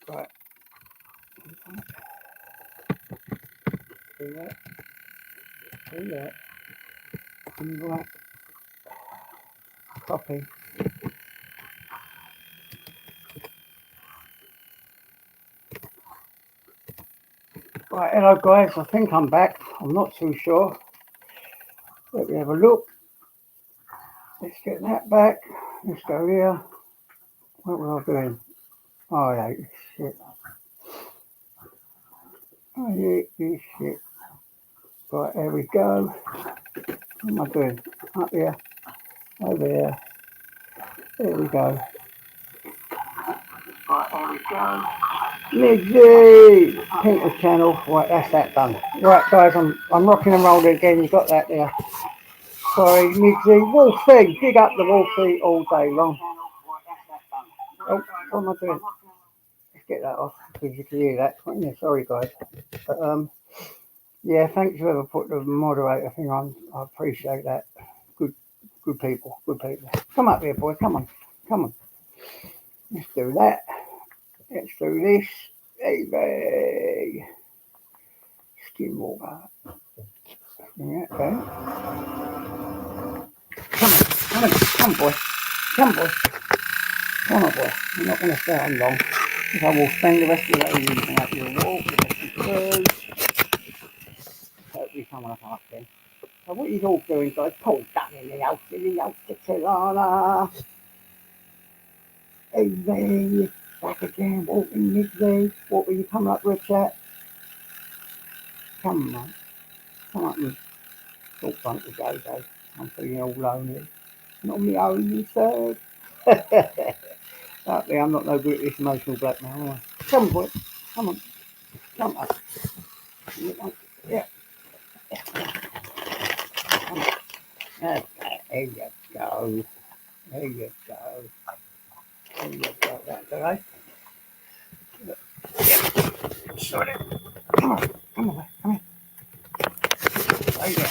Right. Do that. Do that. And right. Copy. Right, hello guys, I think I'm back. I'm not too sure. Let me have a look. Let's get that back. Let's go here. What were I doing? Oh, I hate this shit. I hate this shit. Right, there we go. What am I doing? Up here. Over here. There we go. Right, there we go. Miggy! Pinker channel. Right, that's that done. Right, guys, I'm rocking and rolling again. You got that there. Sorry, Miggy. Wolfie. Big up the Wolfie all day long. Oh, what am I doing? Let's get that off because you can hear that. Yeah, sorry, guys. But, yeah, thanks whoever put the moderator thing on. I appreciate that. Good people. Good people. Come up here, boy. Come on. Come on. Let's do that. Let's do this. Baby. Skin water. Yeah, okay. Come on. Come on, boy. Come on, boy. Come on, boy. I'm not going to stay on long. Because I will spend the rest of the day using up your wall. Hopefully someone will ask him. So what he's all doing, guys, Paul down in the house, the Tirana. Hey, there, back again, walking midday. What were you coming up with, chat? Come on. Come up and talk fun to go, guys. I'm feeling all lonely. Not me own, sir. Luckily, I'm not no good at this emotional blackmail, am I? Come on, boy. Come on. Come on. Yeah. Come on. There you go. There you go. There you go. That's all right. Sort it. Come on. Come on, come here. There you go.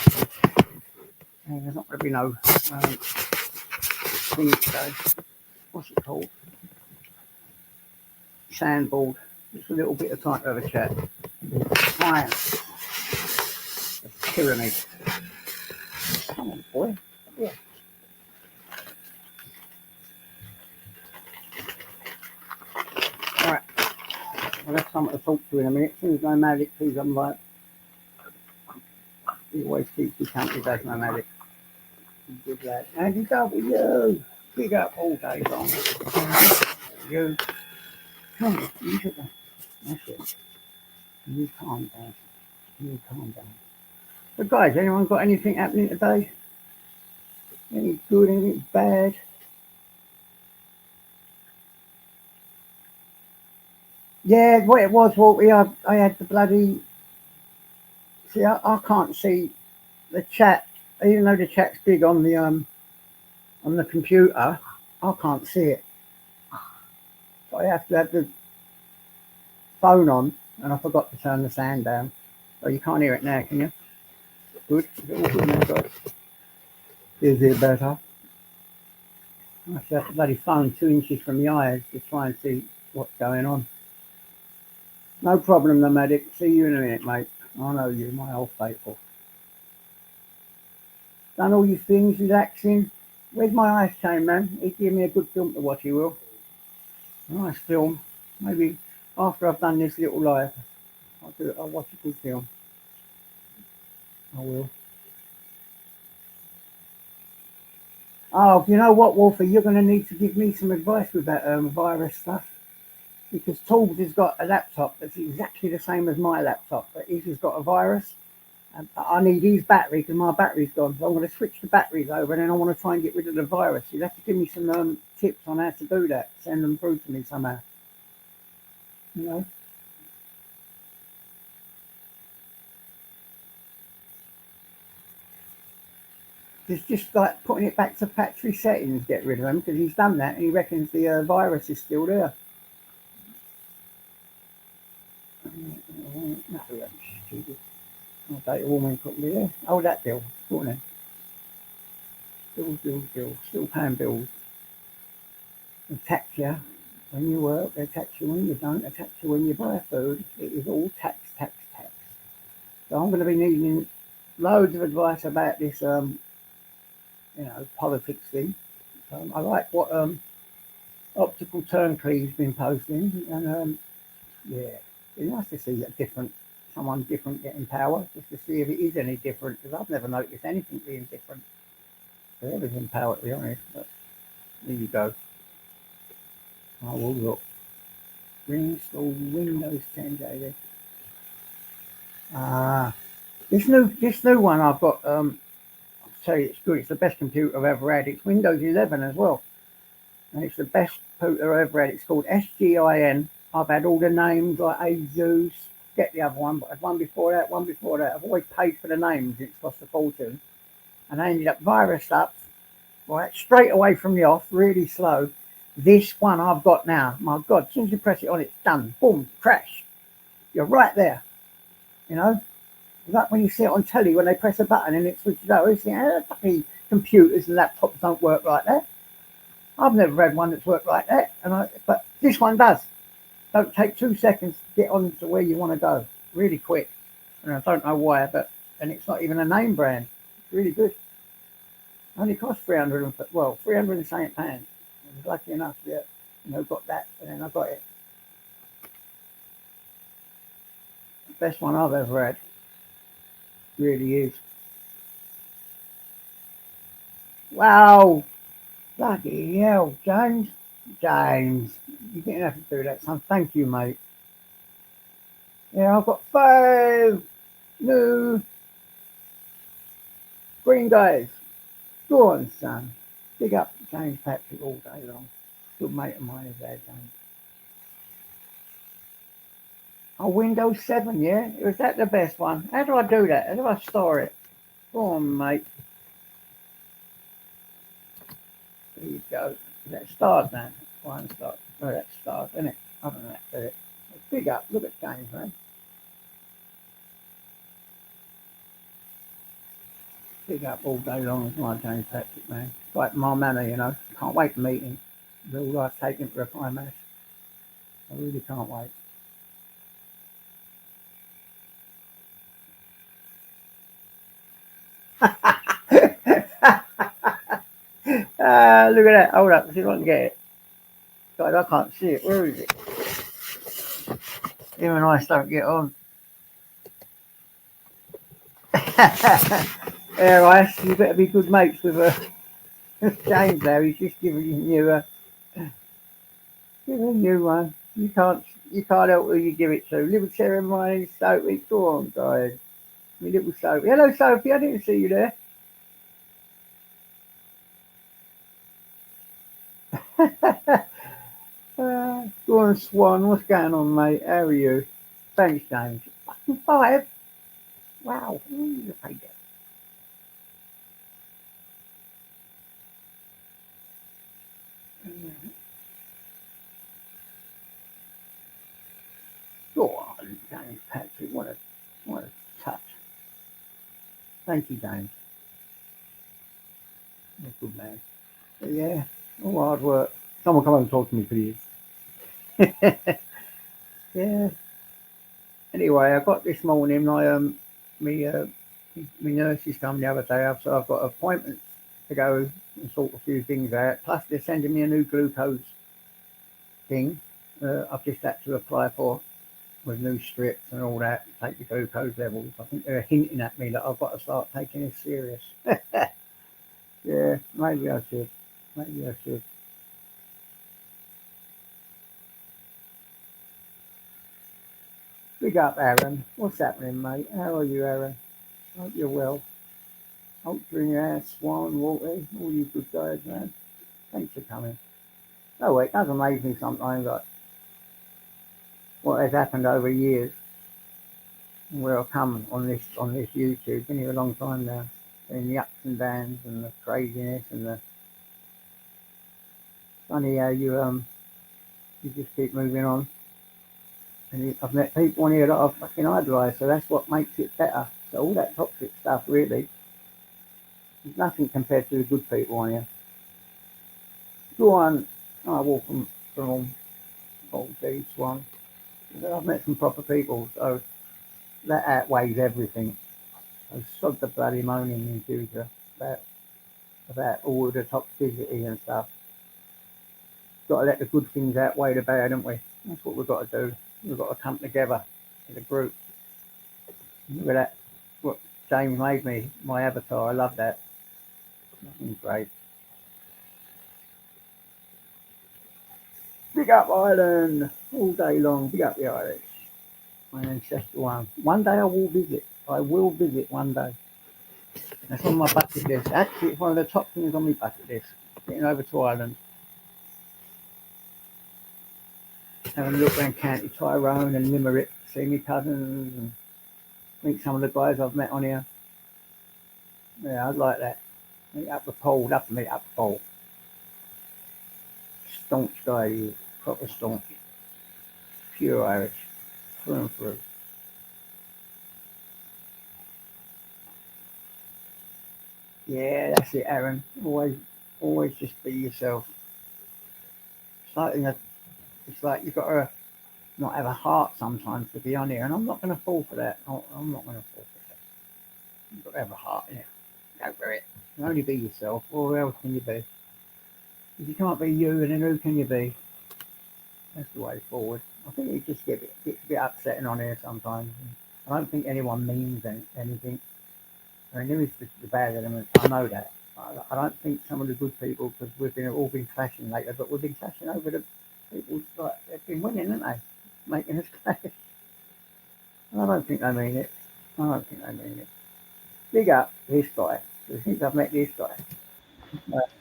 There's not going to be no thing today. What's it called? Sandboard. Just a little bit of time to have a chat. Fire. A pyramid. Come on, boy. Yeah. Alright. I'll have something to talk to in a minute. As soon as no magic, please, I'm like, he always keeps me company, does no magic. Good lad. Andy W. Big up all day long. You. Come on, you should. That's it. You calm down. You calm down. But guys, anyone got anything happening today? Any good, anything bad? Yeah, what it was, Walty, I had the bloody... See, I can't see the chat, even though the chat's big on the computer, I can't see it. So I have to have the phone on, and I forgot to turn the sound down. So you can't hear it now, can you? Good. Is it all good now, guys? Is it better? I have to have the bloody phone 2 inches from the eyes to try and see what's going on. No problem, the medic. See you in a minute, mate. I know you, my old faithful. Done all your things, relaxing. Where's my ice chain, man? He'd give me a good film to watch, he will. Nice film. Maybe after I've done this little live, I'll watch a good film. I will. Oh, you know what, Wolfie? You're going to need to give me some advice with that virus stuff. Because Torbs has got a laptop that's exactly the same as my laptop, but his has got a virus. And I need his battery because my battery's gone. So I'm going to switch the batteries over and then I want to try and get rid of the virus. You'll have to give me some tips on how to do that. Send them through to me somehow. You know? It's just like putting it back to factory settings, get rid of them, because he's done that and he reckons the virus is still there. No, that's stupid. Oh, data warming properly there. Oh, that bill. Go on then. Bill. Still paying bills. And tax, yeah. When you work, they tax you when you don't. They tax you when you buy food. It is all tax, tax, tax. So I'm going to be needing loads of advice about this, politics thing. I like what Optical Turnkeys been posting, and yeah, it's nice to see someone different getting power, just to see if it is any different. Because I've never noticed anything being different. So everything's power, to be honest. But there you go. I will look. Reinstall Windows 10, JD. This new one I've got. I'll tell you, it's good. It's the best computer I've ever had. It's Windows 11 as well, and it's the best computer I've ever had. It's called SGIN. I've had all the names like Asus. Get the other one, but I've one before that, one before that. I've always paid for the names. It's cost a fortune, and I ended up virus up right straight away from the off, really slow. This one I've got now, my God, as soon as you press it on, it's done. Boom, crash. You're right there. You know, like when you see it on telly, when they press a button and it switches over, you think, fucking computers and laptops don't work like that. I've never had one that's worked like that, but this one does. Don't take 2 seconds to get on to where you want to go. Really quick. And I don't know why, and it's not even a name brand. It's really good. Only cost 300 and something pounds. I was lucky enough, got that, and then I got it. Best one I've ever had. Really is. Wow. Bloody hell, James. James. You didn't have to do that, son. Thank you, mate. Yeah, I've got 5 new green guys. Go on, son. Big up James Patrick all day long. Good mate of mine is there, James. Oh, Windows 7, yeah? Was that the best one? How do I do that? How do I store it? Go on, mate. There you go. Is that stars now? One star. Oh, that's stars, isn't it? I don't know how to do it. Big up. Look at James, man. Big up all day long as my James Patrick, man. It's like my manner, Can't wait to meet him. It's all I've taken for a pie mash. I really can't wait. Look at that. Hold up. See if I can get it. God, I can't see it. Where is it? Him and I don't get on. Yeah, Rice, you better be good mates with James now. He's just giving you one. You can't help who you give it to. Little Sarah mine, Sophie. Go on, guys. My little Sophie. Hello, Sophie. I didn't see you there. Go on, Swan. What's going on, mate? How are you? Thanks, James. Fucking 5. Wow. You paid that. Go on, James Patrick. What a touch. Thank you, James. You're a good man. But yeah, all hard work. Someone come over and talk to me, please. Yeah. Anyway, I got this morning. My nurses come the other day, so I've got appointments to go and sort a few things out. Plus, they're sending me a new glucose thing. I've just had to apply for with new strips and all that. Take the glucose levels. I think they're hinting at me that I've got to start taking this serious. Yeah, maybe I should. Maybe I should. Big up, Aaron. What's happening, mate? How are you, Aaron? Hope you're well. Hope you're in your house, Swan, Walter, all you good guys, man. Thanks for coming. Oh, it does amaze me sometimes, like what has happened over years, and where I've come on this YouTube. Been here a long time now. And the ups and downs and the craziness and the funny how you just keep moving on. And I've met people on here that I've fucking idolised, so that's what makes it better. So all that toxic stuff really is nothing compared to the good people on here. Go on. I walk from Oh, geez, one. I've met some proper people, so that outweighs everything. I sod the bloody moaning in future about all the toxicity and stuff. Got to let the good things outweigh the bad, haven't we? That's what we've got to do. We've got to come together as a group. Look at that. What James made me, my avatar. I love that. That's great. Big up Ireland all day long. Big up the Irish. My ancestral one. One day I will visit. I will visit one day. That's on my bucket list. Actually, it's one of the top things on my bucket list. Getting over to Ireland. Having a look around County Tyrone and Limerick. See my cousins and meet some of the guys I've met on here. Yeah, I'd like that. Meet up the pole. Love to meet up the pole. Staunch guy, he is. Proper staunch. Pure Irish. Through and through. Yeah, that's it, Aaron. Always just be yourself. It's like you've got to not have a heart sometimes to be on here, and I'm not going to fall for that. I'm not going to fall for that. You've got to have a heart in it. Go for it. You can only be yourself. Or who else can you be? If you can't be you, then who can you be? That's the way forward. I think it just gets a bit upsetting on here sometimes. I don't think anyone means anything. I mean, there is the bad elements. I know that. I don't think some of the good people, because all been clashing lately, but we've been clashing over the people like they've been winning, haven't they? Making us clash. And I don't think they mean it. I don't think they mean it. Big up this guy. I think I've met this guy.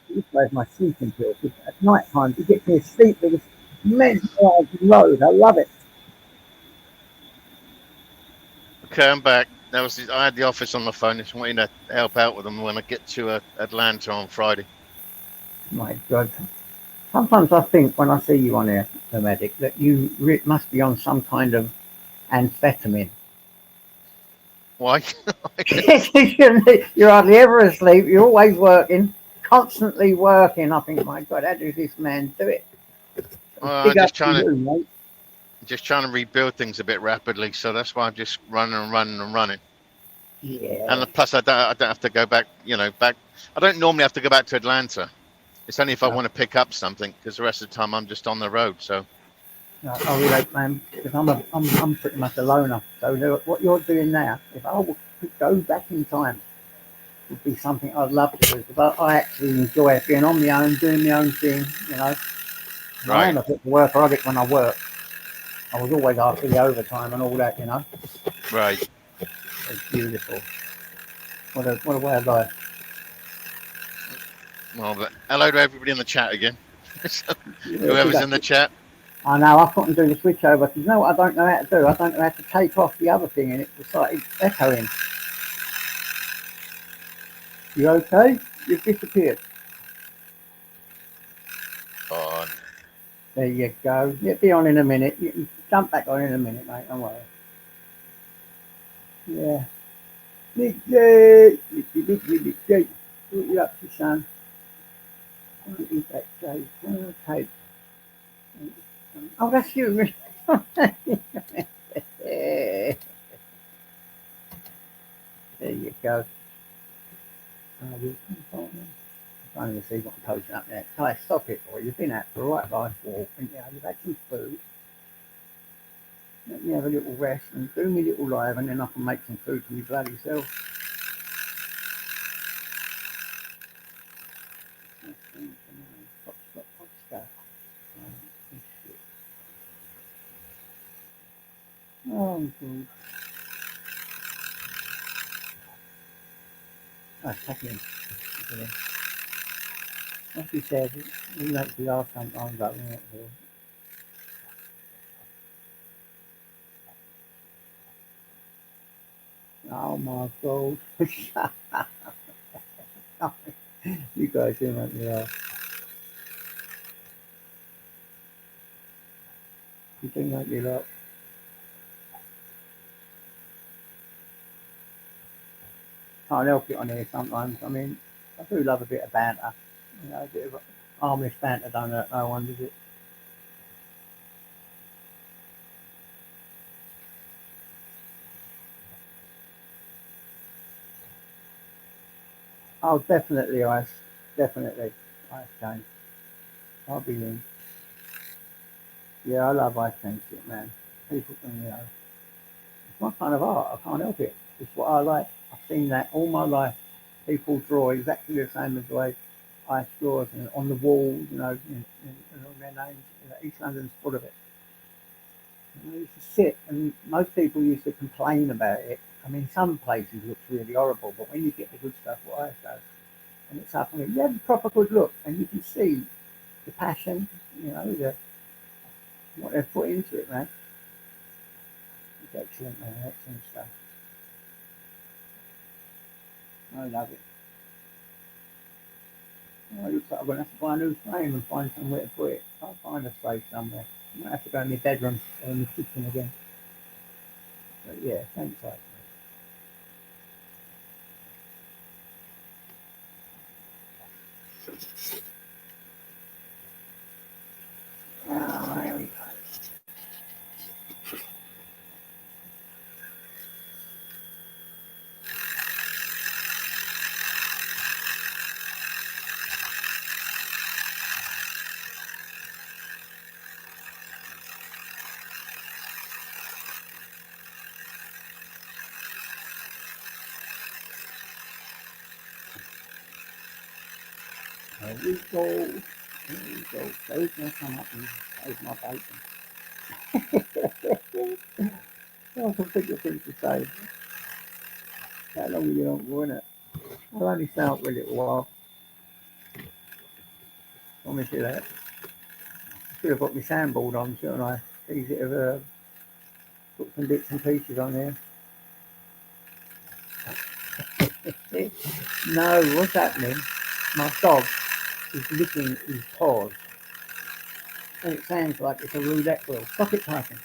This guy's my sleeping pill. At night time, he gets me asleep with this mesmerising load. I love it. Okay, I'm back. I had the office on the phone. Just wanting to help out with them when I get to Atlanta on Friday. My God. Sometimes I think when I see you on here, the medic, that you must be on some kind of amphetamine. Why? You're hardly ever asleep. You're always working, constantly working. I think, my God, how does this man do it? I'm Big up to you, mate. just trying to rebuild things a bit rapidly. So that's why I'm just running and running and running. Yeah. And plus, I don't have to go back. Back. I don't normally have to go back to Atlanta. It's only if I No, want to pick up something, because the rest of the time I'm just on the road. So no, I relate, man, because I'm pretty much a loner. So what you're doing now, if I could go back in time, would be something I'd love to do because I actually enjoy being on my own, doing my own thing. And I right, am a bit of a workaholic when I work. I was always after the overtime and all that. right. It's beautiful. What a way of life. Well, but hello to everybody in the chat again. So, Yeah, big whoever's up. in the chat. I know I couldn't do the switch over because you know what I don't know how to do. I don't know how to take off the other thing and it started echoing. You okay? You've disappeared. On. There you go. You'll be on in a minute. You can jump back on in a minute, mate. Don't worry. Yeah. Big J. Big J. What you up to, son? What is that, Jay? Okay. Oh, that's you. There you go. Trying to see what I'm posting up there. Kai, stop it, boy. You've been out for a right nice walk, and you've had some food. Let me have a little rest and do me little live, and then I can make some food for me bloody self. Hot stuff, hot stuff. Oh, good. Oh, take him. Like you said, we like to laugh sometimes, but we don't do. Oh my God. You guys do make me laugh. You do make me laugh. Can't help it on here sometimes. I mean, I do love a bit of banter. A bit of harmless banter don't hurt no one, does it? Oh, definitely ice. Definitely. Ice change. I'll be in. Yeah, I love ice change shit, man. People can, it's my kind of art. I can't help it. It's what I like. I've seen that all my life. People draw exactly the same as the way ice draws and on the walls, and on their names. East London's full of it. I used to sit, and most people used to complain about it. I mean, some places looks really horrible, but when you get the good stuff, what I say, and it's up, I mean, you have a proper good look, and you can see the passion, what they've put into it, man. It's excellent, man. Excellent stuff. I love it. Well, it looks like I'm gonna have to buy a new frame and find somewhere to put it. I'll find a space somewhere. I might have to go in my bedroom or in the kitchen again. But yeah, thanks, mate. Oh, there we go. There we go. There we go. Those gonna come up and save my bacon. That's a bigger thing to say. How long are you on for, innit? I'll only stay out for a little while. Promise you that. I should have got my soundboard on, shouldn't I? Easy to put some bits and pieces on there. No, what's happening? My dog is licking his paws, and it sounds like it's a roulette wheel. Stop it typing.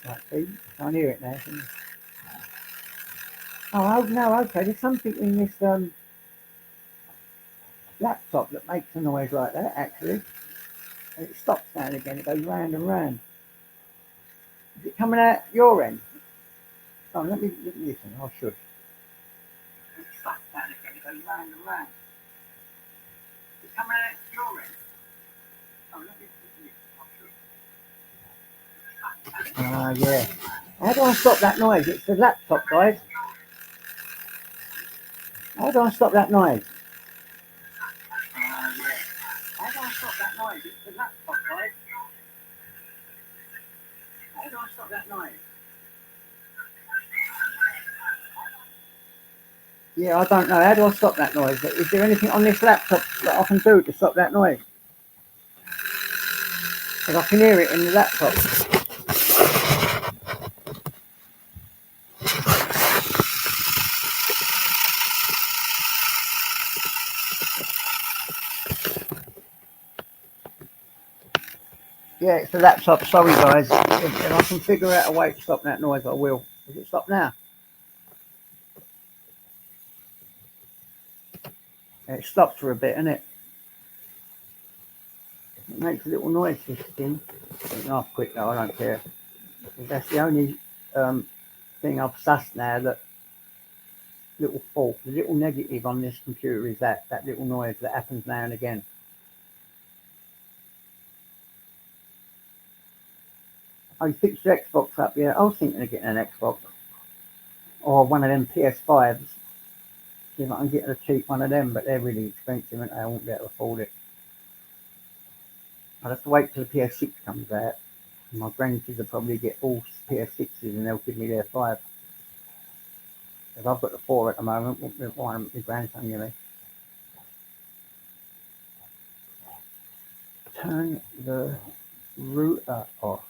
Right, see? Can't hear it now. Can you? Oh no, okay. There's something in this laptop that makes a noise like that, actually. And it stops now and again. It goes round and round. Is it coming out your end? Oh, let me listen. I should. It stops now and again. It goes round and round. Is it coming out your end? Oh, let me listen. I should. Yeah. How do I stop that noise? It's the laptop, guys. How do I stop that noise? Yeah. How do I stop that noise? It's the laptop, guys. How do I stop that noise? Yeah, I don't know. How do I stop that noise? Is there anything on this laptop that I can do to stop that noise? Because I can hear it in the laptop. Yeah, it's the laptop. Sorry, guys. If I can figure out a way to stop that noise, I will. Is it stopped now? Yeah, it stopped for a bit, innit? It makes a little noise, this thing. It's off quick though, I don't care. That's the only thing I've sussed now, that little fault, the little negative on this computer is that little noise that happens now and again. Oh, you fixed your Xbox up, yeah? I was thinking of getting an Xbox. Or one of them PS5s. See if I can get a cheap one of them, but they're really expensive and I won't be able to afford it. I'll have to wait till the PS6 comes out. My grandkids will probably get all PS6s and they'll give me their 5. Because I've got the 4 at the moment, one of my grandson, Turn the router off.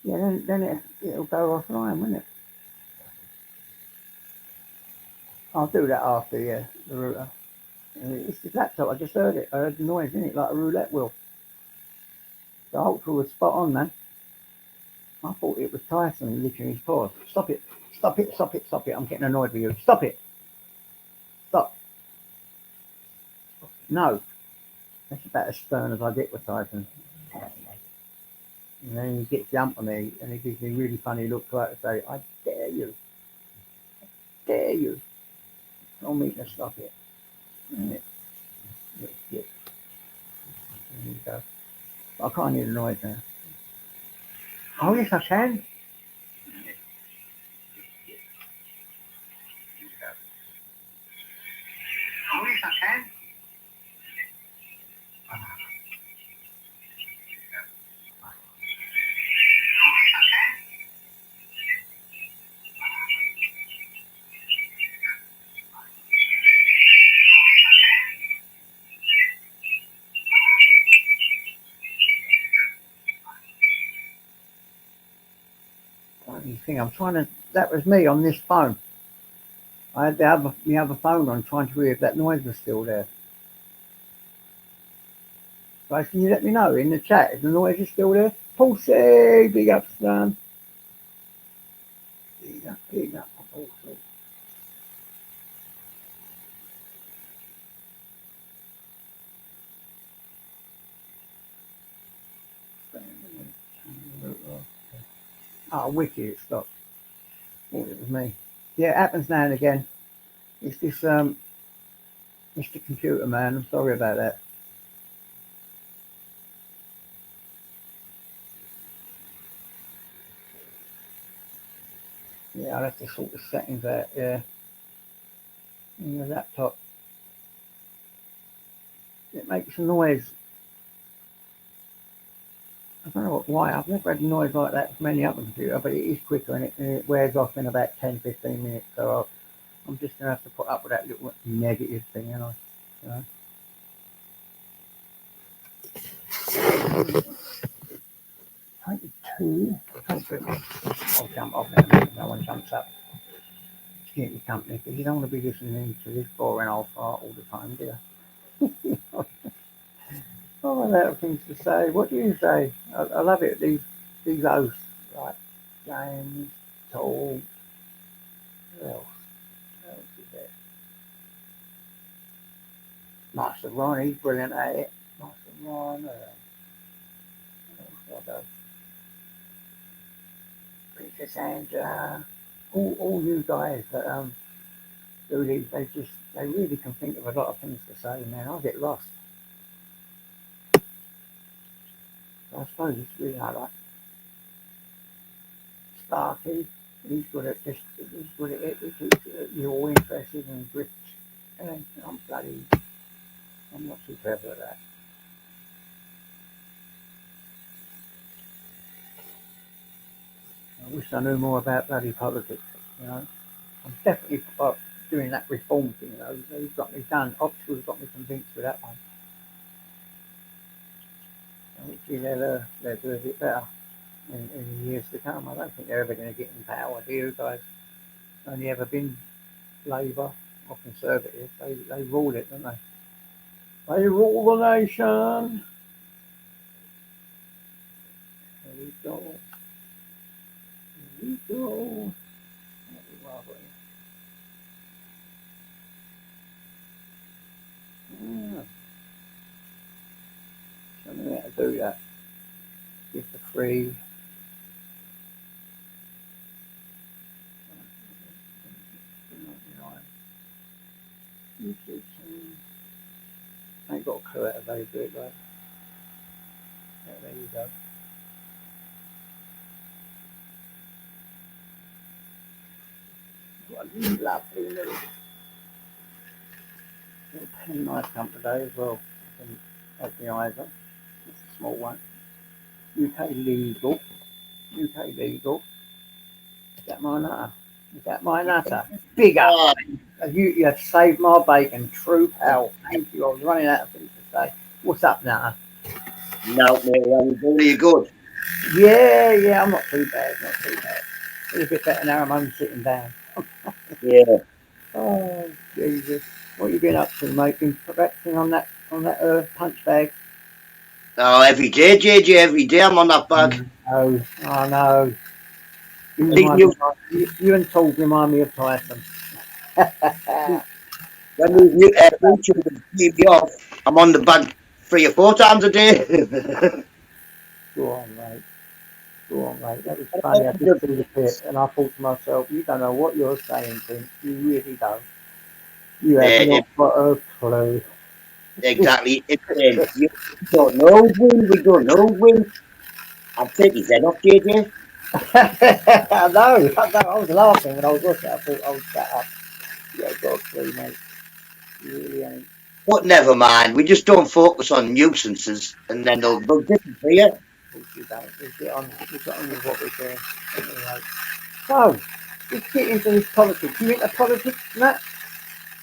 Yeah, then it'll go offline, won't it? I'll do that after, yeah, the router. It's the laptop, I just heard it. I heard the noise in it, like a roulette wheel. The ultra was spot on, man. I thought it was Tyson licking his paws. Stop it. Stop it, stop it, stop it. I'm getting annoyed with you. Stop it. Stop. No. That's about as stern as I get with Tyson. And then he gets jump on me and he gives me really funny looks like to say, I dare you. I'll meet to stop it. Yeah. There you go. I can't hear the noise now. Oh yes, I can. Oh yes, I can. Funny thing, I'm trying to. That was me on this phone. I had the other phone on, trying to hear if that noise was still there. So can you let me know in the chat if the noise is still there? Pulsey, big up, son. Big up, Pulsey. Oh, wicked, it stopped. Thought it was me. Yeah, it happens now and again. It's this Mr. Computer Man. I'm sorry about that. Yeah, I'll have to sort the settings out. Yeah, in the laptop, it makes a noise. I don't know why. I've never had a noise like that from any other computer, but it is quicker and it wears off in about 10-15 minutes. So I'm just gonna have to put up with that little negative thing, you know. You know? 22. I'll jump off in a minute. No one jumps up to keep me company because you don't want to be listening to this boring old fart all the time, do you? Oh, I'm out of things to say. What do you say? I love it. These hosts like James, Toll, who else? Who else is there? Master Ron, he's brilliant at it. Master Ron, Princess Angela, all you guys that do these, they really can think of a lot of things to say, man. I get lost. I suppose it's really like Sparky. He's good at this. He's good at it. He keeps you all interested and rich. And I'm not too clever at that. I wish I knew more about bloody politics. You know, I'm definitely doing that reform thing. You know, he's got me done. Oxford's got me convinced with that one. Hopefully they'll do a bit better in the years to come. I don't think they're ever going to get in power. Do you guys? Only ever been Labour or Conservative. They rule it, don't they? They rule the nation. There we go. There we go. Yeah. Show me how to do that. Give the free. YouTube channel. I ain't got a clue how they do it, though. Yeah, there you go. What a lovely little pen knife come today as well. I can have the eyes on. It's a small one. UK legal. UK legal. Is that my nutter? Is that my nutter? Big up. Oh, You have saved my bacon. True pal. Thank you. I was running out of things to say. What's up, nutter? no, mate, are you good? Yeah, I'm not too bad. Not too bad. It's a bit better now. I'm only sitting down. Yeah. Oh, Jesus. What you been up to, mate? Been practicing on that punch bag? Oh, every day, JJ, every day I'm on that bag. Oh, I know. Think You and Toll remind me of Tyson. when these new YouTubers keep me off, I'm on the bag 3 or 4 times a day. Go on, mate. Go on, mate. That was funny. I did see the clip and I thought to myself, you don't know what you're saying, Tim. You really don't. You have Yeah, not got a clue. exactly. It's you don't know win. We don't know win. I'd take his head off, JJ. I know. I was laughing when I was looking. I thought I was shut up. You ain't got a clue, mate. You really ain't. But never mind. We just don't focus on nuisances, and then they'll disappear. Of course you don't. We'll get on with what we're doing. Anyway. So, let's get into this politics. You into politics, Matt?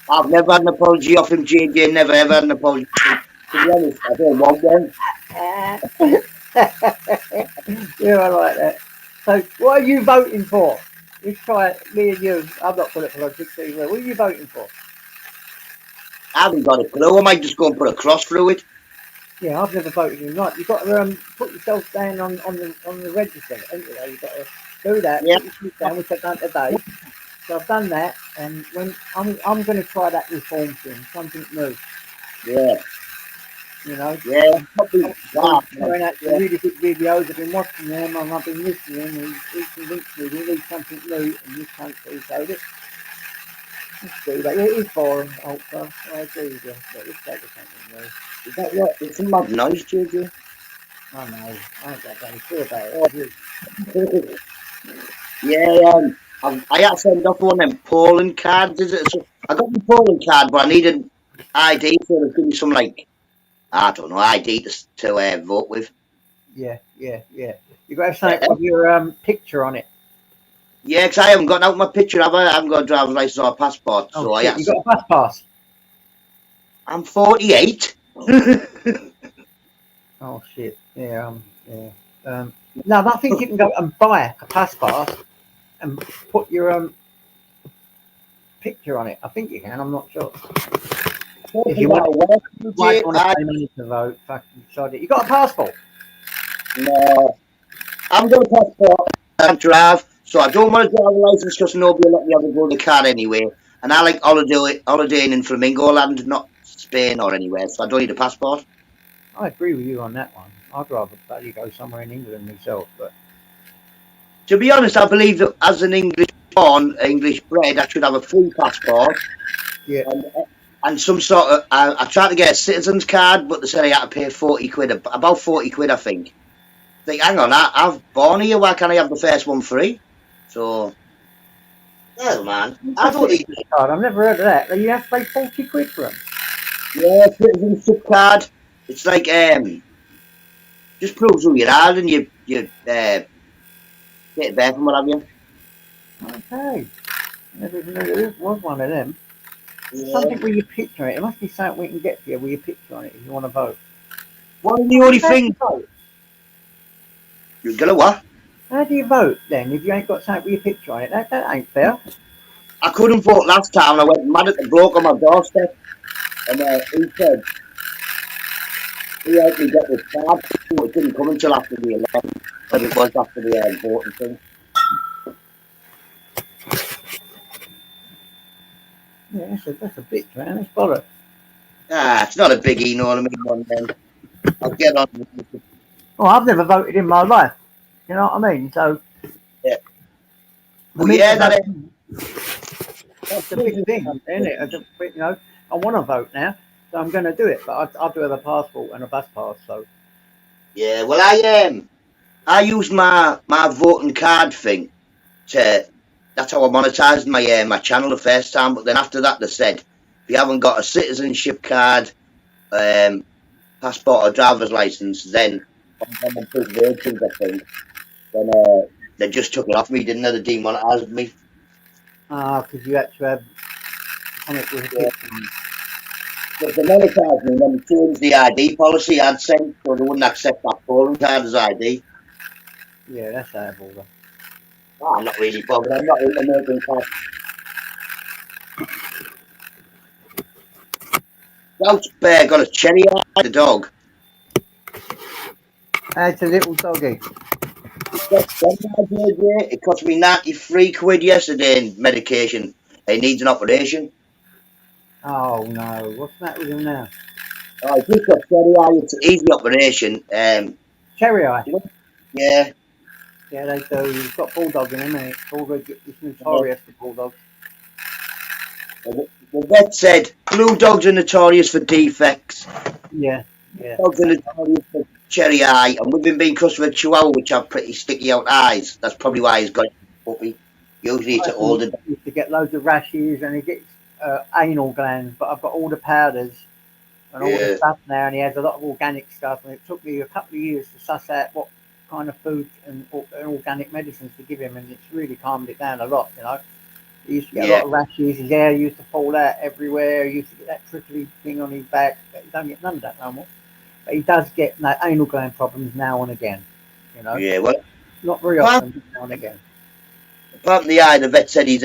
I've never had an apology off him, JJ. Never ever had an apology. To be honest, I don't want one. Yeah, I like that. So, what are you voting for? Let's try it, me and you. I'm not good at politics either. What are you voting for? I haven't got a clue. I might just go and put a cross through it. Yeah, I've never voted in. Right, you've got to put yourself down on the register, haven't you? You've got to do that. Yeah. Put yourself down, which I've done today. So I've done that, and when I'm going to try that reform thing, something new. Yeah. You know, Yeah. Probably that. throwing out some Yeah. really good videos. I've been watching them, and I've been listening, and he's convinced me we need something new in this country. So let's do that. It is boring, also. I agree with you, but let's go with something new. Is that what? It's a mad noise, JJ. I know. I ain't got any clue about it. Yeah, I had to send off one of them polling cards. Is it? So I got my polling card, but I needed ID, so they give me some I don't know ID to vote with. Yeah. You got to have something with your picture on it. Yeah, 'cause I haven't got out my picture. Have I? I haven't got a driver's license or a passport, Oh so I shit! had You to. got a bus pass. I'm 48. Oh shit! Yeah. No, but I think you can go and buy a pass pass and put your picture on it. I think you can. I'm not sure. If you want, like, want to pay money to vote, fucking sod it. You got a passport? No, I'm got a passport. I can't drive, so I don't want a driver's license because nobody will let me have a go to the car anyway. And I like holidaying in Flamingo Land, not Spain or anywhere, so I don't need a passport. I agree with you on that one. I'd rather bloody go somewhere in England myself, but To be honest, I believe that as an English born, English bred, I should have a free passport yeah. and some sort of. I tried to get a citizen's card, but they said I had to pay 40 quid, about 40 quid, I think. Hang on, I've born here, why can't I have the first one free? So, hell man, I don't need. Card. I've never heard of that. You have to pay 40 quid for them. Yeah, citizenship card. It's like just proves who you are and you get there from what have you. Okay. Never even knew there was one of them. Yeah. Something with your picture on it. It must be something we can get for you with your picture on it if you want to vote. One of the only things you're gonna what? How do you vote then if you ain't got something with your picture on it? That ain't fair. I couldn't vote last time. I went mad at the bloke on my doorstep, and he said he helped me get this card, but it didn't come until after the election, but it was after the voting thing. Yeah, that's a bitch, man. It's bollocks. It's not a biggie, you know what I mean? One then I'll get on. Well, I've never voted in my life. You know what I mean? So, Yeah. for Well, me yeah, to that vote, it's a big thing, isn't it? You know, I want to vote now, so I'm going to do it. But I do have a passport and a bus pass, so Yeah. Well, I used my voting card thing to. That's how I monetized my channel the first time. But then after that, they said if you haven't got a citizenship card, passport or driver's license, then on the proof of things, I think, then they just took it off me, didn't they? They demonetised me. because you had to have something with a Yeah. picture on it. But they monetised me and then they changed the ID policy I'd sent, so they wouldn't accept that polling card as ID. Yeah, that's out of order. Oh, I'm not really bothered. I'm not into making cards. Scout's bear got a cherry eye, the dog. It's a little doggy. It cost me 93 quid yesterday in medication. He needs an operation. Oh no, what's that with him now? Oh, he's just got cherry eye. It's an easy operation. Cherry eye. Yeah. Yeah, they do. He's got bulldog in him, and it's notorious for bulldogs. The vet said blue dogs are notorious for defects. Yeah. Dogs are notorious for cherry eye, and with him being crossed with a chihuahua, which have pretty sticky out eyes, that's probably why he's got a puppy. Usually it's an older dog. He used to get loads of rashes and he gets anal glands, but I've got all the powders and all the Yeah. stuff now, and he has a lot of organic stuff. And it took me a couple of years to suss out what kind of food and organic medicines to give him, and it's really calmed it down a lot. You know, he used to get a lot of rashes. His hair used to fall out everywhere. He used to get that prickly thing on his back. But he don't get none of that no more. But he does get anal gland problems now and again. You know, Yeah, well, not very often, but now and again. apart from the eye, the vet said he's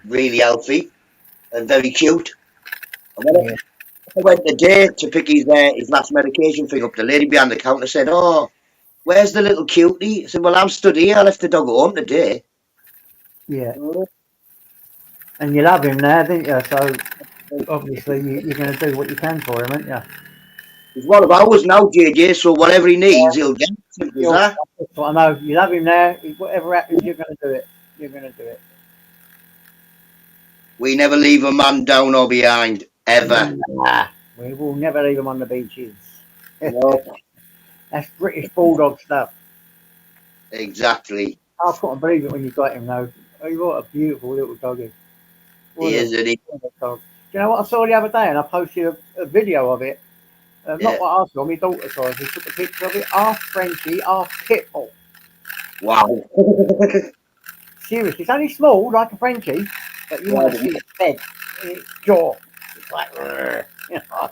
really healthy and very cute. And when I went today to pick his last medication thing up, the lady behind the counter said, "Oh, where's the little cutie?" I said, "Well, I'm stood here. I left the dog at home today." Yeah. And you love him now, don't you? So obviously you're going to do what you can for him, aren't you? He's one of ours now, JJ, so whatever he needs, he'll get. Simple as that. That's what I know. You love him now. Whatever happens, you're going to do it. You're going to do it. We never leave a man down or behind, ever. Nah, we will never leave him on the beaches. No, That's British Bulldog stuff. exactly. I couldn't believe it when you got him, though. Oh, what a beautiful little doggy. He is, isn't he? Dog. Do you know what I saw the other day? And I posted a video of it. Yeah. Not what I saw, my daughter saw it. She took a picture of it. Half Frenchie, half Pitbull. Wow. Seriously, it's only small, like a Frenchie, but you want to see its head, its jaw. It's like, you know.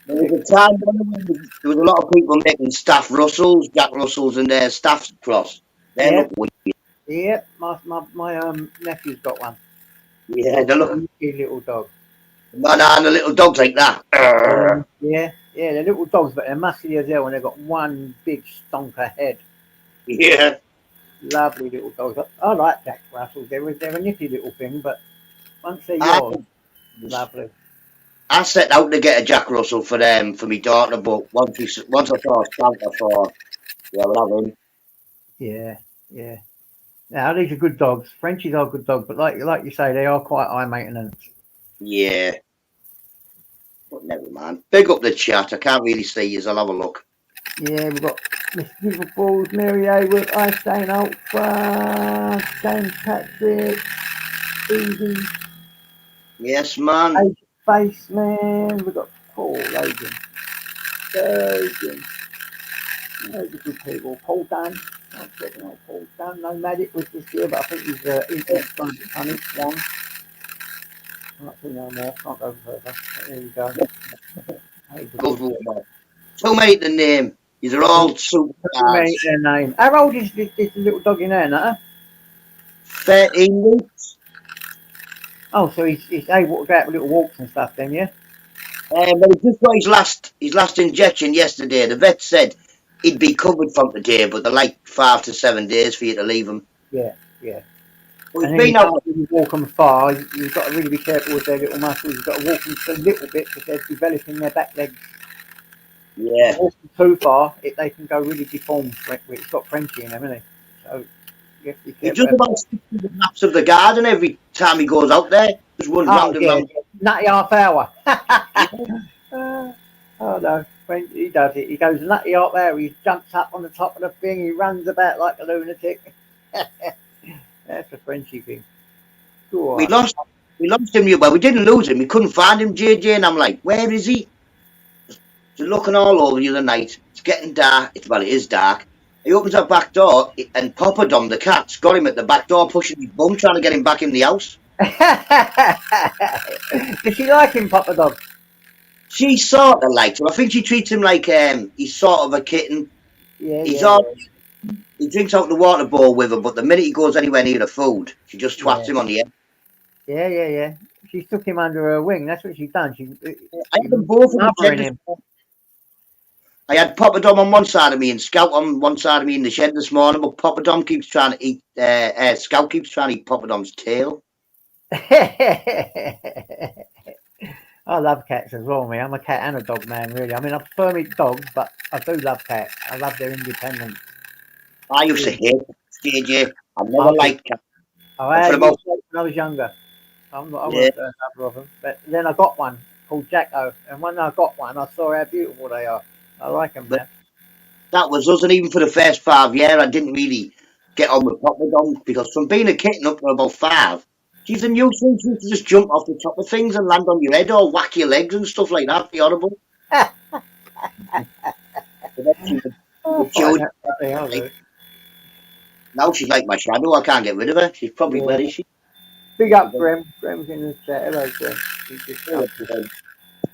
There was a time when there was a lot of people making Staff Russells, Jack Russells, and their Staffs cross. They look weird. Yeah, my nephew's got one. Yeah, they look. Little dog. Man, and the little dogs like that. Yeah, they're little dogs, but they're muscly as hell, and they've got one big stonker head. Yeah. Lovely little dogs. I like Jack Russells. They're a nippy little thing, but once they're yours, lovely. I set out to get a Jack Russell for my daughter, but once I saw a stamp, I thought, yeah, we'll have him. Yeah. Now these are good dogs. Frenchies are good dogs, but like you say, they are quite high maintenance. Yeah. But never mind. Big up the chat. I can't really see you. I'll have a look. Yeah, we've got Miss Liverpool, Mary Haywood, Einstein Alpha, James Patrick, Stevie. Yes, man. Spaceman. We've got Paul Logan. Logan. Those are good people. Paul Dunn. I'm checking out Paul Dunn. No Magic was this year, but I think he's next one. One. I'm not seeing no more. Can't go further. There you go. Too many to name. These are all super. Their name. How old is this little dog in there, Nutter? 13 weeks. Oh, so he's able to go out with little walks and stuff then, yeah? But he just got his last injection yesterday. The vet said he'd be covered from today, but they're like 5 to 7 days for you to leave him. Yeah. Well, and then you walk them far, you've got to really be careful with their little muscles. You've got to walk them a little bit because they're developing their back legs. Yeah. Walk them too far, they can go really deformed. It's got Frenchie in them, isn't it? So you have to be careful. He does about 60 laps of the garden every time he goes out there. Just runs round and round. Nutty half hour. Oh no, when he does it, he goes nutty half hour. He jumps up on the top of the thing. He runs about like a lunatic. That's a Frenchie thing. We lost him. Well, we didn't lose him. We couldn't find him, JJ. And I'm like, where is he? Just looking all over the other night. It's getting dark. It is dark. He opens our back door, and Papa Dom, the cat's got him at the back door, pushing his bum, trying to get him back in the house. Does she like him, Papa Dog? She sort of likes him. I think she treats him like he's sort of a kitten. Yeah. He drinks out the water bowl with her, but the minute he goes anywhere near the food, she just twats him on the head. Yeah. She took him under her wing. That's what she's done. I had them both in I had Papa Dom on one side of me and Scout on one side of me in the shed this morning, but Papa Dom keeps trying to eat. Scout keeps trying to eat Papa Dom's tail. I love cats as well, me. I'm a cat and a dog man, really. I mean, I prefer me dogs, but I do love cats. I love their independence. I used to hate JJ. I never liked cats. I had when I was younger. I'm not. I Yeah, won't do another of them. But then I got one called Jacko, and when I got one, I saw how beautiful they are. I like them but now. that was us, and even for the first 5 years, I didn't really get on the top of them because from being a kitten up to about 5, she's a nuisance. You used to just jump off the top of things and land on your head or whack your legs and stuff like that. Be horrible. But then she I find matured. that funny. I do. Now she's like my shadow. I can't get rid of her. She's probably, Yeah. where is she? Big up, Grim. Grim's in the chat. Hello, Grim. He just Oh, comes to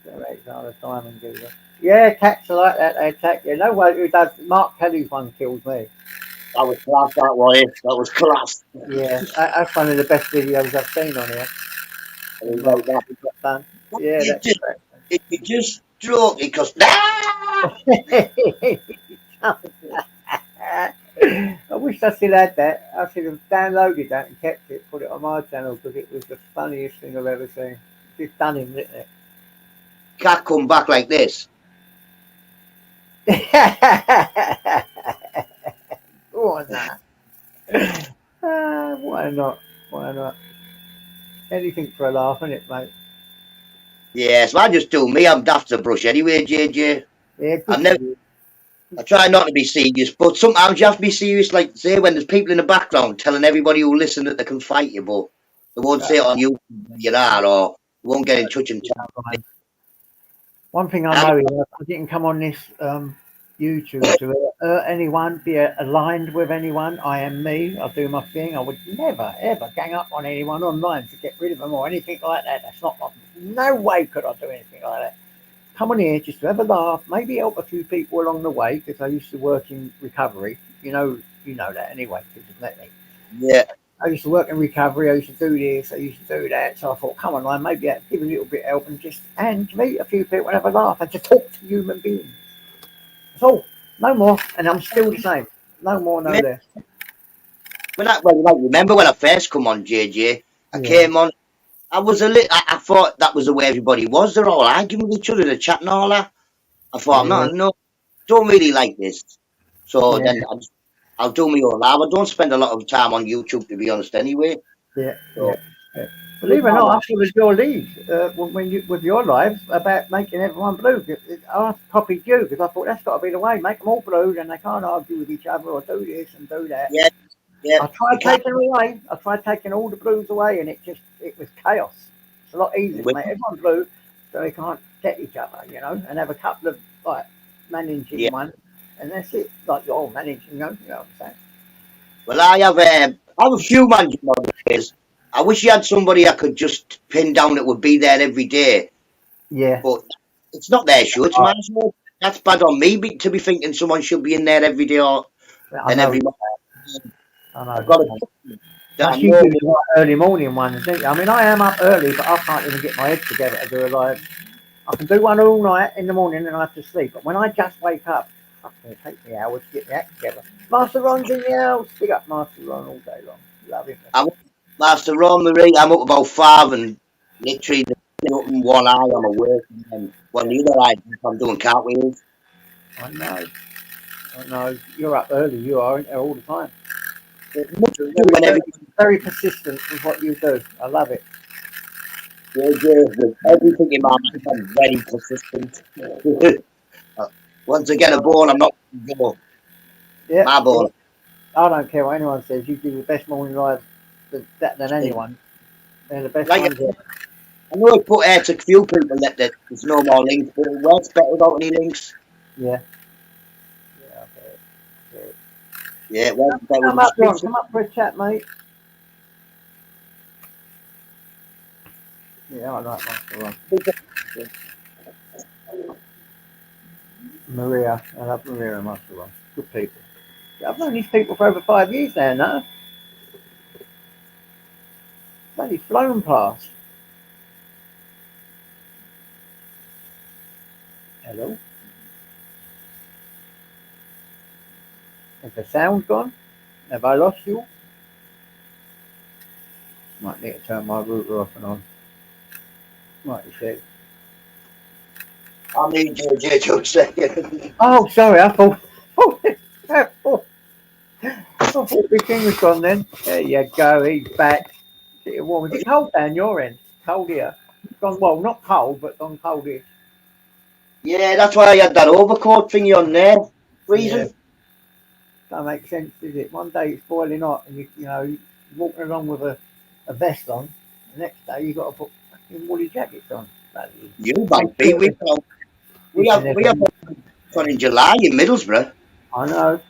direct all the time and gives us. Yeah, cats are like that. They attack you. No one who does. Mark Kelly's one kills me. that was class, that was. That was class. Yeah, that's one of the best videos I've seen on here. I With mean, Mark like that. Kelly got done. But Yeah, you that's just, if you just stroke it, because great. I wish I still had that. I should have downloaded that and kept it, put it on my channel because it was the funniest thing I've ever seen. Just done him, didn't it? cat come back like this. Go on now. Why not? Why not? Anything for a laugh, isn't it, mate? Yes, I just do me. I'm daft as a brush anyway, JJ. Yeah, I good for never. you. I try not to be serious, but sometimes you have to be serious. Like say when there's people in the background telling everybody who listen that they can fight you, but they won't say it on YouTube where you are, or they won't get in touch and tell. One thing I And know is I didn't come on this YouTube to hurt anyone, be aligned with anyone. I am me. I do my thing. I would never, ever gang up on anyone online to get rid of them or anything like that. That's not my, no way could I do anything like that. Come on here just to have a laugh, maybe help a few people along the way because I used to work in recovery. You know that anyway because you've met me. yeah, I used to work in recovery. I used to do this. I used to do that. So I thought, come on, man, maybe I'd give a little bit of help and just and meet a few people and have a laugh and to talk to human beings. That's all. No more. And I'm still the same. No more, no man, less. like, remember when I first come on, JJ? I Yeah, came on. I was a little. I thought that was the way everybody was. They're all arguing with each other, they're chatting all that. I thought, yeah, no, don't really like this. So yeah, then I'll do my own live. I don't spend a lot of time on YouTube, to be honest, anyway. yeah, So, yeah. Yeah. Believe it or not, I followed your lead when you with your lives about making everyone blue. I copied you because I thought that's got to be the way. Make them all blue, and they can't argue with each other or do this and do that. yeah, yeah. I You tried can't. taking them away. I tried taking all the blues away, and it was chaos. It's a lot easier to make everyone blue so they can't get each other, and have a couple of like managing Yeah. one, and that's it. Like you're all managing, you know what I'm saying? Well, I have a few managing moderators. I wish you had somebody I could just pin down that would be there every day, Yeah, but it's not their show. It's mine. So that's bad on me to be thinking someone should be in there every day I and every know, month. I I've got know. to that I Plus, you know. do the like, early morning ones, don't you? I mean, I am up early, but I can't even get my head together to do a live. I can do one all night in the morning and I have to sleep. But when I just wake up, it takes me hours to get my act together. Master Ron's in the house. Big up Master Ron all day long. Love him. I'm Master Ron Marie. I'm up about 5 and literally up in one eye. I'm awake, and then when the other eye, I'm doing cartwheels. I know. I know. You're up early. You are all the time. Much You're to do when very, everything. very persistent with what you do. I love it. Everything in my life, I'm very persistent. Once I get a ball, I'm not going to go. Yeah, My yeah. ball. I don't care what anyone says. You do the best morning live than anyone. They're the best Like ones ever. I know I put out to a few people that there's no more links, but it works better without any links. Yeah. Yeah, okay. Yeah. Yeah, it works better Come with up, Ron. the Come up for a chat, mate. Yeah, I like Master Ron. Maria. I love Maria and Master Ron. Good people. I've known these people for over 5 years now, no? Bloody flown past. Hello? Has the sound gone? Have I lost you? Might need to turn my router off and on. Like you said. I mean, JJ just saying. Oh, sorry, I thought. I thought the thing was gone then. There you go, he's back. Pretty warm. Is it cold down your end? Cold here. Gone well, not cold, but gone cold here. Yeah, that's why I had that overcoat thingy on there. Freezing. Yeah. Don't make sense, does it? One day it's boiling hot, and you're walking along with a vest on. The next day you got to put fucking woolly jackets on. You might be. We have one in July in Middlesbrough. I know.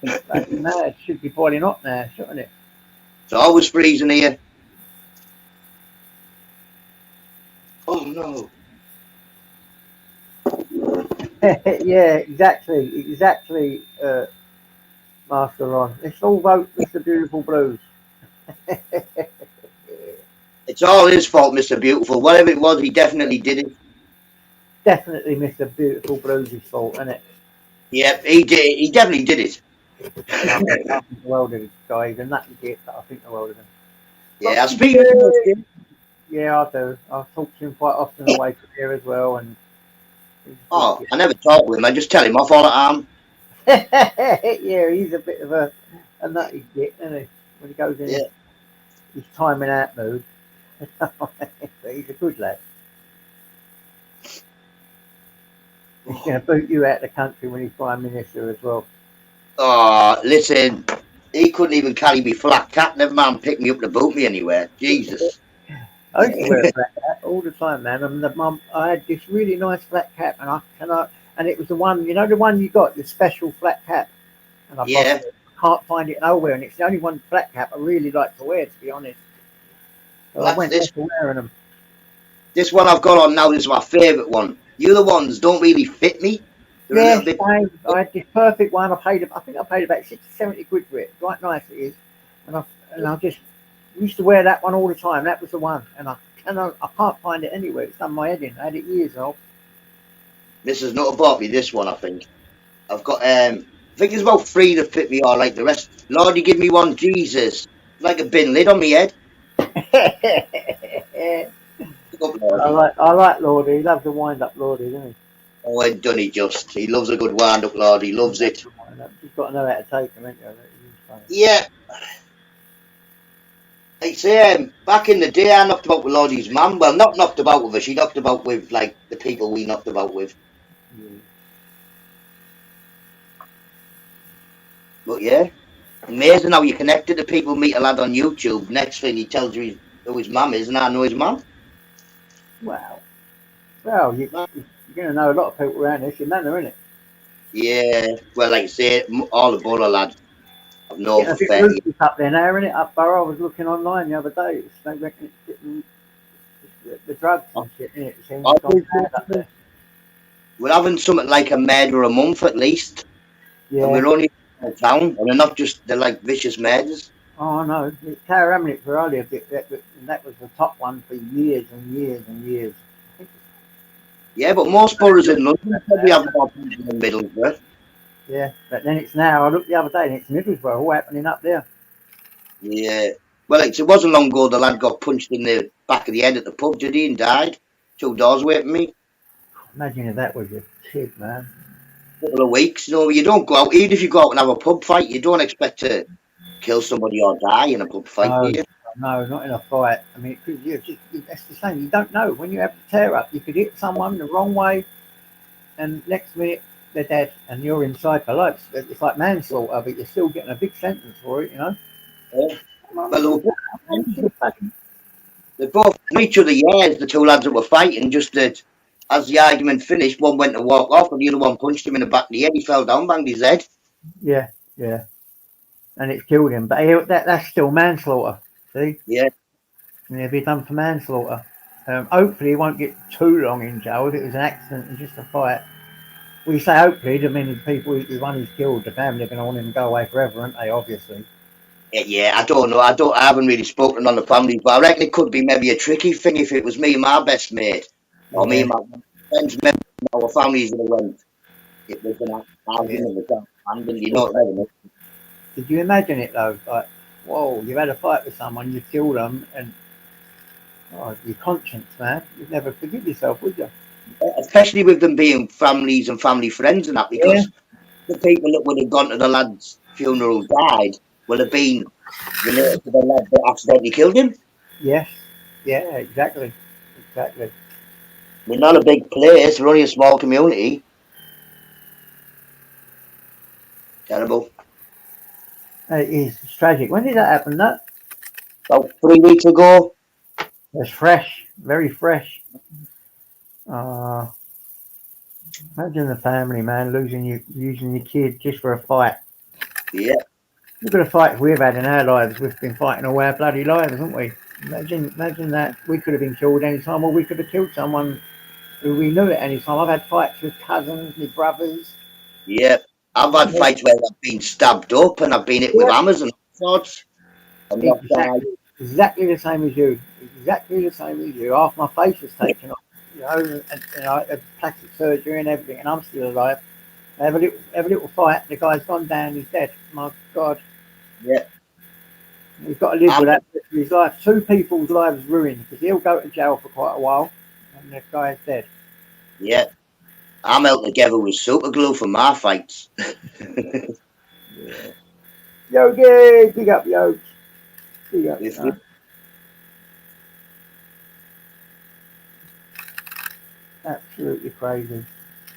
That's mad. Should be boiling hot now, shouldn't it? It's always freezing here. Oh no. Yeah, exactly. Master Ron. Let's all vote Mr. Beautiful Blues. It's all his fault, Mr. Beautiful. Whatever it was, he definitely did it. Definitely Mr. Beautiful Blues' fault, isn't it? Yeah, he did. He definitely did it. I think the world of this guy. He's a nutty git, but I think the world of him. Yeah, I speak to him. Yeah, I do. I talk to him quite often away from here as well. And Oh, I never talk with him. I just tell him off all the time. yeah, he's a bit of a nutty git, isn't he? When he goes in his timing out mood. But he's a good lad. He's going to boot you out of the country when he's Prime Minister as well. Oh, listen, he couldn't even carry me flat cap. Never mind pick me up to boot me anywhere. Jesus. I used to wear a flat cap all the time, man. I had this really nice flat cap, and it was the one, the one you got, the special flat cap. And I can't find it nowhere, and it's the only one flat cap I really like to wear, to be honest. So I went back to wearing them. This one I've got on now is my favourite one. The other ones don't really fit me. Yeah, I had this perfect one. I think I paid about 60, 70 quid for it. Quite nice it is. And I just used to wear that one all the time. That was the one. And I can't find it anywhere. It's done my head in. I had it years ago. This has not bought me this one, I think. I've got I think there's about 3 that fit me all right. The rest, Lord, you give me one, Jesus. Like a bin lid on my head. I like Lordy. He loves the wind up Lordy, doesn't he? Oh, and done he just. He loves a good wind up, Lord. He loves it. You've got to know how to take them, haven't you? Yeah. Like say, back in the day, I knocked about with Lordie's mum. Well, not knocked about with her. She knocked about with, like, the people we knocked about with. Yeah. But yeah, amazing how you connected to people. Meet a lad on YouTube. Next thing he tells you who his mum is, and I know his mum. Wow. Well, you're going to know a lot of people around this. You're none, isn't it? Yeah. Well, like I say, all the Borough lads I've known for 30 years. Up there now, isn't it? Up Borough. I was looking online the other day. They reckon it's getting the drugs and shit, isn't it? It seems up there. We're having something like a murder a month at least. Yeah. And we're only in town, and they're not just, they're like vicious murders. Oh, no. Tower Hamlets were only a bit, and that was the top one for years and years and years. Yeah, but most boroughs in London probably have more people in Middlesbrough. Yeah, but then it's now, I looked the other day and it's Middlesbrough, all happening up there. Yeah. Well, it wasn't long ago the lad got punched in the back of the head at the pub, did he, and died. 2 doors away from me. Imagine if that was a kid, man. Couple of weeks, you don't go out, even if you go out and have a pub fight, you don't expect to kill somebody or die in a pub fight, do you? No, not in a fight. I mean, that's the same. You don't know. When you have a tear up, you could hit someone the wrong way, and next minute they're dead, and you're inside for life. It's like manslaughter, but you're still getting a big sentence for it, Yeah. Well, they both knew each other years, the 2 lads that were fighting, just that as the argument finished, one went to walk off and the other one punched him in the back of the head. He fell down, banged his head. Yeah. And it's killed him. But that's still manslaughter, see? Yeah. And he'll be done for manslaughter. Hopefully he won't get too long in jail if it was an accident and just a fight. We say hopefully, I mean, the people, the one who's killed, the family are going to want him to go away forever, aren't they, obviously? Yeah, I don't know. I haven't really spoken on the family, but I reckon it could be maybe a tricky thing if it was me and my best mate, or me and my friends, members of our families that went. It was an argument with and you know what I mean? Did you imagine it though? Like, whoa, you've had a fight with someone, you killed them, and your conscience, man, you'd never forgive yourself, would you? Especially with them being families and family friends and that, because the people that would have gone to the lad's funeral died will have been related to the lad that accidentally killed him. Yes. Yeah, exactly. Exactly. We're not a big place. We're only a small community. Terrible. It is. It's tragic. When did that happen? That About 3 weeks ago. was fresh. Very fresh. Uh, Imagine the family, man, losing your kid just for a fight. Yeah, Look at the fights we've had in our lives. We've been fighting all our bloody lives, haven't we? Imagine that we could have been killed any time, or we could have killed someone who we knew at any time. I've had fights with cousins, my brothers. yeah. I've had fights where I've been stabbed up and I've been hit with Yep, hammers and all sorts. And knocked down. exactly the same as you. Exactly the same as you. Half my face was taken off, had plastic surgery and everything, and I'm still alive. Every little fight, the guy's gone down, he's dead. My God, Yeah. he's got to live I'm, with that for his life. Two people's lives ruined because he'll go to jail for quite a while, and the guy's dead. yeah. I'm out together with super glue for my fights. Yeah. Yogi, big up, Yogi. Big up, If we, son. Absolutely crazy.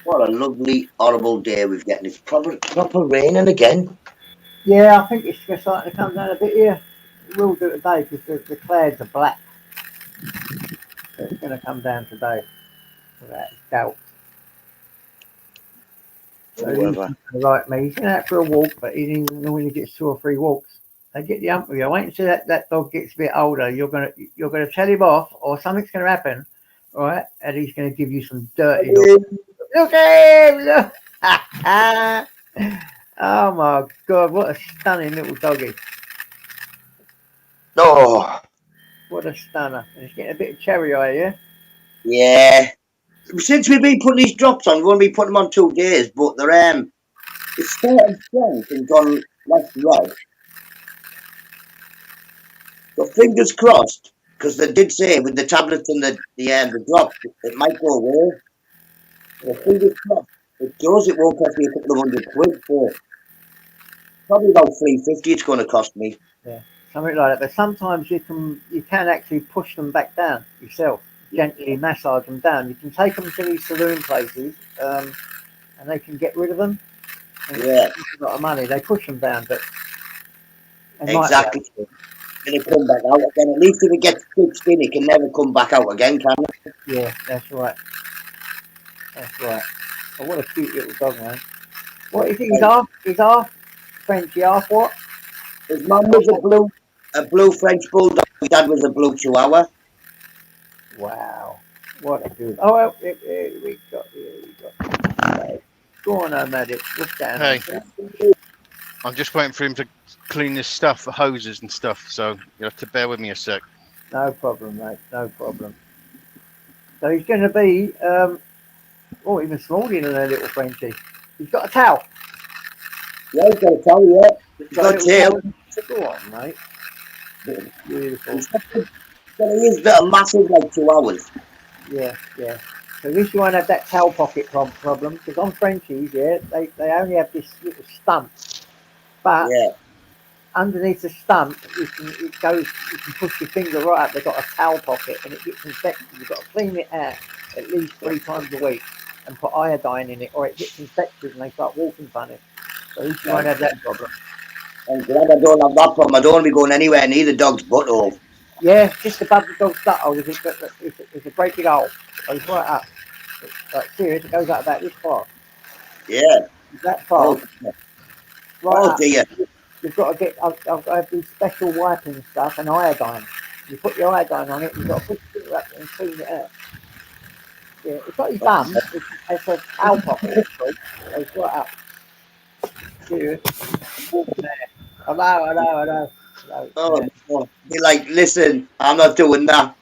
what a lovely, horrible day we've getting. It's proper raining again. Yeah, I think it's just starting to come down a bit here. It will do today because the clouds are black. So it's going to come down today, without doubt. So he's Whatever. like me. He's going out for a walk, but he normally gets 2 or 3 walks. They get the hump with you. Wait until that dog gets a bit older. You're gonna tell him off, or something's going to happen, all right? And he's going to give you some dirty look. Look at him! Look. Oh my God! What a stunning little doggy! Oh, What a stunner! And he's getting a bit of cherry eye, yeah. yeah. Since we've been putting these drops on, we've only been putting them on 2 days, but they're it's started strong and gone left to right. So fingers crossed, because they did say with the tablets and the drops, it might go away. So fingers crossed. It does. It won't cost me a couple of £100. So probably about 350. It's going to cost me. Yeah, something like that. But sometimes you can actually push them back down yourself, gently massage them down. You can take them to these saloon places, and they can get rid of them. And Yeah, it's a lot of money. They push them down, but they might be exactly. able to. Going to come back out again. At least if it gets fixed in, it can never come back out again, can it? Yeah, that's right. That's right. Oh, what a cute little dog, man. What is he? He's half Frenchy, half what? His mum was a blue French bulldog. His dad was a blue Chihuahua. Wow. What a good. Oh, well, we got. Go on, Medic. What's going Hey, on? I'm just waiting for him to clean this stuff, the hoses and stuff. So you have to bear with me a sec. No problem, mate. No problem. So he's going to be, even smaller than a little Frenchie. He's got a towel. Yeah, he's got a tail, yeah. He's got a tail. Go on, mate. Beautiful. He's got ears that are massive like Chihuahuas. Yeah, yeah. So at least you won't have that tail pocket problem because on Frenchies, yeah, they only have this little stump, but Yeah, underneath the stump, you can push your finger right up. They've got a towel pocket and it gets infected. You've got to clean it out at least 3 times a week and put iodine in it, or it gets infected and they start walking funny. So at least you won't have that problem. I'm glad I don't have that problem. I don't want to be going anywhere near the dog's butthole. Yeah, just above the dog's butthole. It's a great big hole. Goes right up. It's like serious. It goes up about this far. Yeah. That far. Oh, Right oh up. dear. You've got to get. I've got to have these special wiping stuff and iodine. You put your iodine on it. You've got to push it up and clean it out. Yeah, it's got his bum. It's a towel pocket. It's called. It goes right up. Serious. I know. Oh, oh. Be like, listen, I'm not doing that.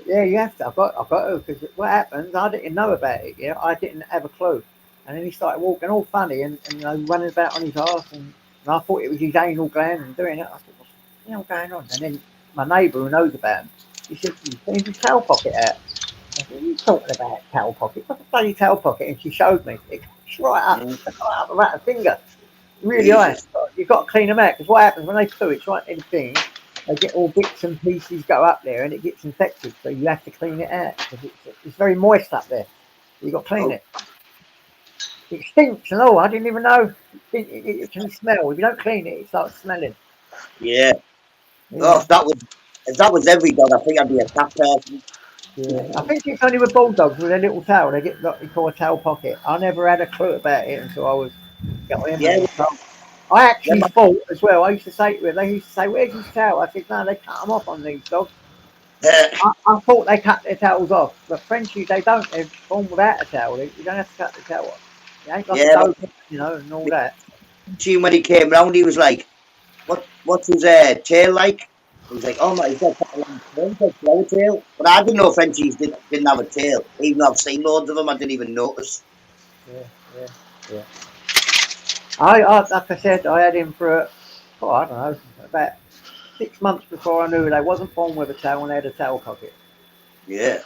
Yeah, you have to. I've got to, because what happens, I didn't know about it, yeah, I didn't have a clue. And then he started walking all funny and running about on his arse, and I thought it was his anal gland and doing it. I thought, what's the hell going on? And then my neighbour who knows about him, he said, he's putting his tail pocket out. I said, what are you talking about, tail pocket? What's a bloody tail pocket? And she showed me. It's right up about a finger. Really Jesus. nice. You've got to clean them out, because what happens when they poo, it's right in the thing. they get all bits and pieces go up there, and it gets infected. So you have to clean it out because it's very moist up there. You got to clean it. It stinks and all. I didn't even know. It can smell. If you don't clean it, it starts smelling. Yeah. Oh, Yeah. if that was every dog, I think I'd be a cat person. Yeah, I think it's only with bulldogs with a little tail. They get what you call a tail pocket. I never had a clue about it until I was got him. Yeah. And so I When actually thought as well. I used to say to him, they used to say, "Where's his tail?" I said, "No, they cut them off on these dogs." I thought they cut their tails off, but Frenchies they don't. They're born without a tail. You don't have to cut the tail off. It ain't like a yeah, dog, and all that. when he came round, he was like, what's his tail like? He was like, oh my, he's got quite a long tail, he's got a flower tail. But I didn't know Frenchies didn't have a tail. Even though I've seen loads of them, I didn't even notice. Yeah. I like I said, I had him for I don't know, about 6 months before I knew they wasn't born with a tail and they had a tail pocket. Yeah.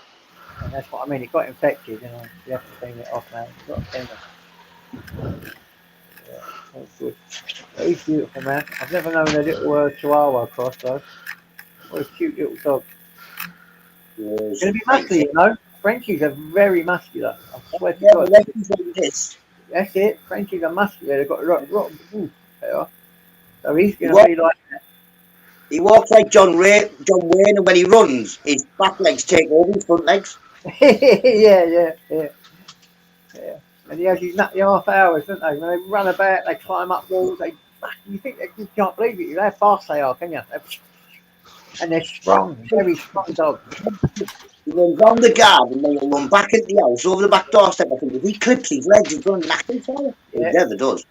And that's what I mean. It got infected, you have to clean it off now. You've got to clean it. Yeah, that's good. But he's beautiful, man. I've never known a little Chihuahua cross though. What a cute little dog. Yes. Gonna be muscly, Frenchies are very muscular. I swear to Yeah, God. but he's like this. That's it. Frenchies are muscular. They've got a lot of they are. So he's He, gonna walk, be like he walks like John Wayne, and when he runs, his back legs take over his front legs. yeah. And he has his nutty half hours, don't they? When they run about, they climb up walls. You think you can't believe it. How fast they are, can you? And they're strong, very strong dogs. He runs down the garden, and then he'll run back into the house over the back doorstep. I think if he clips his legs, he's going to knock himself. He Yeah. never does.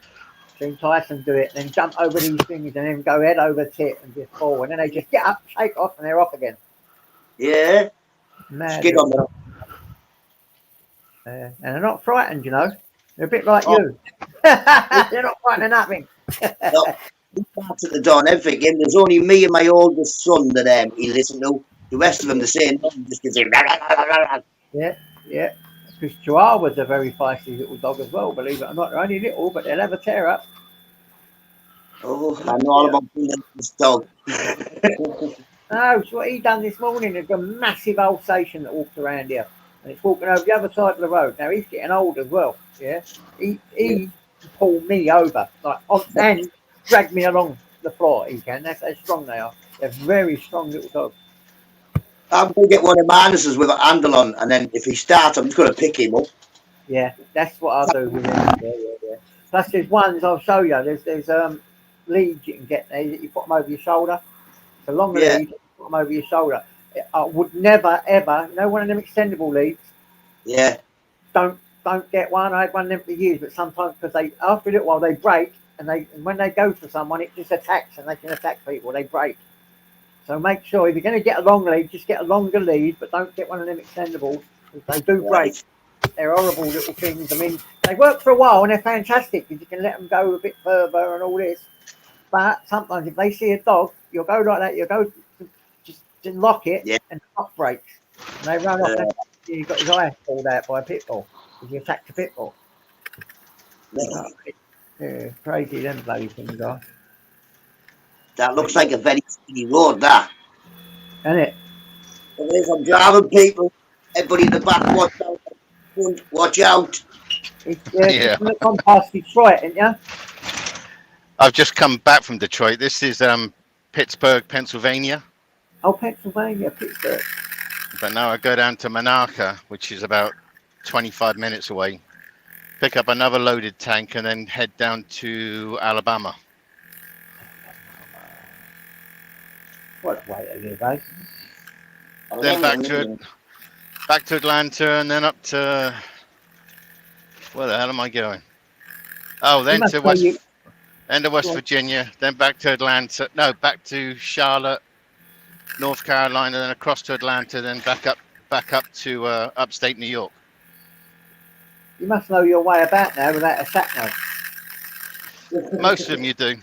Seen Tyson do it, and then jump over these things, and then go head over tit and just fall, and then they just get up, take off, and they're off again. Yeah. Mad Skid on them. and they're not frightened, They're a bit like you. They're not frightened of nothing. No, he barks at the door and everything. And there's only me and my oldest son that he listen to. The rest of them, the same. Just gives him. Yeah. Because Chihuahuas are very feisty little dog as well, believe it or not. They're only little, but they'll have a tear up. Oh, I know all about this dog. No, so what he done this morning is a massive Alsatian that walks around here. And it's walking over the other side of the road. Now he's getting old as well. Yeah. He pulled me over and drag me along the floor. He can. That's how strong they are. They're very strong little dogs. I'm going to get one of Marnus's with a handle on, and then if he starts, I'm just going to pick him up. Yeah, that's what I'll do with him. Yeah. Plus, there's ones I'll show you. There's leads you can get there that you put them over your shoulder. It's a long lead. You put them over your shoulder. I would never ever, one of them extendable leads. Yeah. Don't get one. I had one of them for years, but sometimes because after a little while they break, and when they go for someone, it just attacks, and they can attack people. They break. So make sure if you're going to get a long lead, just get a longer lead, but don't get one of them extendables. They do break. They're horrible little things. I mean, they work for a while and they're fantastic because you can let them go a bit further and all this. But sometimes if they see a dog, you'll go like that. You'll go just lock it, and the lock breaks, and they run off. And you've got his eye pulled out by a pit bull because he attacked a pit bull. Yeah, crazy them bloody things are. That looks like a very skinny road, that. Isn't it? It is. I'm driving people. Everybody in the back, watch out. Watch out. Just look on past Detroit, ain't you? I've just come back from Detroit. This is Pittsburgh, Pennsylvania. Oh, Pennsylvania, Pittsburgh. But now I go down to Monaca, which is about 25 minutes away. Pick up another loaded tank and then head down to Alabama. What a way to live, eh? Then back to Atlanta, and then up to where the hell am I going? Oh, then to West Virginia, then back to Atlanta. No, back to Charlotte, North Carolina, then across to Atlanta, then back up to upstate New York. You must know your way about now without a sat nav. Most of them you do.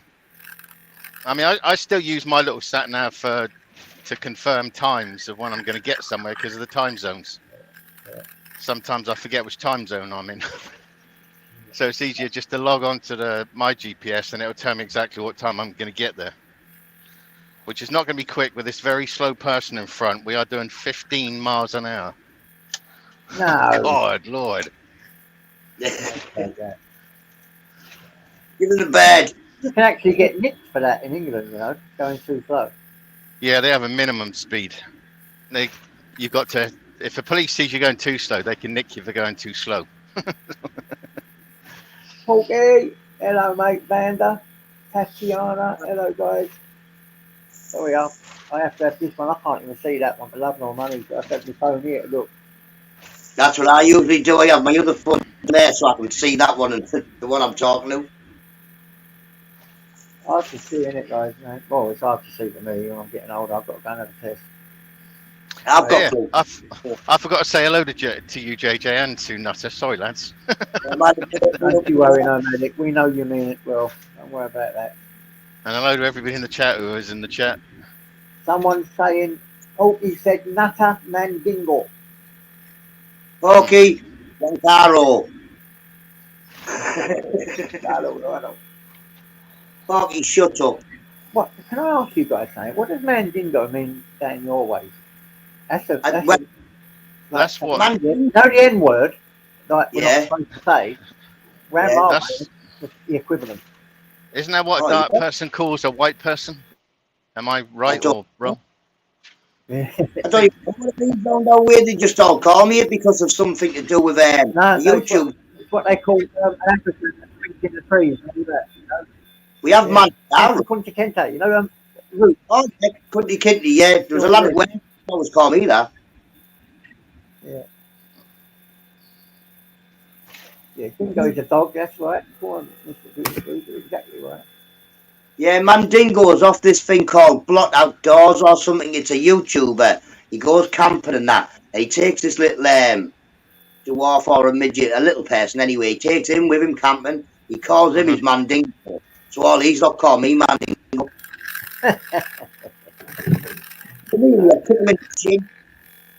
I mean, I still use my little sat nav to confirm times of when I'm going to get somewhere because of the time zones. Sometimes I forget which time zone I'm in. So it's easier just to log on to my GPS and it'll tell me exactly what time I'm going to get there. which is not going to be quick with this very slow person in front. We are doing 15 miles an hour. No. God, Lord. Give him the bed. You can actually get nicked for that in England, you know, going too slow. Yeah, they have a minimum speed. You've got to. If the police sees you going too slow, they can nick you for going too slow. Porky, hello mate, Banda, Tatiana, hello guys. Sorry, I have to have this one. I can't even see that one for love nor money. So I have to have my phone here to look. That's what I usually do. I have my other phone there so I can see that one and the one I'm talking to. Hard to see in it, guys, man. Well, it's hard to see for me when I'm getting older. I've got to go and have a test. I've got Yeah, I forgot to say hello to you, JJ, and to Nutter. Sorry, lads. Don't you worry, no, Medic. We know you mean it well. Don't worry about that. And hello to everybody in the chat who is in the chat. Someone's saying, oh, he said Nutter Mandingo. Porky, Caro. Porky, shut up. What can I ask you guys something? What does Mandingo mean down your way? That's That's what. Mandingo. No, the N word, like we're Yeah. not supposed to say. Round Yeah, my way, That's, it's the equivalent. isn't that what a dark person calls a white person? Am I right or wrong? Yeah. I don't even know what it means down that way. They just all call me it because of something to do with No, YouTube. it's what they call an African that drinks in the trees. You know that, you know? We have man. Kunta Kinte, you know, root. Oh, Kunti Kinty, yeah. There was a lot of women that always call me that. Yeah. Yeah, Dingo's a dog, that's right. Go on, Mr. Booth, you're exactly right. Yeah, Mandingo's off this thing called Blot Outdoors or something. It's a YouTuber. He goes camping and that. And he takes this little dwarf or a midget, a little person anyway. He takes him with him camping. He calls him his Mandingo. So all he's not called me Mandingo.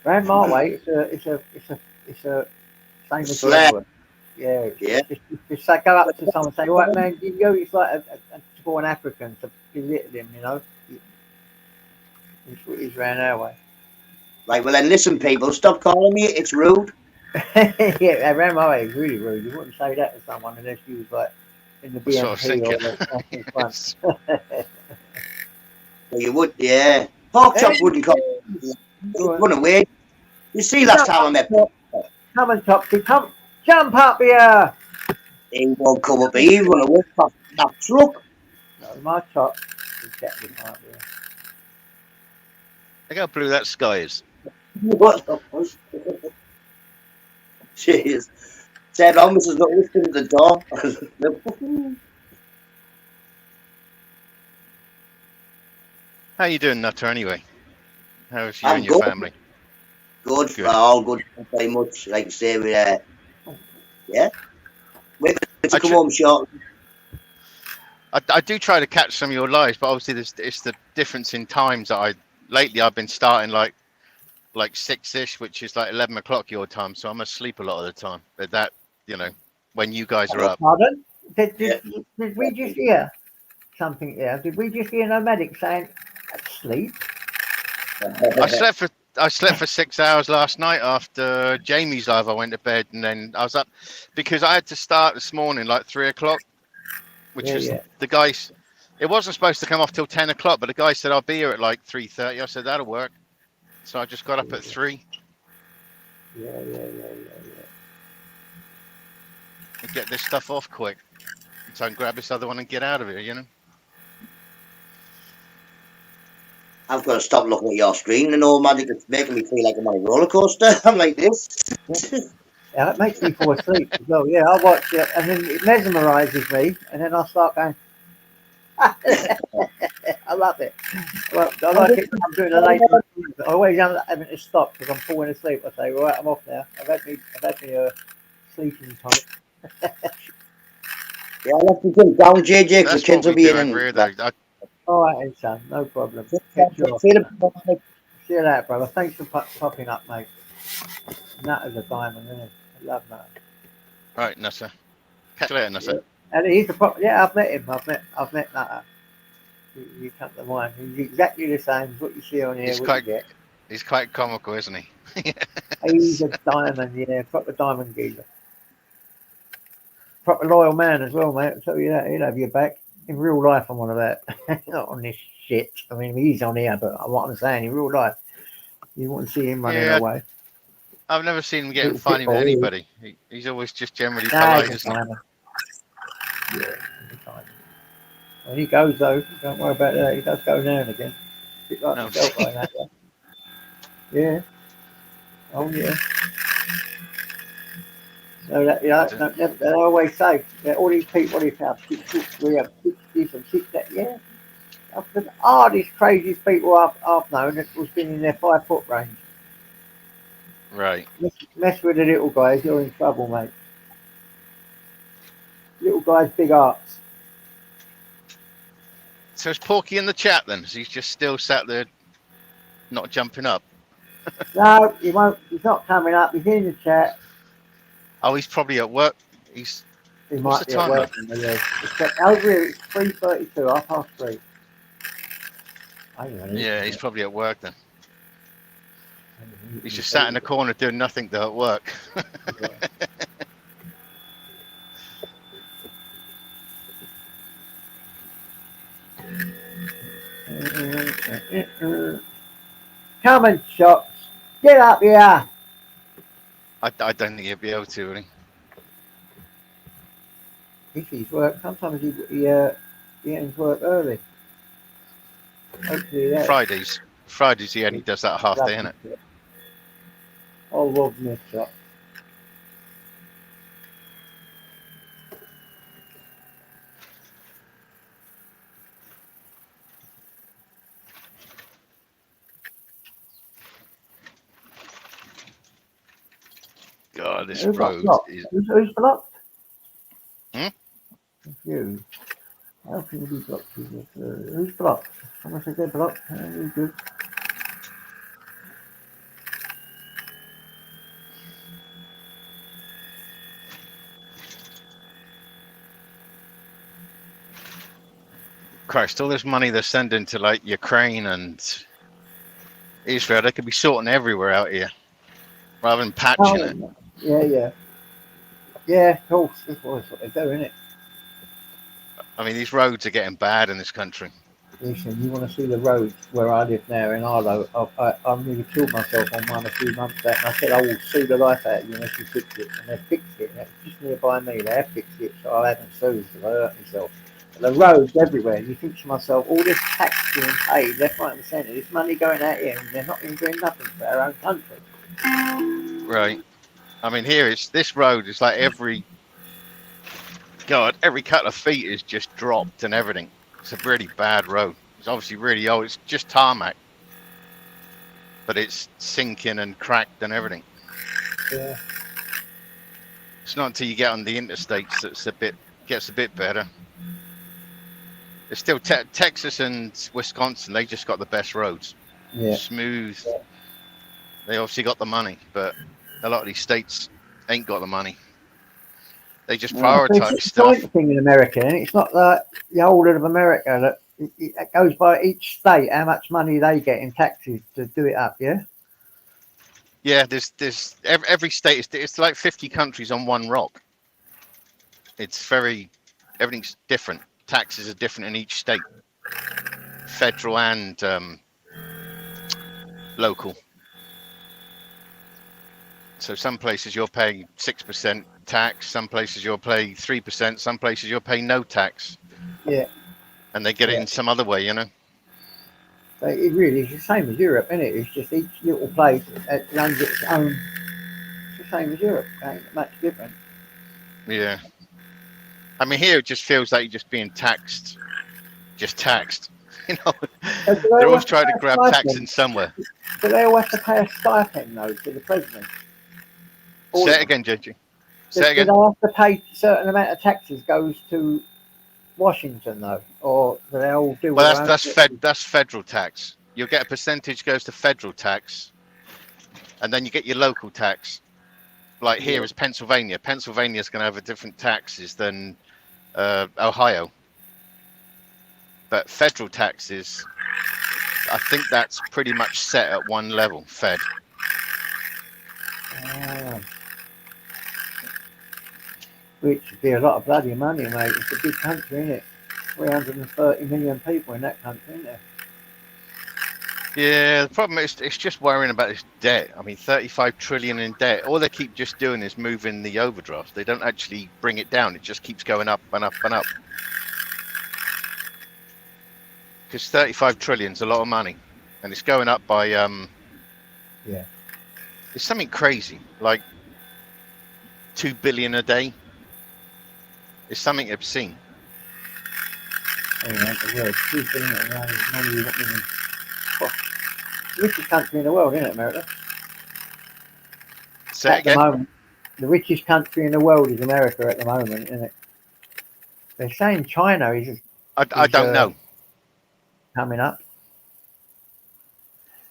Round my way, it's a famous word. Yeah, Yeah. Just say, go up to someone and say, right man, Dingo, it's like for an African to belittle him, you know. He's round our way. Right, well then listen people, stop calling me, it's rude. Yeah, around my way is really rude. You wouldn't say that to someone unless you was like in the BNP or the National Front. Well, you would, yeah. Pork chop wouldn't call me. Run away. You see last time I met Pork Chop. Come on, Topsy, come, jump up here. He won't come up here, he'll run away past that truck. No, my top is getting up here. Look how blue that sky is. What the fuck? Jeez. Said Thomas has got lifted at the door. How you doing, Nutter, anyway? How's you and your good. family? Good. All good. Thank you very much. Like I say, we yeah. We're going to come home shortly. I do try to catch some of your lives, but obviously it's the difference in times that lately I've been starting like 6ish, which is like 11 o'clock your time, so I'm asleep a lot of the time. But that, you know, when you guys are up. Pardon? Did we just hear something here? Did we just hear Nomadic saying sleep? I slept for 6 hours last night after Jamie's live. I went to bed and then I was up because I had to start this morning like 3 o'clock, which is the guys. It wasn't supposed to come off till 10 o'clock, but the guy said I'll be here at like 3:30. I said that'll work. So I just got up at 3. Yeah. And get this stuff off quick. So I can grab this other one and get out of here, you know? I've got to stop looking at your screen. And all magic is making me feel like I'm on a roller coaster. I'm like this. Yeah, it makes me fall asleep as well. Yeah, I watch it and then it mesmerises me and then I start going, I love it. I like it. I'm doing a late. I always am having to stop because I'm falling asleep. I say, right, I'm off now. I've had me sleeping time. Yeah, I'll have to jump down, JJ, because the kids will be in. All right, son, no problem. See you later, brother. Thanks for popping up, mate. Nutter's a diamond, isn't it? I love Nutter. All right, Nutter. Catch you later, Nutter. And he's a I've met him. I've met Nutter. You come to mind. He's exactly the same as what you see on here. He's What you quite get. he's quite comical, isn't he? He's a diamond, yeah, proper diamond geezer. Proper loyal man as well, mate. I'll tell you that. He'll have your back. In real life, I'm on that. Not on this shit. I mean, he's on here, but what I'm saying, in real life, you wouldn't see him running Yeah, away. I've never seen him getting Little funny with pitbull, he is. anybody. He's always just generally Nah, polite, he's a isn't he? diamond. Yeah, he's a diamond. When he goes, though, don't worry about that. He does go now and again. A bit like No, myself like that, yeah. Yeah. Oh, yeah. So that, I don't, they always say that all these people, these have 6'6", we have 60s and 6 that, yeah. The hardest, craziest people I've known that was been in their 5 foot range. right. Mess with the little guys, you're in trouble, mate. Little guys, big hearts. So is Porky in the chat then? So he's just still sat there, not jumping up. No, he won't. He's not coming up. He's in the chat. Oh, he's probably at work. He What's might the be at time work. Over here, it's 3:32, 3:30. Hang on. Yeah, he's probably at work then. He's just Yeah. sat in the corner doing nothing though at work. Come on, shots. Get up here. I don't think he'll be able to, really. If he's work, sometimes he ends work early. Hopefully, Fridays he only does that half day, innit? Oh, Rob Smith shot. God, this Who's road blocked? is. Who's blocked? Hmm? You. How can you be blocked? Who's blocked? Someone said they're blocked. Who's good? Christ, all this money they're sending to like Ukraine and Israel, they could be sorting everywhere out here rather than patching it. Yeah. Yeah, of course. That's what they do, isn't it? I mean, these roads are getting bad in this country. Listen, you want to see the roads where I live now in Arlo? I nearly killed myself on one a few months back, and I said I will sue the life out of you unless you fix it. And they fixed it, and it's just nearby me. They have fixed it, so I haven't sued because I hurt myself. But the roads everywhere, you think to myself, all this tax being paid left, right, and centre, this money going out here, and they're not even doing nothing for our own country. Right. I mean, here it's this road is like every couple of feet is just dropped and everything. It's a really bad road. It's obviously really old. It's just tarmac, but it's sinking and cracked and everything. Yeah. It's not until you get on the interstates that gets a bit better. It's still Texas and Wisconsin. They just got the best roads. Yeah. Smooth. They obviously got the money, but a lot of these states ain't got the money. They just prioritize It's a stuff. joint thing in America, and it's not like the whole of America that it goes by each state how much money they get in taxes to do it up. Yeah. Yeah, there's every state. It's like 50 countries on one rock. It's everything's different. Taxes are different in each state, federal and local. So some places you're paying 6% tax, some places you're paying 3%, some places you're paying no tax. Yeah. And they get it in some other way, you know. But it really is the same as Europe, isn't it? It's just each little place runs its own. It's the same as Europe. It ain't much different. Yeah. I mean, here it just feels like you're just being taxed. Just taxed. You know, they're always trying to grab tax in somewhere. But they all have to pay a stipend, though, to the president. Say it again, JG. Say it again. Do they have to pay a certain amount of taxes goes to Washington, though? Or do they all do Well, that's federal tax. You'll get a percentage goes to federal tax, and then you get your local tax. Like here is Pennsylvania. Pennsylvania's going to have a different taxes than Ohio. But federal taxes, I think that's pretty much set at one level, Fed. Which would be a lot of bloody money, mate. It's a big country, isn't it? 330 million people in that country, isn't there? Yeah, the problem is it's just worrying about this debt. I mean, 35 trillion in debt. All they keep just doing is moving the overdraft. They don't actually bring it down. It just keeps going up and up and up. Because 35 trillion is a lot of money, and it's going up by Yeah. it's something crazy, like 2 billion a day. It's something obscene. Anyway, the world, 2 billion money you wouldn't even. Oh, richest country in the world, isn't it, America? Say it At the again. moment, the richest country in the world is America at the moment, isn't it? They're saying China is I don't know. coming up.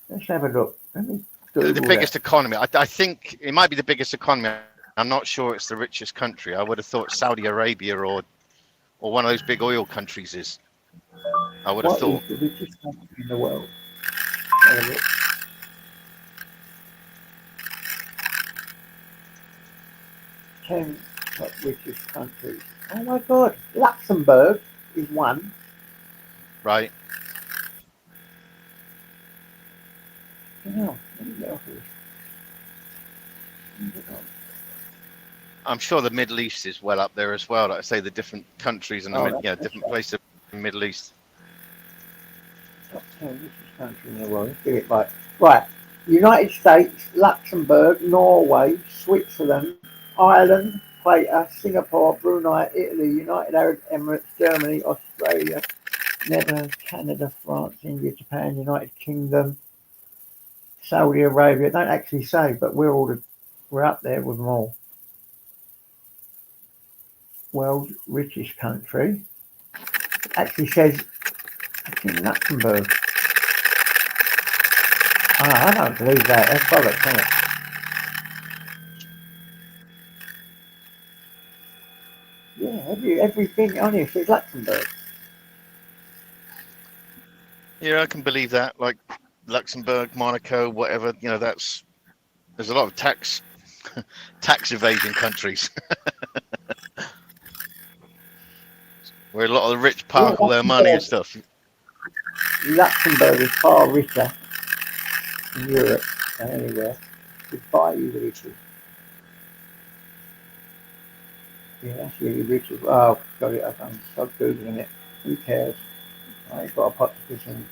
Let's have a look. Let me The Google biggest that. economy. I think it might be the biggest economy. I'm not sure it's the richest country. I would have thought Saudi Arabia or one of those big oil countries is. I would have What is thought. the richest country in the world? Have a look. 10 top richest countries. Oh my God, Luxembourg is one. Right. Hell, let me get off this. I'm sure the Middle East is well up there as well. Like I say, the different countries and Oh, that's different right. places in the Middle East. Top 10 richest country in the world. Let's do it right. United States, Luxembourg, Norway, Switzerland, Ireland, Qatar, Singapore, Brunei, Italy, United Arab Emirates, Germany, Australia, Netherlands, Canada, France, India, Japan, United Kingdom, Saudi Arabia. It don't actually say, but we're up there with them all. World's richest country. Actually says it's in Luxembourg. I don't believe that. That's bollocks, isn't it? Yeah, everything on here says Luxembourg. Yeah, I can believe that. Like Luxembourg, Monaco, whatever. There's a lot of tax evasion countries where a lot of the rich Yeah, park all their money and stuff. Luxembourg is far richer in Europe than anywhere. Goodbye, you riches. Yeah, that's really rich as well. Oh, got it. I'm so googling it. Who cares? I ain't got a pot to piss in.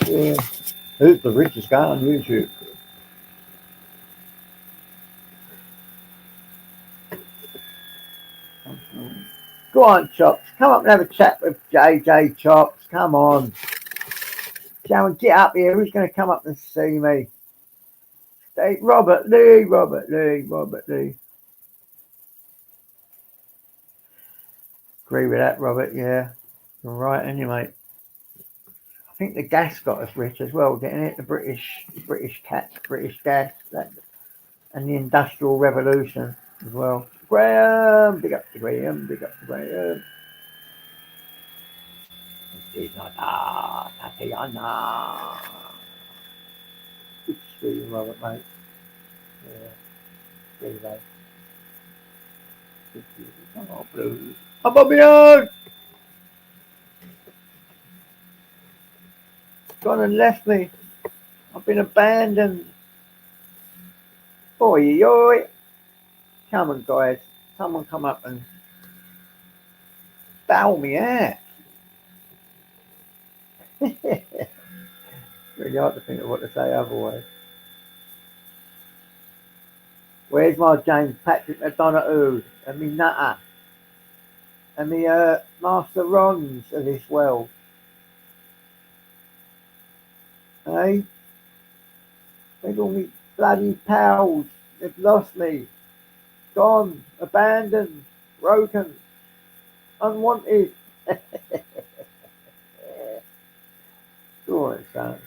Yeah. Who's the richest guy on YouTube? Go on, Chops. Come up and have a chat with JJ Chops. Come on. Go and get up here. Who's going to come up and see me? Hey, Robert Lee. Agree with that, Robert. Yeah. You're right, anyway. I think the gas got us rich as well, getting it? The British gas, that, and the Industrial Revolution as well. Graham, big up to Graham. Tatiana. Good to see you, Robert, mate. Yeah, really nice. Good to see you. Come on, Blues. I'm on my own. Gone and left me. I've been abandoned. Oi. Come on, guys. Someone come up and bow me out. Really hard to think of what to say otherwise. Where's my James Patrick McDonough and me Nutter and me Master Rons of this world? Hey, where's all me bloody pals? They've lost me, gone, abandoned, broken, unwanted. Go on, son.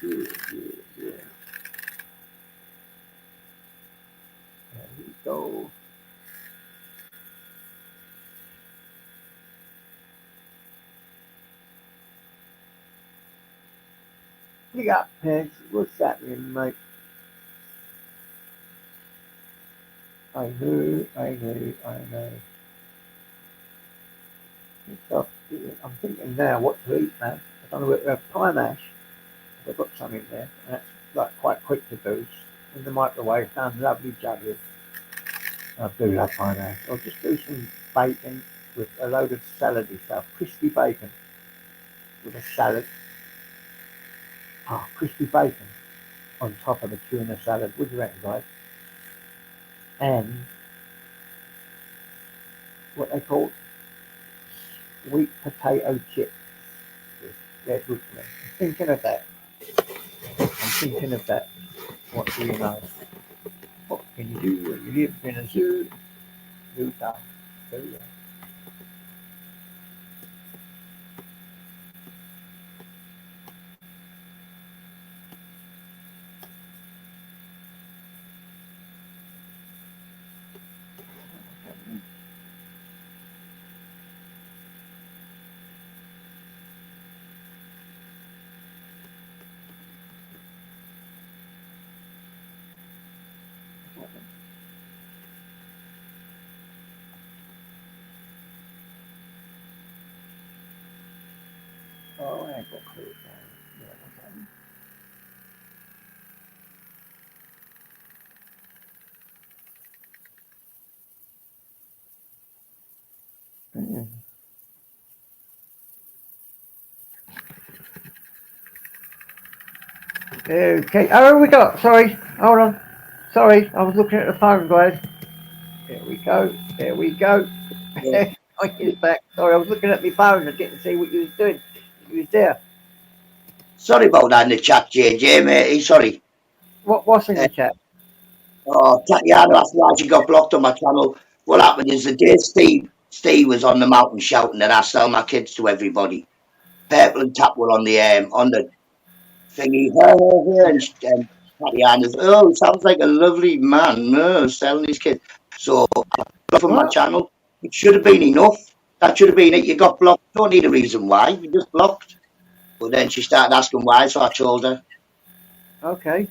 Yeah. There we go. Pick up, Peg. What's happening, mate? I know. So, I'm thinking now what to eat, man. I don't know whether to have pie mash. I've got some in there. And that's like quite quick to do. In the microwave, sounds lovely jubbly. I do love pie mash. I'll just do some bacon with a load of salady stuff. Crispy bacon with a salad. Oh, crispy bacon on top of the tuna salad. What do you reckon, guys? And what they call sweet potato chips. They're good for me. I'm thinking of that. What do you know? What can you do when you live in a zoo? Do that. Do that. Oh, I ain't got clue. Yeah, okay. Oh, we got. Sorry. Hold on. Sorry. I was looking at the phone, guys. There we go. There we go. Yeah. I get back. Sorry, I was looking at my phone. I didn't see what you was doing. You was there. Sorry about that in the chat, JJ, mate. Sorry. What's in Uh, the chat? Tatiana, after that, she got blocked on my channel. What happened is the day Steve was on the mountain shouting that I sell my kids to everybody. Purple and Tap were on the thingy, and Tatiana's, oh, sounds like a lovely man, selling his kids. So I blocked from my What? channel. It should have been enough. That should have been it. You got blocked. Don't need a reason why. You just blocked. But then she started asking why, so I told her. Okay.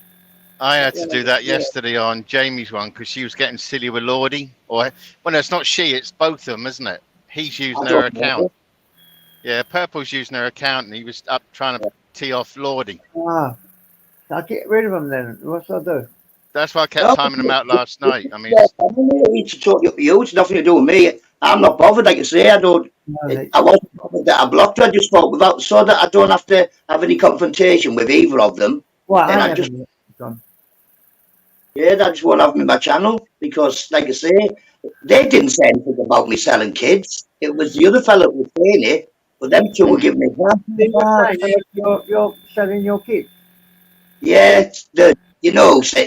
I had to Yeah, do that yeah. yesterday on Jamie's one because she was getting silly with Lordy. Or, well, no, it's not she, it's both of them, isn't it? He's using I her don't account. know. Yeah, Purple's using her account and he was up trying to tee off Lordy. Ah, I'll get rid of them then. What should I do? That's why I kept No, timing them out last night. I mean, yeah, I don't know. It's totally up to you. It's nothing to do with me. I'm not bothered. Like I say, I don't. No, they, I wasn't bothered that I blocked her. I just thought without so that I don't have to have any confrontation with either of them. well, Then I I never just knew. Gone. I just won't have them in my channel because, like I say, they didn't say anything about me selling kids. It was the other fellow who was saying it, but them two were giving me crap. They were saying you're selling your kids. Yeah,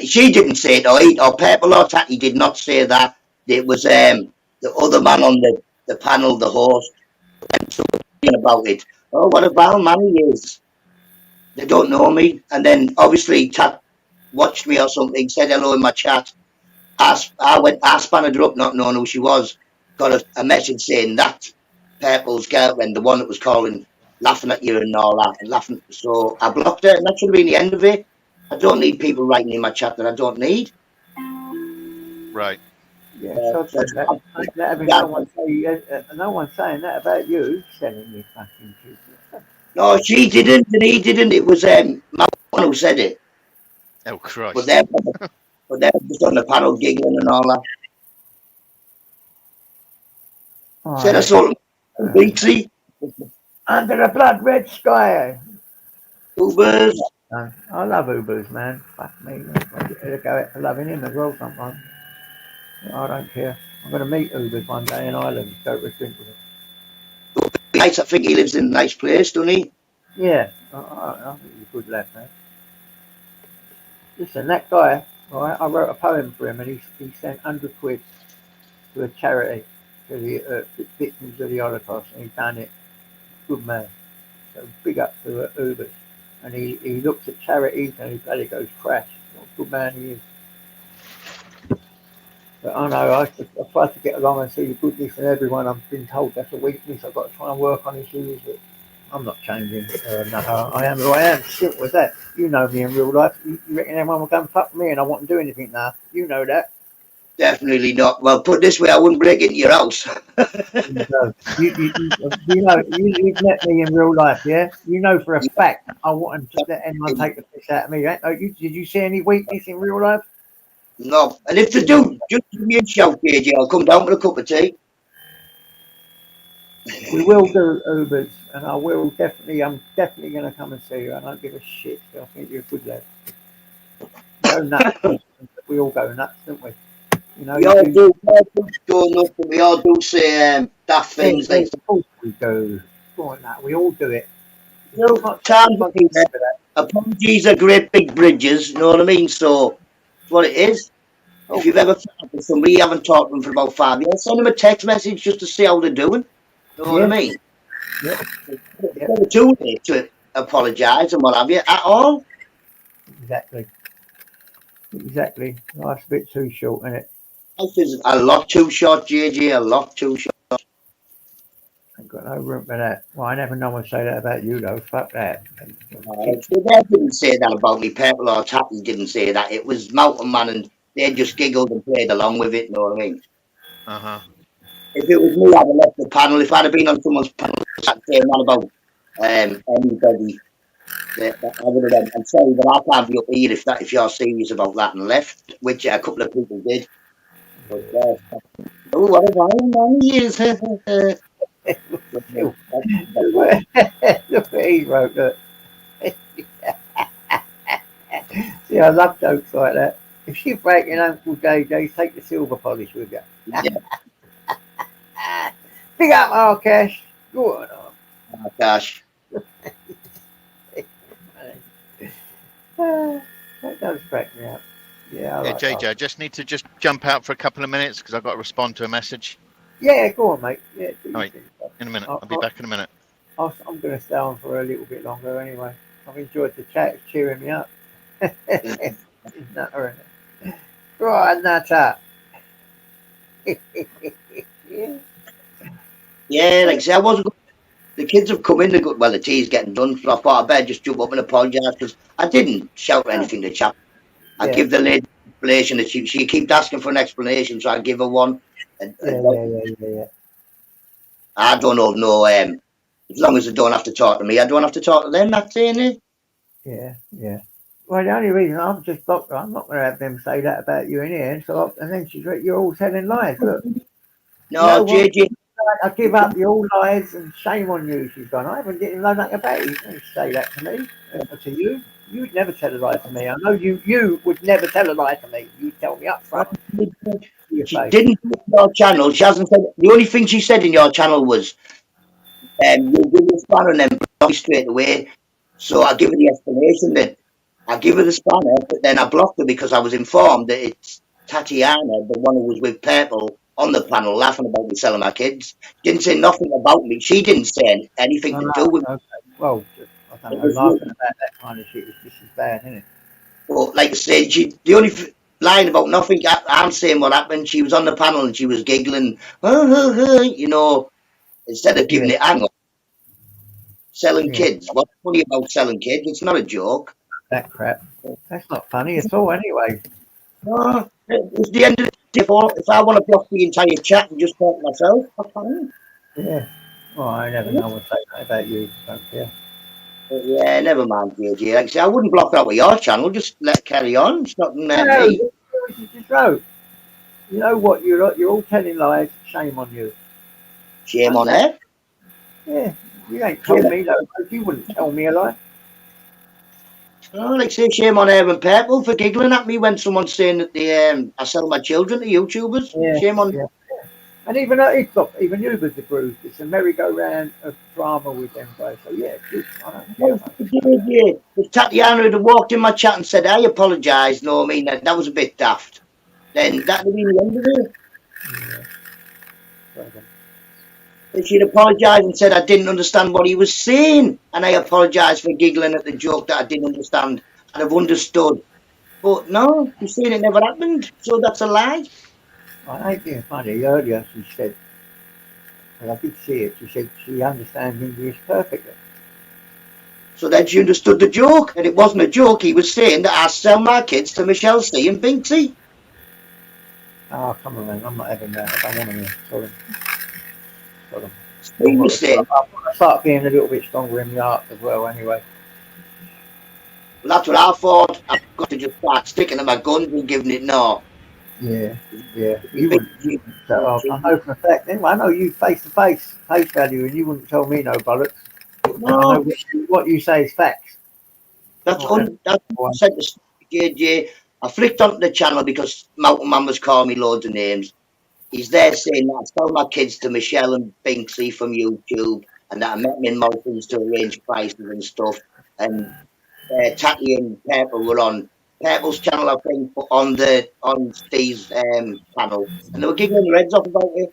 she didn't say it, or Purple or Tatty did not say that. It was the other man on the panel, the host, about it. Oh, what a bad man he is. They don't know me. And then obviously Tat watched me or something, said hello in my chat. I spanned her up, not knowing who she was. Got a message saying that Purple's girlfriend, the one that was calling, laughing at you and all that, and laughing. So I blocked her, and that should have been the end of it. I don't need people writing in my chat that I don't need. right. Yeah, so So that having no one saying that about you selling your fucking kids. no, she didn't, and he didn't. It was my one who said it. Oh, But Christ. they're just on the panel giggling and all that. Said I Oh, sold BT, under the blood red sky. Ubers. I love Ubers, man. Fuck me. I go out loving him as well sometimes. I don't care. I'm going to meet Ubers one day in Ireland. Go to a drink with him. Nice. I think he lives in a nice place, doesn't he? Yeah, I think he's a good lad, man. Listen, that guy, right, I wrote a poem for him and he sent 100 quid to a charity to the victims of the Holocaust and he done it. Good man. So big up to Ubers. And he looks at charities and he bloody goes crash. What a good man he is. But I know I try to get along and see the goodness in everyone. I've been told that's a weakness. I've got to try and work on issues. I'm not changing. No, I am who I am. Simple as that. You know me in real life. You reckon everyone will go and fuck me and I won't do anything now? You know that. Definitely not. Well, put it this way, I wouldn't break into your house. You know. You know. You've met me in real life, yeah. You know for a fact I wouldn't let anyone take the piss out of me. Eh? Oh, did you see any weakness in real life? No. And if they do, just give me a shout, KJ. I'll come down with a cup of tea. We will do Ubers, and I will definitely. I'm definitely going to come and see you. I don't give a shit. I think you're a good lad. Go nuts. We all go nuts, don't we? You know, We you all do. do. We all do go nuts, and we all do say daft Yeah, things yeah, like of course we do. Go on, that. We all do it. no It's not times not are there. for that. Apologies are great big bridges, you know what I mean? So that's what it is. If Oh, you've ever found with somebody you haven't talked to them for about 5 years, send them a text message just to see how they're doing. You know what I yeah, mean? yeah, It's yeah, never too late to apologise and what have you at all. exactly. Exactly. Life's a bit too short, isn't it? Life is a lot too short, JJ, a lot too short. I've got no room for that. Well, I never know one say that about you, though. Fuck that. Keep, So they didn't say that about me. People or Tappy didn't say that. It was Mountain Man and they just giggled and played along with it, you know what I mean? Uh-huh. If it was me, I'd have left the panel. If I'd have been on someone's panel sat saying that about anybody, I would have done. I'm sorry, but I can't be up here if you're serious about that and left, which a couple of people did. But oh, what a fine man he is. Look what he wrote. Look. See, I love jokes like that. If you break an Uncle JJ, take the silver polish with you. Yeah, Big up, Marrakesh. Go on. oh, gosh. That does crack me up. Yeah, I Yeah, like that. JJ, I just need to just jump out for a couple of minutes because I've got to respond to a message. Yeah, go on, mate. Yeah, do All your right, thing. in a minute. I, I'll be back in a minute. I'm going to stay on for a little bit longer anyway. I've enjoyed the chat. It's cheering me up. Nutter, innit? Right, nutter. Yeah. Yeah, like I say, I wasn't. The kids have come in. They go, well, the tea's getting done. So I thought I'd better just jump up and apologise because I didn't shout or anything to the chap. I Yeah, give the lady an explanation that she keeps asking for an explanation, so I give her one. And yeah. I don't know, no, as long as they don't have to talk to me, I don't have to talk to them. That's it. Yeah. Well, the only reason I'm just blocked, I'm not going to have them say that about you in here. So, and then she's like, you're all telling lies. Look, you know No, what? JJ, I give up. You're all lies, and shame on you. She's gone. I haven't didn't know nothing about it. You don't say that to me. To you, you would never tell a lie to me. I know you. You would never tell a lie to me. You tell me up front to your she face. didn't put your channel. She hasn't said, the only thing she said in your channel was, you'll give me a spanner and then block me straight away. So I give her the explanation that I give her the spanner, but then I blocked her because I was informed that it's Tatiana, the one who was with Purple on the panel, laughing about me selling my kids. Didn't say nothing about me. She didn't say anything to do with Okay. Well, I it. don't know. Was you. Laughing about that kind of shit is just as bad, isn't it? But like I said, the only lying about nothing. I'm saying what happened. She was on the panel and she was giggling, you know, instead of Yeah. giving it hang on. Selling Yeah. kids. What's funny about selling kids? It's not a joke. That crap. That's not funny at all. Anyway. No, it's the end of the day. If I want to block the entire chat and just talk to myself, that's fine. Yeah. Well, I never know what to say about you. Don't care. But yeah, never mind, JJ. Like I say, I wouldn't block out with your channel. Just let it carry on. It's not No, me. you just wrote. You know what? You're all telling lies. Shame on you. Shame That's on that. her. Yeah. You ain't Shame. told me no. You wouldn't tell me a lie. Oh, like I say, shame on her and Purple for giggling at me when someone's saying that I sell my children to YouTubers. Yeah. Shame on. Yeah. And even it's look, even Uber's a groove. It's a merry-go-round of drama with them guys. So yeah, it's good. I don't care, Well, mate. if Tatiana had walked in my chat and said, I apologise, no, I mean, that was a bit daft, then that would be the end of it. Yeah. So, If she'd apologised and said, I didn't understand what he was saying, and I apologise for giggling at the joke that I didn't understand, I'd have understood. But no, she's saying it never happened, so that's a lie. I ain't being funny. Earlier she said, and I did see it. She said she understands English perfectly. So then she understood the joke, and it wasn't a joke. He was saying that I sell my kids to Michelle C and Binksy. Oh, come on, man. I'm not having that. I don't want to tell them. He was saying, I've got to start being a little bit stronger in the art as well, anyway. well, that's what I thought. I've got to just start sticking to my guns and giving it no. Yeah. You wouldn't. I know for a fact. Anyway, I know you face to face value, and you wouldn't tell me no bollocks. No, I know what you say is facts. that's what I said to JJ. I flicked onto the channel because Mountain Man was calling me loads of names. He's there saying that I sell my kids to Michelle and Binksy from YouTube, and that I met them in Maltons to arrange prices and stuff. And Tatty and Purple were on Purple's channel, I think, but on Steve's channel, and they were giggling their heads off about it.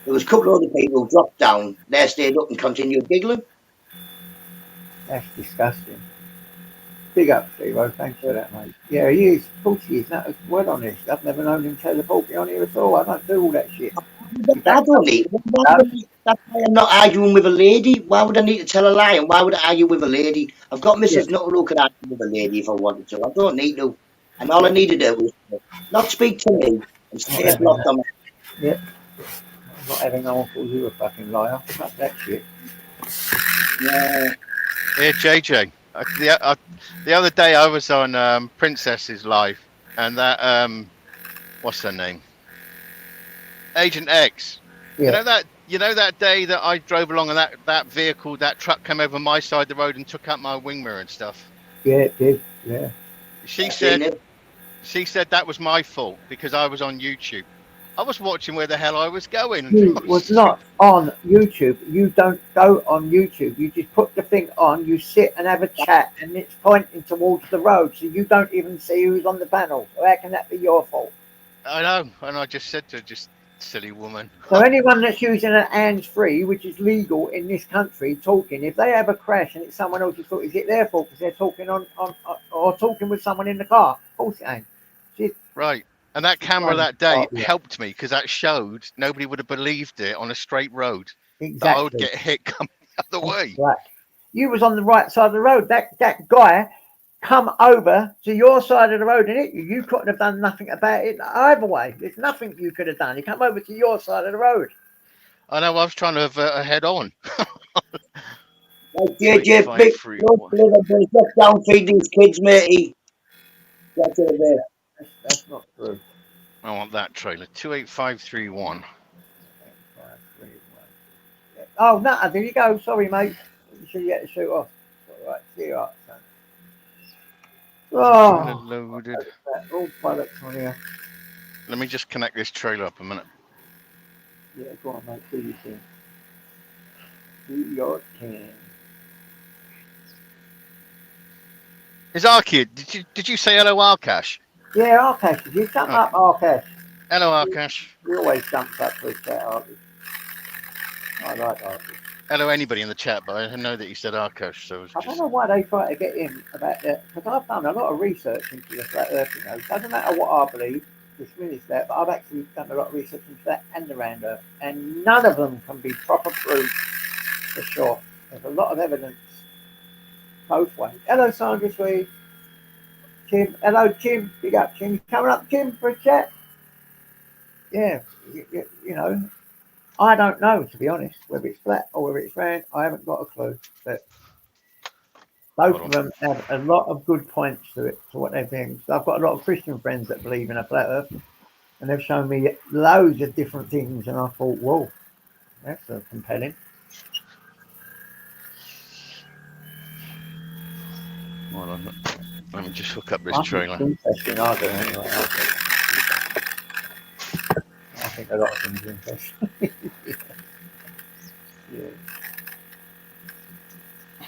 There was a couple of other people who dropped down. They stayed up and continued giggling. That's disgusting. Big up, Steve. Thanks for that, mate. Yeah, he is. Of course he is. That's well honest. I've never known him teleport on here at all. I don't do all that shit. I don't need. That's why I'm not arguing with a lady. Why would I need to tell a lie? And why would I argue with a lady? I've got Mrs. Nutter who could argue with a lady if I wanted to. I don't need to. And all I need to do is not speak to me and stay blocked on my. Yep. I'm not having no one call you a fucking liar. Fuck that shit. Yeah. Here, JJ. The other day I was on Princess's live, and that what's her name? Agent X. Yeah. You know that day that I drove along and that vehicle, that truck came over my side of the road and took out my wing mirror and stuff. Yeah, it did. Yeah. She said that was my fault because I was on YouTube. I was watching where the hell I was going. You was not on YouTube. You don't go on YouTube. You just put the thing on, you sit and have a chat, and it's pointing towards the road, so you don't even see who's on the panel. So how can that be your fault? I know, and I just said to her, just silly woman. So anyone that's using an hands-free, which is legal in this country, talking, if they have a crash and it's someone else's fault, is it their fault because they're talking on or talking with someone in the car? Of course it ain't. Right. And that camera that day helped me because that showed nobody would have believed it on a straight road. Exactly. That I would get hit coming the other way. Right. You was on the right side of the road. That guy come over to your side of the road and hit you. You couldn't have done nothing about it either way. There's nothing you could have done. He come over to your side of the road. I know. I was trying to avert a head on. JJ, big look down, feed these kids, matey. That's it there. That's not true. I want that trailer. 28531. Oh, no, there you go. Sorry, mate. You should get the shoot off. All right, see you up, son. Oh, loaded. All products on here. Let me just connect this trailer up a minute. Yeah, go on, mate. Do your thing. Do your thing. Is Arky? Did you say hello, Arkash? Yeah, Arkash. You jump up, Arkash. Hello, Arkash. We always jump up with that, Arkash. I like Arkash. Hello, anybody in the chat, but I know that you said Arkash, so I don't know why they try to get in about that, because I've done a lot of research into the flat earth, you know. It doesn't matter what I believe, dismiss that, but I've actually done a lot of research into that and the round earth, and none of them can be proper proof for sure. There's a lot of evidence both ways. Hello, Sandra Sweet. Tim. Hello, Tim. Big up, Tim. Coming up, Tim, for a chat. Yeah, you know, I don't know, to be honest, whether it's flat or whether it's round. I haven't got a clue. But both of them have a lot of good points to it, to what they're doing. So I've got a lot of Christian friends that believe in a flat earth, and they've shown me loads of different things, and I thought, whoa, that's compelling. Hold on. Let me just hook up this trailer. Interesting, I do, anyway. I think a lot of things are interesting. Yeah.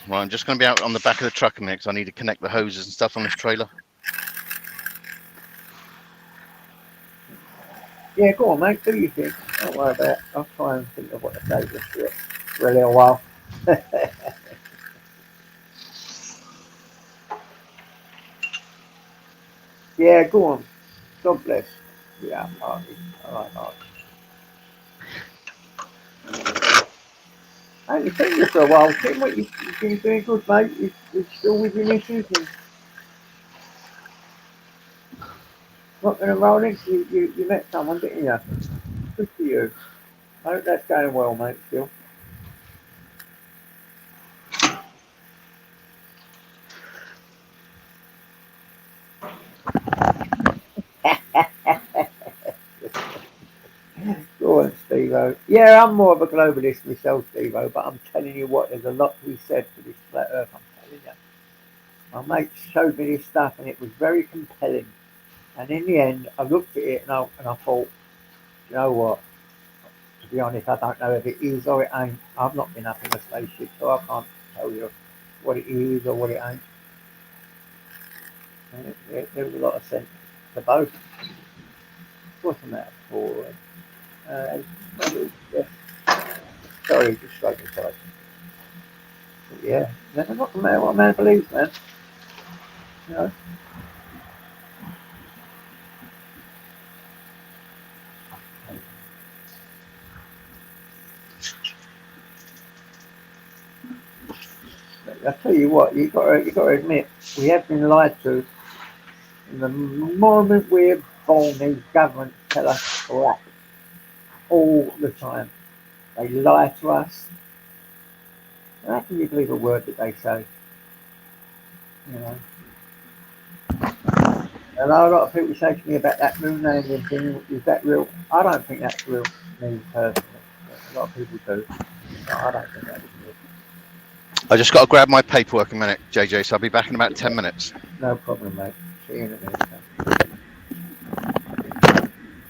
Well, I'm just going to be out on the back of the truck a minute because I need to connect the hoses and stuff on this trailer. Yeah, go on, mate. Do your thing. Don't worry about it. I'll try and think of what to say just for a little while. Yeah, go on. God bless. Yeah, Marty. I like Marty. I haven't seen you for a while, Tim. What you've been doing good, mate. You're still with your missus and rocking and rolling. You met someone, didn't you? Good for you. I hope that's going well, mate, still. Go on, Steve-O. Yeah, I'm more of a globalist myself, Steve-O, but I'm telling you what, there's a lot to be said for this flat earth, I'm telling you. My mate showed me this stuff and it was very compelling. And in the end, I looked at it and I thought, you know what? To be honest, I don't know if it is or it ain't. I've not been up in a spaceship, so I can't tell you what it is or what it ain't. And there was a lot of sense to both. What's the matter for? Yeah. Sorry, just stroking side. But yeah, never not the matter what a man believes, man. You know. I tell you what, you got to admit, we have been lied to. And the moment we're born, these governments tell us crap all the time. They lie to us. How can you believe a word that they say? You know. And a lot of people say to me about that moon landing thing. Is that real? I don't think that's real. Me personally, a lot of people do. But I don't think that is real. I just got to grab my paperwork a minute, JJ. So I'll be back in about 10 minutes. No problem, mate. See you in a minute.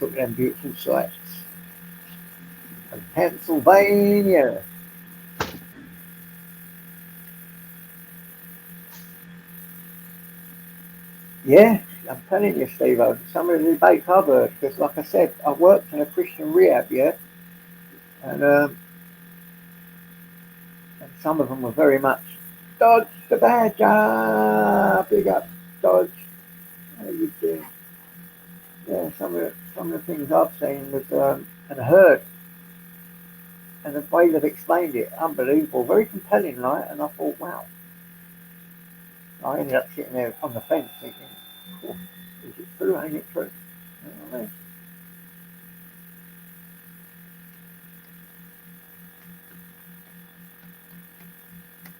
Look at them beautiful sights. And Pennsylvania. Yeah, I'm telling you, Steve, some of the debates I've heard, because like I said, I worked in a Christian rehab, yeah, and some of them were very much, dodge the badger, big up, dodge, how you doing? Yeah, some of the things I've seen was, and heard, and the way they've explained it, unbelievable, very compelling, right, and I thought, wow, I ended up sitting there on the fence thinking, oh, is it true, ain't it true? You know what I mean?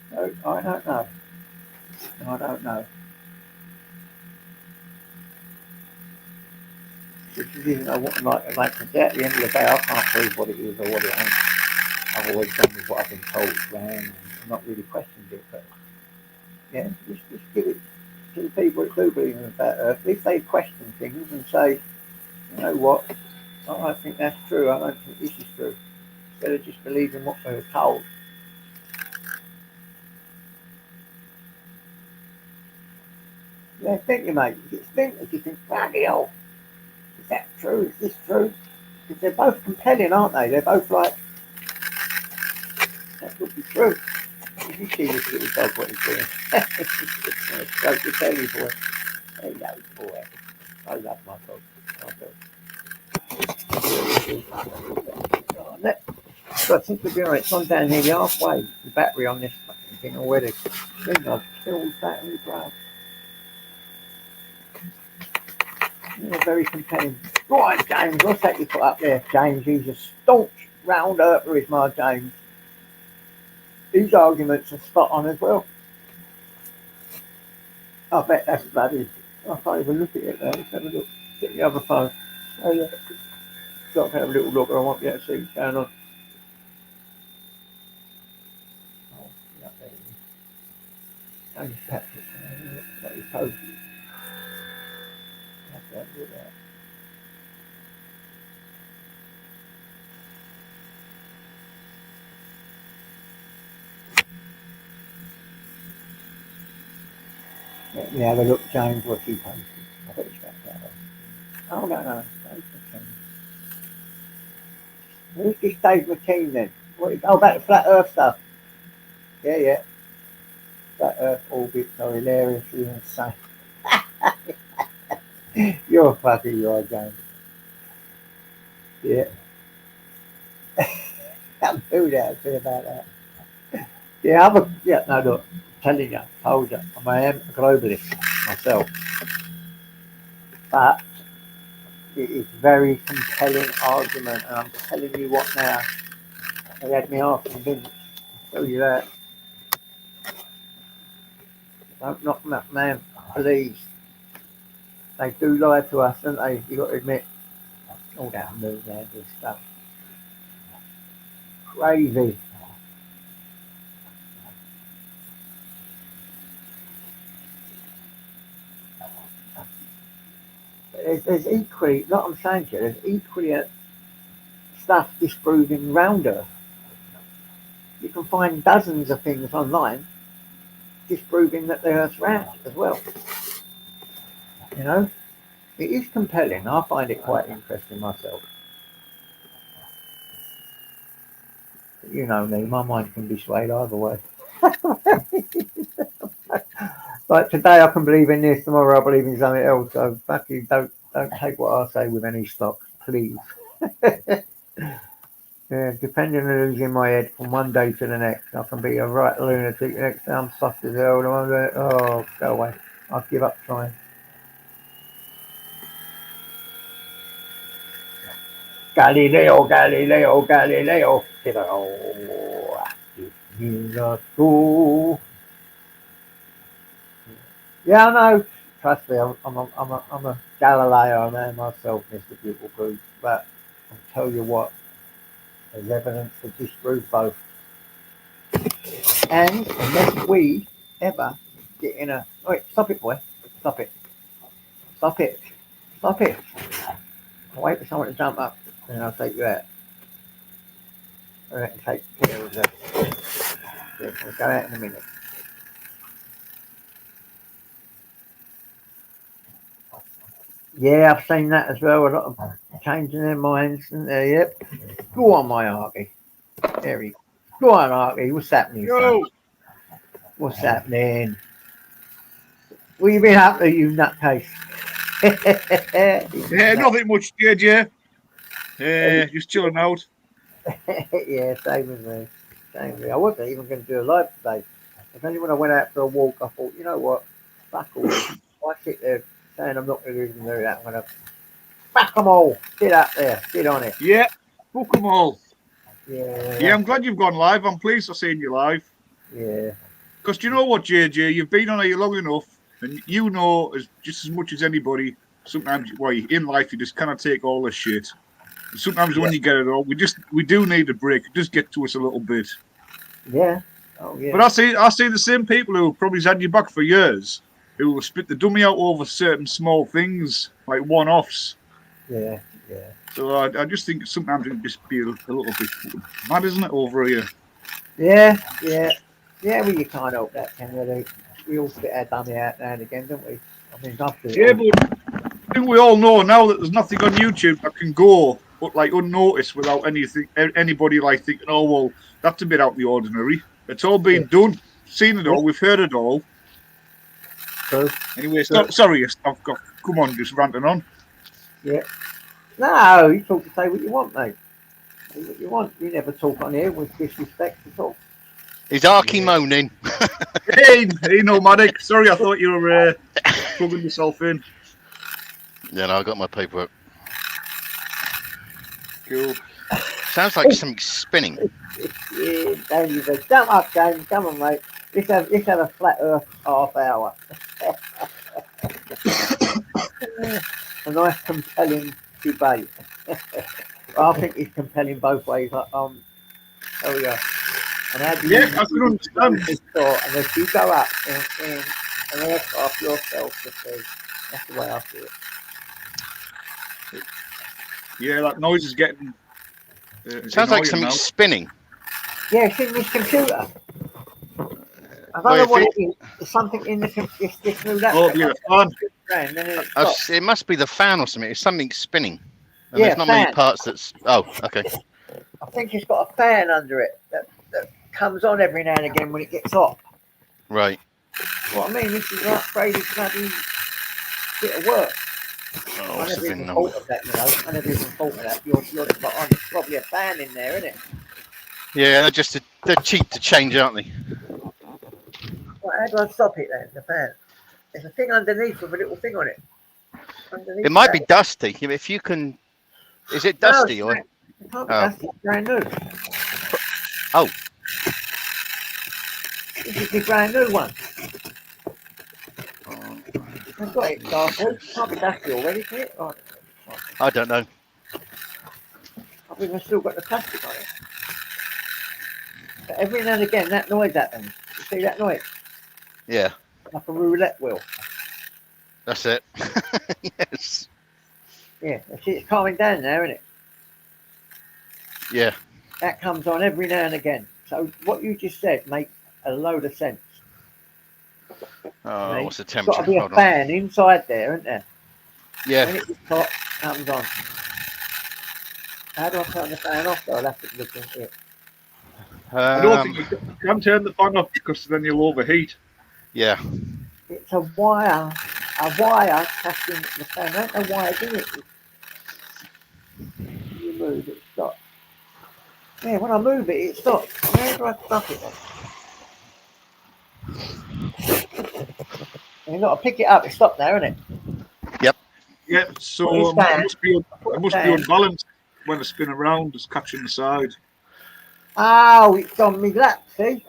So, I don't know. I don't know. Which is even I wouldn't like to make today. At the end of the day, I can't prove what it is or what it ain't. I've always gone with what I've been told, and not really questioned it. But yeah, just give it to the people that do believe in the flat earth. If they question things and say, you know what, I don't think that's true. I don't think this is true. Instead of just believing what they were told. Yeah, think you, mate. You just think, if you think, bloody hell, is that true? Is this true? Because they're both compelling, aren't they? They're both like, that could be true. You see this little dog, what he's doing. He's going to stroke the belly, boy. Hello, boy. I love my dog. Oh, so I think to be honest, it's gone down nearly halfway. The battery on this fucking thing already. I think I've killed battery, bro. Yeah, very compelling. Go on, James. What's that you put up there? James, he's a staunch round earther, is my James. These arguments are spot on as well. I bet that's bloody. I can't even look at it now. Let's have a look. Get the other phone. Oh, yeah. Got to have a little look, or I won't be able to see what's going on. Oh, yeah, there it is. James Patrick. Got his post. Have to have a look at that. Let me have a look, James, what he posted. I bet it's got that on. Oh, no. Dave McKean. Who's this Dave McKean then? What is, oh, about the flat earth stuff. Yeah. Flat earth orbits are hilariously insane. You're funny, you are, James. Yeah. I'll do that, say about that. Yeah, no, look, telling you, told you, I am a globalist myself, but it is very compelling argument, and I'm telling you what now, they had me half convinced, I'll tell you that. Don't knock that man, please. They do lie to us, don't they? You got to admit, all that moon landing stuff. Crazy. There's equally, like I'm saying to you, there's equally stuff disproving round Earth. You can find dozens of things online disproving that the Earth's round as well. You know, it is compelling. I find it quite interesting myself. But you know me, my mind can be swayed either way. Like today, I can believe in this. Tomorrow, I believe in something else. So, fucking don't take what I say with any stock, please. Yeah, depending on who's in my head from one day to the next, I can be a right lunatic. The next day, I'm soft as hell. And I'm like, oh, go away. I'll give up trying. Galileo, Galileo, Galileo. Yeah, I know. Trust me, I'm a Galileo man myself, Mr. Pupil Cruz. But I'll tell you what, there's evidence to disprove both. And unless we ever get in a... Wait, stop it, boy. Stop it. Stop it. Stop it. I'll wait for someone to jump up, and I'll take you out. I can take care of that. Yeah, we'll go out in a minute. Yeah, I've seen that as well. A lot of changing their minds, and yep. Go on, my Arky. There he. Go on, Arky. What's happening? Son? What's happening? What you been up to, you nutcase? Yeah, nothing much, JJ. Just chilling out. Yeah, same with me. Same with me. I wasn't even going to do a live today. It's only when I went out for a walk, I thought, you know what? Fuck all this. I sit there saying I'm not going to even do that. I'm going to fuck them all. Sit up there. Sit on it. Yeah, book them all. Yeah. I'm glad you've gone live. I'm pleased to see you live. Yeah. Because you know what, JJ? You've been on here long enough, and you know just as much as anybody. Sometimes, in life, you just cannot take all this shit. And sometimes when you get it all, we do need a break. It does get to us a little bit. Yeah. Oh yeah. But I see the same people who probably had you back for years, who will split the dummy out over certain small things, like one-offs. Yeah. Yeah. So I just think sometimes it can just be a little bit mad, isn't it, over here? Yeah. Yeah. Yeah, well, you can't help that, can you? We all spit our dummy out now and again, don't we? I mean, yeah, but I think we all know now that there's nothing on YouTube that can go like unnoticed without anybody like thinking, oh well, that's a bit out of the ordinary. It's all been done, seen it all, we've heard it all. True. Anyway, sorry, I've got come on, just ranting on. Yeah. No, you talk to say what you want, mate. Say what you want. You never talk on here with disrespect at all. Is Arky moaning? Hey, nomadic. Sorry, I thought you were plugging yourself in. Yeah, no, I got my paperwork. Cool. Sounds like something spinning. Yeah, Danny, jump up, James. Come on, mate. Let's have a flat Earth half hour. A nice, compelling debate. I think it's compelling both ways. Oh yeah. And how do I can understand. And if you go up and Earth off yourself to see, that's the way I see it. Yeah, that noise is getting. Sounds like something spinning. Yeah, it's in this computer. I don't know what it is. There's something in this new laptop. Oh, yeah, fun. It must be the fan or something. It's something spinning. And yeah, there's not many parts that's... Oh, okay. I think it's got a fan under it that comes on every now and again when it gets hot. Right. Well, I mean, this is like crazy bloody bit of work. Oh, I never even thought of that, you know. I never even thought of that. You're spot on. There's probably a fan in there, isn't it? Yeah, they're cheap to change, aren't they? How do I stop it then? The fan. There's a thing underneath with a little thing on it. Underneath It might be that. dusty. If you can, is it No, dusty it's or? not. It can't be Oh. dusty. It's brand new. Oh. This is the brand new one. I've got it last week. It can't be dusty already, can it? Right. I don't know. I think I've still got the plastic on it. But every now and again, that noise happens. You see that noise? Yeah, Like a roulette wheel. that's it. Yes. Yeah, see, it's calming down now, isn't it? Yeah. That comes on every now and again. So what you just said makes a load of sense. Oh, Right. what's the There's temperature? got to be a Hold on. fan inside there, isn't there? Yeah. When it gets hot, it comes on. How do I turn the fan off? I'll have to look into it. I don't think you can turn the fan off because then you'll overheat. Yeah. It's a wire catching the fan. I don't know why I do it. You move it, stops. Yeah, when I move it, it stops. Where do I stop it then? You've got to pick it up. It stopped now, isn't it? Yeah, Put so it down. it must be unbalanced when it's spinning around, it's catching the side. Oh, it's on me lap, see?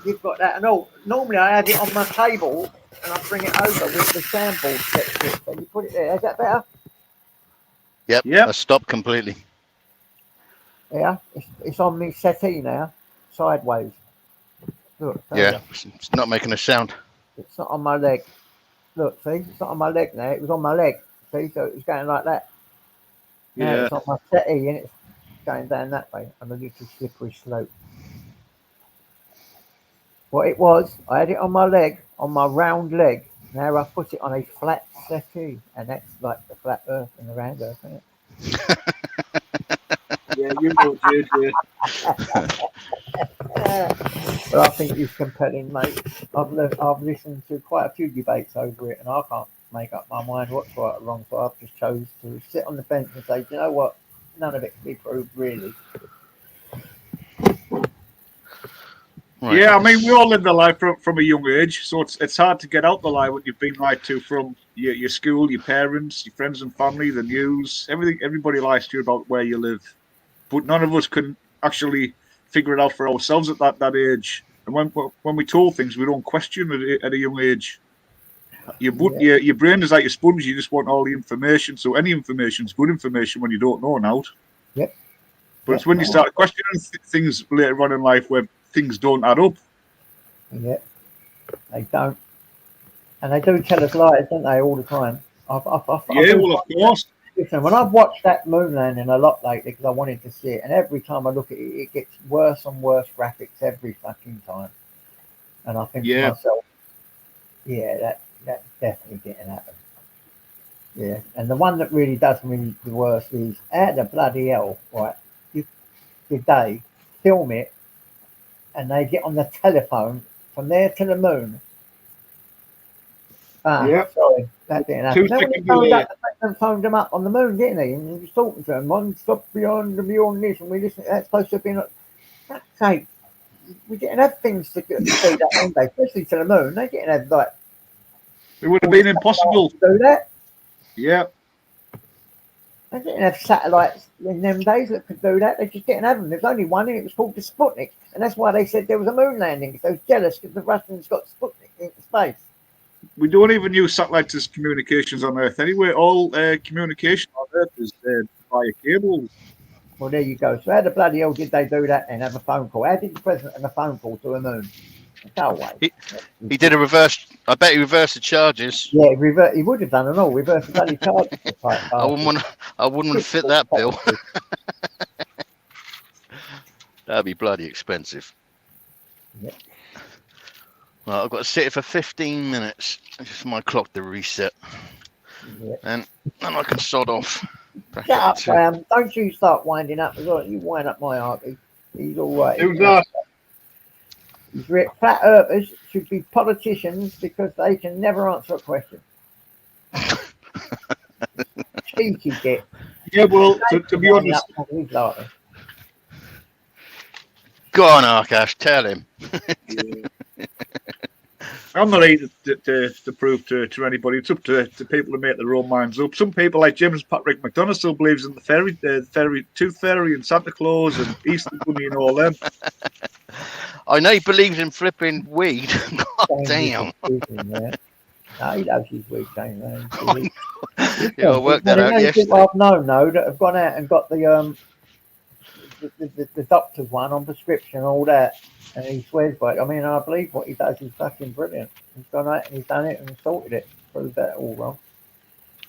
You've got that and all. Normally I have it on my table and I bring it over with the soundboard set to it. So you put it there. Is that better? Yep. Yep. I stopped completely. Yeah. It's on me settee now. Sideways. Look. Yeah. It's not making a sound. It's not on my leg. Look, see? It's not on my leg now. It was on my leg. See? So it was going like that. Now Yeah. it's on my settee and it's going down that way on a little slippery slope. What it was, I had it on my leg, on my round leg. Now I put it on a flat settee, and that's like the flat earth and the round earth, isn't it? Yeah, you know, JJ. But I think it's compelling, mate. I've listened to quite a few debates over it, and I can't make up my mind what's right or wrong. So I've just chose to sit on the fence and say, you know what? None of it can be proved, really. Right. Yeah, I mean, we all live the life from a young age, so it's hard to get out the lie what you've been lied to from your school, your parents, your friends and family, the news, everything. Everybody lies to you about where you live, but none of us can actually figure it out for ourselves at that age. And when we told things, we don't question at a young age. Your brain is like a sponge. You just want all the information. So any information is good information when you don't know now. Yep. But it's when you start questioning things later on in life where things don't add up. Yeah, they don't. And they do tell us lies, don't they, all the time? Well, of course. Listen, when I've watched that moon landing a lot lately because I wanted to see it, and every time I look at it, it gets worse and worse graphics every fucking time. And I think to myself, yeah, that's definitely getting happened. Yeah, and the one that really does me the worst is out the bloody hell, right? They film it, and they get on the telephone from there to the moon. Sorry, that didn't happen. They phoned them up on the moon, didn't they? And he was talking to them, one stop beyond this, and we listen. That's supposed to have been. That's sake, we didn't have things to do that one day, especially to the moon. They didn't have like. It would have been impossible to do that. Yeah. They didn't have satellites in them days that could do that. They just didn't have them. There's only one, and it was called the Sputnik, and that's why they said there was a moon landing. Because they was jealous because the Russians got Sputnik into space. We don't even use satellites as communications on Earth anyway. All communication on Earth is via cables. Well, there you go. So how the bloody hell did they do that and have a phone call? How did the president have a phone call to a moon? Go away. He did a reverse. I bet he reversed the charges. Yeah, he would have done it all. Reverse the bloody charges. I wouldn't want to fit that bill. That'd be bloody expensive. Yeah. Well, I've got to sit it for 15 minutes just for my clock to reset. Yeah. And then I can sod off. Shut up, Graham. Don't you start winding up as well. You wind up my Artie. He's all right. Who's that? Flat earthers should be politicians because they can never answer a question. Cheeky git. Yeah, well, to be honest. Go on, Arkash, tell him. I'm not here to prove to anybody. It's up to people to make their own minds up. Some people, like James Patrick McDonough, still believes in the Tooth Fairy, and Santa Claus, and Easter Bunny, and all them. I know he believes in flipping weed. God damn. No, he loves his weed, James. Yeah, I worked that out yesterday. People I've known though that have gone out and got the doctor's one on prescription and all that, and he swears by it. I mean, I believe what he does is fucking brilliant. He's gone out and he's done it and sorted it. Proved that all wrong.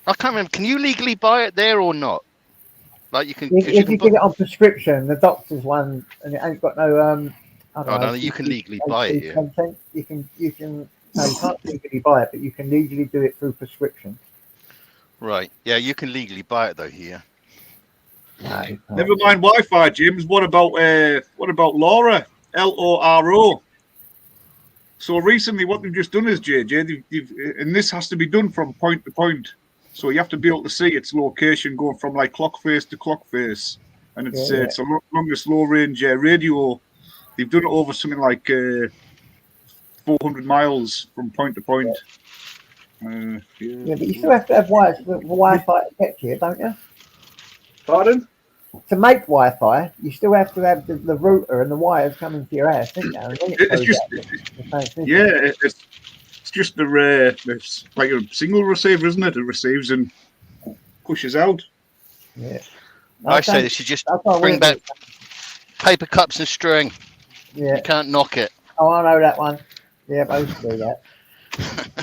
I can't remember. Can you legally buy it there or not? Like you can. If you get it on prescription, the doctor's one, and it ain't got no I don't know, no, you can legally buy it. Yeah. Content. You can. No, you can't legally buy it, but you can legally do it through prescription. Right. Yeah, you can legally buy it though here. No, Never mind Wi-Fi, James. What about LoRa? LORO. So recently, what they've just done is, JJ, and this has to be done from point to point. So you have to be able to see its location going from like clock face to clock face, and it's it's a longest low range radio. They've done it over something like 400 miles from point to point. Yeah, but you still have to have Wi-Fi to get here, don't you? Pardon? To make Wi-Fi, you still have to have the router and the wires coming to your house, don't you? And then it's just it's like a single receiver, isn't it? It receives and pushes out. Yeah. I say they should just bring back paper cups and string. Yeah. You can't knock it. Oh, I know that one. Yeah, I used to do that.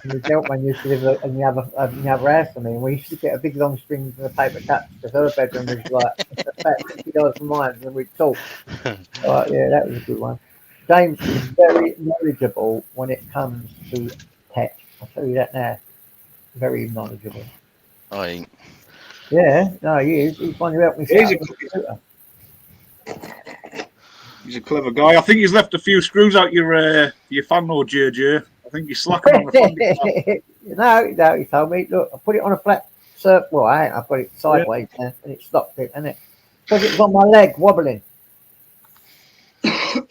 And the gentleman used to live in the other house than me, and we used to get a big long string of the paper cups because her bedroom was like about $50 from mine, and we'd talk. Yeah, that was a good one. James is very knowledgeable when it comes to tech. I'll tell you that now. Very knowledgeable. I ain't. Yeah, no, he is. He's one who helped me. He's a clever guy. I think he's left a few screws out your fan though, JJ. I think he's slacking on the fan. No, he told me, look, I put it on a flat surf. Well, I ain't. I put it sideways now, and it stopped it, and it because it was on my leg wobbling. He's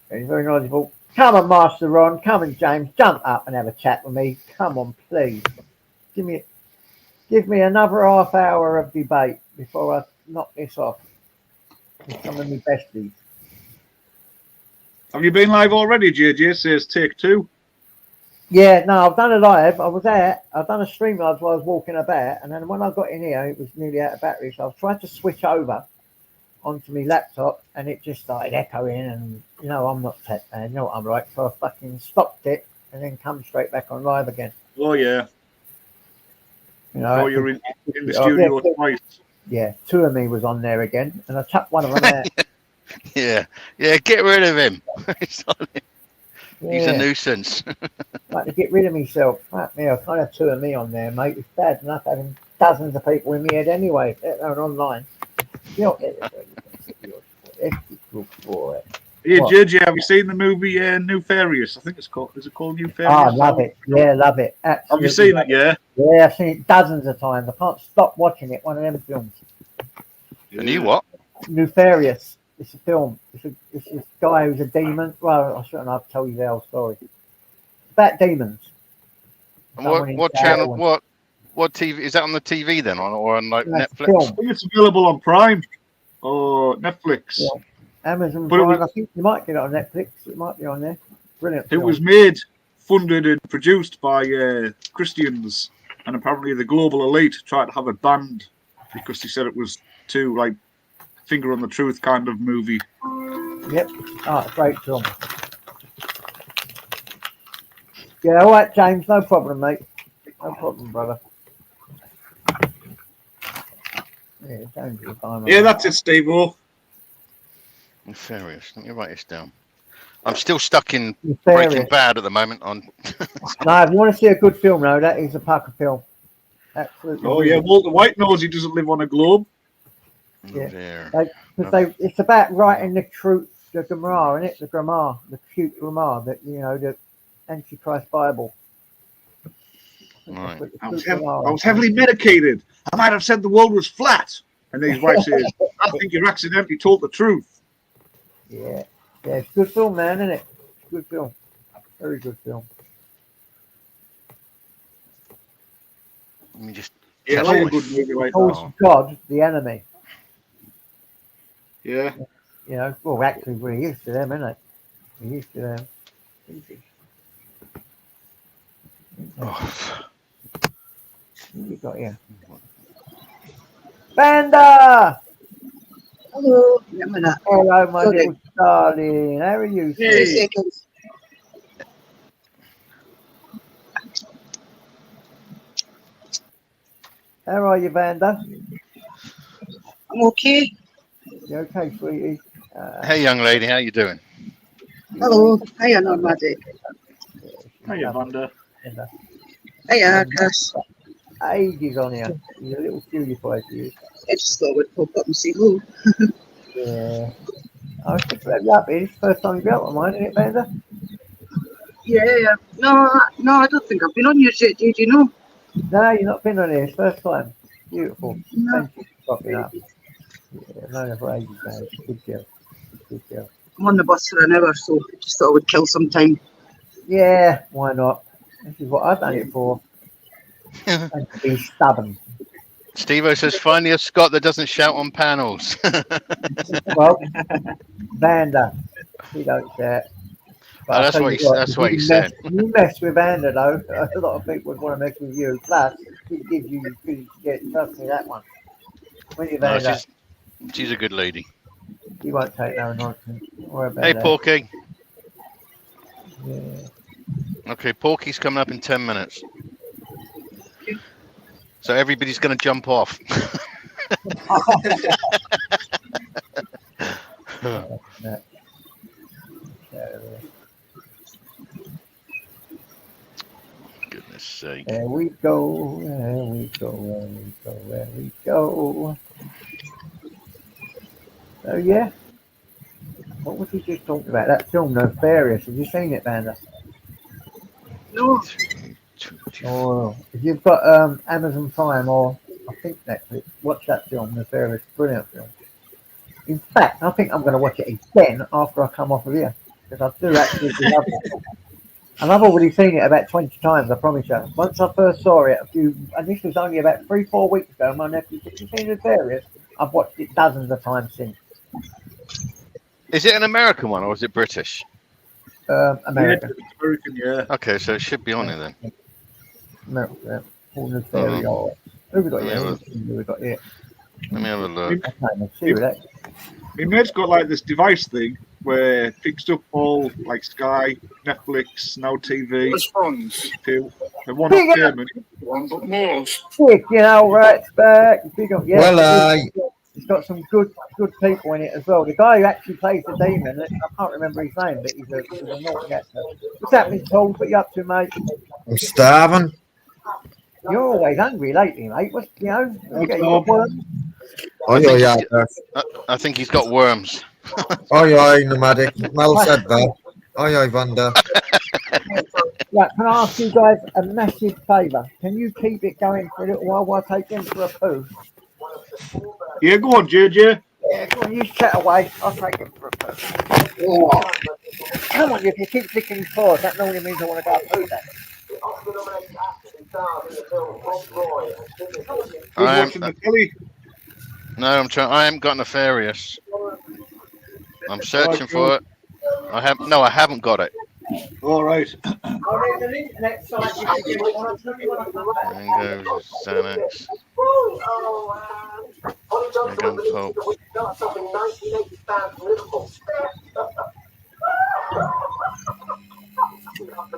very knowledgeable. Come on, Master Ron. Come on, James. Jump up and have a chat with me. Come on, please. Give me another half hour of debate before I knock this off with some of my besties. Have you been live already, JJ? Says take two. Yeah, no, I've done a live. I've done a stream live while I was walking about, and then when I got in here, it was nearly out of battery, so I was trying to switch over onto my laptop, and it just started echoing, and you know I'm not tech man, you know what I'm like, so I fucking stopped it and then come straight back on live again. Oh yeah. You know, you're in the studio twice. Yeah, two of me was on there again, and I chucked one of them out. Yeah, get rid of him. He's a nuisance. Like to get rid of myself. Fuck me, I can't have two of me on there, mate. It's bad enough having dozens of people in my head anyway, let alone online. You know, Yeah, JJ, have you seen the movie Nefarious? I think it's called. Is it called Nefarious? Oh, love it. Yeah, love it. Absolutely. Have you seen it? Yeah. Yeah, I've seen it dozens of times. I can't stop watching it. One of them films. And you what? Nefarious. It's a film. It's this guy who's a demon. Well, I shouldn't have told you the whole story. It's about demons. And what channel? What TV is that on the TV then, or on like Netflix? Film. I think it's available on Prime or Netflix. Yeah. Amazon Prime. I think you might get it on Netflix. It might be on there. Brilliant. It was made, funded, and produced by Christians, and apparently the global elite tried to have it banned because they said it was too like finger on the truth kind of movie. Yep. Oh, great film. Yeah, all right, James. No problem, mate. No problem, brother. Yeah, James is fine. Yeah, that's it, Steve-O. Nefarious. Let me write this down. I'm still stuck in Breaking Bad at the moment. No, if you want to see a good film, though, that is a Parker film. Absolutely. Oh yeah, Walter White knows he doesn't live on a globe. Yeah, it's about writing the truth, the Gemara, isn't it? The Gemara, the cute Gemara, that the Antichrist Bible. Right. I was heavily medicated. I might have said the world was flat, and then his wife says, "I think you accidentally told the truth." Yeah, it's a good film, man, isn't it? Good film, very good film. Let me just Yeah, test like a my good movie like Calls that. God the enemy. Yeah. You know, well, actually, we're used to them, isn't it? We're used to them. Oh. What have you got here? Banda! Hello. Wait a minute. Hello, my Sorry. little darling. How are you, 2 sweet? seconds. How are you, Vanda? I'm okay. You okay, sweetie? Hey, young lady, how you doing? Hello. Hiya, Nomadic. Hiya, Vanda. Hiya, Chris. Ages on here. You're a little cutie boy for you. I just thought we'd pop up and say hello. Yeah. I was just glad you're happy. It's the first time you've been out on mine, isn't it, Vanda? Yeah. No, I don't think I've been on yours yet. Did you know? No, you've not been on here. It's first time. Beautiful. No. Thank you for popping up. Yeah, I've known her for ages now. Good girl. Good girl. I'm on the bus for an hour, so just thought I would kill some time. Yeah, why not? This is what I've done it for. And to be stubborn. Steve-O says, finally a Scot that doesn't shout on panels. Well, Vanda, she don't share. But I'll That's tell what you he. what, That's if what he you said. mess with Vanda though, a lot of people would want to mess with you. Plus, she gives you good shit. Trust me, that one. When you No, Vanda, she's a good lady. you won't take no nonsense. Don't worry about Hey, that. Porky. Yeah. Okay, Porky's coming up in 10 minutes. So everybody's going to jump off. That. Goodness sake. There we go, there we go, there we go, there we go. So yeah, what was he just talking about? That film, Nefarious. Have you seen it, Vanda? No. 23, 24. Or if you've got Amazon Prime or I think Netflix, watch that film, Nefarious. Brilliant film. In fact, I think I'm going to watch it again after I come off of here because I do actually love it. And I've already seen it about 20 times, I promise you. Once I first saw it, and this was only about 3-4 weeks ago, my nephew said, "You seen Nefarious?" I've watched it dozens of times since. Is it an American one or is it British? American. Yeah, American, yeah. Okay, so it should be on it then. American. All Hold Nefarious. on. Who have we got Let me here? have Who we got here? Let me have a look. I can't even see with that. My mate's got like this device thing where it picks up all like Sky, Netflix, Now TV. Response. The one-off payment. One but more. Quick, you know, right back. Big up, yeah. Well, It's got some good people in it as well. The guy who actually plays the demon, I can't remember his name, but he's a naughty actor. What's happening, Paul? What you up to, mate? I'm starving. You're always hungry lately, mate. What's you know? What's You got up? worms? Oi, think oi, he's- I think he's got worms. oi, oi, nomadic. Well said there. Oi, oi, Vanda. Right, can I ask you guys a massive favour? Can you keep it going for a little while I take him for a poo? Yeah, go on, JJ. Yeah, go on, you chat away. I'll take him for a poo. Come on, if you keep flicking his paws, that normally means I want to go poo then. Who's I am, watching the telly? no, I'm trying. I haven't got Nefarious. I'm searching for it. I haven't got it. All right. I'll leave the internet site if you get one. I'll tell you when I come back. Mango, Xanax, Megan Pope.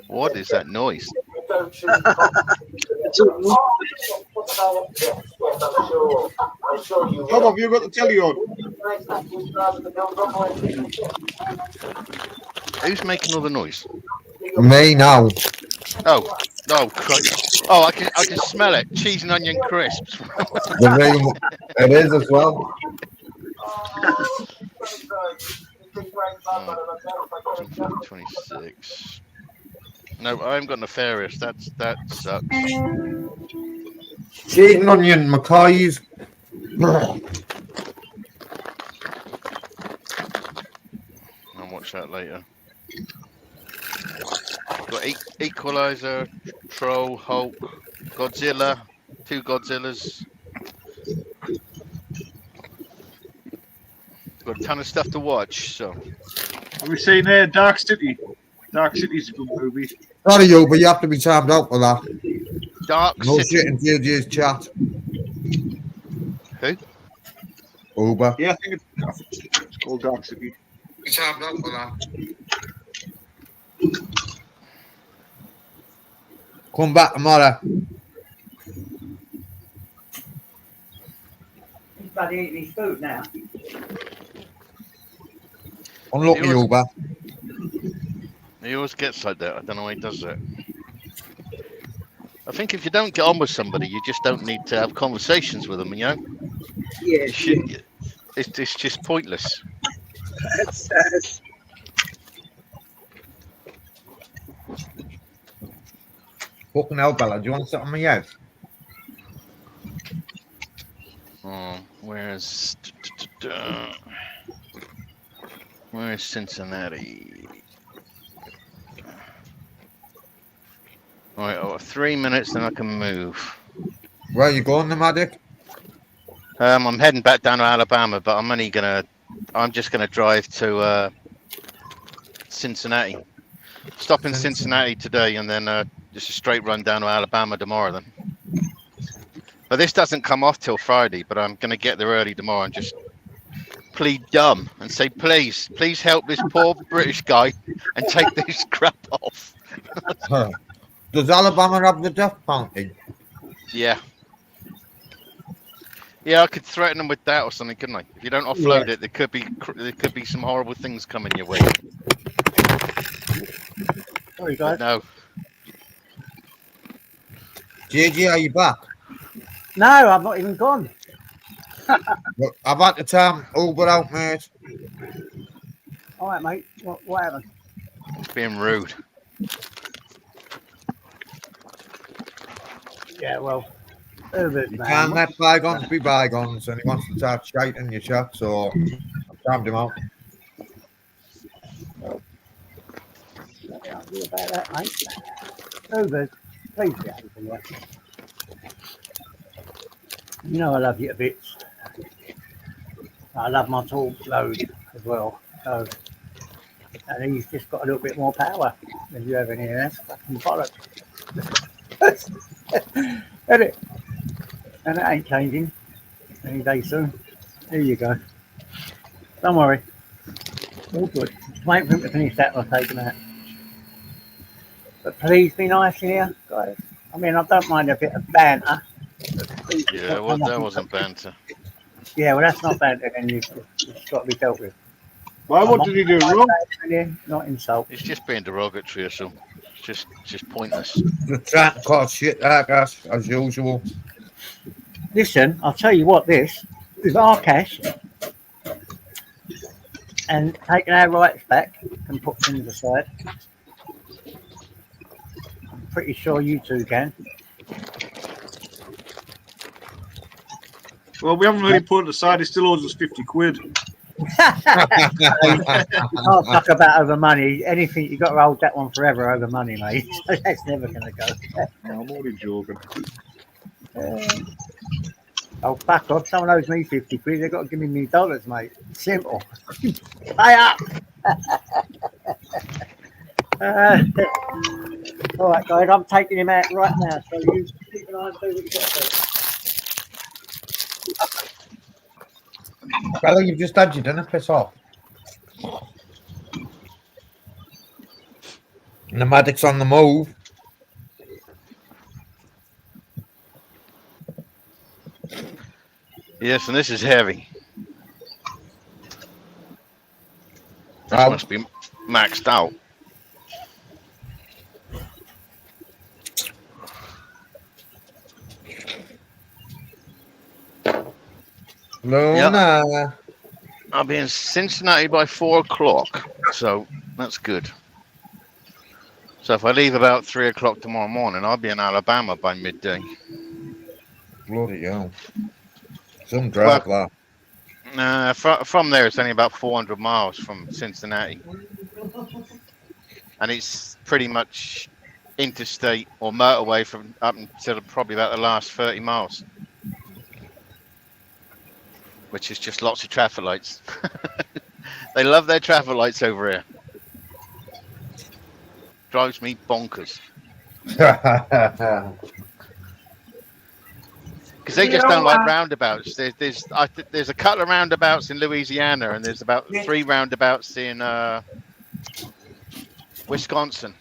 What is that noise? Tom, have you got the telly on? Who's making all the noise? Me now. Oh, Christ. Oh, I can smell it. Cheese and onion crisps. It is as well. 26. No, I haven't got Nefarious. That sucks. Cheese and onion, McCoy's. I'll watch that later. Got Equalizer, Troll, Hulk, Godzilla, 2 Godzillas. Got a ton of stuff to watch, so. Are we saying there Dark City? Dark City's a good movie. Sorry, you, but you have to be timed out for that. Dark No City. shit in JJ's chat. Who? Uber. Yeah, I think it's called Dark City. Be timed out for that. Come back tomorrow. He's bloody eating his food now. Unlucky, Yours- Uber. He always gets like that. I don't know why he does that. I think if you don't get on with somebody, you just don't need to have conversations with them, you know? Yeah, It's just pointless. that's Fucking hell, Bella. Do you want to sit on my head? Oh, where's Cincinnati? All right, 3 minutes, then I can move. Where are you going, Nomadic? I'm heading back down to Alabama, but I'm just gonna drive to Cincinnati. Stop in Cincinnati today, and then just a straight run down to Alabama tomorrow. Then. But this doesn't come off till Friday. But I'm gonna get there early tomorrow and just plead dumb and say, please help this poor British guy and take this crap off. Does Alabama have the death penalty? Yeah. Yeah, I could threaten them with that or something, couldn't I? If you don't offload it, there could be some horrible things coming your way. Sorry, guys. But no. JJ, are you back? No, I've not even gone. Look, I've had to time Uber out, mate. All right, mate. What happened? Being rude. Yeah, well, Uber's You man. can't let bygones be bygones, and he wants to start shite in your chat, so I've timed him out. What can I do about that, mate? Uber's, please get over here. You know I love you to bits. I love my talk load as well. So, and he's just got a little bit more power than you have in here. That's fucking bollocks. Isn't it? And it ain't changing any day soon. There you go. Don't worry. All good. Just wait for him to finish that and I'll take him out. But please be nice here, guys. I mean, I don't mind a bit of banter. Yeah, well, that wasn't banter. Yeah, well, that's not banter, then it's got to be dealt with. Why? What did he do wrong? Not insult. It's just being derogatory, so it's just pointless. Just trying to cause shit like us, as usual. Listen, I'll tell you what, this with our cash and taking our rights back and put things aside. I'm pretty sure you two can. Well, we haven't really put it aside. He still owes us 50 quid. I'll talk about over money. Anything you got to hold that one forever over money, mate. That's never going to go. I'm only joking. Oh, fuck off. Someone owes me 50 quid. They've got to give me dollars, mate. Simple. Pay up. All right, guys. I'm taking him out right now. So you keep an eye and do what you got to do. Fella, you've just had your dinner, piss off. Nomadic's on the move. Yes, and this is heavy. This must be maxed out. Luna. Yep. I'll be in Cincinnati by 4 o'clock, so that's good. So if I leave about 3 o'clock tomorrow morning, I'll be in Alabama by midday. Bloody hell. Some drive that. From there, it's only about 400 miles from Cincinnati. And it's pretty much interstate or motorway from up until probably about the last 30 miles, which is just lots of traffic lights. They love their traffic lights over here. Drives me bonkers. Because they just don't like roundabouts. There's a couple of roundabouts in Louisiana, and there's about 3 roundabouts in Wisconsin.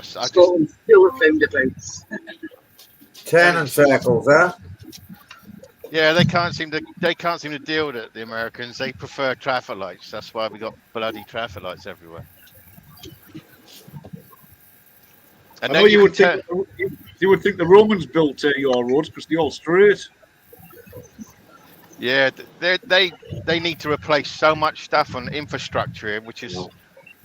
Scotland's still a roundabouts. Turning circles, huh? Yeah, they can't seem to deal with it. The Americans, they prefer traffic lights. That's why we got bloody traffic lights everywhere. And I know you would think the Romans built your roads because they're all straight. Yeah, they need to replace so much stuff on infrastructure here, which is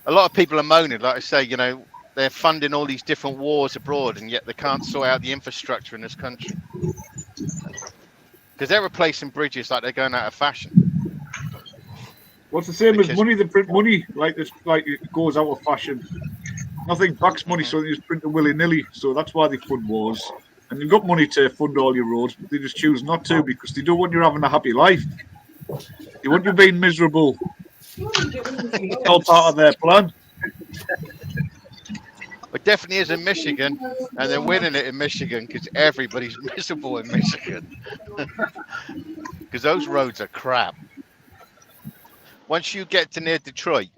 a lot of people are moaning. Like I say, you know, they're funding all these different wars abroad, and yet they can't sort out the infrastructure in this country because they're replacing bridges like they're going out of fashion. What's the same as money? They print money like this, like it goes out of fashion. Nothing backs money, so they just print it willy-nilly. So that's why they fund wars. And they've got money to fund all your roads, but they just choose not to because they don't want you having a happy life. They want you being miserable. It's all part of their plan. It definitely is in Michigan, and they're winning it in Michigan because everybody's miserable in Michigan. Because those roads are crap. Once you get to near Detroit,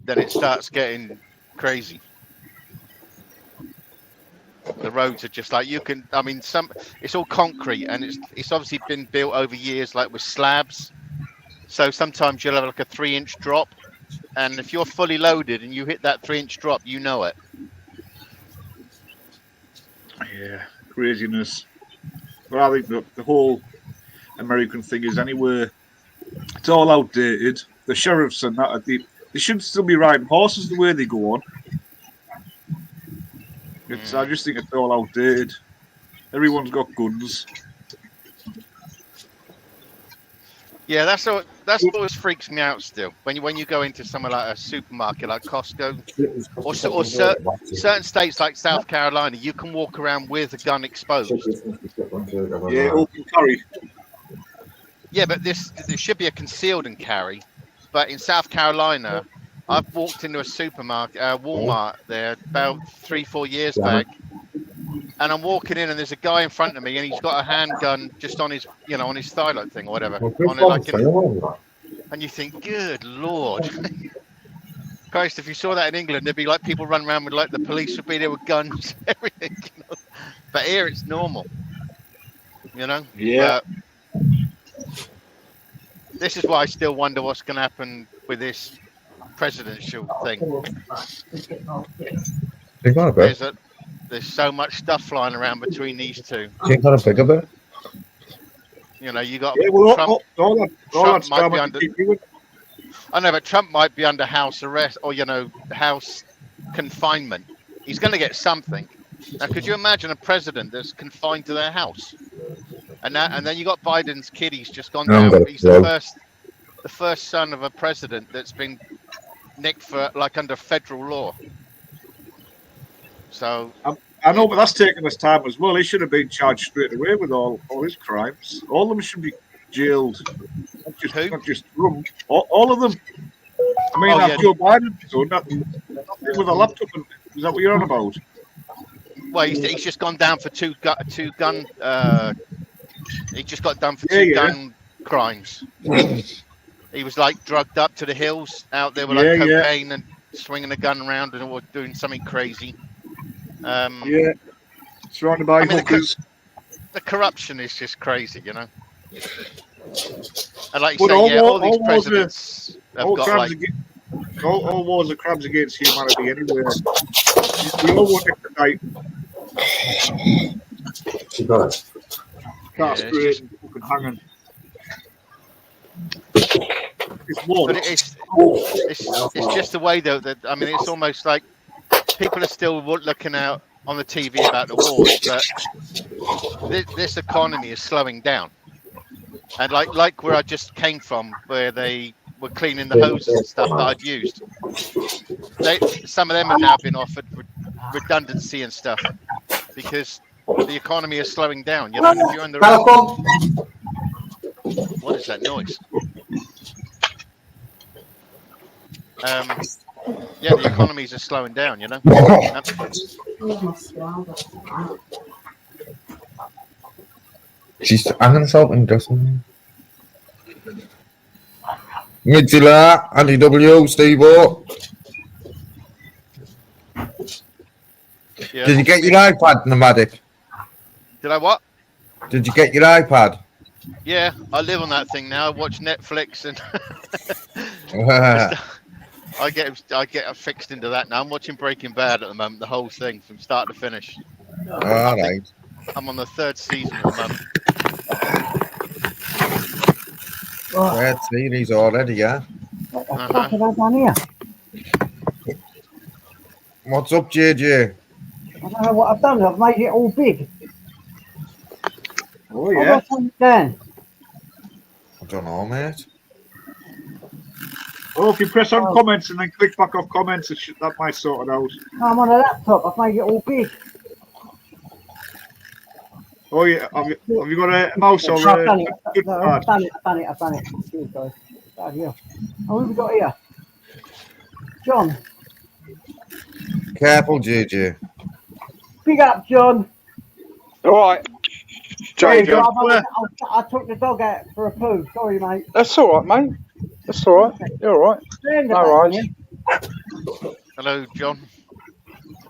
then it starts getting crazy. The roads are just like it's all concrete, and it's obviously been built over years, like with slabs. So sometimes you'll have like a 3-inch drop, and if you're fully loaded and you hit that 3-inch drop, you know it. Yeah, craziness. But I think the whole American thing is anyway, it's all outdated. The sheriffs and that, they should still be riding horses the way they go on. I just think it's all outdated. Everyone's got guns. Yeah, that's what always freaks me out still. When you go into somewhere like a supermarket like Costco or certain states like South Carolina, you can walk around with a gun exposed. Yeah, open carry. Yeah, but there should be a concealed and carry. But in South Carolina, I've walked into a supermarket, Walmart there about 3-4 years back, and I'm walking in and there's a guy in front of me and he's got a handgun just on his, on his thigh like thing or whatever. And you think, good Lord. Christ, if you saw that in England, there'd be like people running around with like the police would be there with guns, everything. But here it's normal. Yeah. But this is why I still wonder what's going to happen with this presidential thing. There's so much stuff flying around between these two. You got Trump might be under. I know, but Trump might be under house arrest or house confinement. He's going to get something. Now, could you imagine a president that's confined to their house? And then you got Biden's kid. He's just gone down. He's the first son of a president that's been nicked for under federal law. So I know, but that's taking us time as well. He should have been charged straight away with all his crimes. All of them should be jailed. Not just Trump. All of them. I mean, Joe Biden done that with a laptop. Is that what you're on about? Well, he's just gone down for two gun. He just got done for two gun crimes. He was drugged up to the hills out there with cocaine and swinging a gun around and doing something crazy. Surrounded by hookers. The corruption is just crazy, And like you say, all these presidents have got all wars are crimes against humanity anyway. We all want extradite. Castrating, fucking hanging. But it's just the way though that it's almost like people are still looking out on the TV about the wars, but this economy is slowing down. And like where I just came from, where they were cleaning the hoses and stuff that I'd used, some of them have now been offered redundancy and stuff because the economy is slowing down. You know, if you're on the what is that noise? Yeah, the economies are slowing down. You know. She's hanging something, doesn't Midzilla, Andy W, Steve-O. Yeah, Did you get your iPad, Nomadic? Did I what? Did you get your iPad? Yeah, I live on that thing now. I watch Netflix and I get fixed into that now. I'm watching Breaking Bad at the moment, the whole thing from start to finish. All right. I'm on the 3rd season at the moment. Third series already, yeah. What the fuck have I done here? What's up, JJ? I don't know what I've done. I've made it all big. Oh, How do I yeah. turn it down? I don't know, mate. Oh, if you press on comments and then click back off comments, that might sort it out. No, I'm on a laptop. I've made it all big. Oh, yeah. Have you got a mouse or I've done a it. good I've pad? done it. Cheers, guys. Oh, yeah. Oh, who have we got here? John. Careful, JJ. Big up, John. All right. Hey, John. John. I took the dog out for a poo. Sorry, mate. That's all right, mate. That's all right. You're all right. Stand No back, worries. yeah? Hello, John.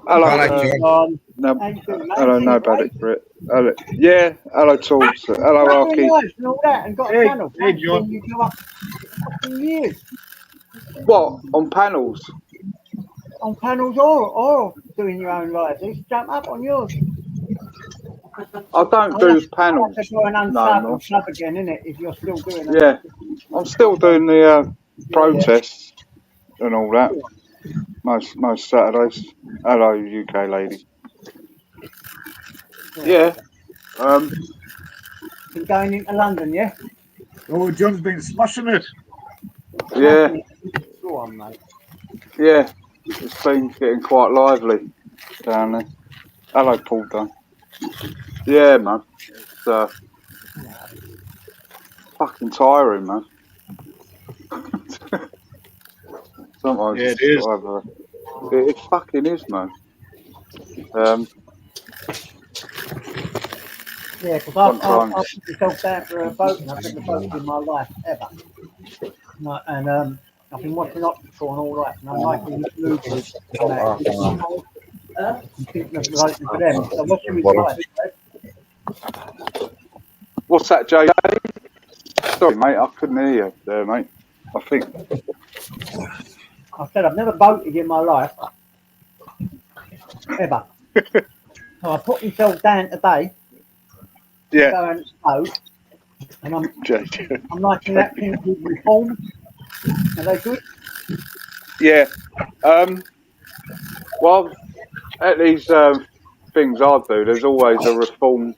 Hello. Hello, John. No, How you doing, mate? hello, See no you, bad mate. for it. Hello. Yeah. Hello, Tools. Hello, Got Arky. lives and all that, and got a Hey, channel. hey, John. You come up for fucking years What on panels? on panels or doing your own lives. Just jump up on yours. I don't I'll do have panels. to go and No, unsub no. and sub again, innit? If you're still doing it. Yeah, I'm still doing the protests and all that. Most Saturdays. Hello, UK lady. Yeah. Been going into London, yeah? Oh, John's been smashing it. Yeah. Go on, mate. Yeah. It's been getting quite lively down there. Hello, Paul Dunn. Yeah, man. It's fucking tiring, man. Sometimes Yeah, it's it is. got to have it fucking is, man. Yeah, because I've Sometimes. put myself down for a boat, and I've never boated in my life, ever. No, and I've been watching Optical and all that, and I'm liking these movies. I'm thinking of voting for them. So what's your advice, mate? What's that, Jay? Sorry, mate, I couldn't hear you there, mate. I think. I said I've never voted in my life, ever. So I put myself down today to Yeah. go and vote, and Jay. I'm liking that thing called Reform. Are they good? Yeah. Well, at these things I do, there's always a reform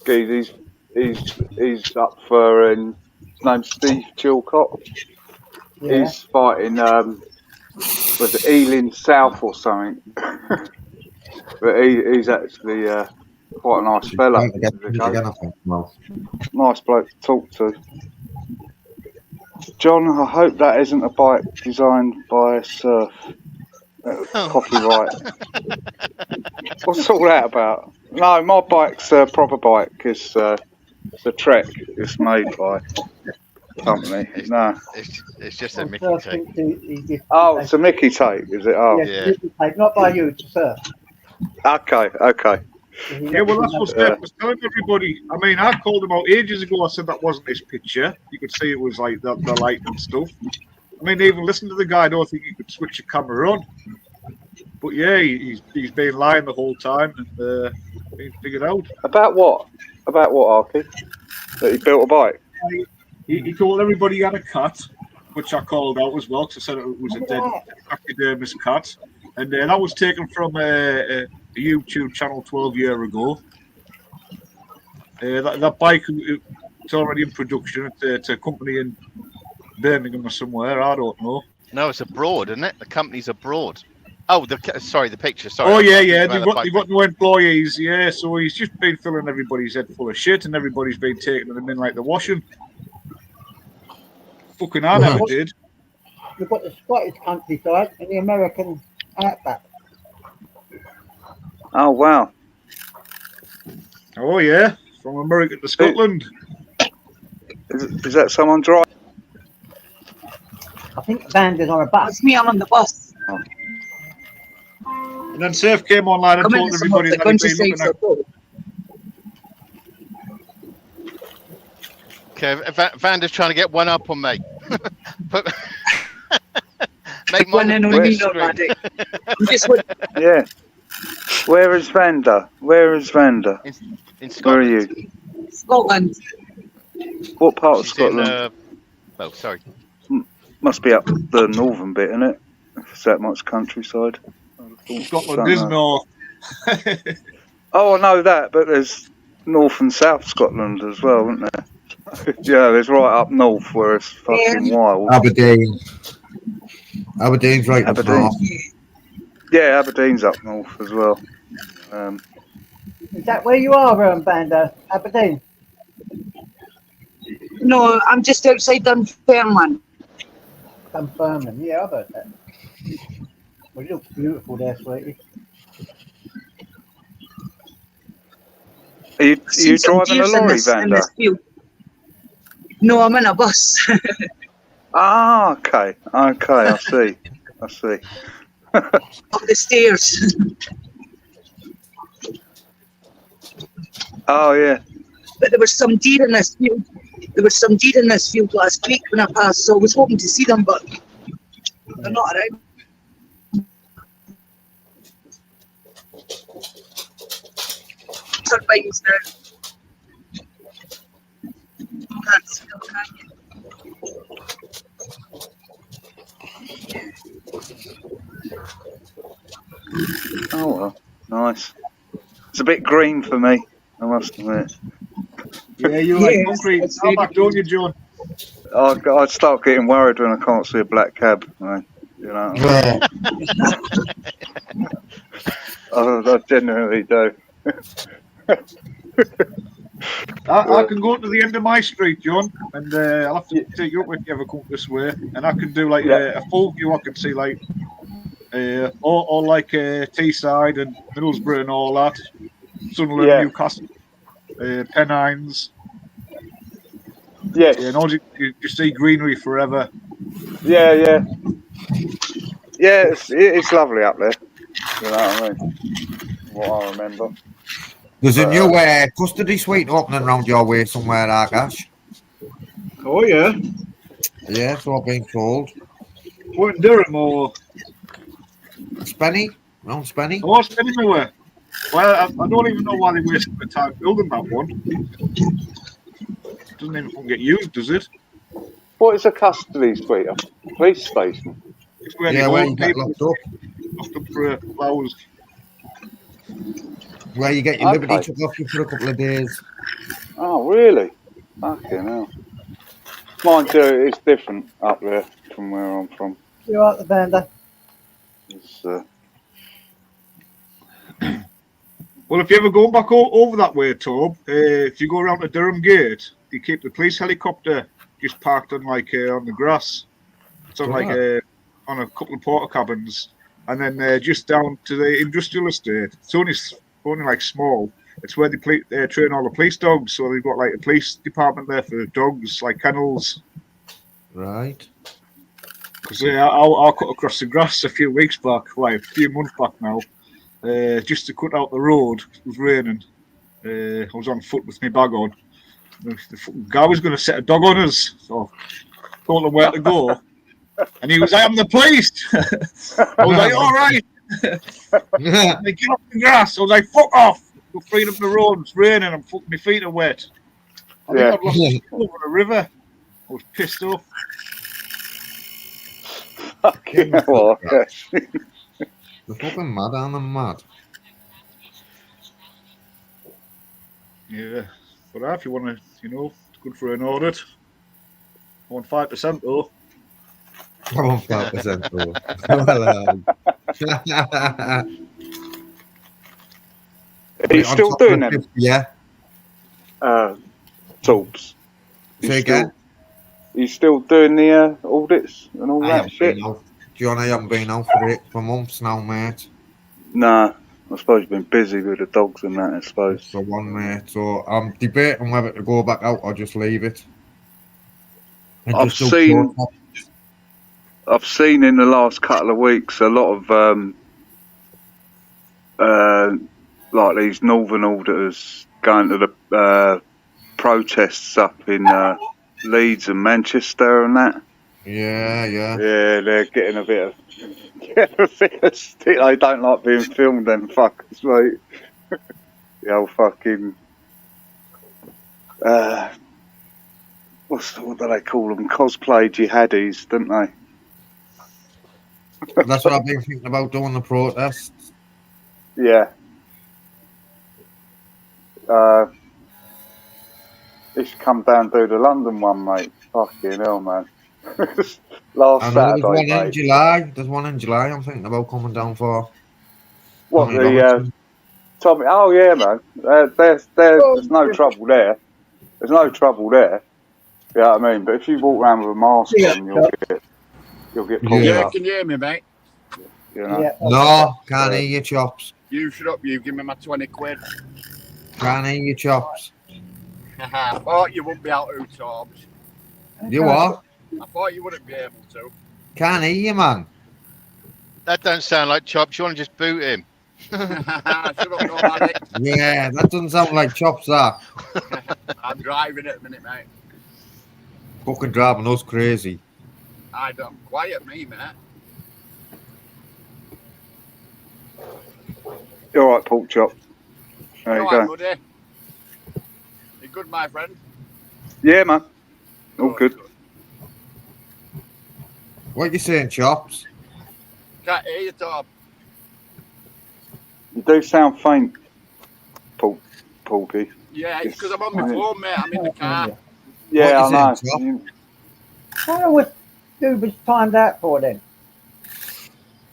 geez. He's up for, and his name's Steve Chilcott. Yeah. He's fighting was it Ealing South or something. But he's actually quite a nice fella. Nice bloke to talk to. John, I hope that isn't a bike designed by a surf. Copyright. What's all that about? No, my bike's a proper bike. It's a Trek. It's made by a company. No. It's just a Mickey tape. Oh, it's a Mickey tape, is it? Oh, yeah. Mickey tape, not by you, it's a surf. Okay. Yeah, well, that's what Steph was telling everybody. I mean, I called him out ages ago. I said that wasn't his picture. You could see it was like the light and stuff. I mean, even listen to the guy. I don't think he could switch the camera on. But yeah, he's been lying the whole time and being figured out. About what? About what, Arky? That he built a bike? He told everybody he had a cat, which I called out as well, because I said it was a dead taxidermist cat. And that was taken from a YouTube channel 12 years ago. That bike, it's already in production. It's a company in Birmingham or somewhere. I don't know. No, it's abroad, isn't it? The company's abroad. Oh, sorry, the picture. Sorry. Oh, yeah, About they've the got, bike they've got thing. no employees, yeah, so he's just been filling everybody's head full of shit and everybody's been taking them in like the washing. Fucking I never did. You've got the Scottish countryside and the American outback. Oh wow. Oh, yeah, from America to Scotland. Is that someone driving? I think the band is on a bus. That's me. I'm on the bus. And then Surf came online and Come told into some everybody of the that he'd been countryside. looking at. Okay, Vander's trying to get one up on me. Make One mine and a only big me, not stream. Maddie. I'm just with Yeah. Where is Vander? Where is Vander? In Where are Scotland. you? Scotland. What part of She's Scotland? in. Oh, sorry. Must be up the northern bit, isn't it? If it's that much countryside. Scotland is north. Oh, I know that, but there's North and South Scotland as well, isn't there? Yeah, there's right up north where it's fucking wild. Aberdeen. Aberdeen's right up Aberdeen. north. Yeah, Aberdeen's up north as well. Is that where you are, Banda? Aberdeen? No, I'm just outside Dunfermline. Dunfermline, yeah, I've heard that. Well, you look beautiful there, sweetie. Are you Seen some driving a deers in lorry, this, in Vander? this field. No, I'm in a bus. Ah, okay, I see. Up the stairs. Oh yeah. But there was some deer in this field. There was some deer in this field last week when I passed, so I was hoping to see them, but they're not around. Turbines now. Can't see them, can you? Oh well, nice. It's a bit green for me, I must admit. Yeah, you like Yes, concrete. it's How really about don't you, John? I'd start getting worried when I can't see a black cab. Man. You know, Yeah. I genuinely do. I can go to the end of my street, John, and I'll have to take you up if you ever come this way, and I can do like a full view. I can see like all like Teesside and Middlesbrough and all that, Sunderland, Yeah. Newcastle, Pennines. Yes. Yeah, and all you see greenery forever. Yeah. Yeah, it's lovely up there. You know what I mean? What I remember. There's a new custody suite opening around your way somewhere, Akash. Oh yeah, Yeah, so I've been told. what in Durham or Spenny? Round Spenny? oh, it's anywhere. Well, I don't even know why they wasted the time building that one. Doesn't even get used, does it? What is a custody suite? A police station? It's where Yeah, they where hold you get people locked up. locked up for flowers. Where you get your liberty Okay. took off you for a couple of days. Oh, really? Fucking hell. Mind you, it's different up there from where I'm from. You're right, the Banda. It's, Well, if you ever go back over that way, Tob, if you go around the Durham Gate, you keep the police helicopter just parked on like on the grass. It's on like on a couple of porter cabins, and then just down to the industrial estate. It's only like small. It's where they train all the police dogs. So they've got like a police department there for dogs, like kennels. Right. Because I cut across the grass a few weeks back, like a few months back now, just to cut out the road. It was raining. I was on foot with my bag on. The fucking guy was going to set a dog on us, so I told him where to go. And he was, I am the police. I was like, all right. They get off the grass. I was like, fuck off. We're freeing up the road. It's raining. I'm fucking, my feet are wet. I think I'd lost the over the river. I was pissed off. fucking hell. They're fucking mad, aren't they? Mad. Yeah. But if you want to, it's good for an audit. I want 5% though. I won't 5% though. Well, Are you still doing them? Yeah. Torbs? Say again? You still doing the audits and all I that haven't shit? been out. John, I haven't been out for months now, mate. Nah, I suppose you've been busy with the dogs and that, I suppose. So one, mate. So I'm debating whether to go back out or just leave it. And I've just do seen protests. I've seen in the last couple of weeks a lot of like these northern auditors going to the protests up in Leeds and Manchester and that. Yeah. Yeah, they're getting a bit of stick. They don't like being filmed, them fuckers, mate. The old fucking what do they call them? Cosplay jihadis, don't they? That's what I've been thinking about doing, the protests. Yeah. He should come down and do the London one, mate. Fucking hell, man. Last I know Saturday, there's one in mate. July. There's one in July I'm thinking about coming down for. What, Tommy the Robertson. Tommy? Oh, yeah, man. There's no trouble there. There's no trouble there. You know what I mean? But if you walk around with a mask on, you'll get pulled Yeah. up. Can you hear me, mate? You know? Yeah. No, can't hear your chops. You shut up, you give me my 20 quid. Can't hear your chops. I thought you wouldn't be able to, Torbs. You what? I thought you wouldn't be able to. Can't hear you, man. That don't sound like Chops. You want to just boot him? Shut up, nobody. Yeah, that doesn't sound like chops, that. I'm driving at the minute, mate. Fucking driving us crazy. I don't. Quiet me, mate. You all right, pork chop? There you Alright, go. buddy. You good, my friend? Yeah, man. All good. What you saying, chops? Can't hear you, Torb. You do sound faint, Porky. Yeah, it's because I'm on my phone, mate. I'm in the car. Yeah, What I you saying, know. Chop? How long was Uber's timed out for then?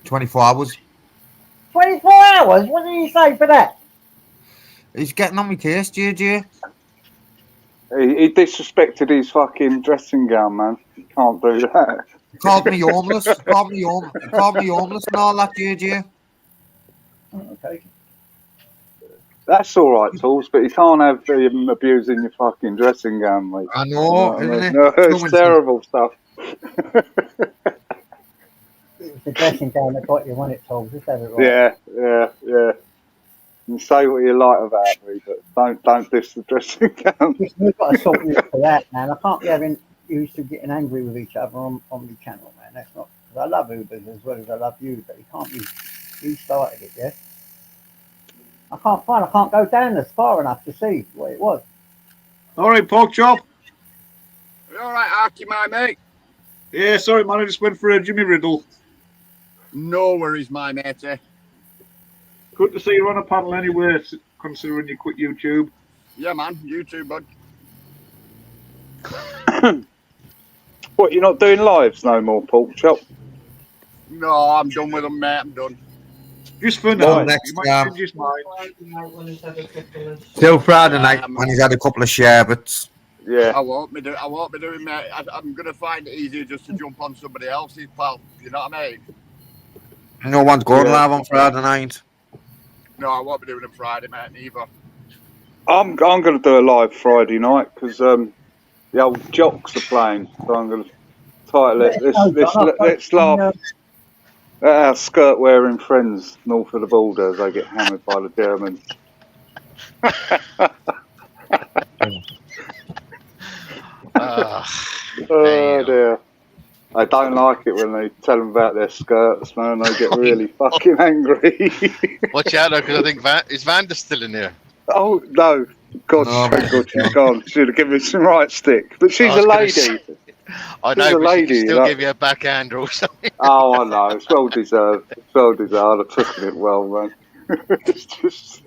24 hours. 24 hours? What did he say for that? He's getting on my case, JJ. He disrespected his fucking dressing gown, man. You can't do that. He called me homeless. Called me homeless and all that, JJ. Okay. That's all right, Tools, but you can't have him abusing your fucking dressing gown, mate. I know, isn't it? No, it's terrible stuff. It's the dressing gown that got you on it, Tom. Just have it right. Yeah. You say what you like about me, but don't diss the dressing gown. We've got to sort you for that, man. I can't be having you two getting angry with each other on the channel, man. That's not. Cause I love Ubers as well as I love you, but you can't be. You started it, yeah. I can't go down this far enough to see what it was. All right, pork chop. You alright, Arky, my mate? Yeah, sorry, man. I just went for a Jimmy Riddle. No worries, my matey. Good to see you on a panel anyway, considering you quit YouTube. Yeah, man. You too, bud. What, you're not doing lives no more, pork chop? No, I'm done with them, mate. I'm done. Just for now. Next You might time. change his mind. Till Friday night when he's had a couple of sherbets. Yeah. I won't be doing, mate. I'm gonna find it easier just to jump on somebody else's, pal. You know what I mean? No one's going live on Friday night. No, I won't be doing it Friday, mate. Neither. I'm going to do a live Friday night because the old Jocks are playing. So I'm going to title it, let's laugh at our skirt-wearing friends north of the border as they get hammered by the Germans. Oh dear. I don't like it when they tell them about their skirts, man. They get really fucking angry. Watch out, though, because I think is Vanda still in here? Oh, no. God, thank God she's gone. She'd have given me some right stick. But she's a lady. I know, She's a but lady, she can still like- give you a backhand or something. Oh, I know. It's well deserved. It's well deserved. I've taken it well, man. It's just...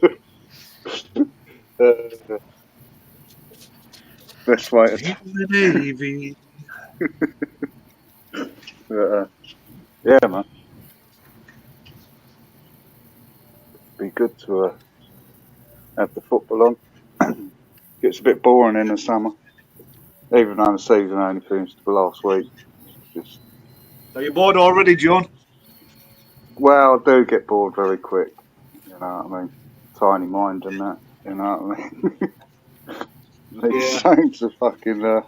let's wait. In the Navy. But, yeah, man. Be good to have the football on. Gets a bit boring in the summer, even though the season only finished last week. Just Are you bored already, John? well, I do get bored very quick. You know what I mean? Tiny mind and that. You know what I mean? Needs something to fucking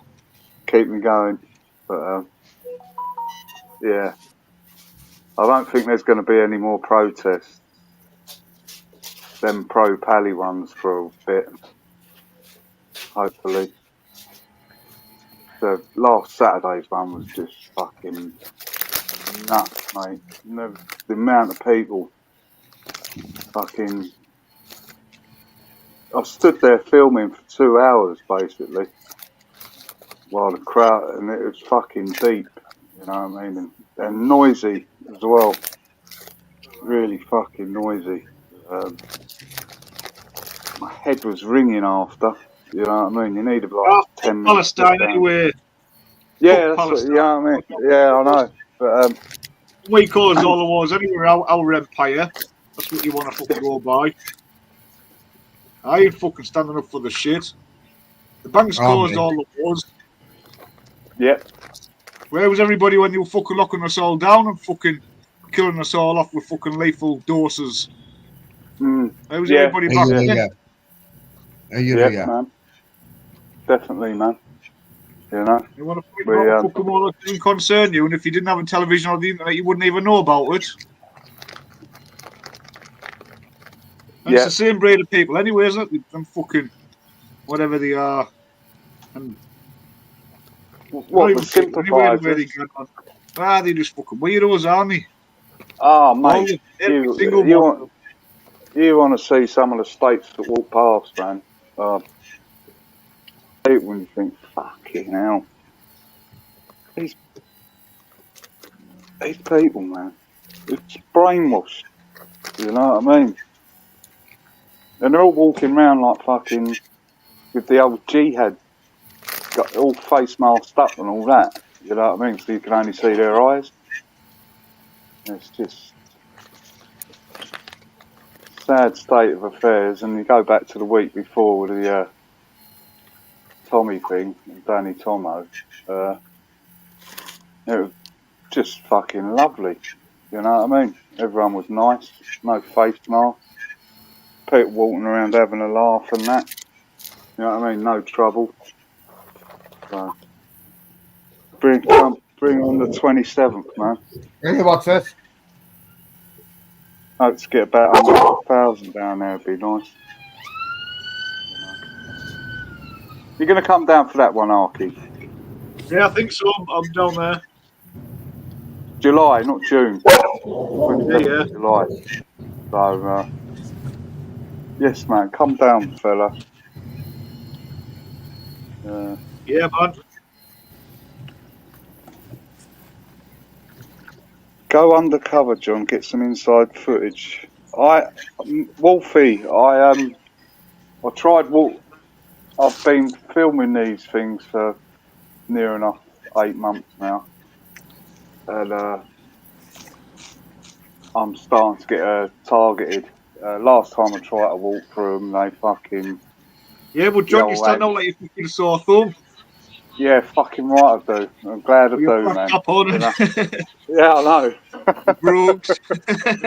keep me going. But yeah, I don't think there's going to be any more protests. Them pro pally ones for a bit. Hopefully. The last Saturday's one was just fucking nuts, mate. The amount of people fucking. I stood there filming for 2 hours basically, while the crowd, and it was fucking deep, you know what I mean, and noisy as well, really fucking noisy. My head was ringing after, you know what I mean. You need like 10 minutes. Palestine anyway. Yeah, that's what, you know what I mean. Yeah, I know, but we caused all the wars anywhere. Our empire. That's what you want to fucking go by. I ain't fucking standing up for the shit. The banks caused all the wars. Yep. Where was everybody when you were fucking locking us all down and fucking killing us all off with fucking lethal doses? Where was everybody back then? Yeah, man. Definitely, man. You know? You want to point out fucking more that doesn't concern you, and if you didn't have a television or the internet, you wouldn't even know about it. And it's the same breed of people anyway, isn't it? Them fucking whatever they are. And what, the sympathisers? They're just fucking weirdos, aren't they? Oh, mate. You want to see some of the states that walk past, man. When you think, fucking hell. These people, man. It's brainwashed. You know what I mean? And they're all walking around like fucking with the old jihad, got all face masked up and all that. You know what I mean? So you can only see their eyes. It's just sad state of affairs. And you go back to the week before with the Tommy thing, Danny Tomo. It was just fucking lovely. You know what I mean? Everyone was nice, no face mask. People walking around having a laugh and that. You know what I mean? No trouble. So, bring on the 27th, man. Really, what's this? Hope to get about 100,000 down there. Would be nice. You're going to come down for that one, Arky? Yeah, I think so. I'm down there. July, not June. Yeah. July. So, yes, man, come down, fella. Yeah, man. Go undercover, John. Get some inside footage. Wolfie, I tried. I've been filming these things for near enough 8 months now, and I'm starting to get targeted. Last time I tried to walk through them, they fucking. Yeah, but John, you stand out like you fucking sore thumb. Yeah, fucking right I do. I'm glad I do, man. On you know? Yeah, I know. Brooks.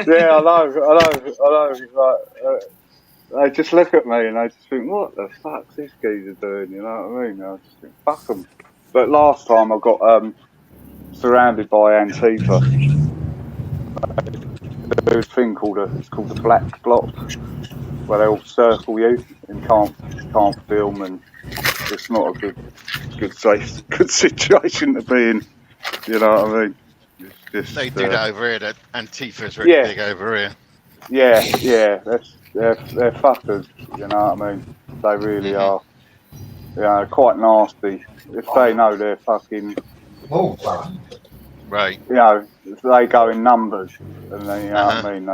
Yeah, I know. Like, they just look at me and they just think, what the fuck's this geezer doing? You know what I mean? I just think, fuck them. But last time I got surrounded by Antifa. There's a thing called the black bloc, where they all circle you and can't film, and it's not a good situation to be in. You know what I mean? It's just, they do that over here. That Antifa's really big over here. Yeah, they're fuckers. You know what I mean? They really are. You know, quite nasty. If they know they're fucking. Right. You know, if they go in numbers, and they, you know what I mean?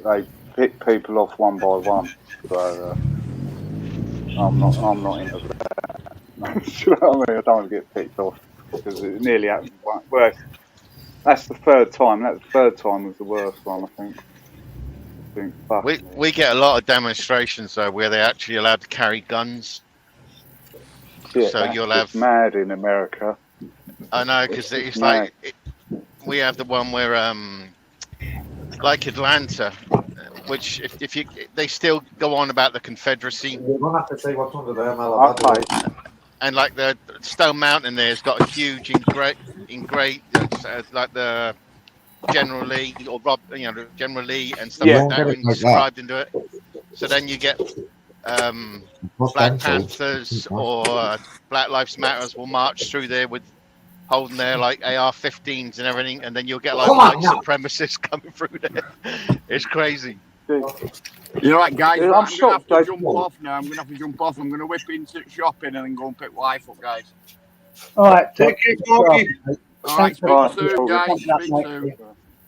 They pick people off one by one. So I'm not into that. You know what I mean? I don't want to get picked off because it nearly happened. Well, That's the third time. That third time was the worst one, I think. We get a lot of demonstrations though where they're actually allowed to carry guns. Shit, So that's you'll just have. mad in America. I know, because it's mad. like we have the one where like Atlanta, which if you they still go on about the Confederacy. We're gonna have to see what's under there, Mel. Okay. And like the Stone Mountain there's got a huge engraved like the General Lee or General Lee and stuff Yeah. like that inscribed into it. So then you get Black Panthers or Black Lives Matters will march through there with holding their like AR-15s and everything, and then you'll get like white supremacists coming through there. It's crazy. You're right, guys. Yeah, Right, I'm I'm shocked, gonna have to Dave. jump off now. I'm gonna whip into shopping and then go and pick wife up, guys. All right. Take care, Corky. All right, speak Right, soon, guys. Thanks for that, Speak mate. soon.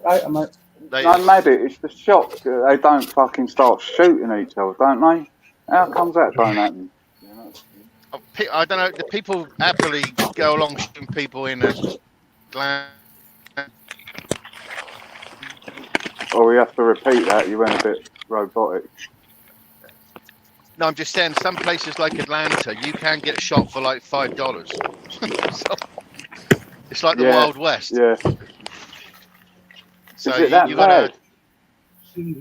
Right, mate. No, mate, it's the shock that they don't fucking start shooting each other, don't they? How comes that don't happen? I don't know. The people happily go along shooting people in a land. Or we have to repeat that. You went a bit robotic. No, I'm just saying, some places like Atlanta, you can get shot for like $5. So, it's like the Wild West. Yeah. So Is it that bad?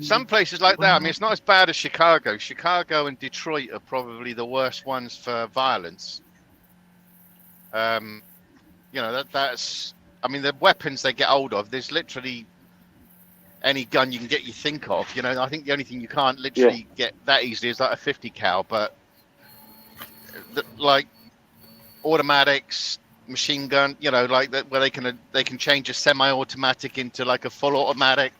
Some places like that. I mean, it's not as bad as Chicago. Chicago and Detroit are probably the worst ones for violence. That's. I mean, the weapons they get hold of. There's literally any gun you can get you think of. I think the only thing you can't literally get that easily is like a 50 cal, but like automatics, machine gun, like that, where they can change a semi-automatic into like a full automatic.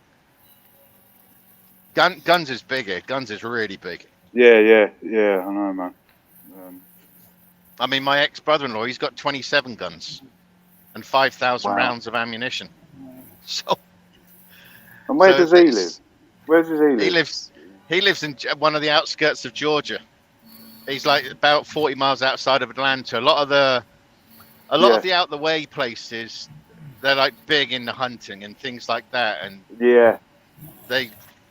Guns is bigger. Guns is really big. Yeah. I know, man. I mean, my ex-brother-in-law, he's got 27 guns and 5,000 rounds of ammunition. So. And where does he live? Where does he live? He lives in one of the outskirts of Georgia. He's like about 40 miles outside of Atlanta. A lot of the out the way places, they're like big in the hunting and things like that. And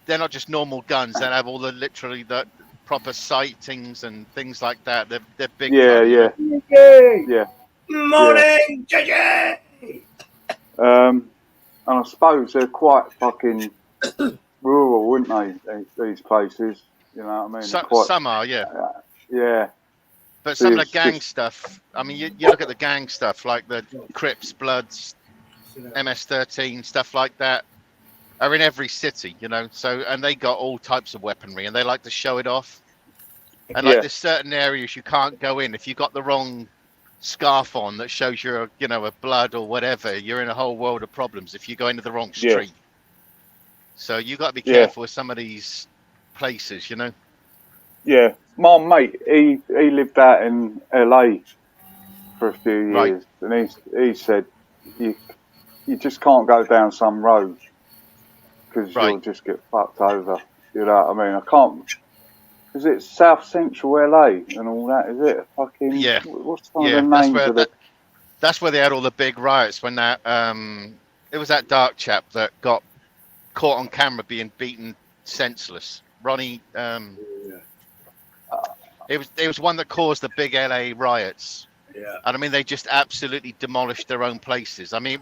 they're not just normal guns. They have all the proper sightings and things like that. They're big. Yeah. Morning, JJ. And I suppose they're quite fucking rural, wouldn't they? These places, you know what I mean? Some are, yeah. Yeah. But some of the gang stuff. I mean, you look at the gang stuff, like the Crips, Bloods, MS-13, stuff like that, are in every city, So, and they got all types of weaponry, and they like to show it off. And like, there's certain areas you can't go in if you got the wrong scarf on that shows you're a blood or whatever. You're in a whole world of problems if you go into the wrong street. So you got to be careful with some of these places, Yeah, my mate, he lived out in LA for a few years, and he said you just can't go down some road because you'll just get fucked over. You know what I mean? I can't. Is it South Central LA and all that? Is it fucking? Yeah. What's some of the names of it? That's where they had all the big riots when that it was that dark chap that got caught on camera being beaten senseless. Ronnie. It was one that caused the big LA riots. Yeah. And I mean, they just absolutely demolished their own places. I mean,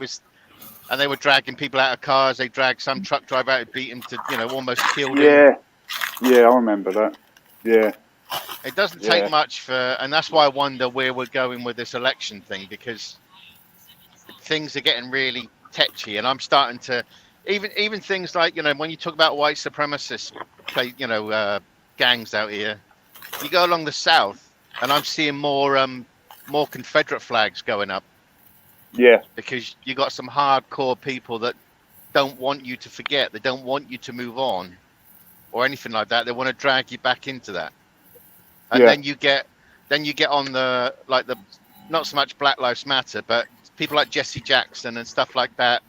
and they were dragging people out of cars. They dragged some truck driver out and beat him to, almost killed him. Yeah, I remember that. Yeah. It doesn't take much and that's why I wonder where we're going with this election thing, because things are getting really tetchy, and I'm starting to, even things like, when you talk about white supremacist, gangs out here, you go along the south, and I'm seeing more Confederate flags going up. Yeah. Because you got some hardcore people that don't want you to forget. They don't want you to move on or anything like that. They want to drag you back into that. And then you get on the not so much Black Lives Matter, but people like Jesse Jackson and stuff like that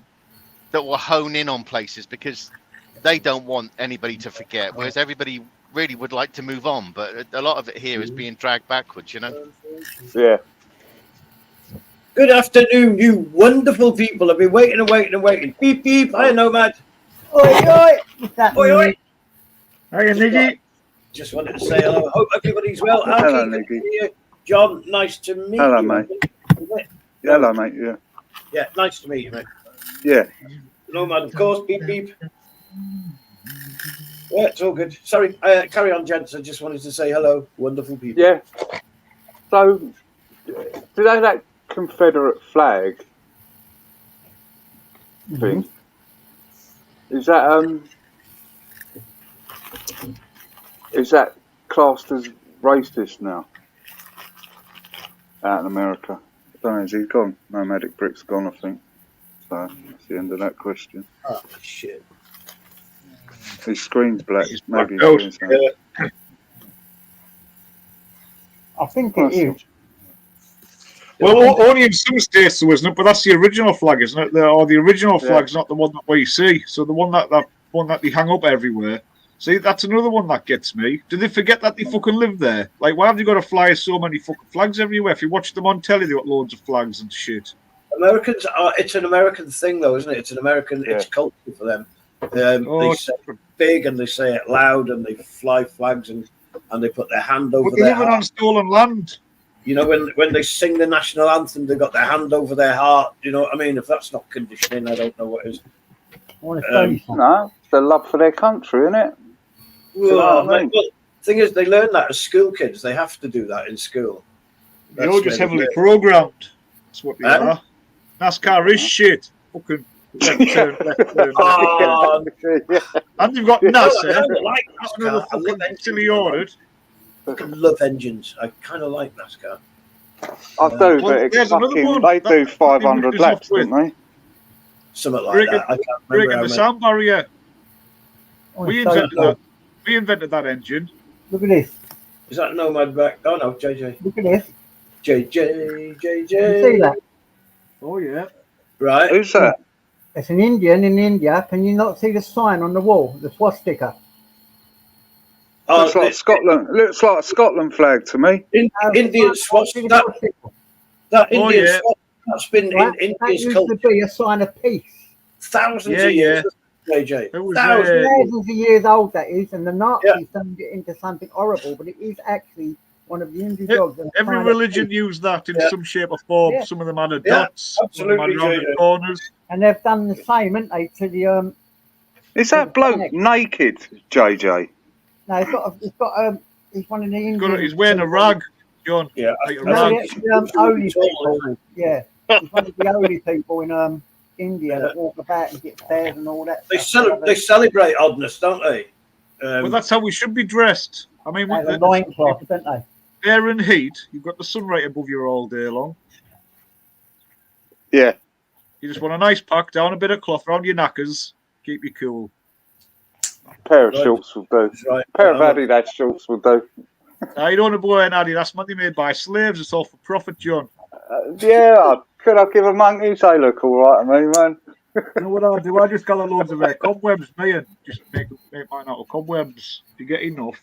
will hone in on places because they don't want anybody to forget, whereas everybody really would like to move on, but a lot of it here is being dragged backwards, Yeah. Good afternoon, you wonderful people. I've been waiting and waiting and waiting. Beep, beep. Hi, Nomad. Oi, oi. What's that? Oi, oi. Hiya, Niggy. Just wanted to say hello. Hope everybody's well. Alki, Hello, good to Niggy. see you. John, nice to meet Hello, you. mate. Is it? Hello, mate. Yeah. Yeah, nice to meet you, mate. Yeah. Nomad, of course. Beep, beep. Yeah, it's all good. Sorry, carry on, gents. I just wanted to say hello. Wonderful people. Yeah. So, do they have that Confederate flag thing? Is that classed as racist now out in America? I don't know. Is he gone? Nomadic Brick's gone, I think. So that's the end of that question. Oh, shit. His screen's black. He's Maybe blacked he's out. doing something. I think it is. Well, only in some states there isn't it, but that's the original flag, isn't it? Or the original flag's not the one that we see. So the one that they hang up everywhere. See, that's another one that gets me. Do they forget that they fucking live there? Like, why have they got to fly so many fucking flags everywhere? If you watch them on telly, they got loads of flags and shit. Americans are, it's an American thing, though, isn't it? It's an American, it's culture for them. They say it big and they say it loud and they fly flags and they put their hand over But they're their living heart. on stolen land. You know, when they sing the national anthem, they've got their hand over their heart. You know what I mean? If that's not conditioning, I don't know what is. No, it's the love for their country, isn't it? Well, well, the thing is, they learn that as school kids. They have to do that in school. They're all just heavily programmed. That's what they are. NASCAR is shit. Fucking left turn, left turn, Oh, and you've got I NASA. kind of like That's another NASCAR. I love fucking silly ordered. I love engines. I kind of like NASCAR. I do, but it's fucking, they do 500 laps, don't they? Something like that. I can't remember Breaking how the many. sound barrier. We invented that. We invented that engine. Look at this. Is that Nomad back? Oh no, JJ. Look at this. JJ. You see that? Oh yeah. Right. Who's that? It's an Indian in India. Can you not see the sign on the wall? The swastika. Oh, Looks like Scotland. Looks like a Scotland flag to me. Indian swastika. That Indian swastika. That's been Right? in That India's used culture to be a sign of peace. thousands of years. JJ. Thousands of years old that is, and the Nazis turned it into something horrible, but it is actually one of the Indian gods. Every religion used that in some shape or form. Yeah. Some of them had a Yeah, dots, some of them had rounded corners. And they've done the same, haven't they, to the Is that bloke naked, JJ? No, he's one of the Indian. He's wearing a rag, John. Yeah, like a No, rag. the holy people. Yeah, he's one of the holy people in India that walk about and get fairs and all that. They celebrate oddness, don't they? Well, that's how we should be dressed. I mean, with the loincloth, don't they? air and heat, you've got the sun right above you all day long. Yeah. You just want a nice pack down, a bit of cloth around your knackers, keep you cool. Pair of shorts will do. Right. Pair of Adidas shorts will do. You don't want to buy an Adidas money made by slaves. It's all for profit, John. Yeah, could I give a monkey? They look all right to me, man. You know what I do? I just gather loads of cobwebs, me, and just make mine out of cobwebs. You get enough.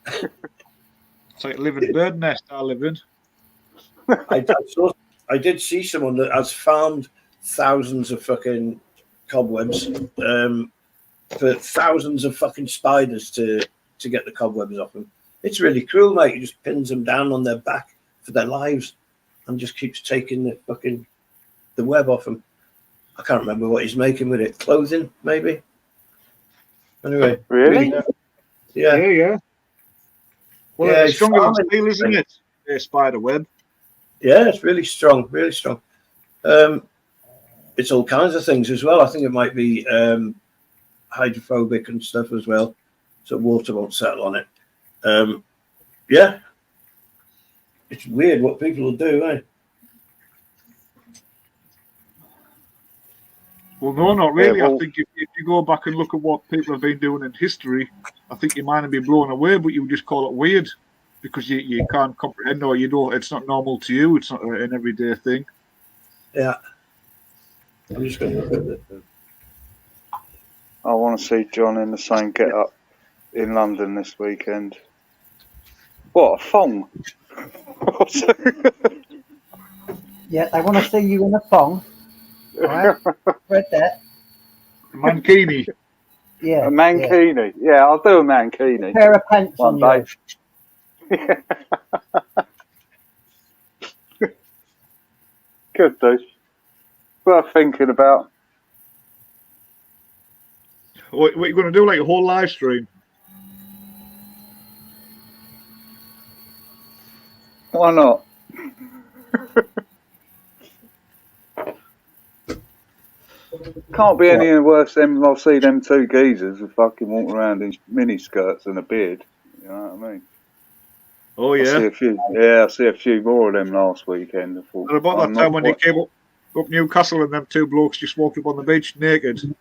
It's like a living bird nest I live in. I did see someone that has found thousands of fucking cobwebs for thousands of fucking spiders to get the cobwebs off them. It's really cruel, mate. He just pins them down on their back for their lives and just keeps taking the web off them. I can't remember what he's making with it. Clothing, maybe? Anyway. Really? Yeah. Yeah. Well, Yeah, it's stronger than steel, isn't it? Yeah, spider web. Yeah, it's really strong, really strong. It's all kinds of things as well. I think it might be hydrophobic and stuff as well, so water won't settle on it. Yeah, it's weird what people will do, eh? Well, no, not really. Yeah, well, I think if you go back and look at what people have been doing in history, I think you might have been blown away, but you just call it weird because you can't comprehend or you don't. It's not normal to you. It's not an everyday thing. Yeah. I'm just going to look at it. I want to see John in the same get-up in London this weekend. What, a thong? Yeah, they want to see you in a thong. Right? Read that. Mankini. Yeah. A mankini. Yeah, I'll do a mankini. Pair of pants one on day. you. Could do. Worth thinking about. What are you going to do? Like a whole live stream? Why not? Can't be any worse than I'll see them two geezers who fucking walk around in mini skirts and a beard. You know what I mean? Oh I yeah. see a few more of them last weekend. I thought, And about that time when you came up Newcastle and them two blokes just walked up on the beach naked and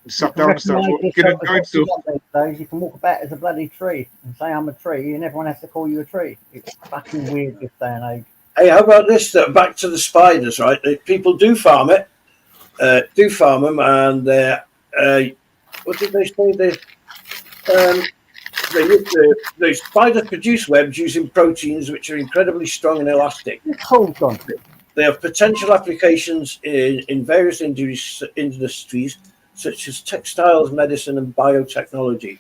sat down and started getting going stuff. You can walk about as a bloody tree and say I'm a tree, and everyone has to call you a tree. It's fucking weird this day and age. Hey, how about this? Back to the spiders, right? People do farm it, and what did they say? The spiders produce webs using proteins which are incredibly strong and elastic. Hold on. They have potential applications in various industries such as textiles, medicine, and biotechnology.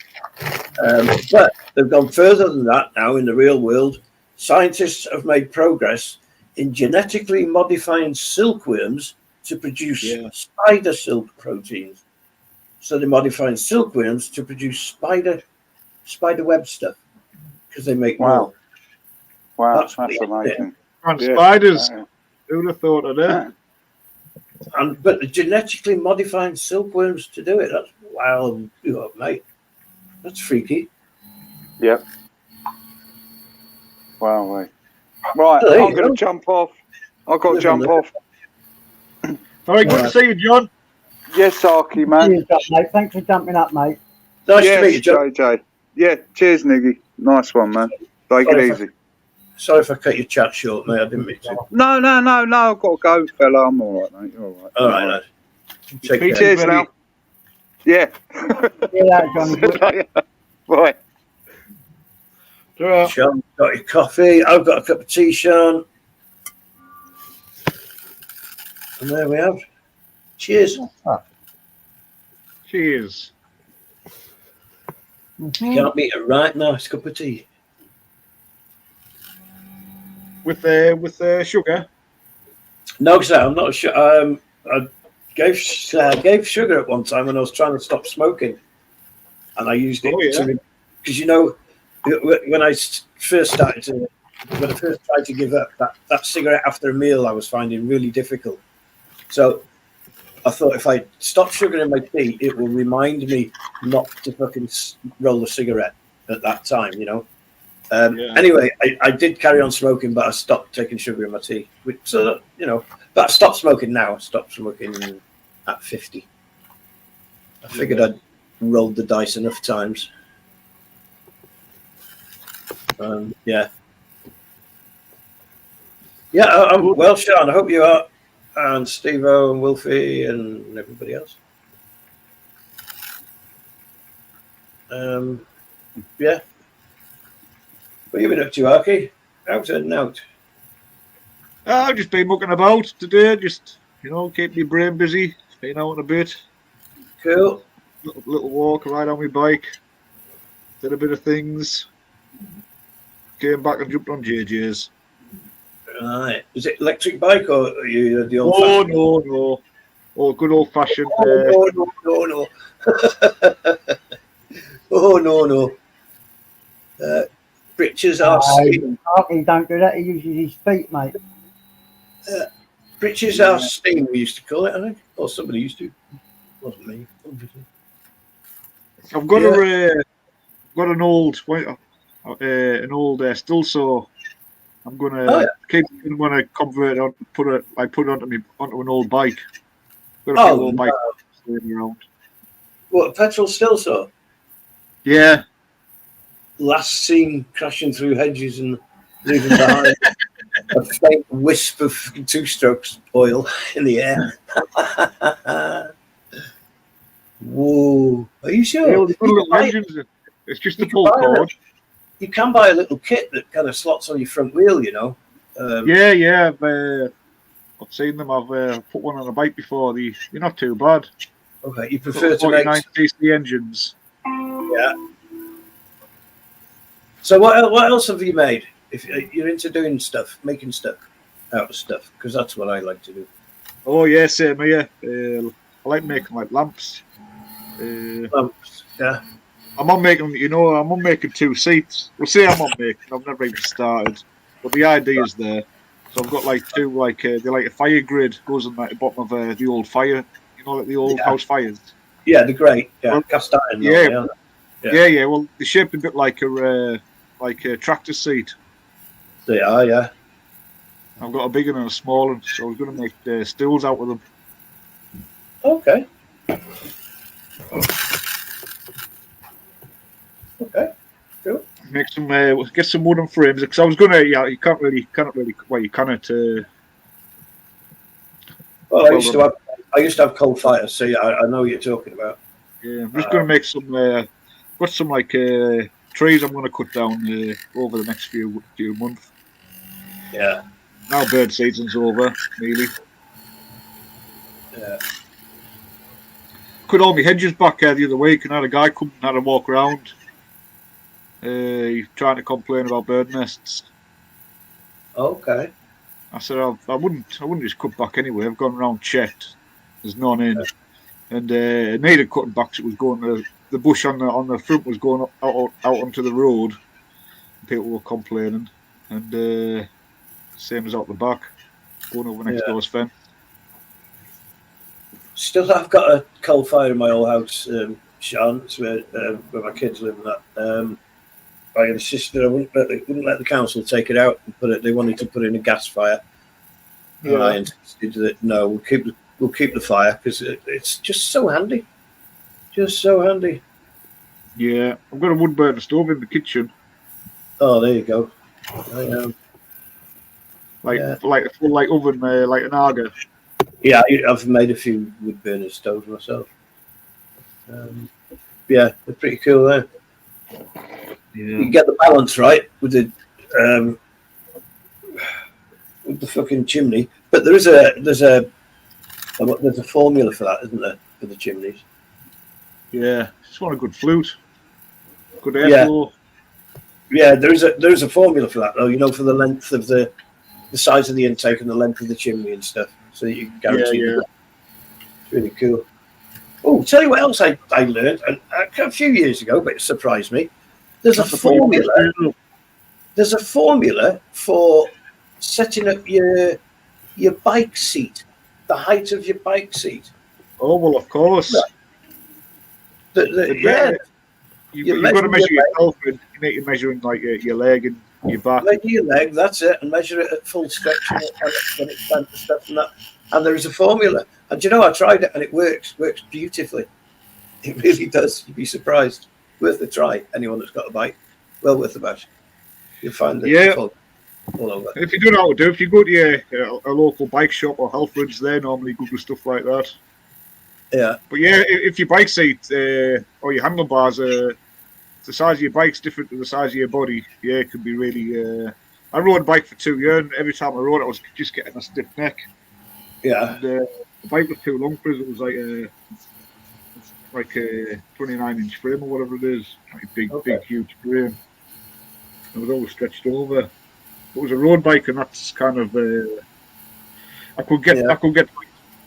But they've gone further than that now in the real world. Scientists have made progress in genetically modifying silkworms to produce spider silk proteins. So they're modifying silkworms to produce spider web stuff because they make more. Wow, that's amazing. And spiders. Who'd have thought of that? But the genetically modifying silkworms to do it, that's wow, mate. That's freaky. Yep. Wow, wait. Right, I'm going to jump off. I've got to jump off. All right, good to see you, John. Yes, Arky, man. Cheers, mate. Thanks for jumping up, mate. Nice to meet you, John. JJ. Yeah, cheers, Niggy. Nice one, man. Take it easy. Sorry if I cut your chat short, mate. I didn't mean to. No. I've got to go, fella. I'm all right, mate. You're all right. All right, lad. Cheers now. Yeah. Yeah, Johnny. Bye. Sean, got your coffee. I've got a cup of tea, Sean. And there we have. Cheers. Cheers. Can't beat a right nice cup of tea. With sugar? No, sir, I'm not sure. I gave sugar at one time when I was trying to stop smoking, and I used it because when I first tried to give up that cigarette after a meal, I was finding really difficult. So I thought if I stop sugar in my tea, it will remind me not to fucking roll a cigarette at that time, Anyway, I did carry on smoking, but I stopped taking sugar in my tea. But I stopped smoking now. I stopped smoking at 50. I figured I'd rolled the dice enough times. Yeah, I'm well, Sean. I hope you are, and Steve-O and Wolfie and everybody else. Yeah. What have you been up to, Arky? Out and out. I've just been mucking about today, just keep my brain busy, been out a bit. Cool. Little walk, ride on my bike, did a bit of things. Came back and jumped on JJ's. Right. Is it electric bike or are you the old? No. Oh, good old fashioned. No. Oh no. Britches are steam. He don't do that. He uses his feet, mate. Britches are steam. We used to call it, I think, or somebody used to. It wasn't me, obviously. I've got an old still saw. I'm gonna convert it, put it onto an old bike. Got a few old bikes around. What, petrol still saw? Yeah. Last seen crashing through hedges and leaving behind a faint wisp of two-strokes oil in the air. Whoa! Are you sure? It's just a pull cord. You can buy a little kit that kind of slots on your front wheel, Yeah. I've seen them. I've put one on a bike before. They're not too bad. Okay, you prefer to make 49cc engines. Yeah. So what else have you made? If you're into doing stuff, making stuff out of stuff, because that's what I like to do. Oh yeah, same here. I like making like lamps. Lamps, yeah. I'm on making 2 seats. Well, say I'm on making. I've never even started, but the idea is there. So I've got like 2 they're like a fire grid goes on like the bottom of the old fire. You know, like the old house fires. Yeah, the great. Yeah, Well, cast iron. Yeah, yeah. Well, they're shaped a bit like a tractor seat. They are, yeah. I've got a big one and a small one, so I was going to make stools out of them. Okay. Okay. Cool. Make some, get some wooden frames because I was going to. Yeah, you can't really. Well, you cannot. Well, I used to have coal fires, so yeah, I know what you're talking about. Yeah, I'm just going to make some. Got some like trees I'm going to cut down over the next few months. Yeah. Now bird season's over, nearly. Yeah. Cut all my hedges back the other week, and had a guy come and had a walk around. Trying to complain about bird nests. Okay. I said I wouldn't just cut back anyway. I've gone around checked. There's none in, and it needed cutting back. So it was going to the bush on the front was going out onto the road. People were complaining, and same as out the back, going over next door's fence. Still, I've got a coal fire in my old house, Sean. It's where my kids live. And that I insisted I wouldn't let the council take it out and put it. They wanted to put in a gas fire. Yeah. And I insisted that no, we'll keep the fire because it's just so handy. Just so handy. Yeah, I've got a wood burner stove in the kitchen. Oh, there you go. Like a full like oven, like an Aga. Yeah, I've made a few wood burner stoves myself. Yeah, they're pretty cool there. Yeah. You get the balance right with the fucking chimney, but there's a formula for that, isn't there, for the chimneys? Yeah, just want a good flute, good airflow. Yeah, there's a formula for that though. You know, for the length of the size of the intake and the length of the chimney and stuff, so you can guarantee. Yeah. It's really cool. Oh, tell you what else I learned a few years ago, but it surprised me. There's a formula. There's a formula for setting up your bike seat, the height of your bike seat. Oh well, of course. Yeah. You've got to measure yourself, and you need to measure like your leg and your back. Measure your leg, that's it, and measure it at full stretch when it's time to step and that. And there is a formula. And you know, I tried it and it works beautifully. It really does. You'd be surprised. Worth a try. Anyone that's got a bike, well worth a bash. You'll find that all over. If you don't know how to do, if you go to a local bike shop or Halfords, they normally Google stuff like that. Yeah. But yeah, if your bike seat or your handlebars, the size of your bike's different to the size of your body, yeah, it can be really. I rode a bike for 2 years, and every time I rode it, I was just getting a stiff neck. Yeah. And, the bike was too long for us. It was like a 29-inch frame or whatever it is, like big, huge frame. It was always stretched over. It was a road bike, and that's kind of I could get,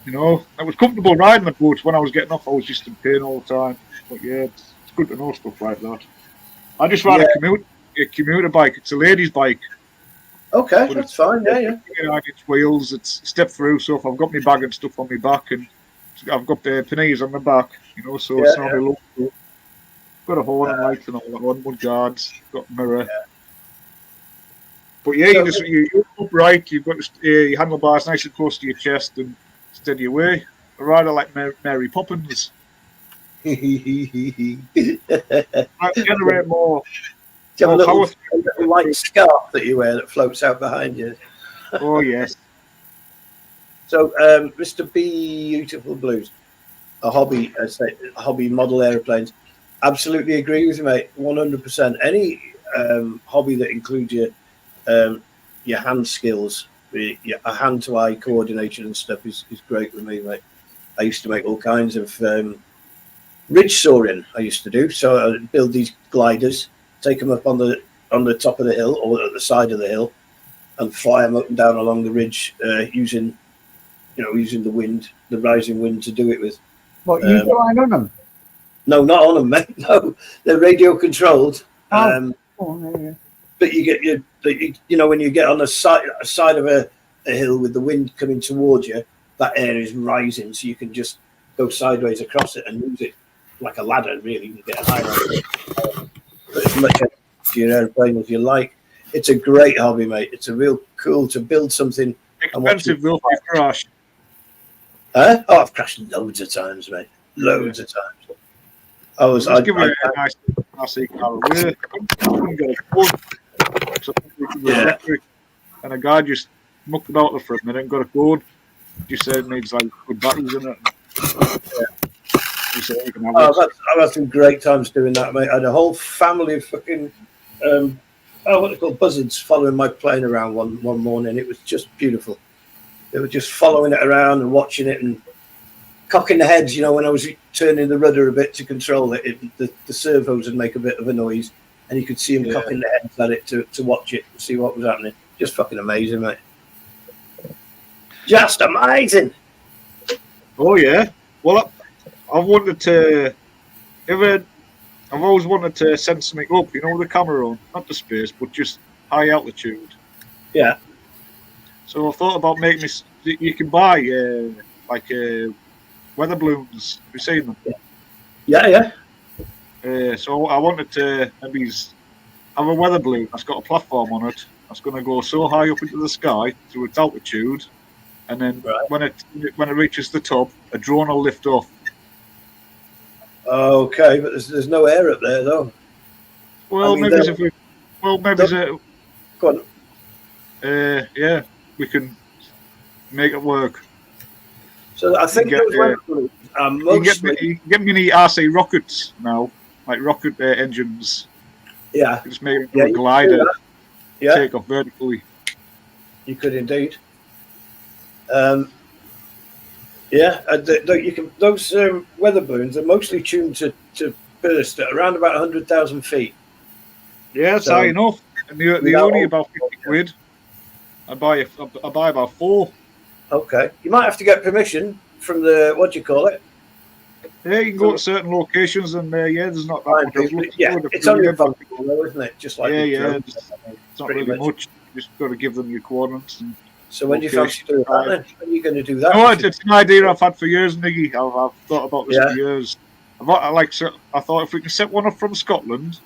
you know, I was comfortable riding the boat. When I was getting off, I was just in pain all the time. But yeah, it's good to know stuff like that. I just ride a commuter bike. It's a lady's bike. Okay, but that's fine. Yeah. It's wheels. It's step through. So if I've got my bag and stuff on my back, and I've got the panniers on the back, you know, so it's not a low. Got a horn and lights and all that on, mud guards, got a mirror. Yeah. But yeah, you're upright. You've got your handlebars nice and close to your chest and steady away. I ride like Mary Poppins. I generate more. Do you have a little light scarf that you wear that floats out behind you? Oh yes. So, Mr. Beautiful Blues, a hobby model aeroplanes. Absolutely agree with you, mate. 100%. Any hobby that includes your hand skills A hand-to-eye coordination and stuff is great with me, mate. I used to make all kinds of ridge soaring. I used to do so. I'd build these gliders, take them up on the top of the hill or at the side of the hill, and fly them up and down along the ridge using the wind, the rising wind to do it with. What, you flying on them? No, not on them, mate. No, they're radio controlled. Yeah. But you get when you get on the side of a hill with the wind coming towards you, that air is rising, so you can just go sideways across it and use it like a ladder. Really, you get a high but as much to your airplane as you like. It's a great hobby, mate. It's a real cool to build something. Expensive though, if you crash. Huh? Oh, I've crashed loads of times, mate. Loads of times. I'd give it a nice RC car away. I couldn't get a phone. So electric, and a guy just mucked about it for a minute and got a phone. Just said it needs like good batteries in it. I've had some great times doing that, mate. I had a whole family of fucking what they call buzzards following my plane around one morning. It was just beautiful. They were just following it around and watching it and cocking the heads. When I was turning the rudder a bit to control it, the servos would make a bit of a noise, and you could see them cocking their heads at it to watch it and see what was happening. Just fucking amazing, mate. Just amazing. Oh yeah. Well, I've wanted to. I've always wanted to send something up. With the camera on, not to space, but just high altitude. Yeah. So I thought about making this. You can buy weather balloons. Have you seen them? Yeah. So I wanted to maybe have a weather balloon that's got a platform on it. That's going to go so high up into the sky through its altitude, and then when it reaches the top, a drone will lift off. Okay, but there's no air up there though. Well, maybe go on. Yeah, we can make it work. So I think those weather balloons are mostly. You can get mini RC rockets now, like rocket engines. Yeah. Just make it a glider. Yeah. Take off vertically. You could indeed. You can. Those weather balloons are mostly tuned to burst at around about 100,000 feet. Yeah, that's high enough. And they're only about 50 quid. I buy about 4. Okay, you might have to get permission from the what do you call it? Yeah, you can go to certain locations, and there's not that much. It's only a phone call, though, isn't it? Just like it's not really much. You just got to give them your coordinates. And so when do you fancy doing that? Then? When are you going to do that? No, it's an idea I've had for years, Niggy. I've thought about this for years. I thought if we can set one up from Scotland,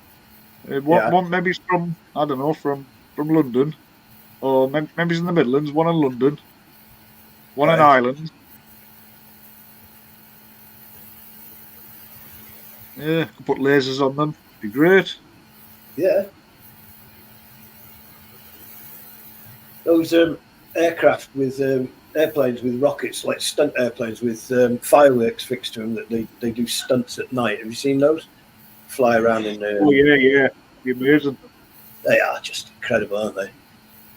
one maybe from from London, or maybe it's in the Midlands. One in London, one in Ireland. Yeah, could put lasers on them. Be great. Yeah. Those aircraft with airplanes with rockets, like stunt airplanes with fireworks fixed to them that they do stunts at night. Have you seen those? Fly around in there. Oh yeah. Be amazing. They are just incredible, aren't they?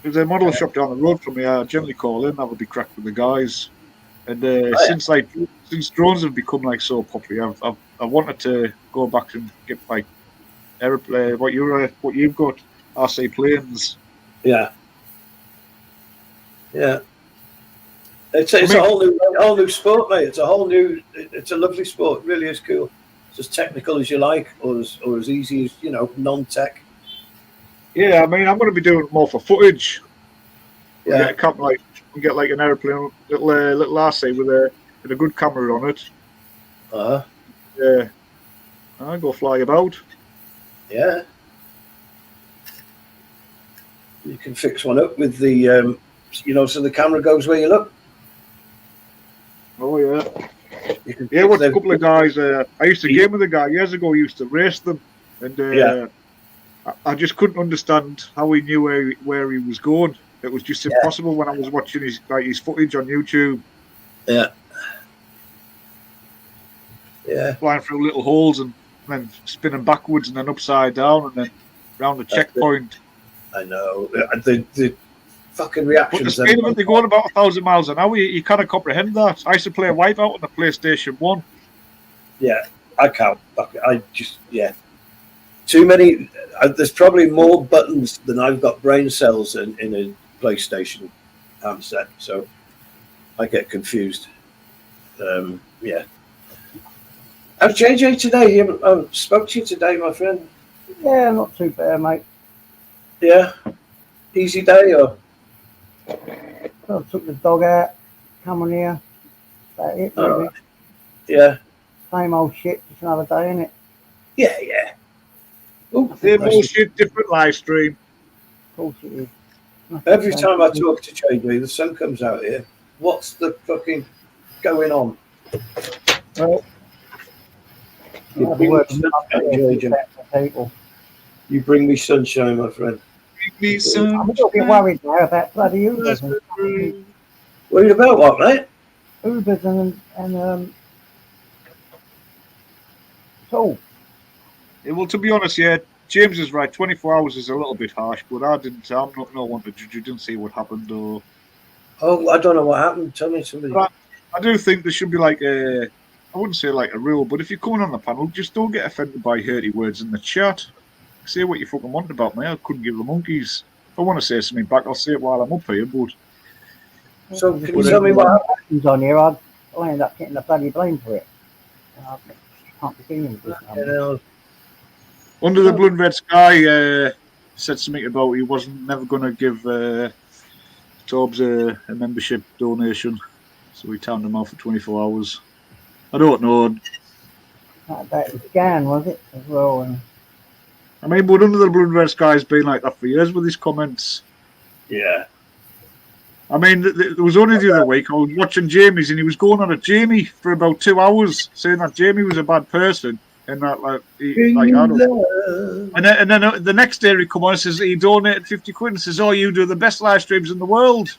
There's a model shop down the road from me. I generally call in. That would be cracked with the guys. And since drones have become so popular, I wanted to go back and get aeroplane. What you've got, RC planes. Yeah. It's a whole new sport, mate. It's a lovely sport. It really is cool. It's as technical as you like, or as easy as non-tech. Yeah, I mean, I'm going to be doing it more for footage. Yeah, get an aeroplane, little RC with a good camera on it. Yeah, I go fly about. Yeah, you can fix one up with the so the camera goes where you look. Oh yeah. With a couple of guys. I used to game with a guy years ago. I used to race them, and I just couldn't understand how he knew where he was going. It was just impossible when I was watching his footage on YouTube. Yeah. Flying through little holes and then spinning backwards and then upside down and then round the checkpoint. I know. The fucking But the reactions. speed of it, they're going about 1,000 miles an hour. You cannot comprehend that. I used to play Wipeout on the PlayStation 1. Yeah, I can't. I just, yeah. Too many. There's probably more buttons than I've got brain cells in a PlayStation handset. So I get confused. Yeah. How's JJ today? You haven't spoke to you today, my friend. Yeah, not too bad, mate. Yeah. Easy day or? So I took the dog out, come on here. That's it, really. Yeah. Same old shit, just another day, innit? Yeah, yeah. Ooh, Same bullshit, different live stream. Of course it is. every time I talk to JJ, the sun comes out here. What's the fucking going on? Well, You I'll bring, be me working sunshine, up there JJ. for people. You bring me sunshine, my friend. Bring me I'm a little bit worried now about bloody Ubers and Worried about what, mate? Ubers and so Yeah, well, to be honest, yeah, James is right. 24 hours is a little bit harsh, but I'm not no one to judge. You didn't see what happened, though. Oh, I don't know what happened. Tell me somebody. But I do think there should be like I wouldn't say like a rule, but if you're coming on the panel, just don't get offended by hurty words in the chat. Say what you fucking want about me. I couldn't give the monkeys. If I want to say something back, I'll say it while I'm up here, but... So, can you tell me what happens on here? I end up getting the bloody blame for it. I can't be dealing with this. Under the Blood Red Sky said something about he wasn't never going to give Torbs a membership donation, so he timed him out for 24 hours. I don't know. That was Gan, was it, as well? And I mean, but Under the Blood Red Sky's been like that for years with his comments. Yeah. I mean, there was only the other week I was watching Jamie's and he was going on at Jamie for about 2 hours, saying that Jamie was a bad person. And that, like, I don't know. And then the next day he come on and says he donated 50 quid and says, "Oh, you do the best live streams in the world."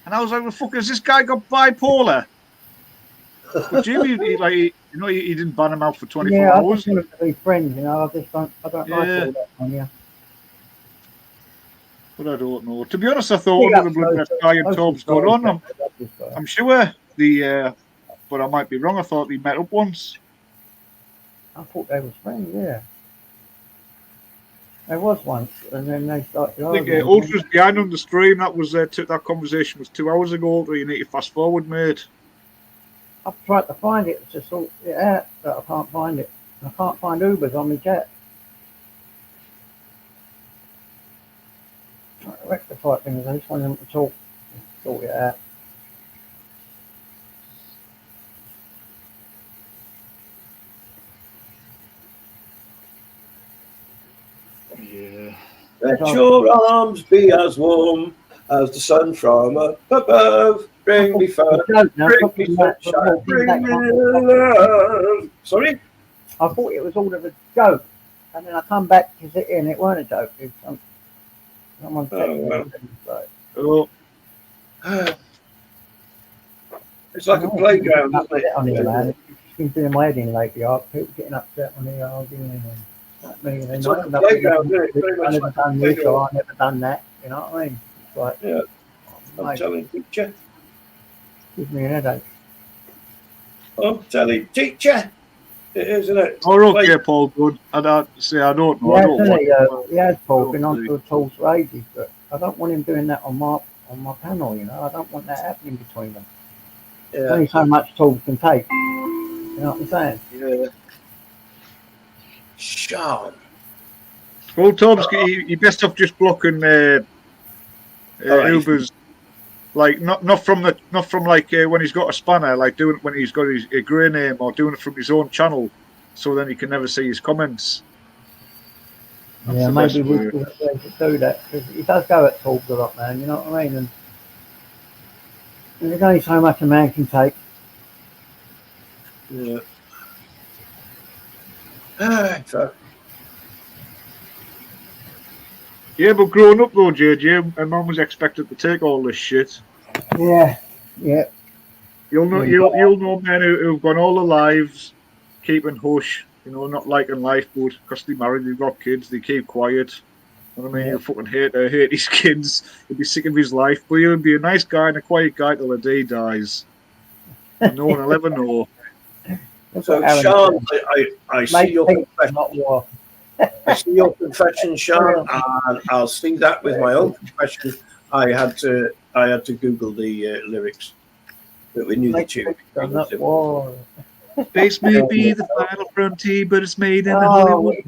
And I was like, "Well, fuck, has this guy got bipolar?" But Jimmy, he didn't ban him out for 24 I hours. just want to be friends, you know. I don't like all that on you. But I don't know. To be honest, I thought Under the Blood Red Sky and Torbs got on. I'm sure but I might be wrong. I thought they met up once. I thought they was friends, yeah. There was once, and then they started. I think Ultra's behind on the stream. That was that conversation was 2 hours ago. Ultra, you need to fast forward, mate. I've tried to find it to sort it out, but I can't find it. I can't find Ubers on my chat. Trying to rectify things. I just want them to sort it out. Yeah. Let your arms be as warm as the sun from up above. Bring me fun, bring me sunshine, bring me love. Sorry? I thought it was all of a joke, and then I come back to sit here and it weren't a joke. It was someone It's like a playground, isn't it? On here, man. It's been doing my head in lately. People getting upset when they're arguing and it's like a playground, isn't it? Very I much never like done this or I never done that. You know what I mean? It's like, yeah. I'm telling teacher. Gives me a headache. I'm telling teacher. It is, isn't it? Oh, okay, Paul. Good. I don't know. He has Paul been on to a talk for ages, but I don't want him doing that on my panel. You know, I don't want that happening between them. Yeah. There's only so much talk can take. You know what I'm saying? Yeah. Sean. Well, Tom's you best off just blocking Ubers, like not from like when he's got a spanner, like doing it when he's got his grey name, or doing it from his own channel, so then he can never see his comments. Yeah, maybe we should do that, because he does go at talks a lot, man. You know what I mean? And there's only so much a man can take. Yeah. Yeah, but growing up though, JJ, my mum was expected to take all this shit. Yeah. You'll know men who've gone all their lives keeping hush, you know, not liking life, but because they're married, they've got kids, they keep quiet. I mean, he'll fucking hate his kids. He'll be sick of his life, but he'll be a nice guy and a quiet guy till the day he dies. And no one will ever know. So, Sean, I see your confession. I see your confession, Sean, and I'll see that with my own confession. I had to Google the lyrics, but we knew the tune. Space may be the final frontier, but it's made in a Hollywood.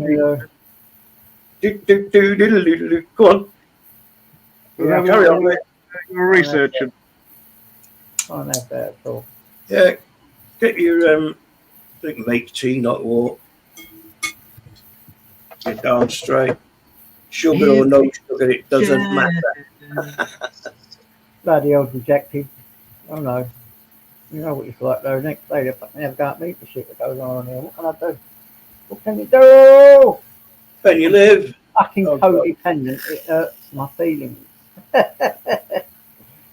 Go on. Yeah, carry on, mate. You're researching. Oh, that's bad. So. Yeah, get your make tea, not war. Get down straight. Sugar or no sugar, it doesn't matter. Bloody old rejected. Oh no. You know what it's like though. Next day they fucking never got me for shit that goes on here. What can I do? What can you do? Can you live? Fucking codependent. It hurts my feelings.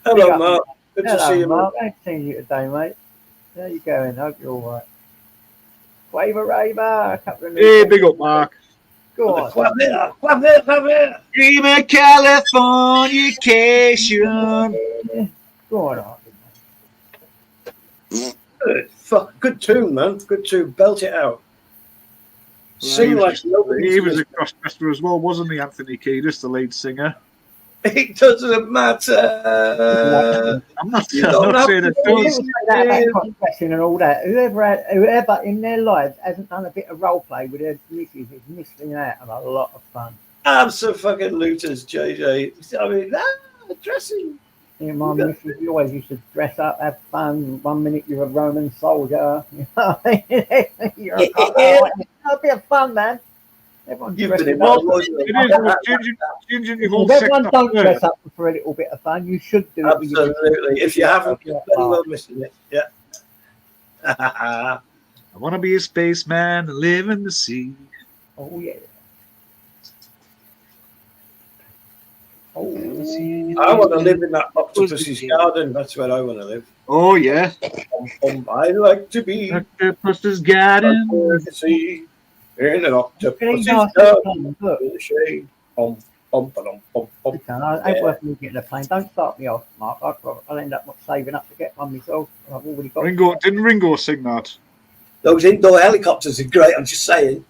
Hello, Mark. Good to see you, Mark. I ain't seen you today, mate. How you going? Hope you're alright. Waver Raver, a couple of hey, big up, Mark. Go on. Come here. Dream of Californication. Go on, Good tune, man. Good tune. Belt it out. Sing like nobody. He was a crossdresser as well, wasn't he, Anthony Kiedis, the lead singer? It doesn't matter. I'm not saying it does. And all that. Whoever in their lives hasn't done a bit of role play with their missus is missing out on a lot of fun. Absolutely, JJ. I mean, dressing. Yeah, my missus always used to dress up, have fun. 1 minute you're a Roman soldier. You know what I mean? You're a bit of fun, man. Everyone's dressing up. Everyone don't dress up for a little bit of fun. You should do it. Absolutely. If you haven't, you're pretty well missing it. Yeah. I want to be a spaceman and live in the sea. Oh, yeah. Oh, I want to live in that octopus's garden. That's where I want to live. Oh, yeah. I like to be octopus's garden. In an octopus's garden. In the shade. I ain't worth me getting a plane. Don't start me off, Mark. I'll end up not saving up to get one myself. I've already got. Didn't Ringo sing that? Those indoor helicopters are great. I'm just saying.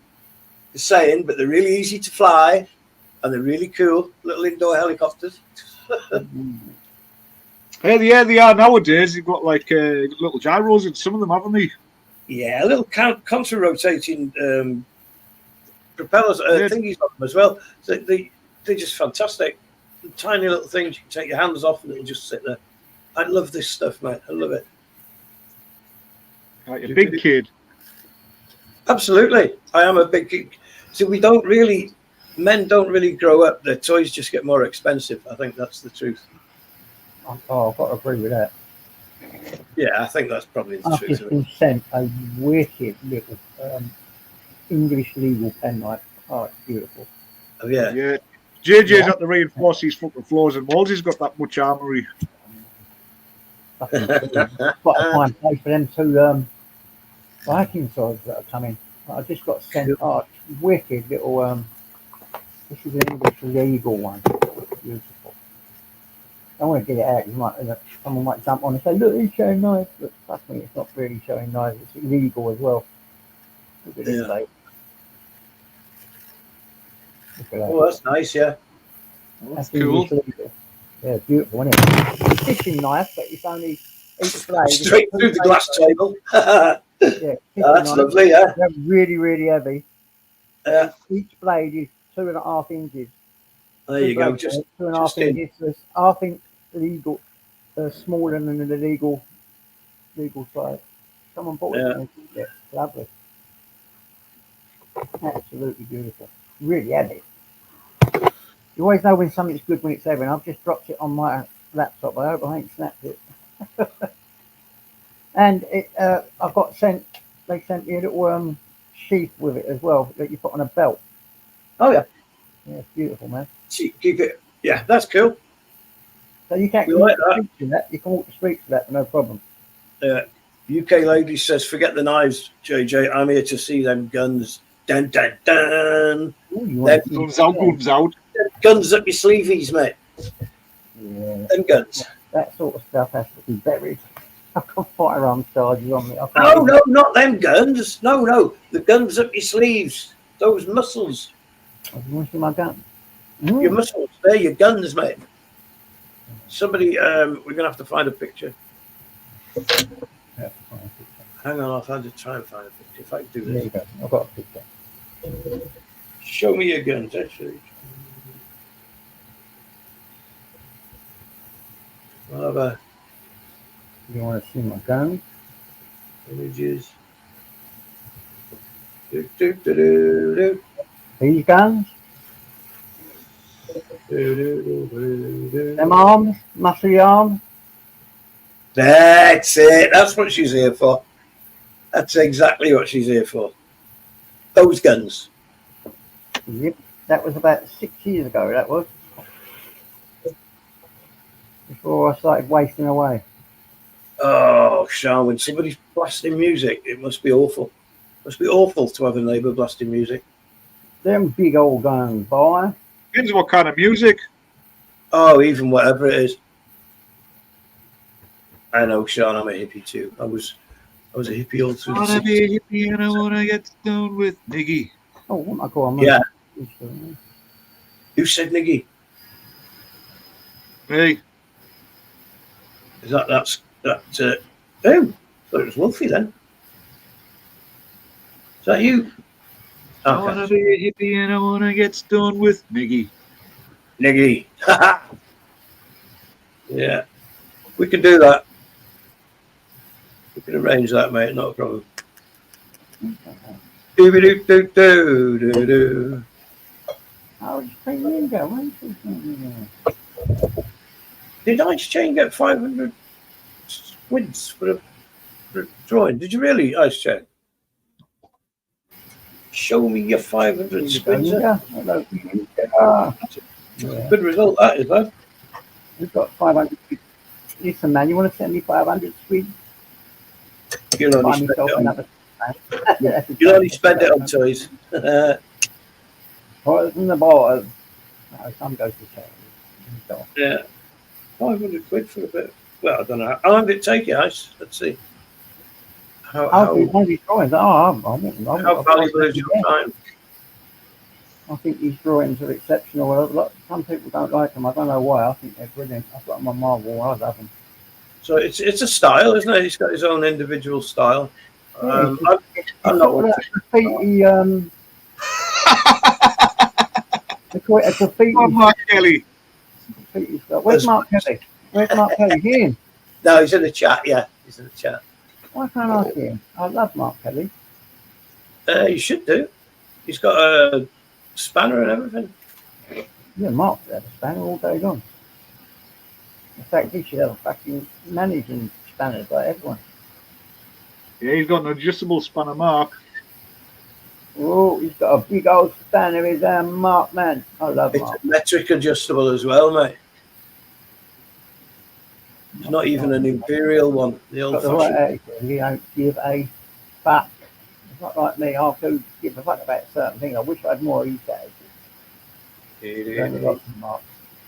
But they're really easy to fly. And they're really cool, little indoor helicopters. Yeah, they are nowadays. You've got like little gyros in some of them, haven't they? Yeah, little counter-rotating propellers, thingies on them as well. They're just fantastic. Tiny little things. You can take your hands off and it'll just sit there. I love this stuff, mate. I love it. Like a big kid. Absolutely. I am a big kid. So men don't really grow up. Their toys just get more expensive. I think that's the truth. Oh, I've got to agree with that. Yeah, I think that's probably the truth. I've just been sent a wicked little English legal penknife. Oh, it's beautiful. Oh, yeah. Yeah. JJ's got to reinforce his fucking floors and walls. He's got that much armory. Quite a fine place for them two Viking swords that are coming. I just got sent wicked little this is an English legal one. Beautiful. I want to get it out. Someone might jump on and say, look, he's showing knives. But trust me, it's not really showing knives. It's illegal as well. Look at this, mate. Oh, that's nice, yeah. That's cool. Yeah, beautiful, isn't it? It's a fishing knife, but it's only each blade. Straight through the glass table. Yeah, that's lovely, yeah. They're really, really heavy. Yeah. Each blade is 2.5 inches. There you go. Just 2.5 inches. So I think legal, smaller than the legal size. Someone bought it. Yeah, lovely. Absolutely beautiful. Really heavy. You always know when something's good when it's heavy. And I've just dropped it on my laptop. I hope I ain't snapped it. And I got sent. They sent me a little sheath with it as well that you put on a belt. Oh yeah. Yeah, it's beautiful, man. Keep it. Yeah, that's cool. So you can walk the streets with that. You can walk the streets with that, no problem. Yeah. UK lady says, "Forget the knives, JJ. I'm here to see them guns." Dun dun dun. Guns out. guns up your sleeveys, mate. Yeah. Them guns. That sort of stuff has to be buried. I've got firearm charges on me. No, not them guns. No, the guns up your sleeves. Those muscles. I want to see my gun. Your muscles. They're your guns, mate. Somebody, we're gonna have to find a picture. Hang on, I'll have to try and find a picture. If I can do this. There you go. I've got a picture. Show me your guns, actually. Well, You want to see my gun? images. Do. These guns? Them arms? Muscly arms? That's it. That's what she's here for. That's exactly what she's here for. Those guns. Yep. That was about 6 years ago, that was. Before I started wasting away. Oh, Sean, when somebody's blasting music, it must be awful. It must be awful to have a neighbour blasting music. Them big old guns, boy. Depends what kind of music. Oh, even whatever it is. I know, Sean, I'm a hippie too. I was a hippie all through I the wanna be a 60s. hippie and I wanna get stoned with Niggy. Oh, what am I calling? Yeah. Who said Niggy? Hey, That's oh, thought it was Wolfie then. Is that you? I wanna be a hippie and I wanna get stoned with Niggy. Niggy. Yeah. We can do that. We can arrange that, mate, not a problem. Do. How did you go? Did Ice Chain get 500 squids for a drawing? Did you really, Ice Chain? Show me your 500 squids. Yeah. Good result, that is, bud. We've got 500 quid. Listen, man, you want to send me 500 quid? You'll only spend it on toys. Toys and the boys. No, some goes to charity. Yeah. 500 quid for a bit. Well, I don't know. How long did it take you, Ice? Let's see. How one of these drawings. how valuable is your time? I think these drawings are exceptional. Some people don't like them. I don't know why. I think they're brilliant. I've got them on my wall. I love them. So it's a style, isn't it? He's got his own individual style. I'm not one. Graffiti. They call it a graffiti. Oh, Mark Kelly. Graffiti stuff. Where's Mark Kelly? Where's Mark Kelly? Here. No, he's in the chat. Yeah, he's in the chat. Why can't I see him? I love Mark Kelly. You should do. He's got a spanner and everything. Yeah, Mark's had a spanner all day long. In fact, he should have a fucking managing spanners like everyone. Yeah, he's got an adjustable spanner, Mark. Oh, he's got a big old spanner, his Mark, man. I love It's Mark. metric adjustable as well, mate. It's not even an imperial one. The old Got the right fashioned. attitude. He don't give a fuck. It's not like me. I do give a fuck about certain things. I wish I had more of his attitude. Only lots of Mark.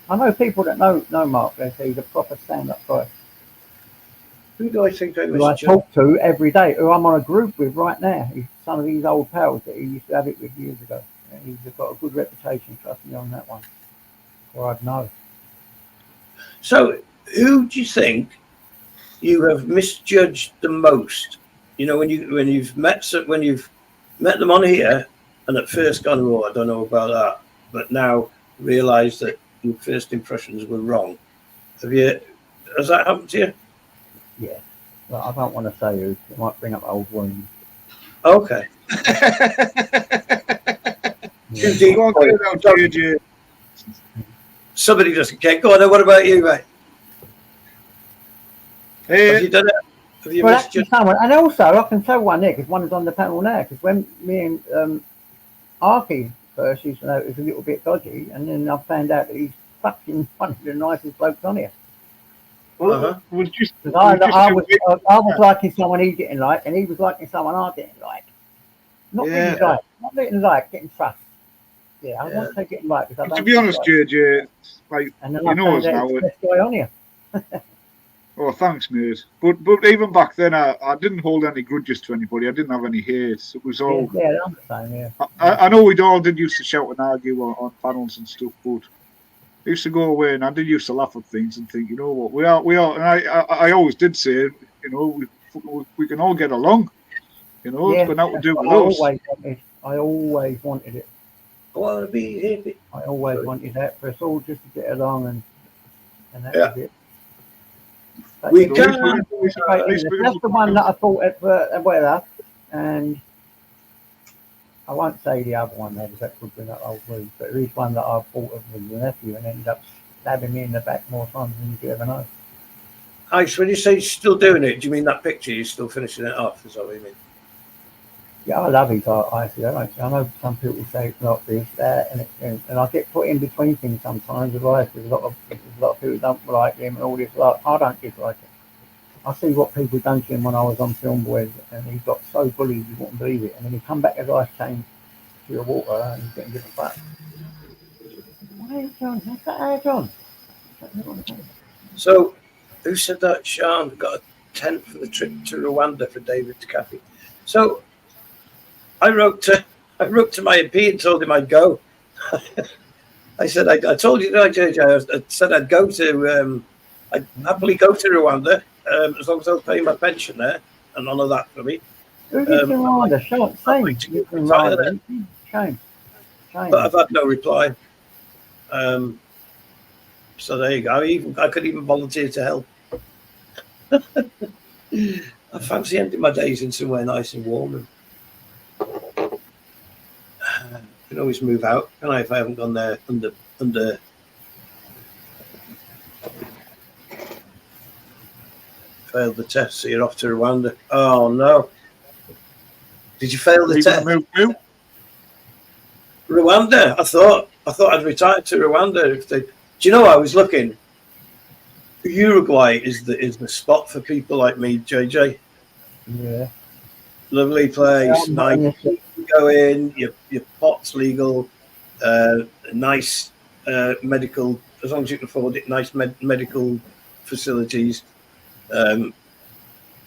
I know people that know Mark. They say he's a proper stand-up guy. Who do I think I Who was? I talk to every day, who I'm on a group with right now. He's some of these old pals that he used to have it with years ago. And he's got a good reputation, trust me on that one. Or I'd know. So, who do you think you have misjudged the most? You know, when you've met them on here, and at first gone, oh, I don't know about that, but now realise that your first impressions were wrong. Has that happened to you? Yeah. Well, I don't want to say who. It might bring up old wounds. Okay. Yeah. Too deep. Go on, get it out, JJ. Somebody doesn't care. Go on, then what about you, mate? Have Hey, you done it? Have you Well, actually, misjudged? someone, and also I can tell one there because one is on the panel now. Because when me and Arky first used to know it was a little bit dodgy, and then I found out that he's fucking one of the nicest blokes on here. Uh-huh. was just. Because I was liking someone he didn't like, and he was liking someone I didn't like. Not Yeah. really like, not really like, getting trust. Yeah, I want to get him right because I To don't be honest, like, JJ, like and then you I know found us out now. it's the best guy on here. Oh, thanks, mate. But even back then, I didn't hold any grudges to anybody. I didn't have any hate. It was all. Yeah, I'm the same. Yeah. I know we all did used to shout and argue on panels and stuff, but I used to go away and I did used to laugh at things and think, you know what, we are, and I always did say, you know, we can all get along. You know, it's Yeah, got nothing to do that's with what us. I always wanted it. I want to be hippie. I always wanted that for us all just to get along and that Yeah. was it. We But can. that's the one that I thought at weather, and I won't say the other one there because that could bring up old wounds, but there is one that I thought of with the nephew and ended up stabbing me in the back more times than you could ever know. Ice, when you say you're still doing it, do you mean that picture? You're still finishing it off? Is that what you mean? Yeah, I love his art, I know some people say it's not this, that, and I get put in between things sometimes with life. There's a lot of people don't like him and all this. Like, I don't dislike it. I see what people done to him when I was on Film Boys, and he got so bullied you wouldn't believe it. And then he come back as ice changed to your water, and he's getting different back. Hey, John, how's that, John? So, who said that? Sean got a tent for the trip to Rwanda for David Caffey. So, I wrote to my MP and told him I'd go. I said, I told you that, JJ. I said I'd go to, I'd happily go to Rwanda as long as I was paying my pension there, and none of that for me. Who did Rwanda? Shame. But I've had no reply. So there you go. I could even volunteer to help. I fancy ending my days in somewhere nice and warm. I can always move out, can I, if I haven't gone there under failed the test, so you're off to Rwanda. Oh no. Did you fail the test? Move? Rwanda. I thought I'd retired to Rwanda. Do you know, I was looking. Uruguay is the spot for people like me, JJ. Yeah. Lovely place, nice. You go in, your pot's legal, nice medical, as long as you can afford it, nice medical facilities.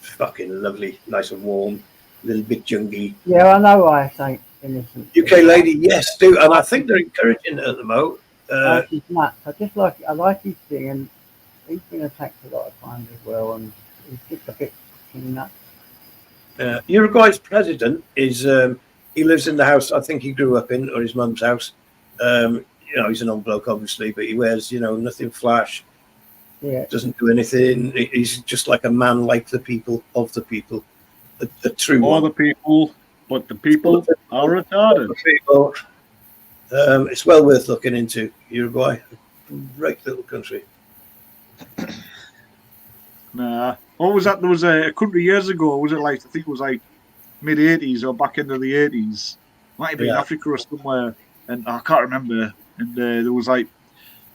Fucking lovely, nice and warm, a little bit jungly. Yeah, I know I say innocent. UK lady, yes, do, and I think they're encouraging it at the moment. He's nuts. I like his thing, and he's been attacked a lot of times as well, and he's just a bit nuts. Uruguay's president is he lives in the house I think he grew up in, or his mum's house. You know, he's an old bloke obviously, but he wears, you know, nothing flash. Yeah. Doesn't do anything. He's just like a man, like the people, of the people, a true All one. the people, but the people are retarded. People. It's well worth looking into. Uruguay, great little country. Nah. What was that? There was a couple of years ago. Was it like, I think it was like mid 80s or back into the 80s? Might have been Africa or somewhere, and I can't remember. And there was like,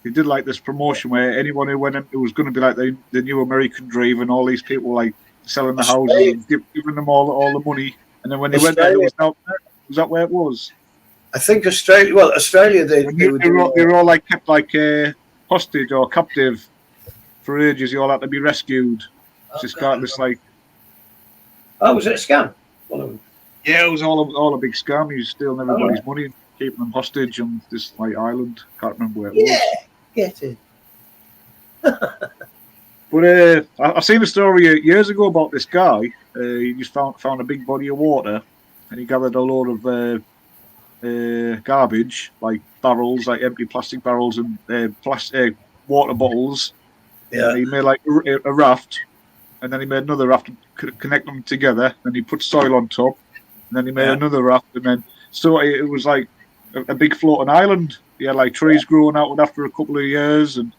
they did like this promotion where anyone who went in, it was going to be like the new American dream, and all these people like selling the houses and giving them all the money. And then when they went there, it was out there. Was that where it was? I think Australia. Well, Australia, they were all like kept like hostage or captive for ages. You all had to be rescued. It's just kind of this like. Oh, was it a scam? One of them. Yeah, it was all a big scam. He was stealing everybody's money and keeping them hostage on this like island. Can't remember where it was. Get it. But I seen a story years ago about this guy. He just found a big body of water, and he gathered a load of garbage, like barrels, like empty plastic barrels and plastic water bottles. Yeah. And he made like a raft, and then he made another raft to connect them together. And he put soil on top, and then he made another raft, and then so it was like a big floating island. He had like trees growing out after a couple of years, and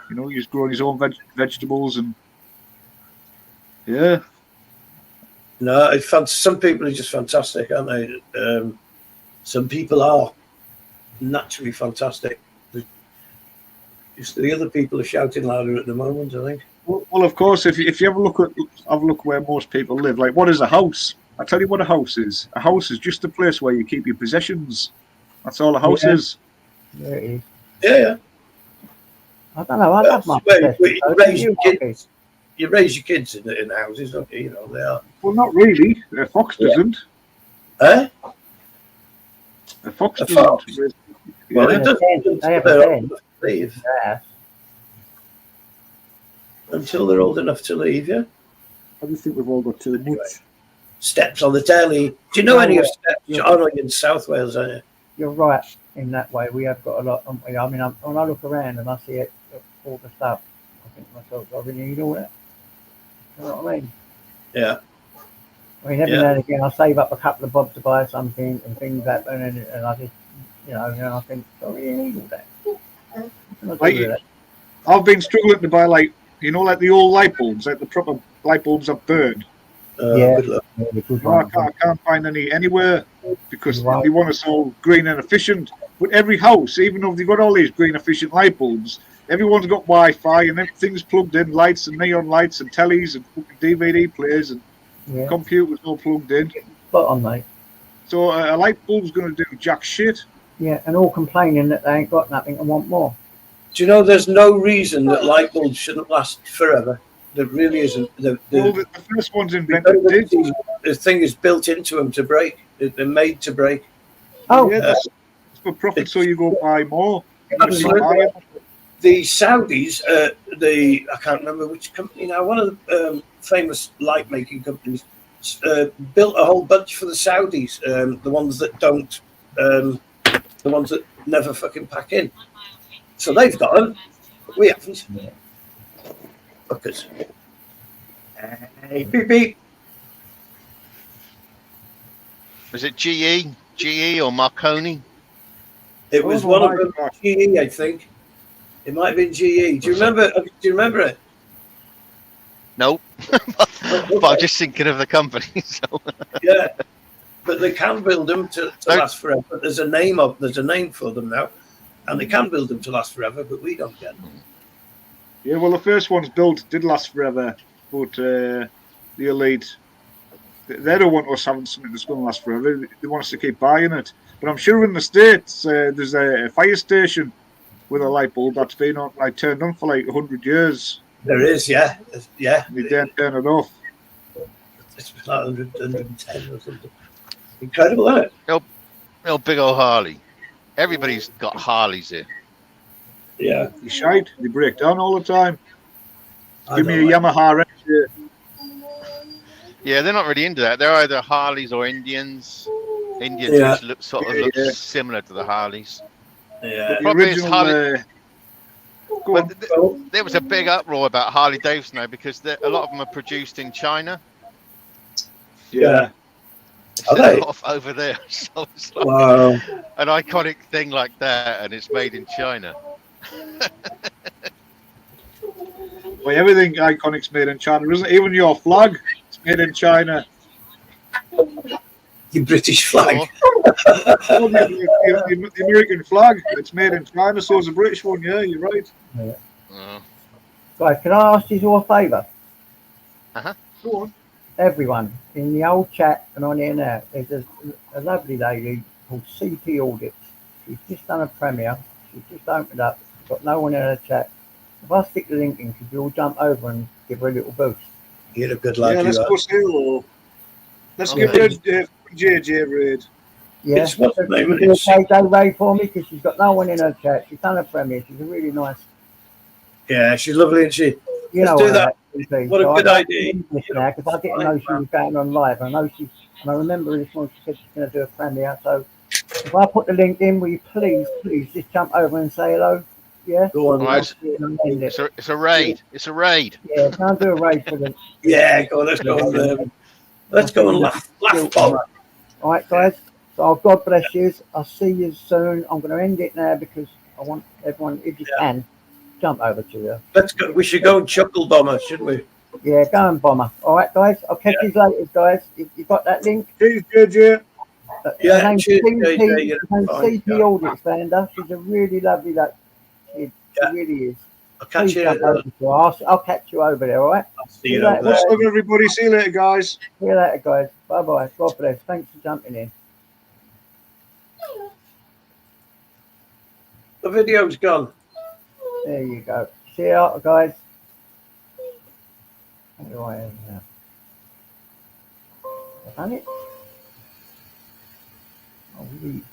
you know, he was growing his own vegetables, and No, some people are just fantastic, aren't they? Some people are naturally fantastic. Just the other people are shouting louder at the moment, I think. Well, of course, if you have a look where most people live, like what is a house? I tell you what a house is. A house is just a place where you keep your possessions. That's all the house Yeah. is. There it is. Yeah. I don't know. I love my Well, possessions. you though. raise You, your Rocky? kids. You raise your kids in houses, don't you? You know they are. Well, not really. Fox Yeah. doesn't. Eh? Fox A doesn't. fox? Well, Yeah. it doesn't. They have a They're old pen. enough to leave. Yeah. Until they're old enough to leave, yeah. I just think we've all got too much. Steps on the telly. Do you know any of Yeah. Steps? Yeah. Oh, no, you're in South Wales, aren't you? You're right in that way. We have got a lot. Haven't we? I mean, when I look around and I see it, all the stuff, I think to myself, I really need all that. You know what I mean? Yeah. I mean, every now and again, I save up a couple of bob to buy something, and things happen, and I just, and I think, I really need all that. What can I do with that? I've been struggling to buy, like the old light bulbs, like the proper light bulbs I've burned. Yeah. Good luck. I can't find any anywhere because they want us all green and efficient. But every house, even though they've got all these green efficient light bulbs, everyone's got Wi-Fi and everything's plugged in, lights and neon lights and tellies and DVD players and computers all plugged in. Spot on, mate. So a light bulb's going to do jack shit. Yeah, and all complaining that they ain't got nothing and want more. Do you know there's no reason that light bulbs shouldn't last forever? There really isn't. The first ones invented did. The thing is built into them to break. They're made to break. Oh, yeah, that's for profit, so you go buy more. Absolutely. The Saudis, I can't remember which company now, one of the famous light making companies, built a whole bunch for the Saudis, the ones that don't, the ones that never fucking pack in. So they've got them, but we haven't. Fuckers. Hey, beep beep. Was it GE or Marconi? It was one of them, GE, I think. It might have been GE. Do you remember it? Nope. But I'm just thinking of the company. So. Yeah, but they can build them to last forever. There's a name for them now, and they can build them to last forever, but we don't get them. Yeah, well, the first ones built did last forever, but the elite, they don't want us having something that's going to last forever. They want us to keep buying it. But I'm sure in the States, there's a fire station with a light bulb that's been turned on for like 100 years. There is, yeah. They don't turn it off. It's like 110 or something. Incredible, isn't it? No big old Harley. Everybody's got Harleys here. Yeah. You shite. They break down all the time. Give me a Yamaha. Yeah, they're not really into that. They're either Harleys or Indians. Indians which look similar to the Harleys. Yeah. The problem is Harley. There was a big uproar about Harley Davidson now because a lot of them are produced in China. Yeah. They're off over there. So it's like an iconic thing like that, and it's made in China. Well, everything iconic's made in China, isn't it? Even your flag, it's made in China. The British flag. the American flag, it's made in China, so is the British one. Yeah, you're right. Yeah. Right, can I ask you all a favour? Go on. Everyone in the old chat and on here now, there's a lovely lady called CP Audits. She's just done a premiere. She's just opened up. Got no one in her chat. If I stick the link in, could you all jump over and give her a little boost? You're a good lad. Yeah, let's go say hello. Let's give her JJ raid. Yeah, what's her name? do a KJ raid for me because she's got no one in her chat. She's done a premiere. She's a really nice. Yeah, she's lovely, and she. You know do that. What a good idea. Now, because I didn't know she was going on live. I know and I remember this morning she said she's going to do a premiere. So if I put the link in, will you please just jump over and say hello? Yeah. Go on. Right. It's a raid. It's a raid. Yeah, can I do a raid for them? Yeah, go on. Let's go on. Let's go and laugh. All right, guys. So God bless you. I'll see you soon. I'm going to end it now because I want everyone, if you can, jump over to you. Let's go. We should go and chuckle bomber, shouldn't we? Yeah, go and bomber. All right, guys. I'll catch you later, guys. You got that link? Cheers, JJ. Yeah, CP Audits, Vander. She's a really lovely lady. She really is. I'll catch you. I'll catch you over there. All right. I'll see you later. What's up, everybody? See you later, guys. See you later, guys. Bye bye. God bless. Thanks for jumping in. The video's gone. There you go. See you guys. What do I have now? Have I done it? Oh, leave.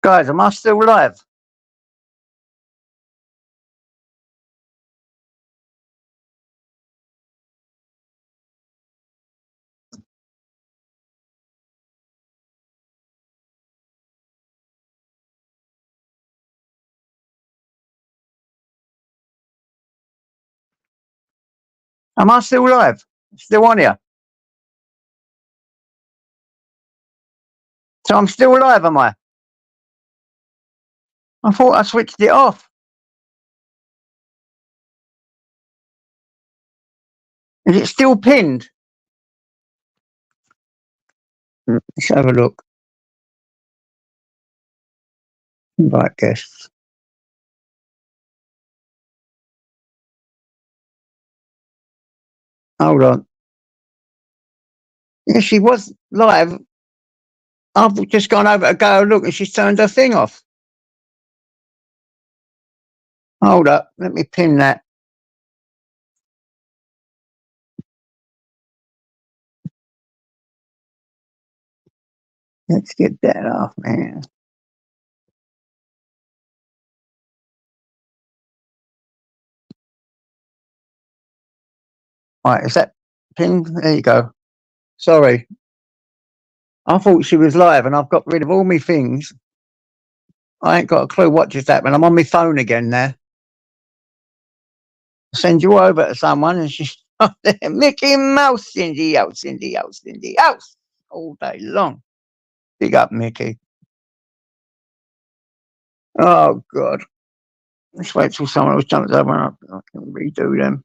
Guys, am I still live? Am I still live? Still on here? So I'm still live, am I? I thought I switched it off. Is it still pinned? Let's have a look. Invite guests. Hold on. Yeah, she was live. I've just gone over to go look and she's turned her thing off. Hold up. Let me pin that. Let's get that off, man. Right, is that pinned? There you go. Sorry. I thought she was live and I've got rid of all my things. I ain't got a clue what just happened. I'm on my phone again now. Send you over to someone and she's Mickey Mouse in the house, in the house, in the house all day long. Big up, Mickey. Oh, God. Let's wait till someone else jumps over and I can redo them.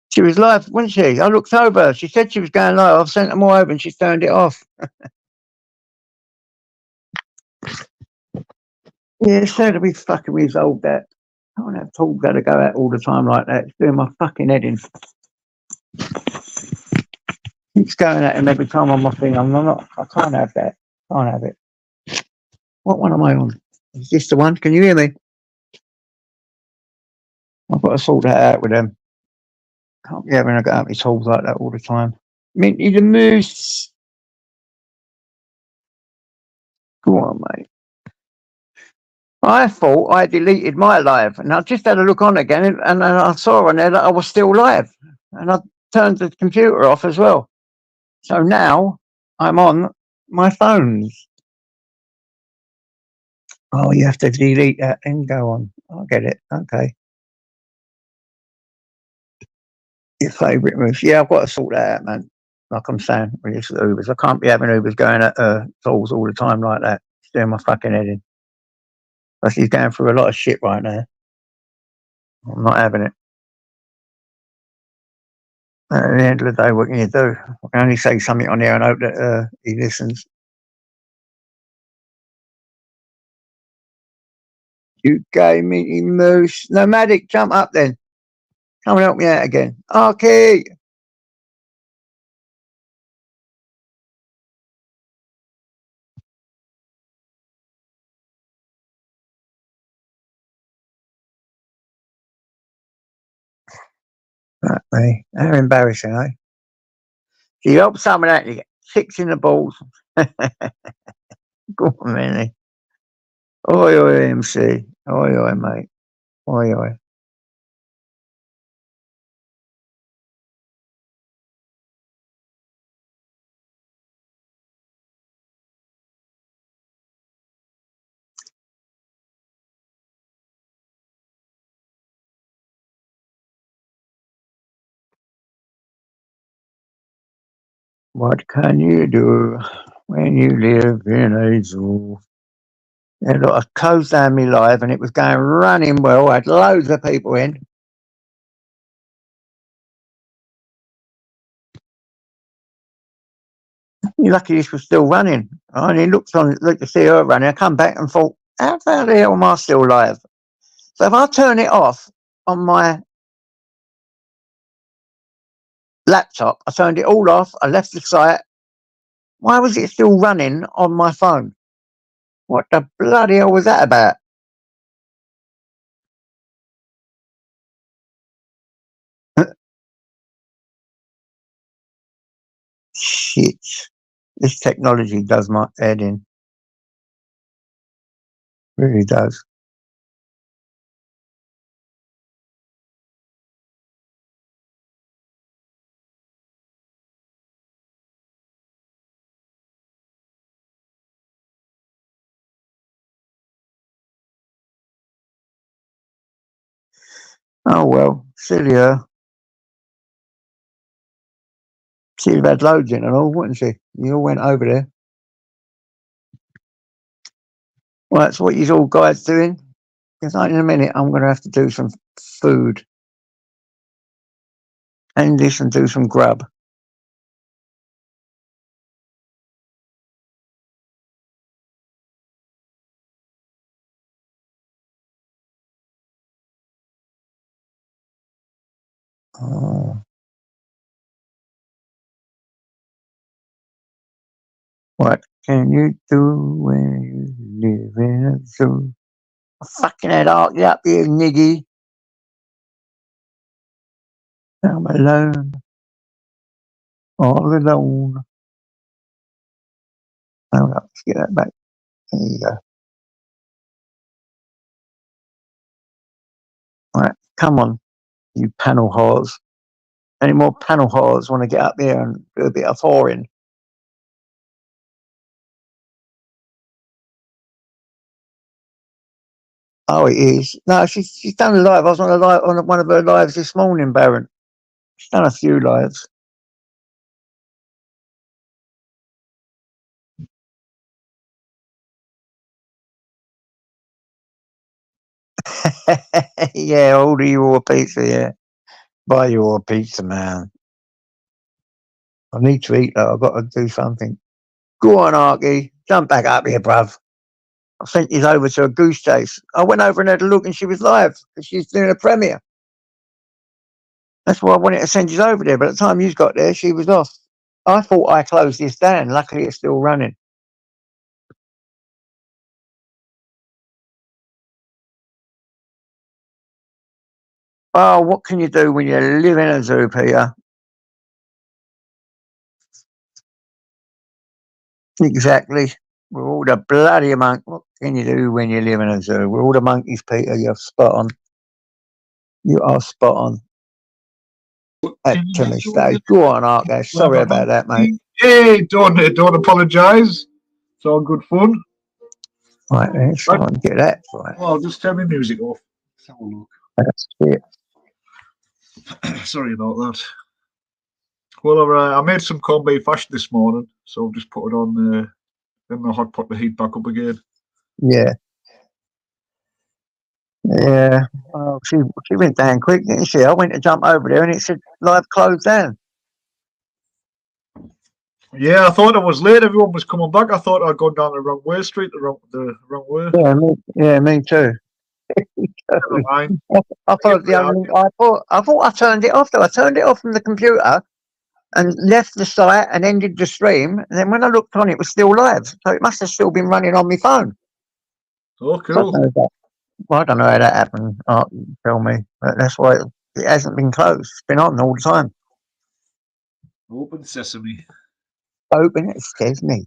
She was live, wasn't she? I looked over. She said she was going live. I've sent them all over and she's turned it off. Yeah, it's sad to be fucking resolved that. I don't have tools that go out all the time like that. It's doing my fucking head in. Keeps going at him every time on my thing. I can't have that. Can't have it. What one am I on? Is this the one? Can you hear me? I've got to sort that out with them. Can't be having a go at me tools like that all the time. Minty the Moose. Go on, mate. I thought I deleted my live, and I just had a look on again, and I saw on there that I was still live, and I turned the computer off as well. So now I'm on my phones. Oh, you have to delete that and go on. I'll get it. Okay. Your favourite moves. Yeah, I've got to sort that out, man. Like I'm saying, with this Ubers. I can't be having Ubers going at tools all the time like that. It's doing my fucking head in. But he's going through a lot of shit right now. I'm not having it. At the end of the day, what can you do? I can only say something on there and hope that he listens. UK meeting moose. Nomadic, jump up then. Come and help me out again. Okay. Right, me. How embarrassing, eh? So you help someone out, you get kicks in the balls. Go on, Manny. Oi, oi, MC. Oi, oi, mate. Oi, oi. What can you do when you live in a zoo? Yeah, look, I closed down me live and it was going running well. I had loads of people in. You're lucky this was still running. I only looked to see her running. I come back and thought, how the hell am I still live? So if I turn it off on my laptop, I turned it all off, I left the site. Why was it still running on my phone? What the bloody hell was that about? Shit. This technology does my head in. Really does. Oh well, silly her. She'd have had loads in and all, wouldn't she? You all went over there. Well, that's what you all guys doing. Because in a minute, I'm going to have to do some food. And this and do some grub. Oh. What can you do when you live in a zoo? I fucking head arc you up, you niggy. I'm alone. All alone. Hold up, let's get that back. There you go. Right, come on, you panel whores. Any more panel whores want to get up there and do a bit of whoring? Oh, it is. No, she's done a live. I was on one of her lives this morning, Baron. She's done a few lives. Yeah, order you a pizza, yeah. Buy you a pizza, man. I need to eat though. I've got to do something. Go on, Arky. Jump back up here, bruv. I sent you over to a goose chase. I went over and had a look and she was live because she's doing a premiere. That's why I wanted to send you over there. But at the time you got there, she was off. I thought I closed this down. Luckily, it's still running. Oh, what can you do when you live in a zoo, Peter? Exactly. We're all the bloody monk. What can you do when you live in a zoo? We're all the monkeys, Peter. You're spot on. You are spot on. To me, stage. Go on, Arco. Sorry about that, mate. Hey, don't apologise. It's all good fun. Right, let's try and get that right. Well, I'll just turn my music off. Let's have a look. That's it. Sorry about that. Well, I made some corned beef hash this morning, so I've just put it on in the hot pot to heat back up again. Yeah. Yeah. Oh, she went down quick, didn't she? I went to jump over there and it said live closed down. Yeah, I thought I was late. Everyone was coming back. I thought I'd gone down the wrong way, the wrong way. Yeah, me too. Never mind. I thought I thought I turned it off though. I turned it off from the computer and left the site and ended the stream. And then when I looked on, it was still live. So it must have still been running on my phone. Oh, cool. I don't know how that happened. Tell me. But that's why it hasn't been closed. It's been on all the time. Open sesame. Open it, sesame.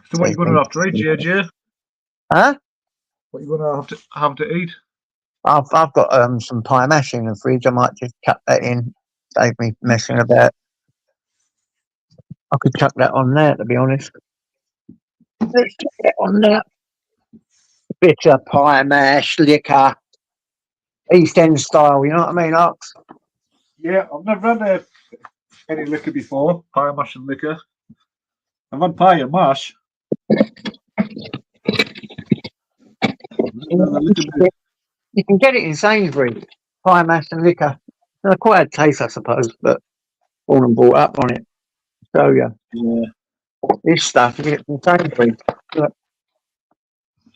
So what are you going to have to eat, JJ? Huh? What are you going to have to eat? I've got some pie mash in the fridge. I might just chuck that in. Save me messing about. I could chuck that on there, to be honest. Let's chuck that on there. Bit of pie mash, liquor, East End style. You know what I mean, Ox? Yeah, I've never had any liquor before. Pie mash and liquor. I've had pie and mash. You can get it in Sainsbury's. Pie mash and liquor. They're quite a taste, I suppose, but all and brought up on it. So yeah. This stuff you get from Sainsbury's.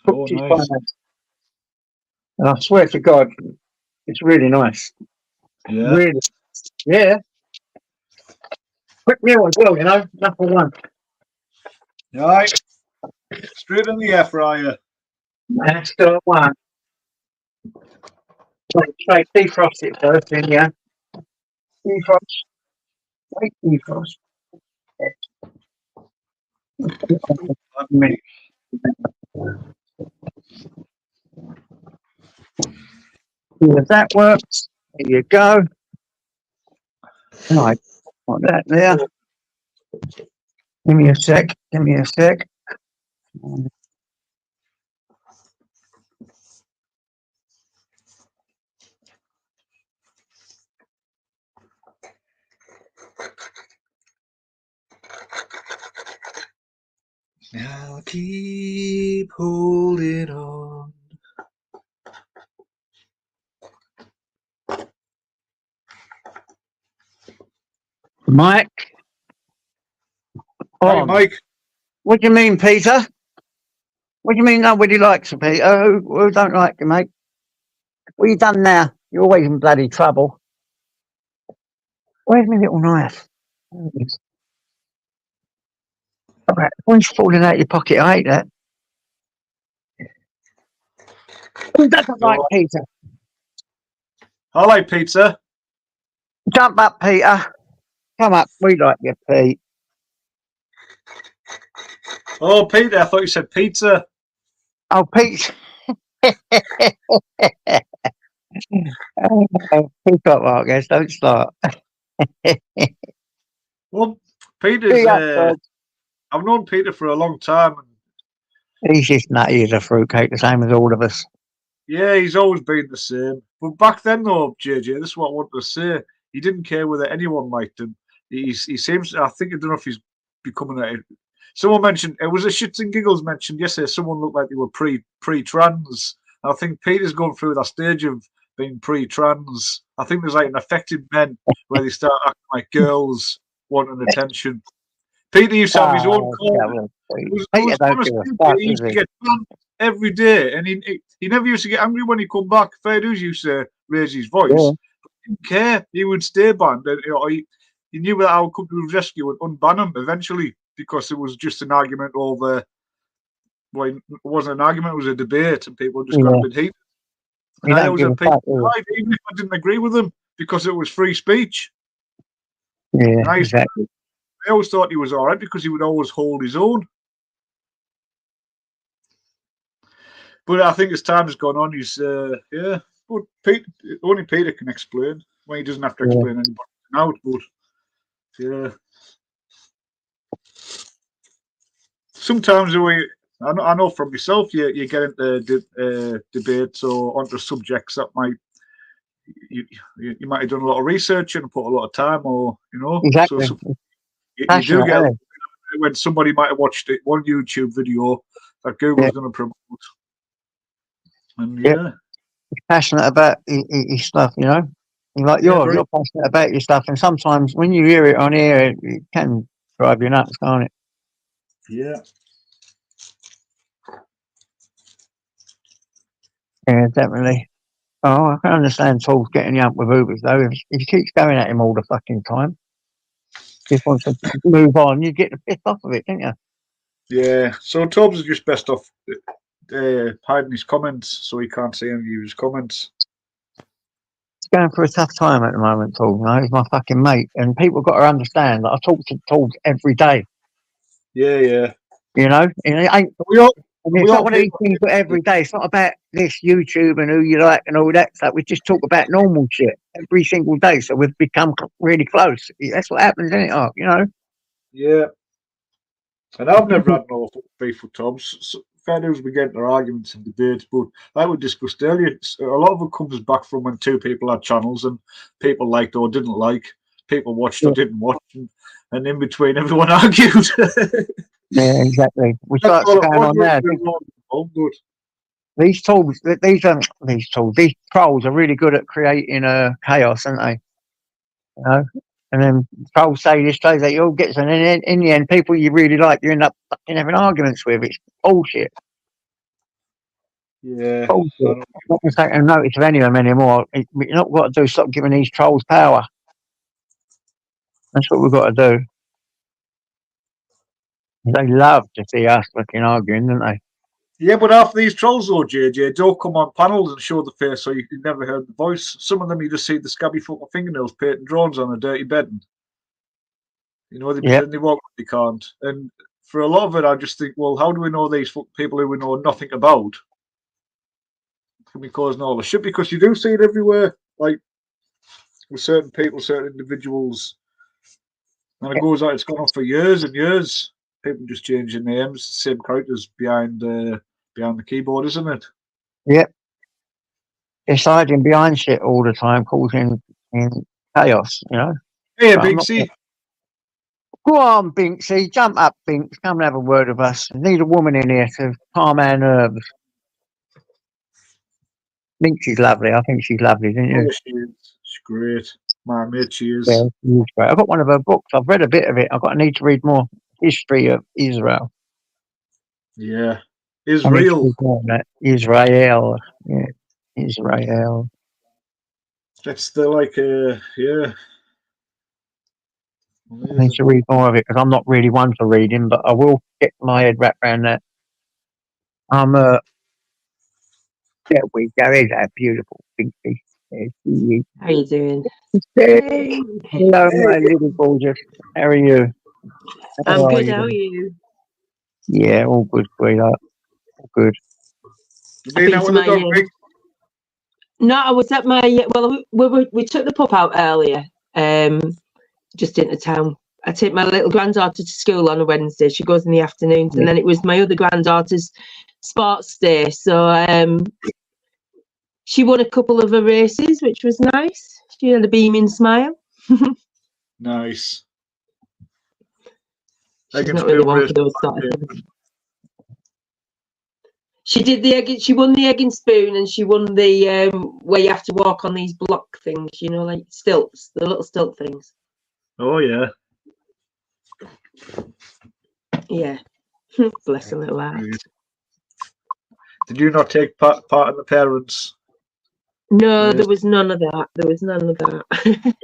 Oh, nice. And I swear to God, it's really nice. Yeah. Really. Yeah. Quick meal as well, you know. Number one. Right. Straight in the air fryer. That's the one. Wait, defrost it first, then, yeah. Defrost. Wait, defrost. If that works, there you go. Right, got that there. Give me a sec. Give me a sec. Now keep holding on. Mike. Hi, On. Mike. What do you mean, Peter? What do you mean nobody likes you, Peter? Who don't like you, mate? What you done now? You're always in bloody trouble. Where's my little knife? There it is. All right, one's falling out your pocket. I hate that. Who doesn't like Peter? I like pizza. Jump up, Peter. Come up. We like you, Pete. Oh, Peter, I thought you said pizza. Oh, Pete. Keep up, Marcus. Don't start. Well, Peter's. I've known Peter for a long time. He's just nutty as a fruitcake, the same as all of us. Yeah, he's always been the same. But back then, though, JJ, this is what I wanted to say. He didn't care whether anyone liked him. He seems. I think I don't know if he's becoming a. Someone mentioned it was a shits and giggles mentioned yesterday. Someone looked like they were pre-trans. I think Peter's going through that stage of being pre-trans. I think there's like an affected men where they start acting like girls wanting attention. Peter used to have his own call. Peter don't give a fuck, He used to get banned every day, and he never used to get angry when he come back. Fair dues used to raise his voice. Yeah. But he didn't care. He would stay banned. And, he knew that our company would rescue and unban him eventually because it was just an argument over. Well, it wasn't an argument; it was a debate, and people just got a bit heated. And I always had people right, even if I didn't agree with them because it was free speech. Yeah, exactly. I always thought he was all right because he would always hold his own. But I think as time has gone on, he's yeah. But only Peter can explain. Well, he doesn't have to explain anybody out. But yeah, sometimes I know from yourself, you get into debates or onto subjects that might you might have done a lot of research and put a lot of time, or exactly. So you do get when somebody might have watched one YouTube video that Google's going to promote. And he's passionate about his stuff, Like you're passionate about your stuff, and sometimes when you hear it on air, it can drive you nuts, can't it? Yeah. Yeah, definitely. Oh, I can understand Paul's getting up with Ubers though. If he keeps going at him all the fucking time, he wants to move on. You get the piss off of it, don't you? Yeah. So Tubbs is just best off hiding his comments so he can't see any of his comments. He's going through a tough time at the moment, Paul. He's my fucking mate, and people got to understand that I talk to Paul every day. Yeah. And it ain't. It's not one of these things for every day. It's not about this YouTube and who you like and all that stuff. We just talk about normal shit every single day. So we've become really close. That's what happens, isn't it? Yeah. And I've never had no beef with Tubbs. Fair news, we get into arguments and debates, but like we discussed earlier, a lot of it comes back from when two people had channels and people liked or didn't like, people watched or didn't watch, and in between, everyone argued. Yeah, exactly. We start going on now. These trolls are really good at creating chaos, aren't they? And then trolls say this, trolls that, you all get, and then in the end, people you really like, you end up fucking having arguments with. It's bullshit. Yeah. Bullshit. I'm not going to take notice of any of them anymore. You're not got to do. Stop giving these trolls power. That's what we've got to do. They love to see us fucking arguing, don't they? Yeah, but half these trolls, though, JJ, don't come on panels and show the face so you can never hear the voice. Some of them you just see the scabby fucking fingernails painting drones on a dirty bed. They walk, they can't. And for a lot of it, I just think, well, how do we know these people who we know nothing about can be causing all the shit? Because you do see it everywhere, like with certain people, certain individuals, and it goes out. It's gone on for years and years. People just changing names, same characters behind the keyboard, isn't it? Yep. It's hiding behind shit all the time, causing chaos, you know. Hey, But I'm not- Binksy. Go on, Binksy. Jump up, Binks. Come and have a word with us. Need a woman in here to calm our nerves. I think she's lovely. I think she's lovely, didn't you? Oh, she's great. My mate, she is. Yeah, she's great. I've got one of her books. I've read a bit of it. I need to read more history of Israel. Yeah. I need to Israel. read more on that. Israel. Yeah. Israel. That's the yeah. I need to read more of it because I'm not really one for reading, but I will get my head wrapped around that. There we go. Is that beautiful, Binksy? There she is. How you doing? Hey. Hello, my little gorgeous. How are you? I'm good. you How are doing? you? Yeah, all good, sweetheart. All good. You been out with the dog, Big? No, I was at my well. We took the pup out earlier, just into town. I take my little granddaughter to school on a Wednesday. She goes in the afternoons, and then it was my other granddaughter's sports day. So she won a couple of her races, which was nice. She had a beaming smile. Nice. She's not really one for those sort of things. She did the egg. She won the egg and spoon, and she won the where you have to walk on these block things. You know, like stilts, the little stilt things. Oh yeah. Yeah. Bless her little heart. Did you not take part in the parents? No, there was none of that. There was none of that.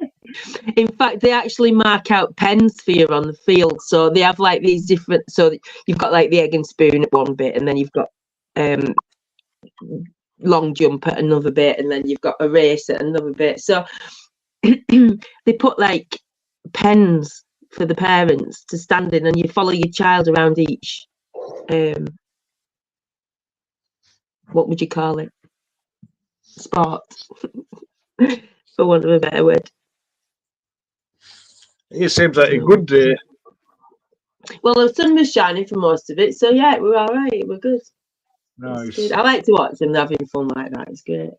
In fact, they actually mark out pens for you on the field. So they have like these different. So you've got like the egg and spoon at one bit, and then you've got long jump at another bit, and then you've got a race at another bit. So they put like pens for the parents to stand in, and you follow your child around each. What would you call it? Sport, for want of a better word. It seems like a good day. Well, the sun was shining for most of it, so yeah, we're all right. We're good. Nice. Good. I like to watch them having fun like that. It's great.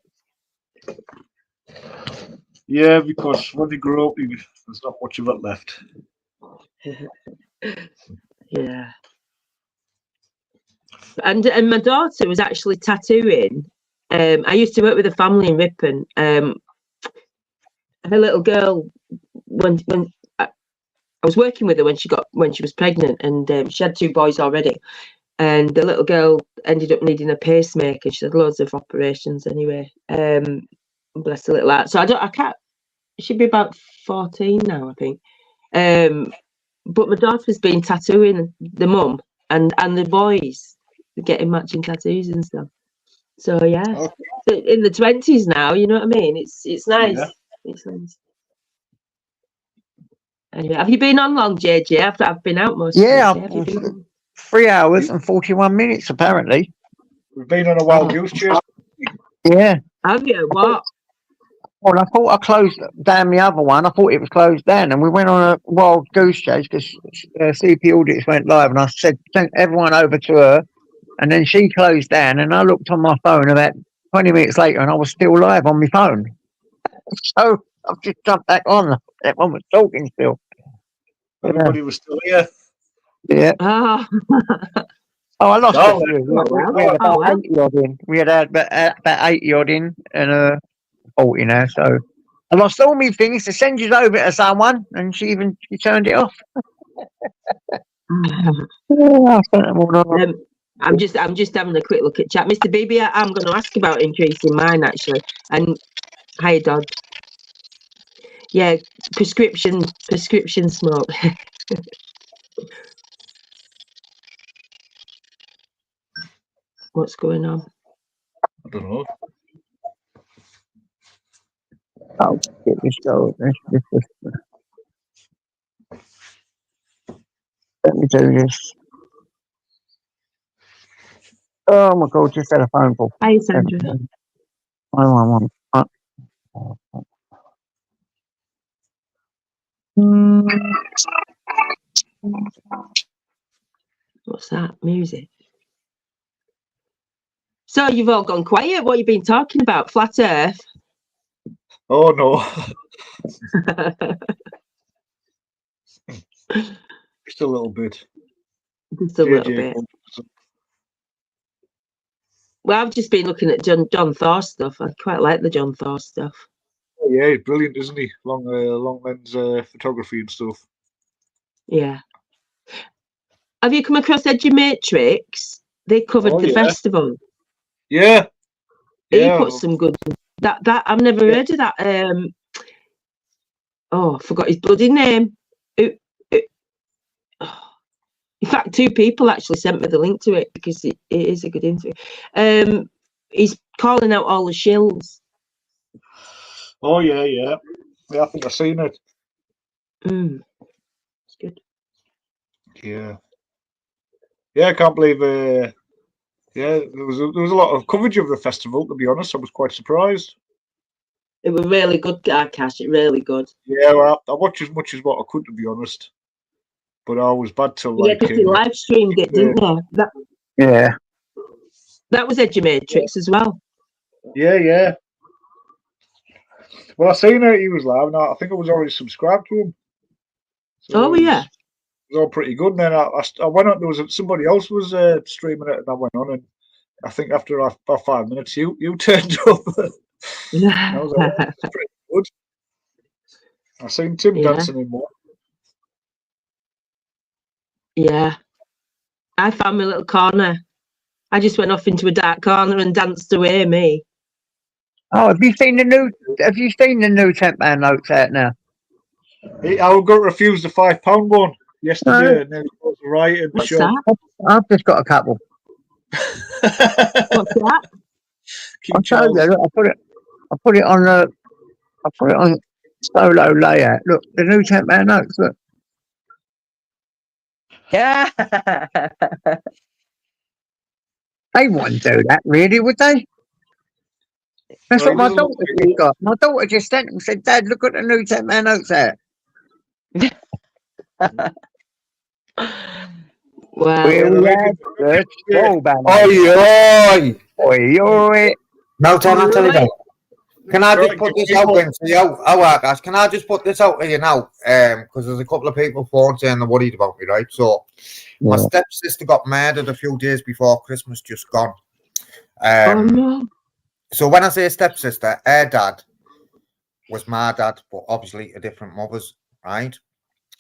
Yeah, because when they grow up, there's not much of it left. Yeah. And my daughter was actually tattooing. I used to work with a family in Ripon. Her little girl, when I was working with her when she was pregnant, and she had 2 boys already. And the little girl ended up needing a pacemaker. She had loads of operations anyway. Bless her little heart. So I can't. She'd be about 14 now, I think. But my daughter's been tattooing the mum and the boys, getting matching tattoos and stuff. So yeah, in the 20s now. You know what I mean? It's nice. Yeah. It's nice. Anyway, have you been on long, JJ? I've been out most of the day. Have you been? 3 hours and 41 minutes, apparently. We've been on a wild goose chase. Yeah. Have you? What? Well, I thought I closed down the other one. I thought it was closed down, and we went on a wild goose chase because CP Audits went live, and I sent everyone over to her, and then she closed down, and I looked on my phone about 20 minutes later, and I was still live on my phone. So I've just jumped back on. Everyone was talking still. Everybody was still here. Yeah. Oh, I lost a few. We had about 80 odd in. We had about 80 odd in, and 40 now. So I lost all my things to send you over to someone, and she turned it off. I'm just having a quick look at chat, Mr. BB. I'm going to ask about increasing mine actually. And hi, dog. Yeah, prescription smoke. What's going on? I don't know. Oh, get this going. Let me do this. Oh my God, just had a phone call. Hi, Sandra. What's that? Music. So you've all gone quiet. What have you been talking about? Flat Earth? Oh no. Just a little bit. Just a little bit. Well, I've just been looking at John Thor stuff. I quite like the John Thor stuff. Oh, yeah, he's brilliant, isn't he? Long lens photography and stuff. Yeah. Have you come across Matrix? They covered the festival. Yeah. He put some good. That I've never heard of that. I forgot his bloody name. In fact, 2 people actually sent me the link to it because it is a good interview. He's calling out all the shills. Oh yeah. I think I've seen it. It's good. Yeah. Yeah, I can't believe. Yeah, there was a lot of coverage of the festival. To be honest, I was quite surprised. It was really good, Cash. It really good. Yeah, well, I watched as much as what I could, to be honest. But I was bad till Yeah, because they live streamed it, didn't they? Yeah. That was Matrix as well. Yeah. Well, I seen it. He was live, and I think I was already subscribed to him. So yeah. It was all pretty good. And then I went on. There was somebody else was streaming it, and I went on, and I think after about 5 minutes, you turned up. I was like, that's pretty good. I seen Tim dancing in one. Yeah. I found my little corner. I just went off into a dark corner and danced away, me. Oh, have you seen the new 10 pound notes out now? I got refused the £5 one yesterday, and then it was right in the shop. I've just got a couple. What's that? I'll tell you, look, I put it on solo layout. Look, the new 10 pound notes, look. Yeah. They wouldn't do that, really, would they? That's what my daughter just got. My daughter just sent them and said, Dad, look at the new 10 pound notes there. Oi. No time to tell you that. Can I just put this out then? Guys, can I just put this out to you now? Because there's a couple of people phone saying they're worried about me, right? So, my stepsister got murdered a few days before Christmas just gone. So when I say stepsister, her dad was my dad, but obviously a different mother's, right?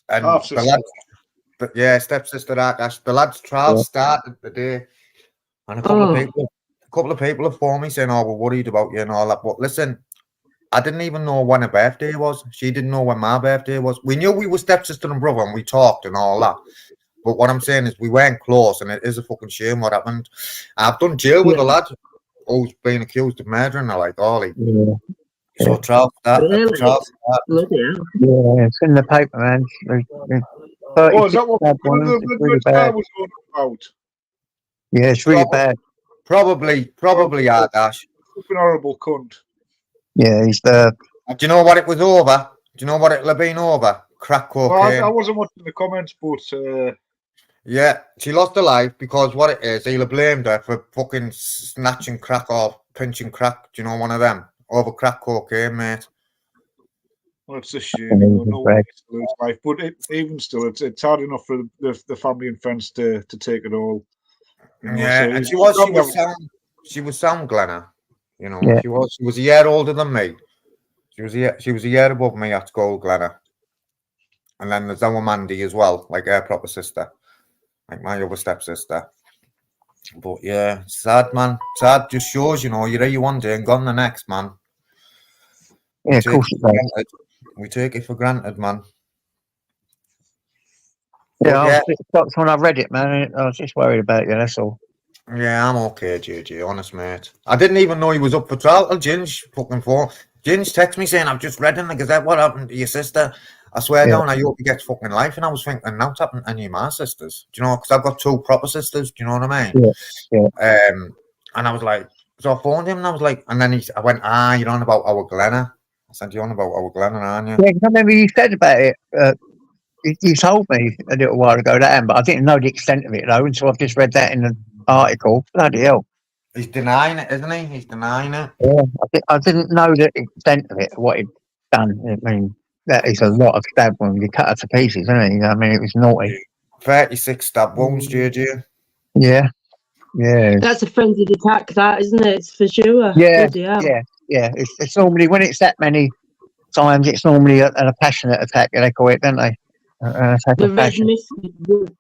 And the lads, stepsister Akash. The lads' trial started the day, and a couple of people have phoned me saying, "Oh, we're worried about you and all that." But listen, I didn't even know when her birthday was. She didn't know when my birthday was. We knew we were stepsister and brother, and we talked and all that. But what I'm saying is, we weren't close, and it is a fucking shame what happened. I've done jail with a lad who's been accused of murdering her, like Ollie. So trial that. Yeah, it's in the paper, man. Is that what the trial was going about? Yeah, it's really bad. Probably, Ardash. Fucking horrible cunt. Yeah, he's the. Do you know what it was over? Do you know what it'll have been over? Crack cocaine. Well, I wasn't watching the comments, but. Yeah, she lost her life because what it is, he'll have blamed her for fucking snatching crack or pinching crack. Do you know one of them? Over crack cocaine, mate. Well, it's a shame. No one gets to lose life, but even still, it's hard enough for the family and friends to take it all. You know, yeah, and she was sound, Glenna. You know, she was a year older than me. She was a year above me at school, Glenna. And then there's our Mandy as well, like her proper sister, like my other stepsister. But yeah, sad, man. Sad just shows, you know, you're here one day and gone the next, man. Yeah, of course it does. We take it for granted, man. Yeah, when I read it, man, I was just worried about you, that's all. Yeah, I'm okay, JJ, honest, mate. I didn't even know he was up for trial till Ginge fucking phone. Ginge texted me saying, I've just read in the Gazette what happened to your sister. I swear Yeah. down, I hope he gets fucking life. And I was thinking, now what's happened to any of my sisters? Do you know? Because I've got 2 proper sisters. Do you know what I mean? Yeah. And I was like, so I phoned him and I was like, and then I went, you're on about our Glenna. I said, you're on about our Glenna, aren't you? Yeah, 'cause I remember you said about it. You told me a little while ago that, but I didn't know the extent of it though, and so I've just read that in the article. Bloody hell! He's denying it, isn't he? He's denying it. Yeah, I didn't know the extent of it, what he'd done. I mean, that is a lot of stab wounds. You cut her to pieces, isn't it? I mean, it was naughty. 36 stab wounds, JJ. Yeah, yeah. That's a frenzied attack, that, isn't it? It's for sure. Yeah, Bloody hell. yeah. It's normally, when it's that many times, it's normally a passionate attack, they call it, don't they? An attack The of red passion. mist,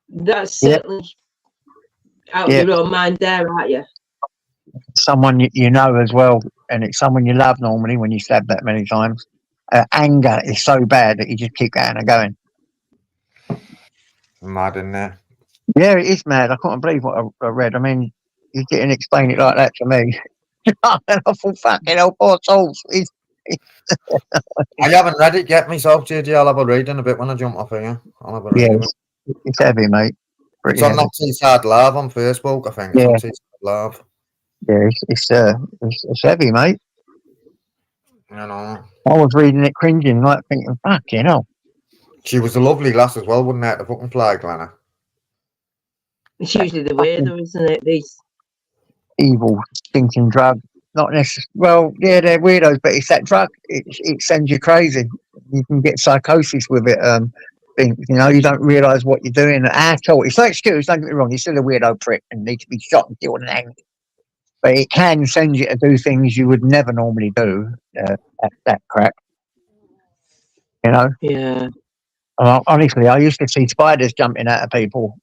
that's certainly out of your own mind there, aren't you? Someone you know as well, and it's someone you love normally when you stab that many times. Anger is so bad that you just keep going and going. Mad in there. Yeah, it is mad. I can't believe what I read. I mean, you didn't explain it like that to me. And I thought, fucking hell, poor souls. I haven't read it yet myself, JJ. I'll have a read in a bit when I jump off here. I'll have a read of it. It's heavy, mate. Pretty It's on heavy. Not Seaside Live on Facebook, I think. It's on Seaside Live. Yeah, it's heavy, mate. You know. I was reading it cringing, like thinking, fucking hell. She was a lovely lass as well, wouldn't it? The fucking fly, Glenna. It's usually the way, though, isn't it? These evil, stinking drug. Not necessarily. Well, yeah, they're weirdos, but it's that drug. It sends you crazy. You can get psychosis with it. You don't realise what you're doing at all. It's no excuse. Don't get me wrong. You're still a weirdo prick and need to be shot and killed and hanged. But it can send you to do things you would never normally do. That crack. You know. Yeah. Honestly, I used to see spiders jumping out of people.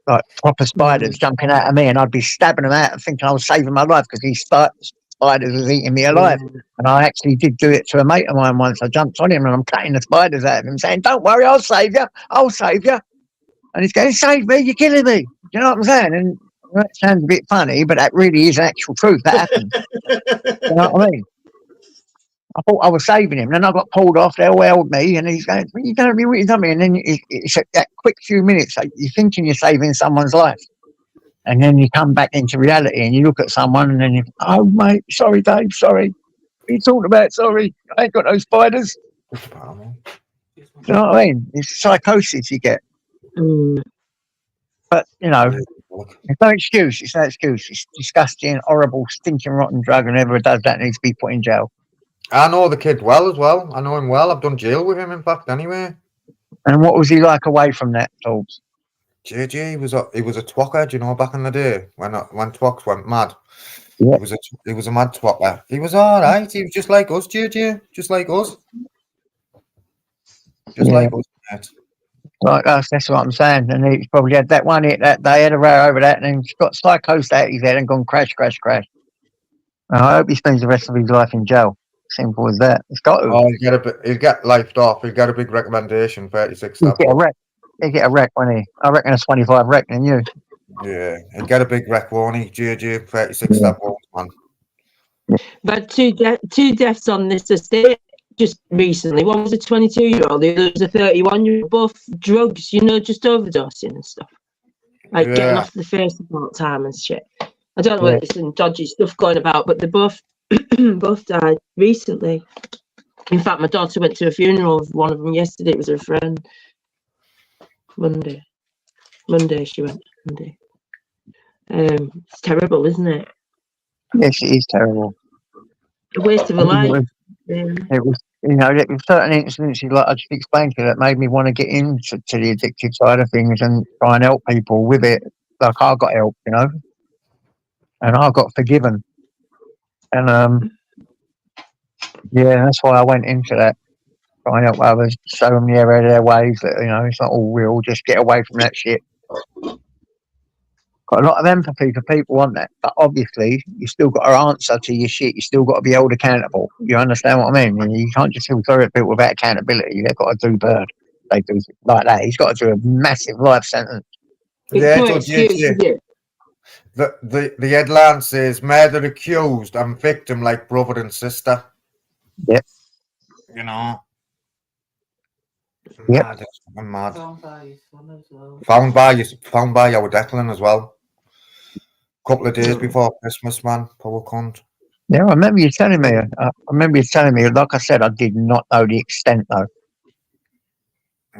Like proper spiders jumping out of me, and I'd be stabbing them out, thinking I was saving my life because these spiders was eating me alive. And I actually did do it to a mate of mine once. I jumped on him and I'm cutting the spiders out of him, saying, "Don't worry, I'll save you. I'll save you." And he's going, "Save me! You're killing me." You know what I'm saying? And that sounds a bit funny, but that really is actual truth. That happened. You know what I mean? I thought I was saving him, and then I got pulled off. They all held me, and he's going, "What you done me? What you done me?" And then it's that quick few minutes. Like, you're thinking you're saving someone's life, and then you come back into reality, and you look at someone, and then you, "Oh mate, sorry, Dave, sorry. What are you talking about? Sorry, I ain't got no spiders." You know what I mean? It's psychosis you get. But you know, it's no excuse. It's no excuse. It's disgusting, horrible, stinking, rotten drug, and whoever does that needs to be put in jail. I know the kid well as well. I know him well. I've done jail with him, in fact, anyway. And what was he like away from that, Torbs? JJ, he was a twacker, do you know, back in the day when twats went mad. Yeah. He was a mad twacker. He was all right. He was just like us, JJ, just like us. Like us, mate. Like us, that's what I'm saying. And he's probably had that one hit that day, had a row over that, and then he's got psychosis out his head and gone crash, crash, crash. And I hope he spends the rest of his life in jail. Simple as that. It's got to. Oh, he'll get lifed off. He'll get a big recommendation, 36. He'll get a wreck. He'll get a wreck, won't he? I reckon a 25 wreck than you. Yeah, he'll get a big wreck, won't he? JJ, 36 stab wounds, man. But two deaths on this estate just recently. One was a 22-year-old, the other was a 31-year-old. Both drugs, just overdosing and stuff. Like getting off the face of all time and shit. I don't know whether there's some dodgy stuff going about, but they both died recently. In fact, my daughter went to a funeral of one of them yesterday. It was her friend. Monday she went. Monday. It's terrible, isn't it? Yes, it is terrible. A waste of a life. It was, there were certain incidents, like I just explained to you, that made me want to get into the addictive side of things and try and help people with it. Like I got help, and I got forgiven. And that's why I went into that. Try and help others, show them the error of their ways, that it's not all real, just get away from that shit. Got a lot of empathy for people on that, but obviously you still got to answer to your shit. You still got to be held accountable. You understand what I mean? And you can't just feel sorry for people without accountability. They've got to do bird. They do like that. He's got to do a massive life sentence. Yeah, the headline says murder accused and victim like brother and sister. Yep. Yep. Mad, it's fucking mad. Found by our Declan as well. Couple of days before Christmas, man. Poor cunt. Yeah, I remember you telling me. Like I said, I did not know the extent though.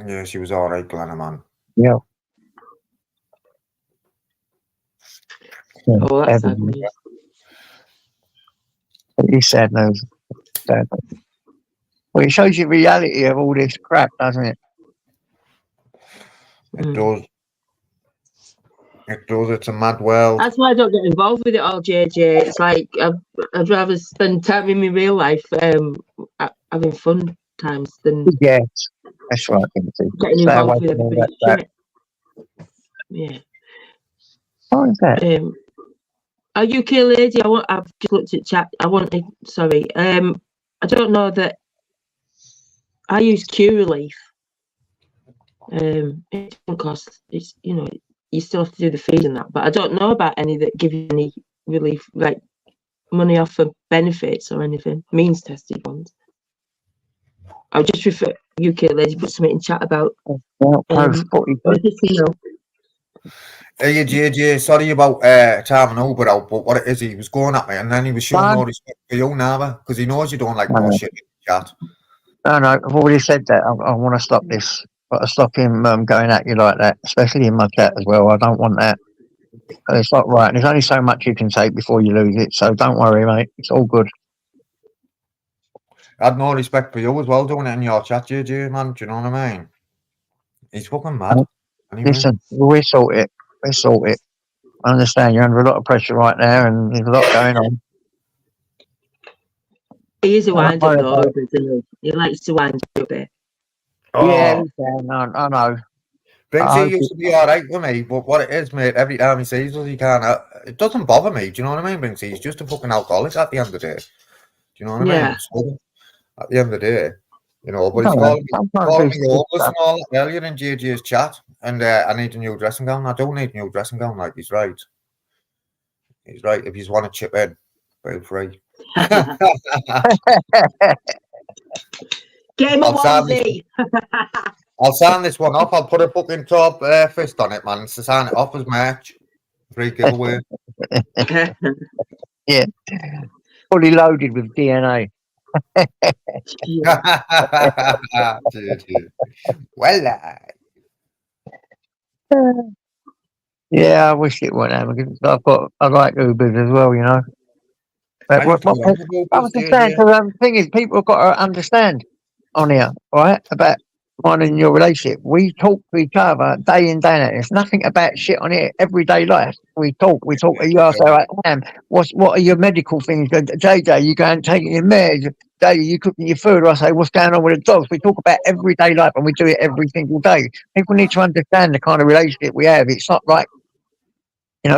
Yeah, she was alright, Glenna, man. Yeah. Oh, that's sad news. It is sad news. Sad news. Well, it shows you the reality of all this crap, doesn't it? It does. It does. It's a mad world. That's why I don't get involved with it all, JJ. It's like I'd rather spend time in my real life having fun times than Yes, that's right. getting involved with everybody's shit. Yeah. What is that? Are you okay, lady? I've just looked at chat. Sorry. I don't know that I use Q Relief. It doesn't cost. It's you still have to do the fees and that, but I don't know about any that give you any relief, like money off for benefits or anything, means tested ones. I'll just refer UK lady put something in chat about. Hey, JJ, sorry about time and over out, but what it is, he was going at me and then he was showing no respect for you now, because he knows you don't like more shit in the chat. No, I've already said that. I want to stop this. Got to stop him going at you like that, especially in my chat as well. I don't want that. It's not right. There's only so much you can take before you lose it, so don't worry, mate. It's all good. I had no respect for you as well doing it in your chat, JJ, man. Do you know what I mean? He's fucking mad. Anyway. Listen, we'll sort it. We'll sort it. I understand you're under a lot of pressure right now and there's a lot going on. He is a wind up though, isn't he? He likes to wind up a bit. Yeah, I know. Binksy used to be alright with me, but what it is, mate, every time he sees us, he can't. It doesn't bother me, do you know what I mean, Binksy? He's just a fucking alcoholic at the end of the day. Do you know what I mean? So, at the end of the day, but he's calling me homeless and all that earlier in JJ's chat, and I need a new dressing gown. I don't need a new dressing gown, like, he's right. He's right. If you want to chip in, feel free. Get him a onesie. I'll sign this one off. I'll put a fucking top fist on it, man, to sign it off as merch. Free giveaway. Yeah. Fully loaded with DNA. Well, yeah, I wish it wouldn't happen because I like Ubers as well, But I was just saying, because the thing is, people have got to understand on here, right, about minding your relationship. We talk to each other day in, day out. There's nothing about shit on it. Everyday life. We talk. You ask, like, what are your medical things? JJ, you go and take your meds. Daily, you cooking your food. I say, what's going on with the dogs? We talk about everyday life and we do it every single day. People need to understand the kind of relationship we have. It's not like,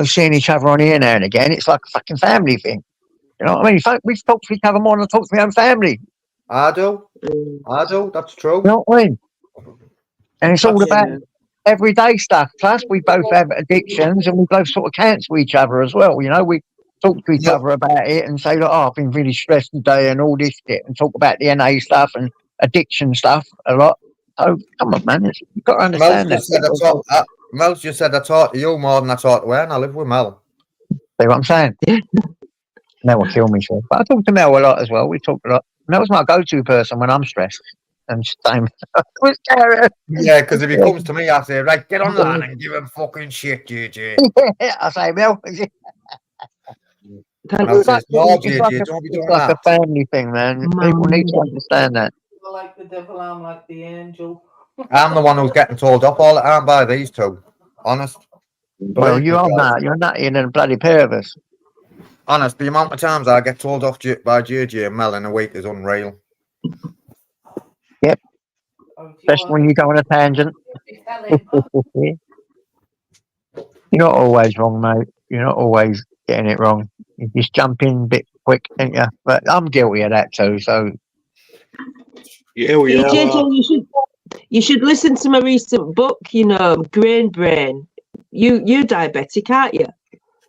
seeing each other on here now and again. It's like a fucking family thing. You know what I mean? We talk to each other more than I talk to my own family. I do. That's true. You know what I mean? And it's all about everyday stuff. Plus, we both have addictions and we both sort of cancel each other as well. We talk to each other about it and say, I've been really stressed today and all this shit, and talk about DNA stuff and addiction stuff a lot. Oh, come on, man. You've got to understand that. Mel's just said I talk to you more than I talk to her, and I live with Mel. See what I'm saying? Mel will kill me, sure. But I talk to Mel a lot as well. We talk a lot. Mel's my go-to person when I'm stressed. And same. Yeah, because if he comes to me, I say, right, get on that and give him fucking shit, JJ. I say, Mel. It's like a family thing, man. People need to understand that. You're like the devil, I'm like the angel. I'm the one who's getting told off all the time by these two. Honest. Well, you are not. You're not in a bloody pair of us. Honest, the amount of times I get told off by JJ and Mel in a week is unreal. Yep. Especially when you go on a tangent. You're not always wrong, mate. You're not always getting it wrong. You just jump in a bit quick, ain't you? But I'm guilty of that too, so. Yeah, we are. JJ, you should listen to my recent book, Grain Brain. You're diabetic, aren't you?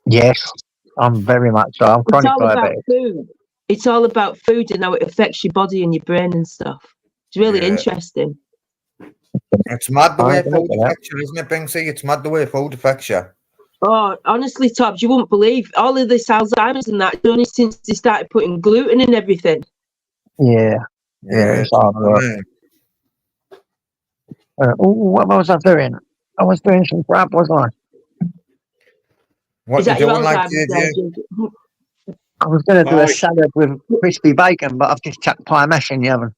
Yes, I'm very much so. I'm chronic diabetic. Food. It's all about food and how it affects your body and your brain and stuff. It's really interesting. It's mad the I way ain't gonna food look at that. affects you, isn't it, Binksy? It's mad the way food affects you. Oh, honestly, Tops, you wouldn't believe all of this Alzheimer's and that. It's only since they started putting gluten in everything. Yeah, it's hard work. What was I doing? I was doing some crap, wasn't I? What Is you that your doing, like, Alzheimer's there, JJ? I was going to do Aye. a salad with crispy bacon, but I've just chucked pie mash in the oven.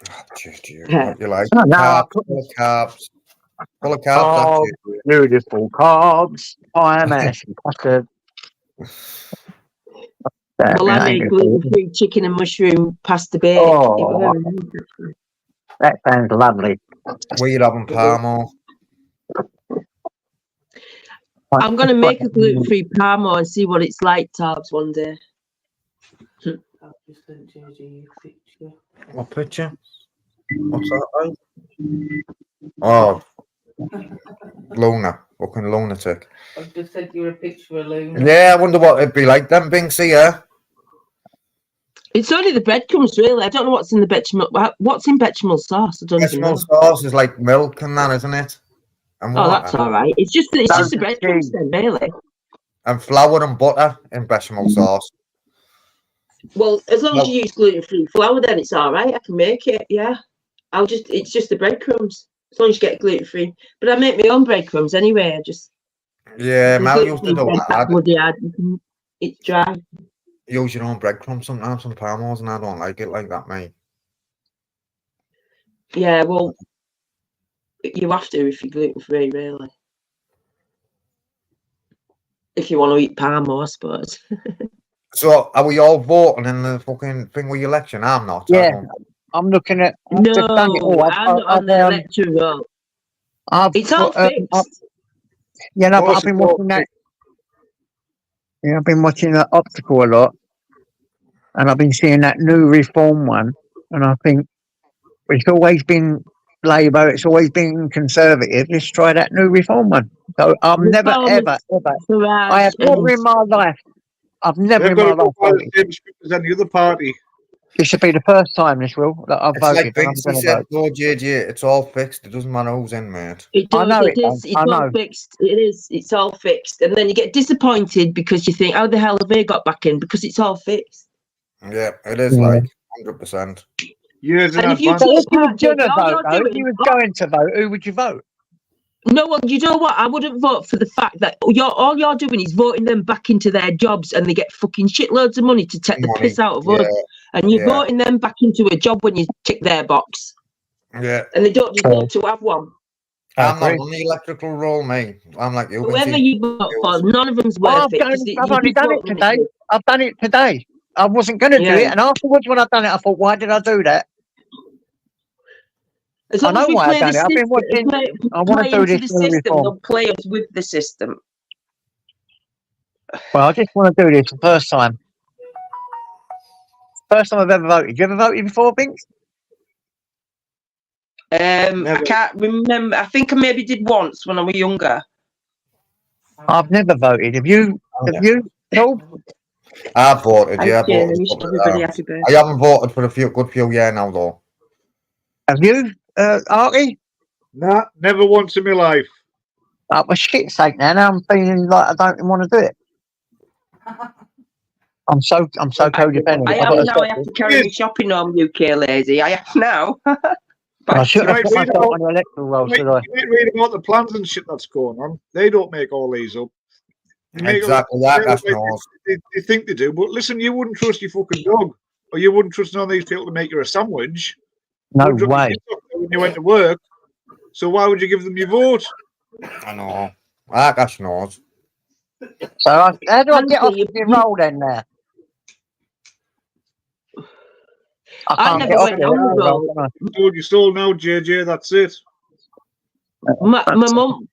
Oh, Yeah. what you like? Oh, no, I Carbs, put full of carbs. Full of carbs, oh, that's beautiful carbs, pie mash, and custard. Well, I ain't made good. gluten-free chicken and mushroom pasta bake. Oh, It was very nice. that sounds lovely. We're having Parmo. I'm going to make a gluten-free parmo and see what it's like, Tops, one day. I've just sent JJ a picture. What picture? What's that like? Oh, Luna. Fucking lunatic. I've just sent you a picture of Luna. Yeah, I wonder what it'd be like then, Binksy, yeah? It's only the breadcrumbs, really. I don't know what's in the bechamel. What's in bechamel sauce? I don't even know. Bechamel sauce is like milk and that, isn't it? And Oh, water. that's all right. It's just the breadcrumbs then, really. And flour and butter in bechamel sauce. Well, as long as you use gluten-free flour, then it's all right. I can make it. Yeah, it's just the breadcrumbs. As long as you get gluten-free. But I make my own breadcrumbs anyway. Yeah, Mel used to do that. It's dry. Use your own breadcrumbs sometimes on Parmos, and I don't like it like that, mate. Yeah, well, you have to if you're gluten-free, really. If you want to eat Parmo, I suppose. So, are we all voting in the fucking thing with your election? I'm not. Yeah, I'm looking at. No, done it all. I'm not on the electoral. It's all fixed. Yeah, no, but I've been watching that. Yeah, I've been watching that Optical a lot, and I've been seeing that new reform one, and I think it's always been Labour, it's always been Conservative. Let's try that new reform one. So I've never, ever, I have never in my life, I've never They've in got my to go life by the voted. same script as any other party. This should be the first time, this will, that I've It's voted. like And I'm Binksy going to said, vote. though, JJ, it's all fixed. It doesn't matter who's in, mate. It does. I know It is. It's all fixed. It is. It's all fixed. And then you get disappointed because you think, how the hell have they got back in? Because it's all fixed. Yeah, it is like 100%. Years in And if you advance. take If you were part, going to all vote, you're though, if doing, you were going to vote, who would you vote? no, well, you know what? I wouldn't vote for the fact that all you're doing is voting them back into their jobs, and they get fucking shitloads of money to take the piss out of us. And you're voting them back into a job when you tick their box. Yeah. And they don't deserve to have one. I'm not on the electrical roll, mate. I'm like you. Whoever Binksy. you vote for, none of them's worth it. I've only done it today. I've done it today. I wasn't going to do Yeah. it, and afterwards, when I've done it, I thought, why did I do that? As I long know as we why play I've done the it. I've been system, watching. I want to do into this the new system, reform. they'll play us with the system. Well, I just want to do this the first time. First time I've ever voted. You ever voted before, Binks? I can't remember. I think I maybe did once when I was younger. I've never voted. Have you? Have you? No. I voted, yeah, but everybody happy birthday. I haven't voted for a good few years now, though. Have you, Artie? Nah, never once in my life. Oh, for shit's sake! Now I'm feeling like I don't want to do it. I'm so codependent. I am now. I have to carry my shopping home, UK lazy. I have now. I shouldn't have You put might read myself about- on the electoral roll, should I? You might read about the plans and shit that's going on. They don't make all these up. They make Exactly, all- that's they- knows. They think they do, but listen, you wouldn't trust your fucking dog, or you wouldn't trust none of these people to make you a sandwich. No You'd drop your way. kids off there when you went to work. So why would you give them your vote? I know. That knows. So how do I get off the roll then now? I can't never get off went the on the electoral roll. can I? You told your soul now, JJ. That's it. My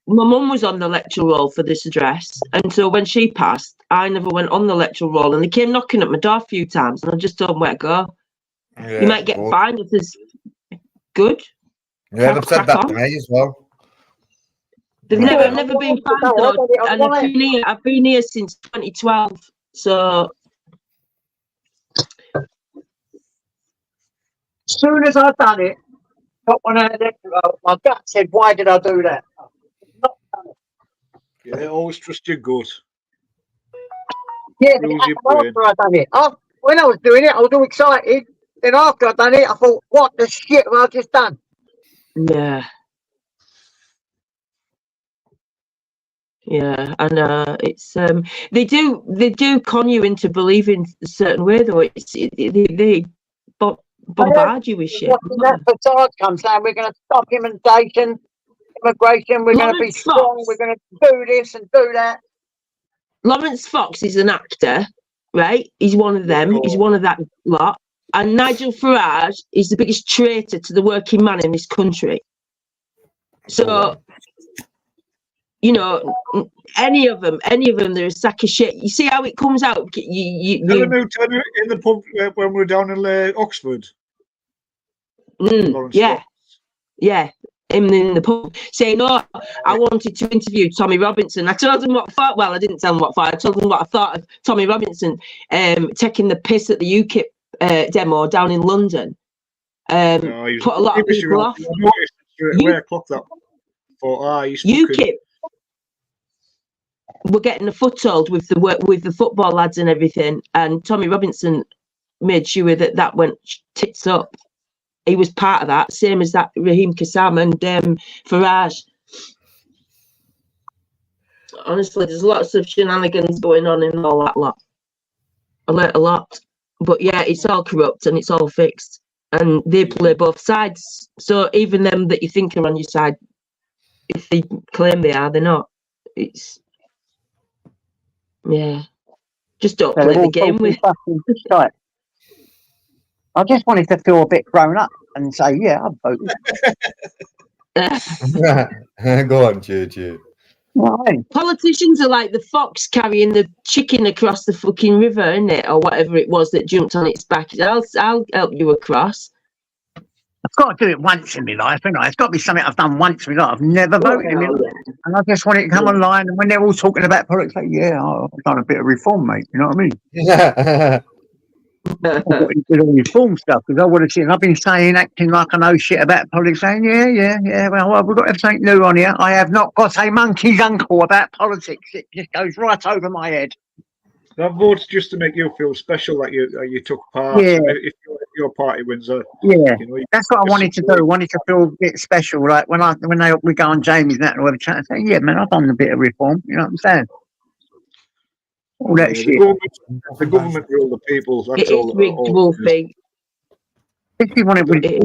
mum was on the electoral roll for this address, and so when she passed, I never went on the electoral roll, and they came knocking at my door a few times, and I just told them where to go. Yeah, You might get good. fined if it's good. Yeah, they've said Crack that on. to me as well. They've Yeah. never been fined though, and I've been here since 2012. So As soon as I've done it, got one out there. My gut said, "Why did I do that?" Yeah, always trust your gut. Yeah, Rules your brain. after I done it, when I was doing it, I was all excited. Then after I done it, I thought, "What the shit have I just done?" Yeah. Yeah, and it's they do con you into believing a certain way though. They bombard you with shit. That facade comes down. We're going to stop immigration. We're going to be Lawrence strong. Fox. We're going to do this and do that. Lawrence Fox is an actor, right? He's one of them. He's one of that lot. And Nigel Farage is the biggest traitor to the working man in this country. So, you know, any of them, they're a sack of shit. You see how it comes out? Tell him in the pub when we were down in Oxford. Yeah. Him in the pub saying, "Oh, I wanted to interview Tommy Robinson." I told him what I thought. Well, I didn't tell him what I thought. I told him what I thought of Tommy Robinson taking the piss at the UKIP demo down in London. Put a lot of people off. UKIP were getting a foothold with the football lads and everything, and Tommy Robinson made sure that went tits up. He was part of that, same as that Raheem Kassam and Farage. Honestly, there's lots of shenanigans going on in all that lot. I learnt a lot. But yeah, it's all corrupt and it's all fixed. And they play both sides. So even them that you think are on your side, if they claim they are, they're not. It's... Yeah. Just don't play the game with... I just wanted to feel a bit grown up and say, yeah, I've voted. Go on, Juju. Politicians are like the fox carrying the chicken across the fucking river, isn't it? Or whatever it was that jumped on its back. I'll help you across. I've got to do it once in my life, haven't I? It's got to be something I've done once in my life. I've never voted in my life. And I just want it to come online. And when they're all talking about politics, like, yeah, I've done a bit of reform, mate. You know what I mean? Yeah. I've got to do all reform stuff because I would have seen. I've been acting like I know shit about politics, saying, yeah. Well, we've got everything new on here. I have not got a monkey's uncle about politics. It just goes right over my head. That vote's just to make you feel special that you took part. Yeah. If your party wins, That's what I wanted to do. I wanted to feel a bit special, like when we go on Jamie's and that, and we'll chat and say, yeah, man, I've done a bit of reform. You know what I'm saying? All that shit. The government rule the people. That's it is rigged, Wolfie. If you want to be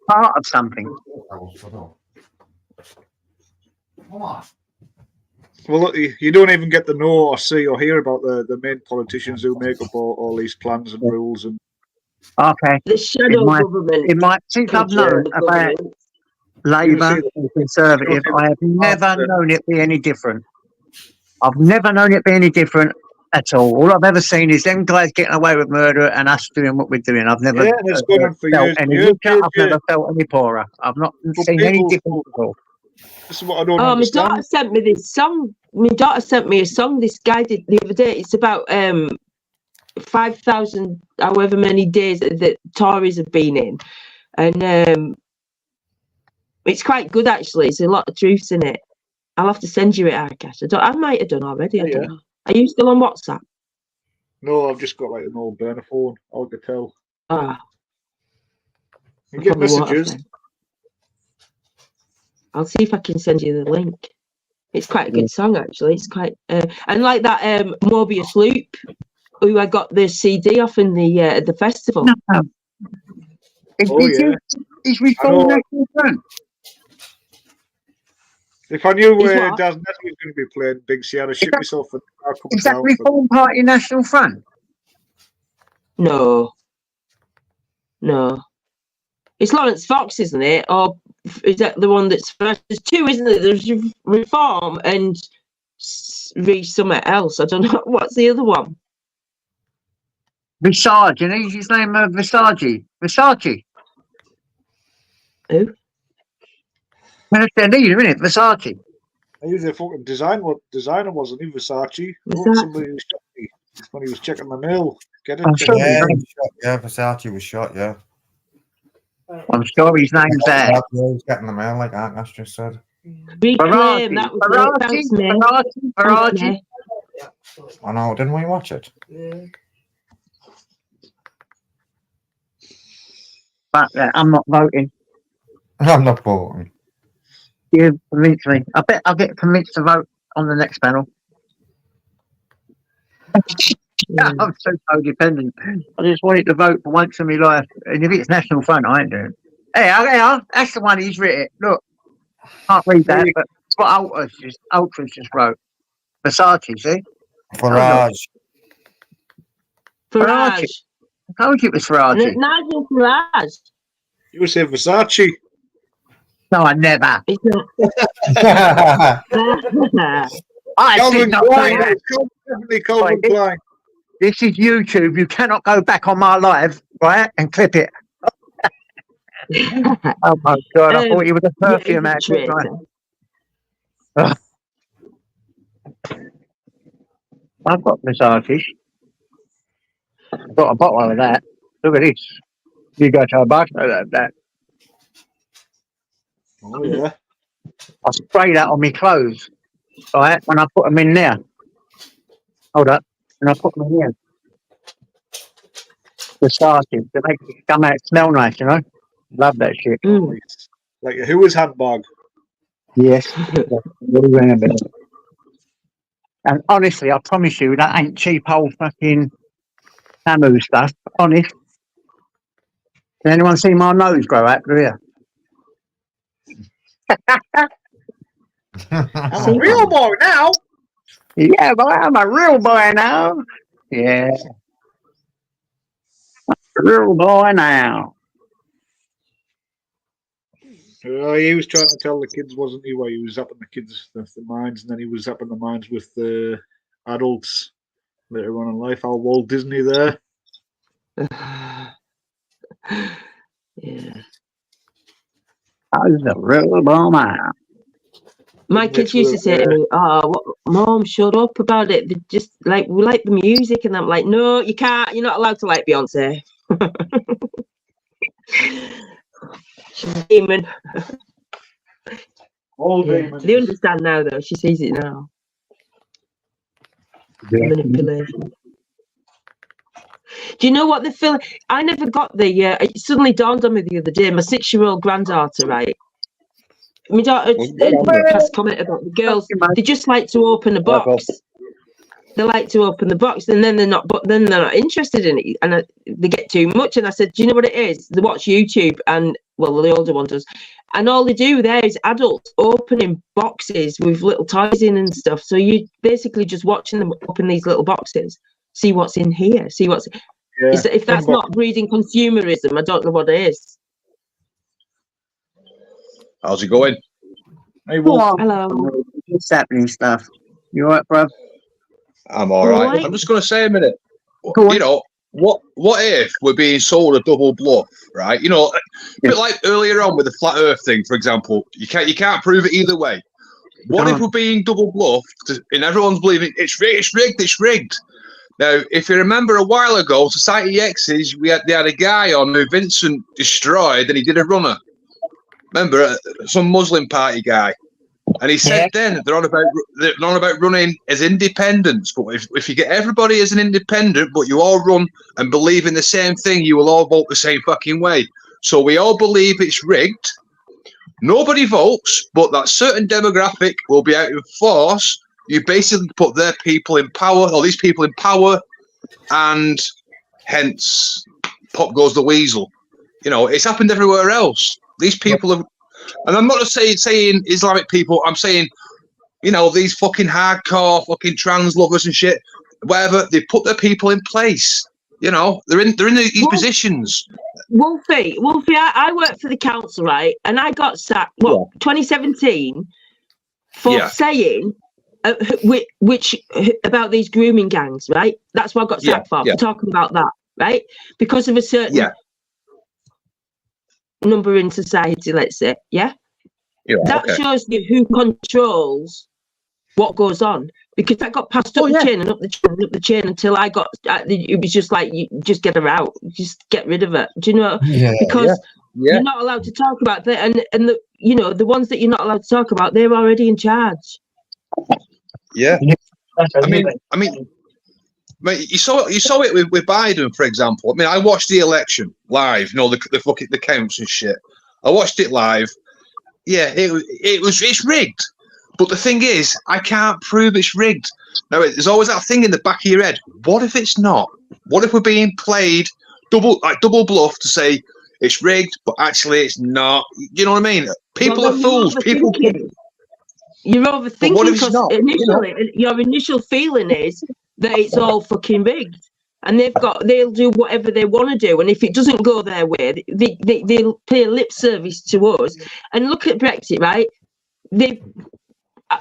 part of something. Well, look, you don't even get to know or see or hear about the main politicians who make up all these plans and rules. And okay, the shadow government. It might since I've known about Labour and Conservative, I have never known it be any different. I've never known it be any different at all. All I've ever seen is them guys getting away with murder and us doing what we're doing. I've never felt any richer. I've never felt any poorer. I've not seen any difference at all. This is what I don't understand. My daughter sent me this song. My daughter sent me a song this guy did the other day. It's about 5,000, however many days that Tories have been in. And it's quite good, actually. There's a lot of truth in it. I'll have to send you it, I guess. I might have done already. I don't know. Are you still on WhatsApp? No, I've just got like an old burner phone. I can tell. You get messages. I'll see if I can send you the link. It's quite a good song, actually. It's quite and like that Mobius Loop, who I got the CD off in the festival. No. He's reformed National Front. If I knew where Daz Nestle was going to be playing Big C, I'd have shit myself. Is that Reform Party National Front? No. It's Lawrence Fox, isn't it? Or is that the one that's first? There's two, isn't it? There's Reform and something else. I don't know. What's the other one? Visage, and he's his name Visage. Versace. Who? That's their leader, isn't it? Versace. I used a fucking designer wasn't he? Versace. Somebody who shot me when he was checking the mail. Get it? Yeah, Versace was shot. Yeah. I'm sure his name's there. He's getting the mail like that. That's just said. Reclaim, that was it. Thanks, mate. Thanks, mate. I know. Didn't we watch it? Yeah. But I'm not voting. I'm not voting. You convince me. I bet I'll get convinced to vote on the next panel. I'm so codependent. I just wanted to vote for once in my life. And if it's National Front, I ain't doing it. Hey, that's the one he's written. Look, can't read that, but it's what Ultras just wrote. Versace, see? Farage. Farage. I told you it was Farage. Nigel Farage. You would say Versace. No, I never. It's not. I did not say that. Definitely Calvin Klein. This is YouTube. You cannot go back on my live, right, and clip it. Oh my God! I thought you were the perfume advert. Right? I've got Versace. I've got a bottle of that. Look at this. You go to a bar like that. Oh yeah. I spray that on my clothes, right? When I put them in there. Hold up. And I put them in here. Versace. They make it come out smell nice, you know? Love that shit. Like a Who's handbag. Yes. And honestly, I promise you, that ain't cheap old fucking Samu stuff. Honest. Can anyone see my nose grow out through here? I'm a real boy now. Yeah, boy, I'm a real boy now. Yeah. A real boy now. He was trying to tell the kids, wasn't he? Where he was zapping the kids, the minds, and then he was zapping the minds with the adults later on in life. How Walt Disney there. Yeah. I was a real boy now. My kids used to say to me, "Oh, Mom, shut up about it. They just like we like the music," and I'm like, "No, you can't. You're not allowed to like Beyonce." She's a demon. Demons. They understand now, though. She sees it now. Yeah. Manipulation. Do you know what the film? I never got the. It suddenly dawned on me the other day. My 6-year-old granddaughter, right? My daughter passed comment about the girls. They just like to open a box. They like to open the box, and then they're not. But then they're not interested in it, and they get too much. And I said, "Do you know what it is? They watch YouTube, and well, the older one does, and all they do there is adults opening boxes with little toys in and stuff. So you basically just watching them open these little boxes, see what's in here, see what's. Yeah. If that's not breeding consumerism, I don't know what it is." How's it going? Hey, Wolf. Hello. What's happening stuff? You alright, bro? I'm all right. I'm just going to say a minute. You know, what if we're being sold a double bluff, right? You know, a bit like earlier on with the flat Earth thing, for example. You can't prove it either way. What if we're being double bluffed and everyone's believing it's rigged? Now, if you remember a while ago, Society X's, they had a guy on who Vincent destroyed, and he did a runner. Remember, some Muslim party guy, and he said then they're on about running as independents. But if you get everybody as an independent, but you all run and believe in the same thing, you will all vote the same fucking way. So we all believe it's rigged. Nobody votes, but that certain demographic will be out in force. You basically put their people in power, or these people in power, and hence, pop goes the weasel. You know, it's happened everywhere else. These people have, and I'm not just saying Islamic people. I'm saying, you know, these fucking hardcore fucking trans lovers and shit. Whatever, they put their people in place. You know, they're in these positions. Wolfie, I worked for the council, right? And I got sacked. 2017 for saying. Which about these grooming gangs, right? That's what I got sacked for talking about that, right? Because of a certain number in society, let's say, that shows you who controls what goes on. Because that got passed up the chain and up the chain and up the chain until I got. It was just like, you just get her out, just get rid of her. Do you know? Because You're not allowed to talk about that, and the the ones that you're not allowed to talk about, they're already in charge. Yeah, I mean, you saw it with Biden, for example. I mean, I watched the election live. The counts and shit. I watched it live. Yeah, it's rigged. But the thing is, I can't prove it's rigged. Now, there's always that thing in the back of your head. What if it's not? What if we're being played double bluff to say it's rigged, but actually it's not? You know what I mean? People are fools. You're overthinking because initially, your initial feeling is that it's all fucking rigged, and they'll do whatever they want to do, and if it doesn't go their way, they'll pay lip service to us. And look at Brexit, right?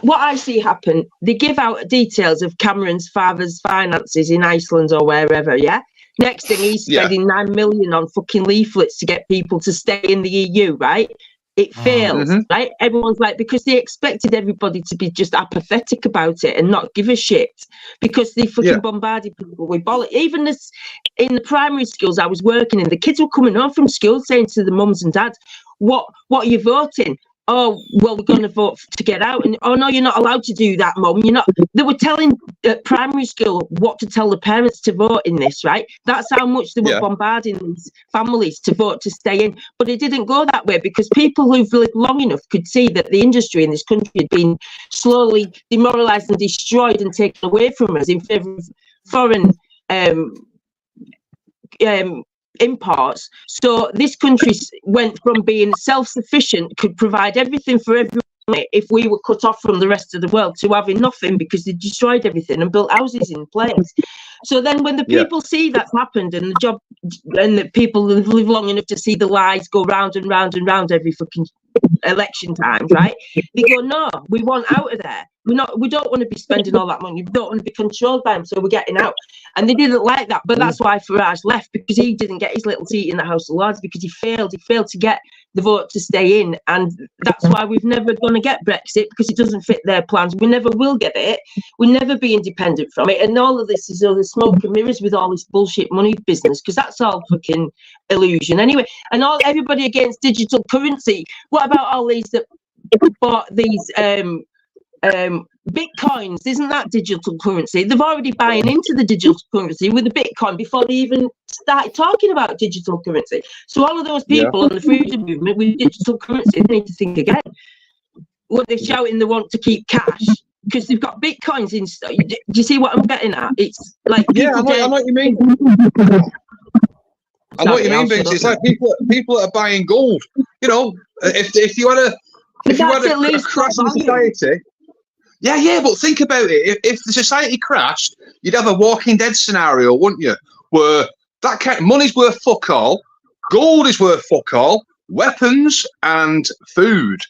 What I see happen, they give out details of Cameron's father's finances in Iceland or wherever, yeah? Next thing, he's spending 9 million on fucking leaflets to get people to stay in the EU, right? It fails, right? Everyone's like, because they expected everybody to be just apathetic about it and not give a shit, because they fucking bombarded people with bollocks. Even this, in the primary schools I was working in, the kids were coming home from school saying to the mums and dads, what are you voting? Oh, well, we're going to vote to get out. And, oh, no, you're not allowed to do that, Mum. You're not. They were telling primary school what to tell the parents to vote in this, right? That's how much they were bombarding these families to vote to stay in. But it didn't go that way, because people who've lived long enough could see that the industry in this country had been slowly demoralised and destroyed and taken away from us in favour of foreign imports. So this country went from being self-sufficient, could provide everything for everyone if we were cut off from the rest of the world, to having nothing because they destroyed everything and built houses in place. So then when the people see that's happened, and the people live long enough to see the lies go round and round and round every fucking election time, right? They go, no, we want out of there. We don't want to be spending all that money. We don't want to be controlled by them, so we're getting out. And they didn't like that, but that's why Farage left, because he didn't get his little seat in the House of Lords, because he failed to get the vote to stay in. And that's why we've never going to get Brexit, because it doesn't fit their plans. We never will get it. We'll never be independent from it. And all of this is all the smoke and mirrors with all this bullshit money business, because that's all fucking illusion anyway. And everybody against digital currency. What about all these that bought these bitcoins? Isn't that digital currency? They've already buying into the digital currency with the bitcoin before they even started talking about digital currency. So all of those people on the freedom movement with digital currency, they need to think again. What they're shouting, they want to keep cash because they've got bitcoins in. Do you see what I'm getting at? It's like I know what you mean. I know what you mean, Vince. It's like people that are buying gold. You know, if you had a crash in society. Yeah, but think about it. If the society crashed, you'd have a Walking Dead scenario, wouldn't you? Where that kind of money's worth fuck all, gold is worth fuck all, weapons and food.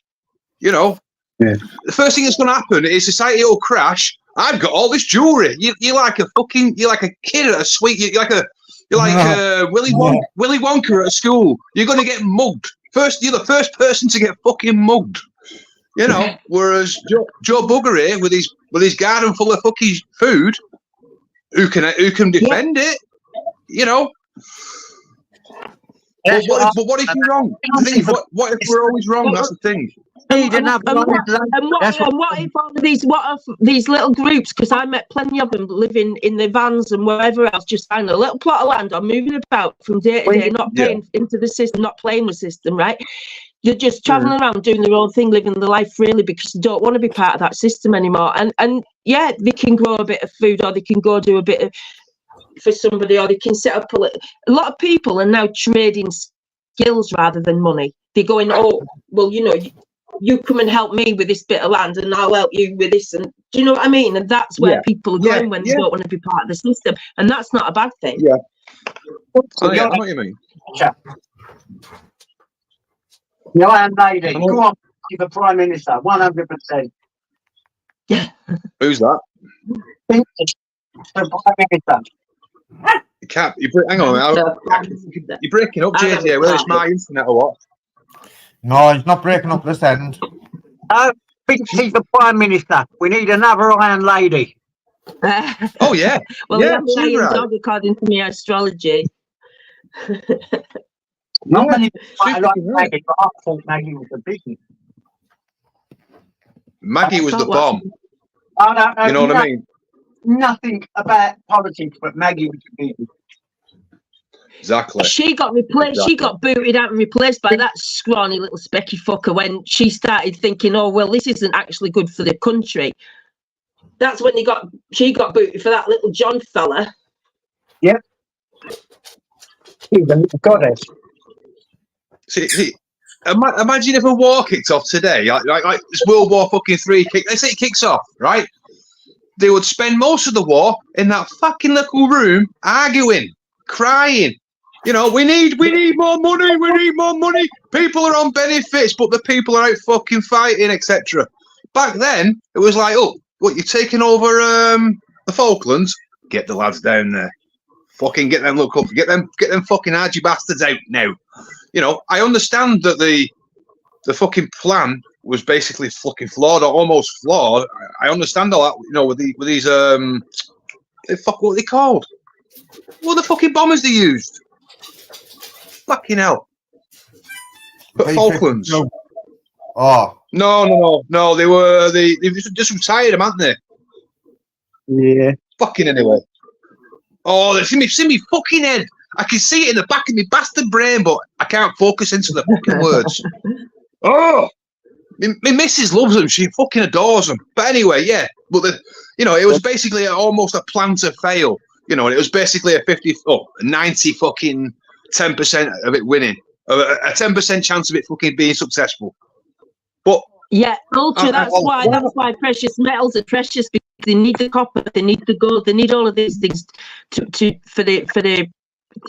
You know, the first thing that's going to happen is society will crash. I've got all this jewelry. You're like a kid at a sweet. You're like Willy Wonka at a school. You're going to get mugged. You're the first person to get fucking mugged. You know, whereas Joe Bugger here with his garden full of fucking food, who can defend it? You know. But what if you're wrong? The thing is, what if we're always wrong? That's the thing. And what if all of these little groups, because I met plenty of them living in their vans and wherever else, just finding a little plot of land or moving about from day to day, not paying into the system, not playing the system, right? You're just traveling around doing their own thing, living their life freely because they don't want to be part of that system anymore. And yeah, they can grow a bit of food, or they can go do a bit of for somebody, or they can set up a lot of people are now trading skills rather than money. They're going, oh, well, you know, you come and help me with this bit of land and I'll help you with this. And do you know what I mean? And that's where people are going when they don't want to be part of the system. And that's not a bad thing. Yeah. I know what you mean. The Iron Lady, go on, the Prime Minister, 100%. Who's that? The Prime Minister. Hang on, you're breaking up, JJ, whether it's my internet or what. No, he's not breaking up this end. He's the Prime Minister. We need another Iron Lady. Oh, yeah. Well, I'm a lion dog according to my astrology. Not many people like Maggie, but I thought Maggie was a biggie. Maggie was the bomb. I don't know. You know what I mean? Nothing about politics, but Maggie was a biggie. Exactly. She got replaced. Exactly. She got booted out and replaced by that scrawny little specky fucker when she started thinking, "Oh well, this isn't actually good for the country." That's when she got booted for that little John fella. Yep. He's a little goddess. See, imagine if a war kicked off today, like this World War fucking 3 let's say it kicks off, right? They would spend most of the war in that fucking little room arguing, crying. You know, we need more money, we need more money. People are on benefits, but the people are out fucking fighting, etc. Back then, it was like, oh, what, you're taking over the Falklands? Get the lads down there. Fucking get them look up. Get them fucking argy bastards out now. You know, I understand that the fucking plan was basically fucking flawed or almost flawed. I understand all that, you know, with these what are they called? What are the fucking bombers they used? Fucking hell. But Falklands. Oh. No, they've just retired them, haven't they? Yeah. Fucking anyway. Oh, it's in me fucking head. I can see it in the back of my bastard brain, but I can't focus into the fucking words. Oh, my missus loves them. She fucking adores them. But anyway, yeah. But it was basically almost a plan to fail. You know, and it was basically a 90 fucking 10% of it winning, a 10% chance of it fucking being successful. But yeah, ultra. That's why precious metals are precious, because they need the copper, they need the gold, they need all of these things to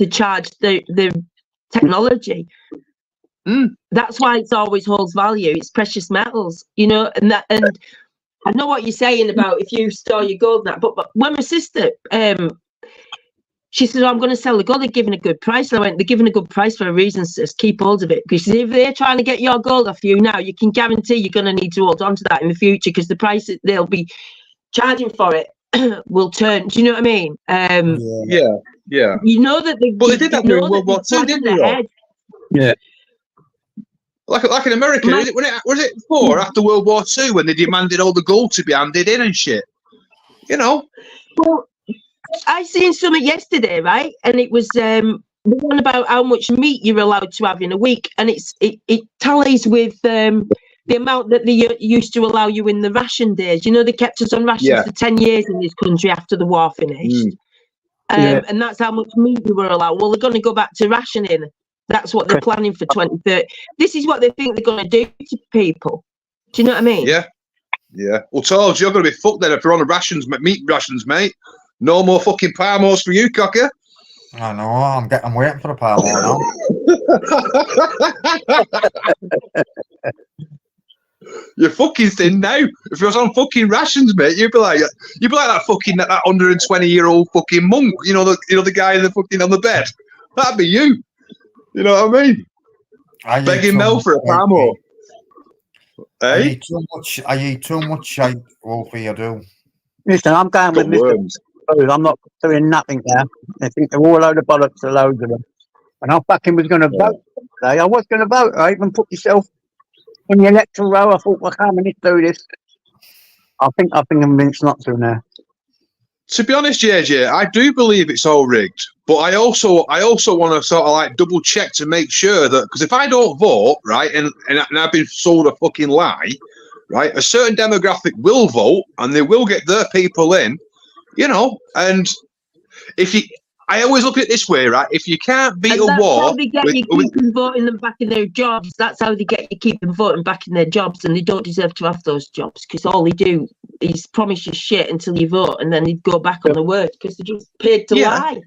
charge the technology. That's why it always holds value. It's precious metals, you know, and I know what you're saying about if you store your gold and that, but when my sister she said, I'm going to sell the gold, they're giving a good price. And I went, they're giving a good price for a reason, sis. Keep hold of it. Because if they're trying to get your gold off you now, you can guarantee you're going to need to hold on to that in the future, because the price that they'll be charging for it will turn. Do you know what I mean? Yeah. You know that they did that during World War II, didn't they? Yeah. Like in America, was it before, after World War II, when they demanded all the gold to be handed in and shit? You know? Well, I seen something yesterday, right? And it was the one about how much meat you're allowed to have in a week, and it tallies with the amount that they used to allow you in the ration days. You know, they kept us on rations for 10 years in this country after the war finished. And that's how much meat we were allowed. Well, they're going to go back to rationing. That's what they're planning for 2030. This is what they think they're going to do to people. Do you know what I mean? Yeah. Well, Told, you're going to be fucked then if you're on meat rations, mate. No more fucking Palmos for you, cocker. I know. I'm waiting for the Palmo now. You're fucking thin now. If you're on fucking rations, mate, you'd be like that fucking that 120-year-old fucking monk. You know the guy in the fucking on the bed. That'd be you. You know what I mean? Begging Mel for a Palmo. I eat too much shite, Wolfie, I do. Listen, I'm going with Mr. Food. I'm not doing nothing now. I think they're all a load of bollocks, a load of them. And I fucking was going to vote today. I was going to vote. I even put myself in the electoral row. I thought, well, how many do this? I think I'm convinced not to now. To be honest, JJ, I do believe it's all rigged, but I also want to sort of like double check to make sure that, because if I don't vote, right, and I've been sold a fucking lie, right, a certain demographic will vote and they will get their people in, you know, and I always look at it this way, right? If you can't beat a war, how they get you keeping voting them back in their jobs. That's how they get you keeping voting back in their jobs, and they don't deserve to have those jobs, because all they do is promise you shit until you vote, and then they go back on the word because they're just paid to lie.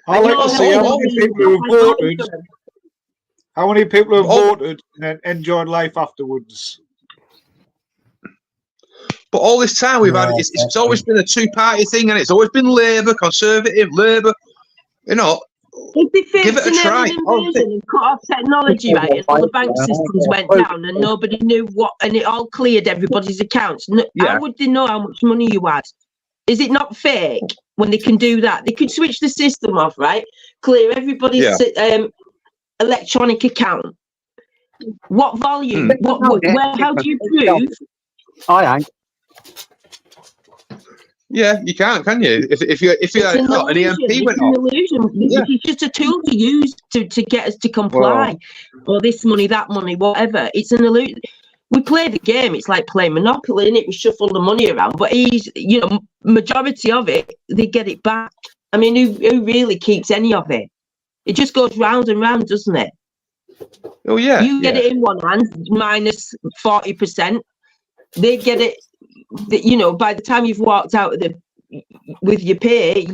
I like to see how many people who voted. How many people have voted and then enjoyed life afterwards? But all this time we've had, it's always been a two-party thing, and it's always been Labour, Conservative, Labour. You know, give it a try. And cut off technology, right? And all the bank systems went down, and nobody knew what, and it all cleared everybody's accounts. How would they know how much money you had? Is it not fake when they can do that? They could switch the system off, right? Clear everybody's electronic account. What value? How do you prove? I ain't. Yeah, you can you? If you an EMP went off. Illusion. Yeah. It's just a tool to use to get us to comply, or this money, that money, whatever. It's an illusion. We play the game. It's like playing Monopoly, and we shuffle the money around. But majority of it, they get it back. I mean, who really keeps any of it? It just goes round and round, doesn't it? Oh yeah. You get it in one hand, minus 40%. They get it. By the time you've walked out with your pay,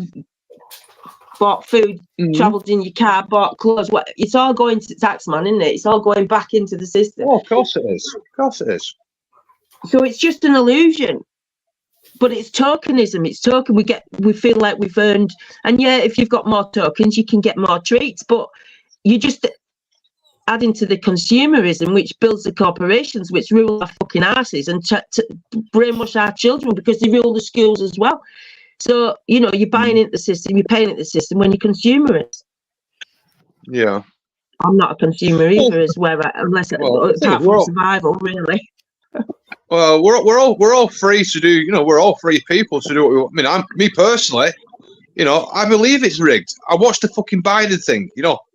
bought food, travelled in your car, bought clothes. It's all going to tax man, isn't it? It's all going back into the system. Oh, of course it is. Of course it is. So it's just an illusion, but it's tokenism. It's token. We feel like we've earned, and yeah, if you've got more tokens, you can get more treats. But you just adding to the consumerism, which builds the corporations, which rule our fucking asses and to brainwash our children because they rule the schools as well. So, you're buying into the system, you're paying into the system when you're consumers. Yeah. I'm not a consumer either, apart from survival, really. Well, we're all free to do, we're all free people to do what we want. I mean, me personally, I believe it's rigged. I watched the fucking Biden thing,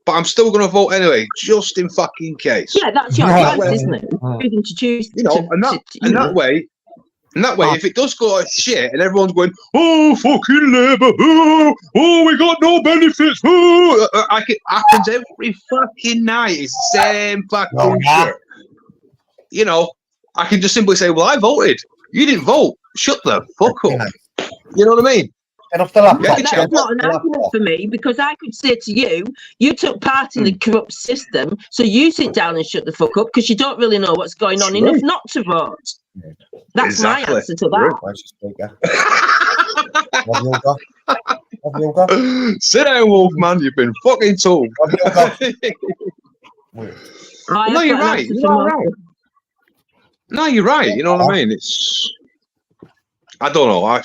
but I'm still going to vote anyway, just in fucking case. Yeah, that's your choice, isn't it? Freedom to choose. That way, if it does go like shit and everyone's going, oh, fucking Labour, oh, we got no benefits, it happens every fucking night. It's the same fucking shit. I can just simply say, well, I voted. You didn't vote. Shut the fuck up. You know what I mean? That's not an argument for me, because I could say to you, you took part in the corrupt system, so you sit down and shut the fuck up because you don't really know what's going on enough not to vote. That's my answer to that. Sit down, Wolfman. You've been fucking told. No, you're right. No, you're right. You know what I mean? I don't know.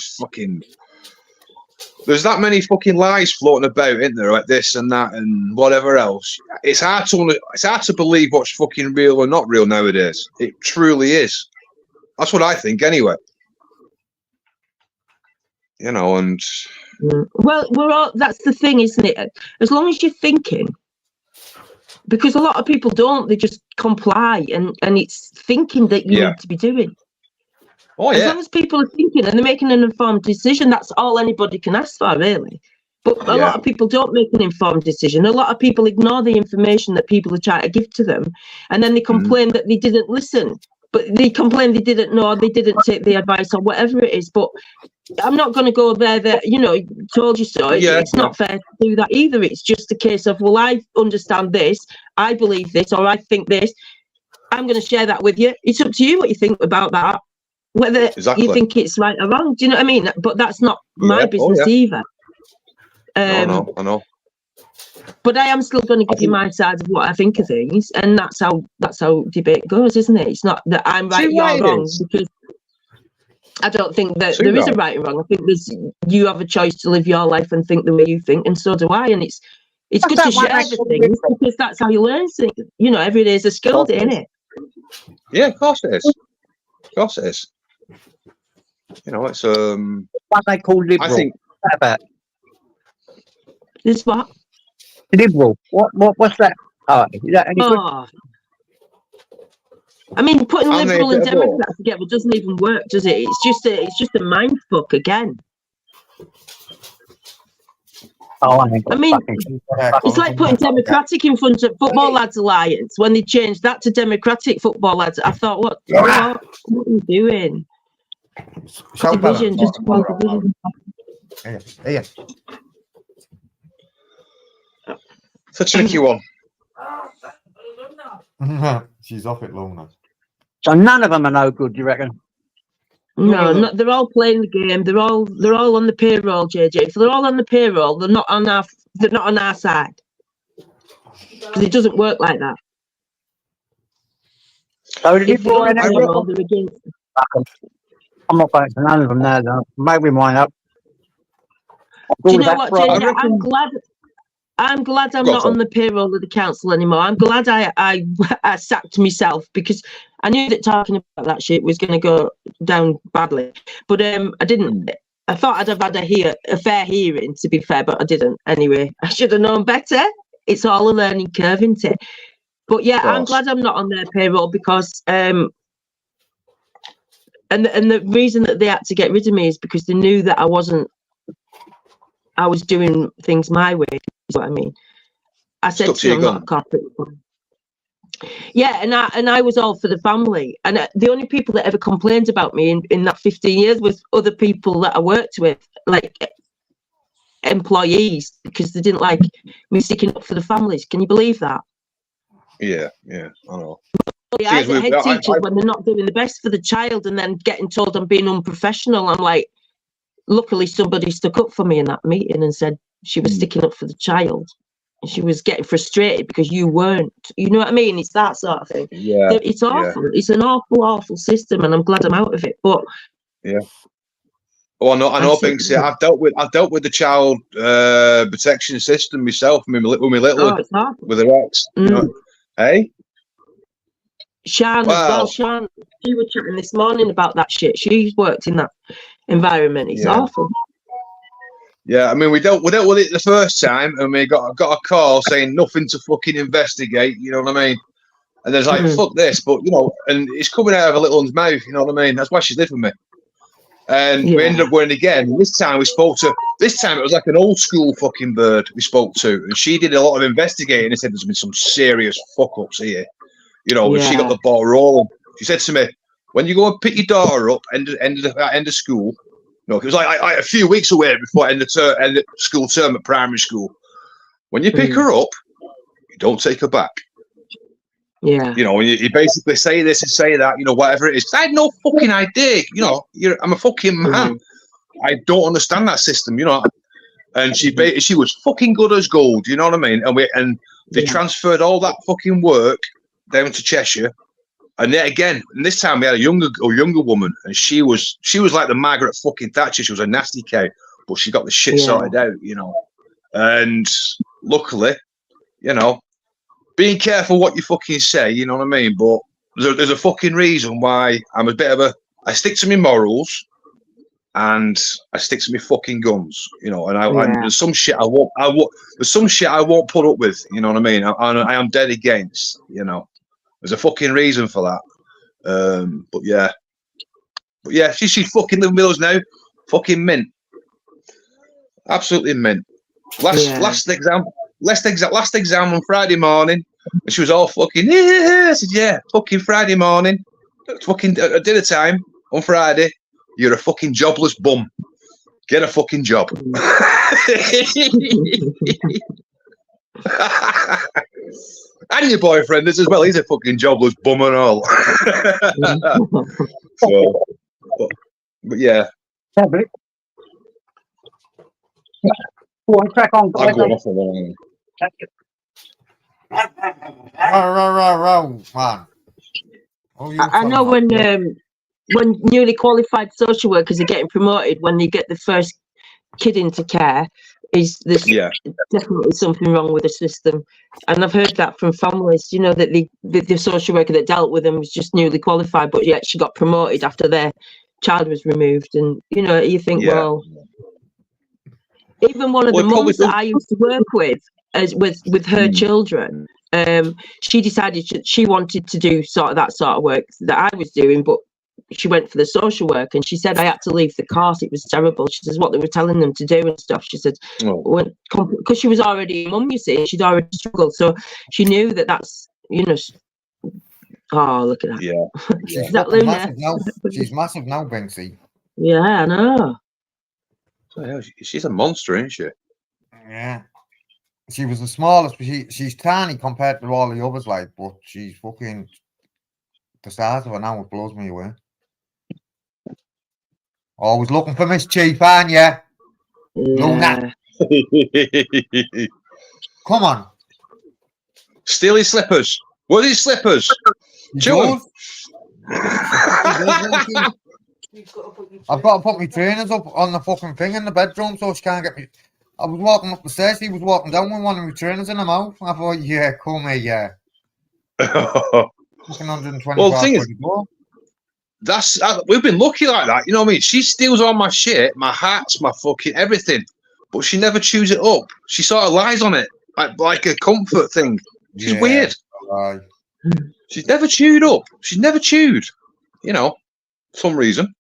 There's that many fucking lies floating about, isn't there? Like this and that and whatever else. It's hard to believe what's fucking real or not real nowadays. It truly is. That's what I think, anyway. And well, that's the thing, isn't it? As long as you're thinking, because a lot of people don't. They just comply, and it's thinking that you need to be doing. Oh, yeah. As long as people are thinking and they're making an informed decision, that's all anybody can ask for, really. But a lot of people don't make an informed decision. A lot of people ignore the information that people are trying to give to them, and then they complain that they didn't listen. But they complain they didn't know, they didn't take the advice or whatever it is. But I'm not going to go there that, told you so. It's not fair to do that either. It's just a case of, well, I understand this, I believe this, or I think this. I'm going to share that with you. It's up to you what you think about that. Whether you think it's right or wrong, do you know what I mean? But that's not my business either. I know. But I am still going to give you my side of what I think of things, and that's how debate goes, isn't it? It's not that I'm right, you're wrong, because I don't think that there is a right and wrong. I think you have a choice to live your life and think the way you think, and so do I. And it's good to share the things, because that's how you learn things. Every day is a skill day, isn't it? Yeah, of course it is. Of course it is. It's what they call liberal. I think it's what? Liberal. What's that? Is that any good? I mean, putting liberal and Democrat together doesn't even work, does it? It's just a mind fuck again. I mean, it's like putting Democratic in front of Football Lads Alliance when they changed that to Democratic Football Lads. I thought, what are you doing? Division, just one division. It's a tricky one. She's off it long now. So none of them are no good, do you reckon? No, they're all playing the game. They're all on the payroll, JJ. If they're all on the payroll, they're not on our side. Because it doesn't work like that. So if they're on the payroll, they're against them. I'm not going to none of them now, though. Maybe mine up. Do you know what, JJ? I'm glad. I'm glad I'm not on the payroll of the council anymore. I'm glad I sacked myself, because I knew that talking about that shit was going to go down badly. But I didn't. I thought I'd have had a fair hearing, to be fair, but I didn't. Anyway, I should have known better. It's all a learning curve, isn't it? But yeah, I'm glad I'm not on their payroll, because and the reason that they had to get rid of me is because they knew that I was doing things my way, is what I mean. I said to them, I'm not a corporate. Yeah, and I was all for the family. And the only people that ever complained about me in that 15 years was other people that I worked with, like employees, because they didn't like me sticking up for the families. Can you believe that? Yeah, I know. Yeah, I hate teachers when they're not doing the best for the child and then getting told I'm being unprofessional. I'm like, luckily somebody stuck up for me in that meeting and said she was sticking up for the child. And she was getting frustrated because you weren't. You know what I mean? It's that sort of thing. Yeah, it's awful. Yeah. It's an awful system, and I'm glad I'm out of it. But yeah. Oh, I know things. I've dealt with the child protection system myself. With my little, with her ex. You know? Hey, Shan as well. Shan, she was chatting this morning about that shit. She's worked in that environment. It's awful. Yeah, I mean, we dealt with it the first time, and we got a call saying nothing to fucking investigate. You know what I mean? And there's like, fuck this, but you know, and it's coming out of a little one's mouth. You know what I mean? That's why she's living with me. And we ended up going again. This time we spoke to. This time it was like an old school fucking bird we spoke to, and she did a lot of investigating and said there's been some serious fuck ups here. You know, and she got the ball rolling. She said to me, when you go and pick your daughter up end of school. No, it was like a few weeks away before end of school term at primary school. When you pick her up, you don't take her back. Yeah. You know, you basically say this and say that, you know, whatever it is. I had no fucking idea. You know, I'm a fucking man. I don't understand that system, you know. And she was fucking good as gold, you know what I mean? And they transferred all that fucking work down to Cheshire. And then again, and this time we had a younger woman, and she was like the Margaret fucking Thatcher. She was a nasty cow, but she got the shit sorted out, you know. And luckily, you know, being careful what you fucking say, you know what I mean. But there's a fucking reason why I'm a bit of I stick to my morals, and I stick to my fucking guns, you know. And there's some shit there's some shit I won't put up with, you know what I mean. I am dead against, you know. There's a fucking reason for that. But yeah, she's fucking living with us now. Fucking mint. Absolutely mint. Last exam on Friday morning, and she was all fucking, I said, yeah, fucking Friday morning. Fucking at dinner time on Friday, you're a fucking jobless bum. Get a fucking job. And your boyfriend is as well. He's a fucking jobless bum and all. So, but yeah. Crack on. I'm going off on one. Man. I know when newly qualified social workers are getting promoted, when they get the first kid into care, is there's definitely something wrong with the system. And I've heard that from families, you know, that the social worker that dealt with them was just newly qualified, but yet she got promoted after their child was removed. And, you know, you think, well, even one of the mums that I used to work with, with her children, she decided she wanted to do sort of that sort of work that I was doing, but she went for the social work, and she said I had to leave the course. It was terrible. She says what they were telling them to do and stuff. She said, because she was already a mum, you see, she'd already struggled, so she knew that's, you know. Oh, look at that. Yeah. Is that Luna? She's massive now, Banksy. Yeah, I know. She's a monster, isn't she? Yeah. She was the smallest, but she's tiny compared to all the others, like, but she's fucking the size of her now. It blows me away. Always looking for mischief, aren't you? Luna. Come on. Steal his slippers. What are his slippers? Chew I've got to put my trainers up on the fucking thing in the bedroom so she can't get me. I was walking up the stairs. He was walking down with one of my trainers in the mouth. I thought, yeah, call me, yeah. Fucking 125 Well, the thing is, quid a go. we've been lucky like that. You know what I mean? She steals all my shit, my hats, my fucking everything, but she never chews it up. She sort of lies on it, like a comfort thing. She's weird. She's never chewed up. She's never chewed. You know, for some reason.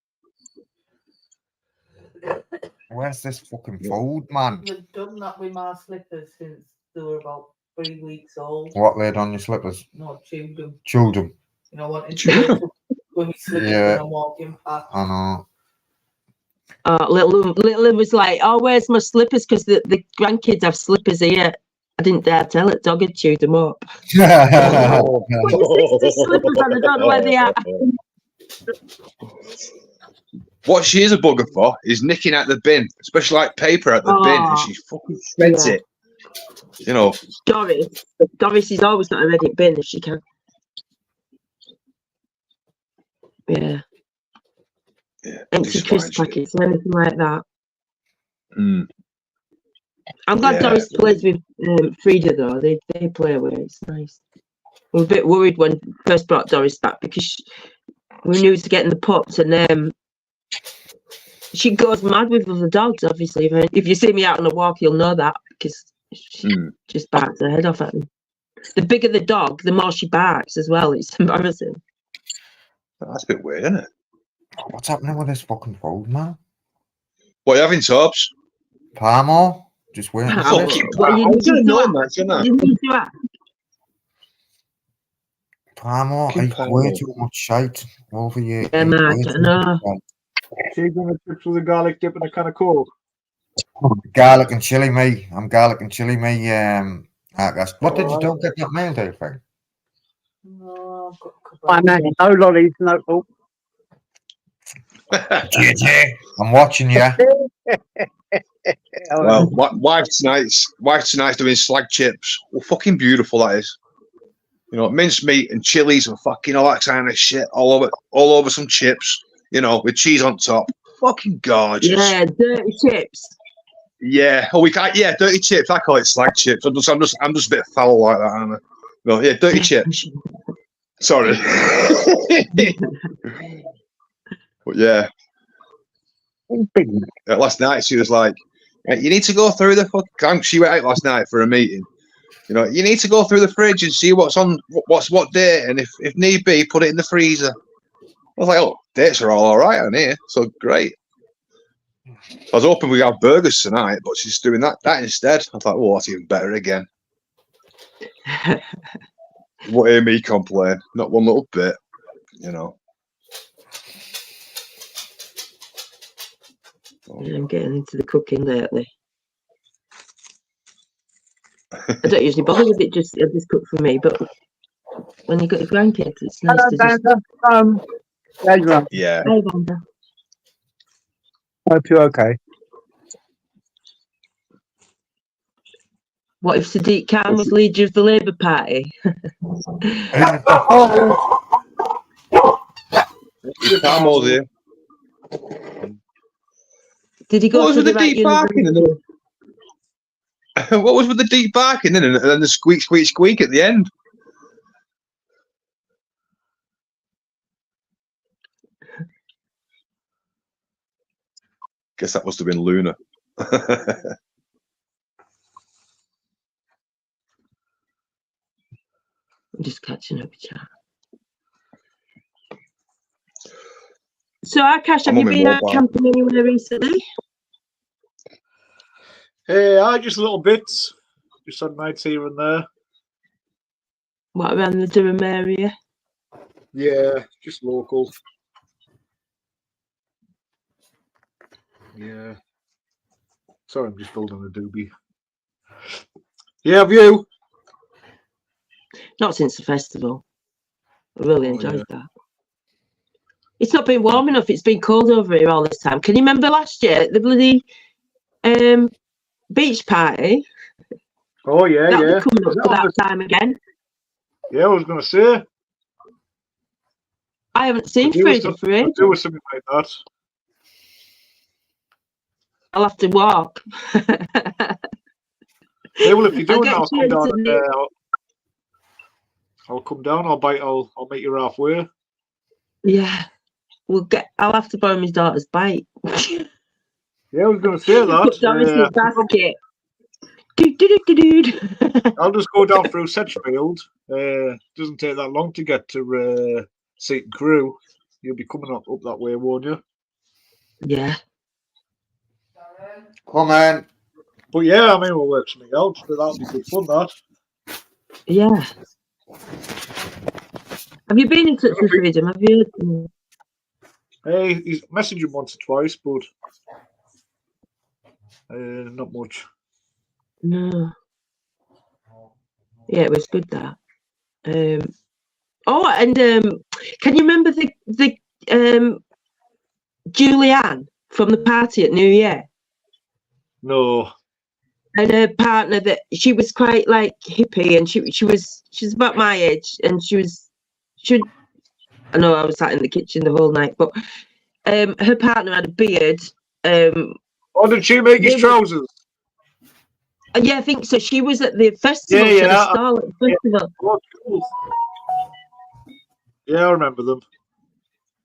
Where's this fucking food, man? They've done that with my slippers since they were about 3 weeks old. What laid on your slippers? No, chewed them. Chewed them. You know, wanting to go with my slippers Yeah. when I'm walking past. I know. Little was like, "Oh, where's my slippers?" Because the grandkids have slippers here. I didn't dare tell it. Dog had chewed them up. Slippers, and I don't know where they are. What she is a bugger for is nicking out the bin, especially like paper out the bin, and she fucking shreds it. You know. Doris is always got a Reddit bin if she can. Yeah. Empty crisp packets or anything like that. I'm glad Doris plays with Frida though. They play with it. It's nice. We were a bit worried when we first brought Doris back because we knew to get in the pups, and she goes mad with other dogs. Obviously, if you see me out on a walk, you'll know that because she just barks her head off at me. The bigger the dog, the more she barks as well. It's embarrassing. That's a bit weird, isn't it? What's happening with this fucking food, man? What are you having, Tobbs? Parmo? Just waiting. Parmo, I eat way too much shite over here. Cheese on the chips with a garlic dip and a can of Coke. Garlic and chili, me. I'm garlic and chili, me. What did you don't get that meal, do you think? No, I've got a couple. I'm having no lollies, no. Oh. JJ, I'm watching you. Well, wife tonight's doing slag chips. Well, fucking beautiful that is. You know, minced meat and chilies and fucking all that kind of shit all over some chips. You know, with cheese on top. Fucking gorgeous. Yeah, dirty chips. Yeah. Oh, dirty chips. I call it slag chips. I'm just a bit foul like that, aren't I? No, yeah, dirty chips. Sorry. But yeah. Last night she was like, "You need to go through the fucking." She went out last night for a meeting. You know, you need to go through the fridge and see what's what date, and if need be, put it in the freezer. I was like, "Oh, dates are all right on here, so great." I was hoping we'd have burgers tonight, but she's doing that instead. I thought, "Oh, that's even better again." Won't hear me complain, not one little bit, you know. I'm getting into the cooking lately. I don't usually bother with it, just cook for me, but when you got your grandkids, it's nice to just... Yeah. Hey, Wanda. Hope you're okay. What if Sadiq Khan was leader of the Labour Party? Carmel's here. Did he go What was to with the right deep barking? What was with the deep barking and then the squeak, squeak, squeak at the end? Guess that must have been Luna. I'm just catching up with chat. So, Akash, have you been out camping anywhere recently? Just little bits. Just had nights here and there. What, around the Durham area? Yeah, just local. Yeah. Sorry, I'm just building a doobie. Yeah, have you? Not since the festival. I really enjoyed that. It's not been warm enough. It's been cold over here all this time. Can you remember last year, the bloody beach party? Oh, yeah, That'll yeah. be coming up for that time again. Yeah, I was going to say. I haven't seen Frida for it. There was something like that. I'll have to walk. Yeah, well, if you're doing that, I'll I'll come down. get I'll come down. I'll meet you halfway. Yeah, I'll have to borrow my daughter's bike. Yeah, I was going to say that. Put Doris in the basket. I'll just go down through Sedgefield. Doesn't take that long to get to Seaton Crew. You'll be coming up that way, won't you? Yeah. Come on. But yeah, I mean, we'll work something out. But that'll be good fun, that. Yeah. Have you been in touch with Freedom? Have you? Hey, he's messaged him once or twice, but not much. No. Yeah, it was good that. Oh, and can you remember the Julianne from the party at New Year? No. And her partner, that she was quite like hippie, and she's about my age, and she I know I was sat in the kitchen the whole night, but her partner had a beard. Oh, did she make his trousers? Yeah, I think so. She was at the festival. Yeah, She had a stall at the festival. Oh, cool. Yeah, I remember them.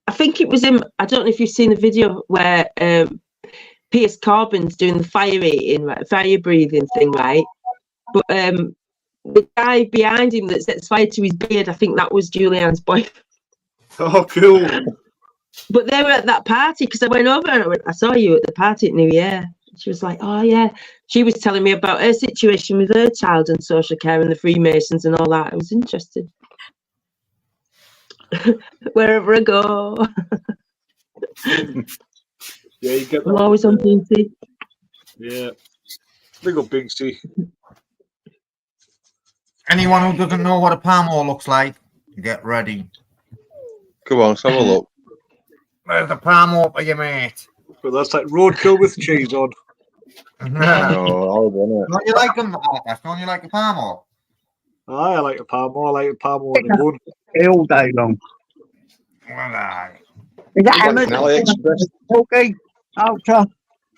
I think it was him. I don't know if you've seen the video where Piers Corbyn's doing the fire breathing thing, right? But the guy behind him that sets fire to his beard, I think that was Julianne's boyfriend. Oh, cool. But they were at that party because I went over and I went, I saw you at the party at New Year. She was like, oh, yeah. She was telling me about her situation with her child and social care and the Freemasons and all that. I was interested. Wherever I go. Yeah, you get that. I'm always on Binksy. Yeah. Big up Binksy. Anyone who doesn't know what a palmo looks like, get ready. Come on, let's have a look. There's the palmo for you, mate. But that's like roadkill with cheese on. Oh, Don't you like them, Marcus? Don't you like a palmo? I like a palmo. I like a palmo in a bun. All day long. Well, aye. Is that Like an AliExpress. Okay. Ultra.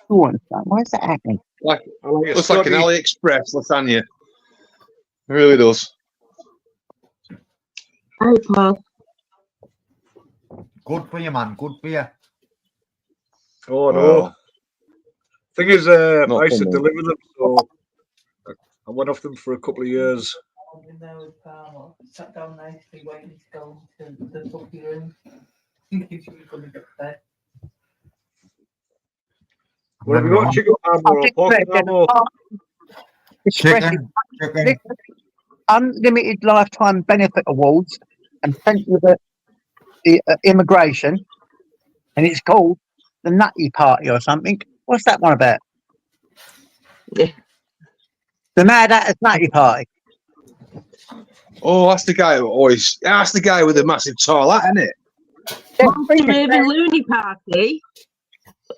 Who wants that? Why is that happening? Looks like an AliExpress lasagna. It really does. Hi, Paul. Good for you, man. Good for you. Oh, no. Thing is, I Not used to for me. deliver them, so I went off them for a couple of years. In there with Palmer, sat down nicely, waiting to go to the puppy room. Thinking she was going to get fed. Well, have you got chicken palmo or pork palmo? Chicken. Unlimited lifetime benefit awards and plenty of the immigration, and it's called the Nutty Party or something. What's that one about? Yeah. The Mad Hatter's Nutty Party. Oh, that's the guy who always. That's the guy with the massive toilet, isn't it? Monster Raven Looney Party.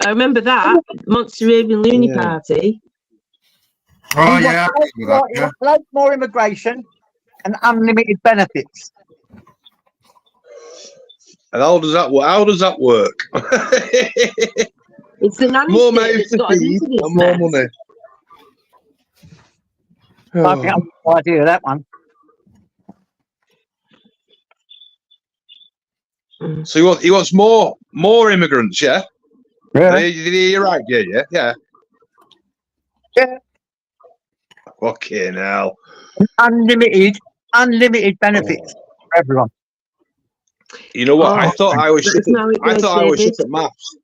I remember that. Monster Raven Looney Party. Oh, yeah. I can do that, yeah. Loads more immigration and unlimited benefits. And how does that work? How does that work? It's the nanny More state mouths that's to got us feed into this and more mess. money. I think I've no idea of that one. So he wants more immigrants, yeah? Yeah. Did you hear right? Yeah. Yeah. Fucking hell. Unlimited benefits for everyone. You know what? I Oh, thought I was shit that's how it at, I goes, thought I was David. shit at maths.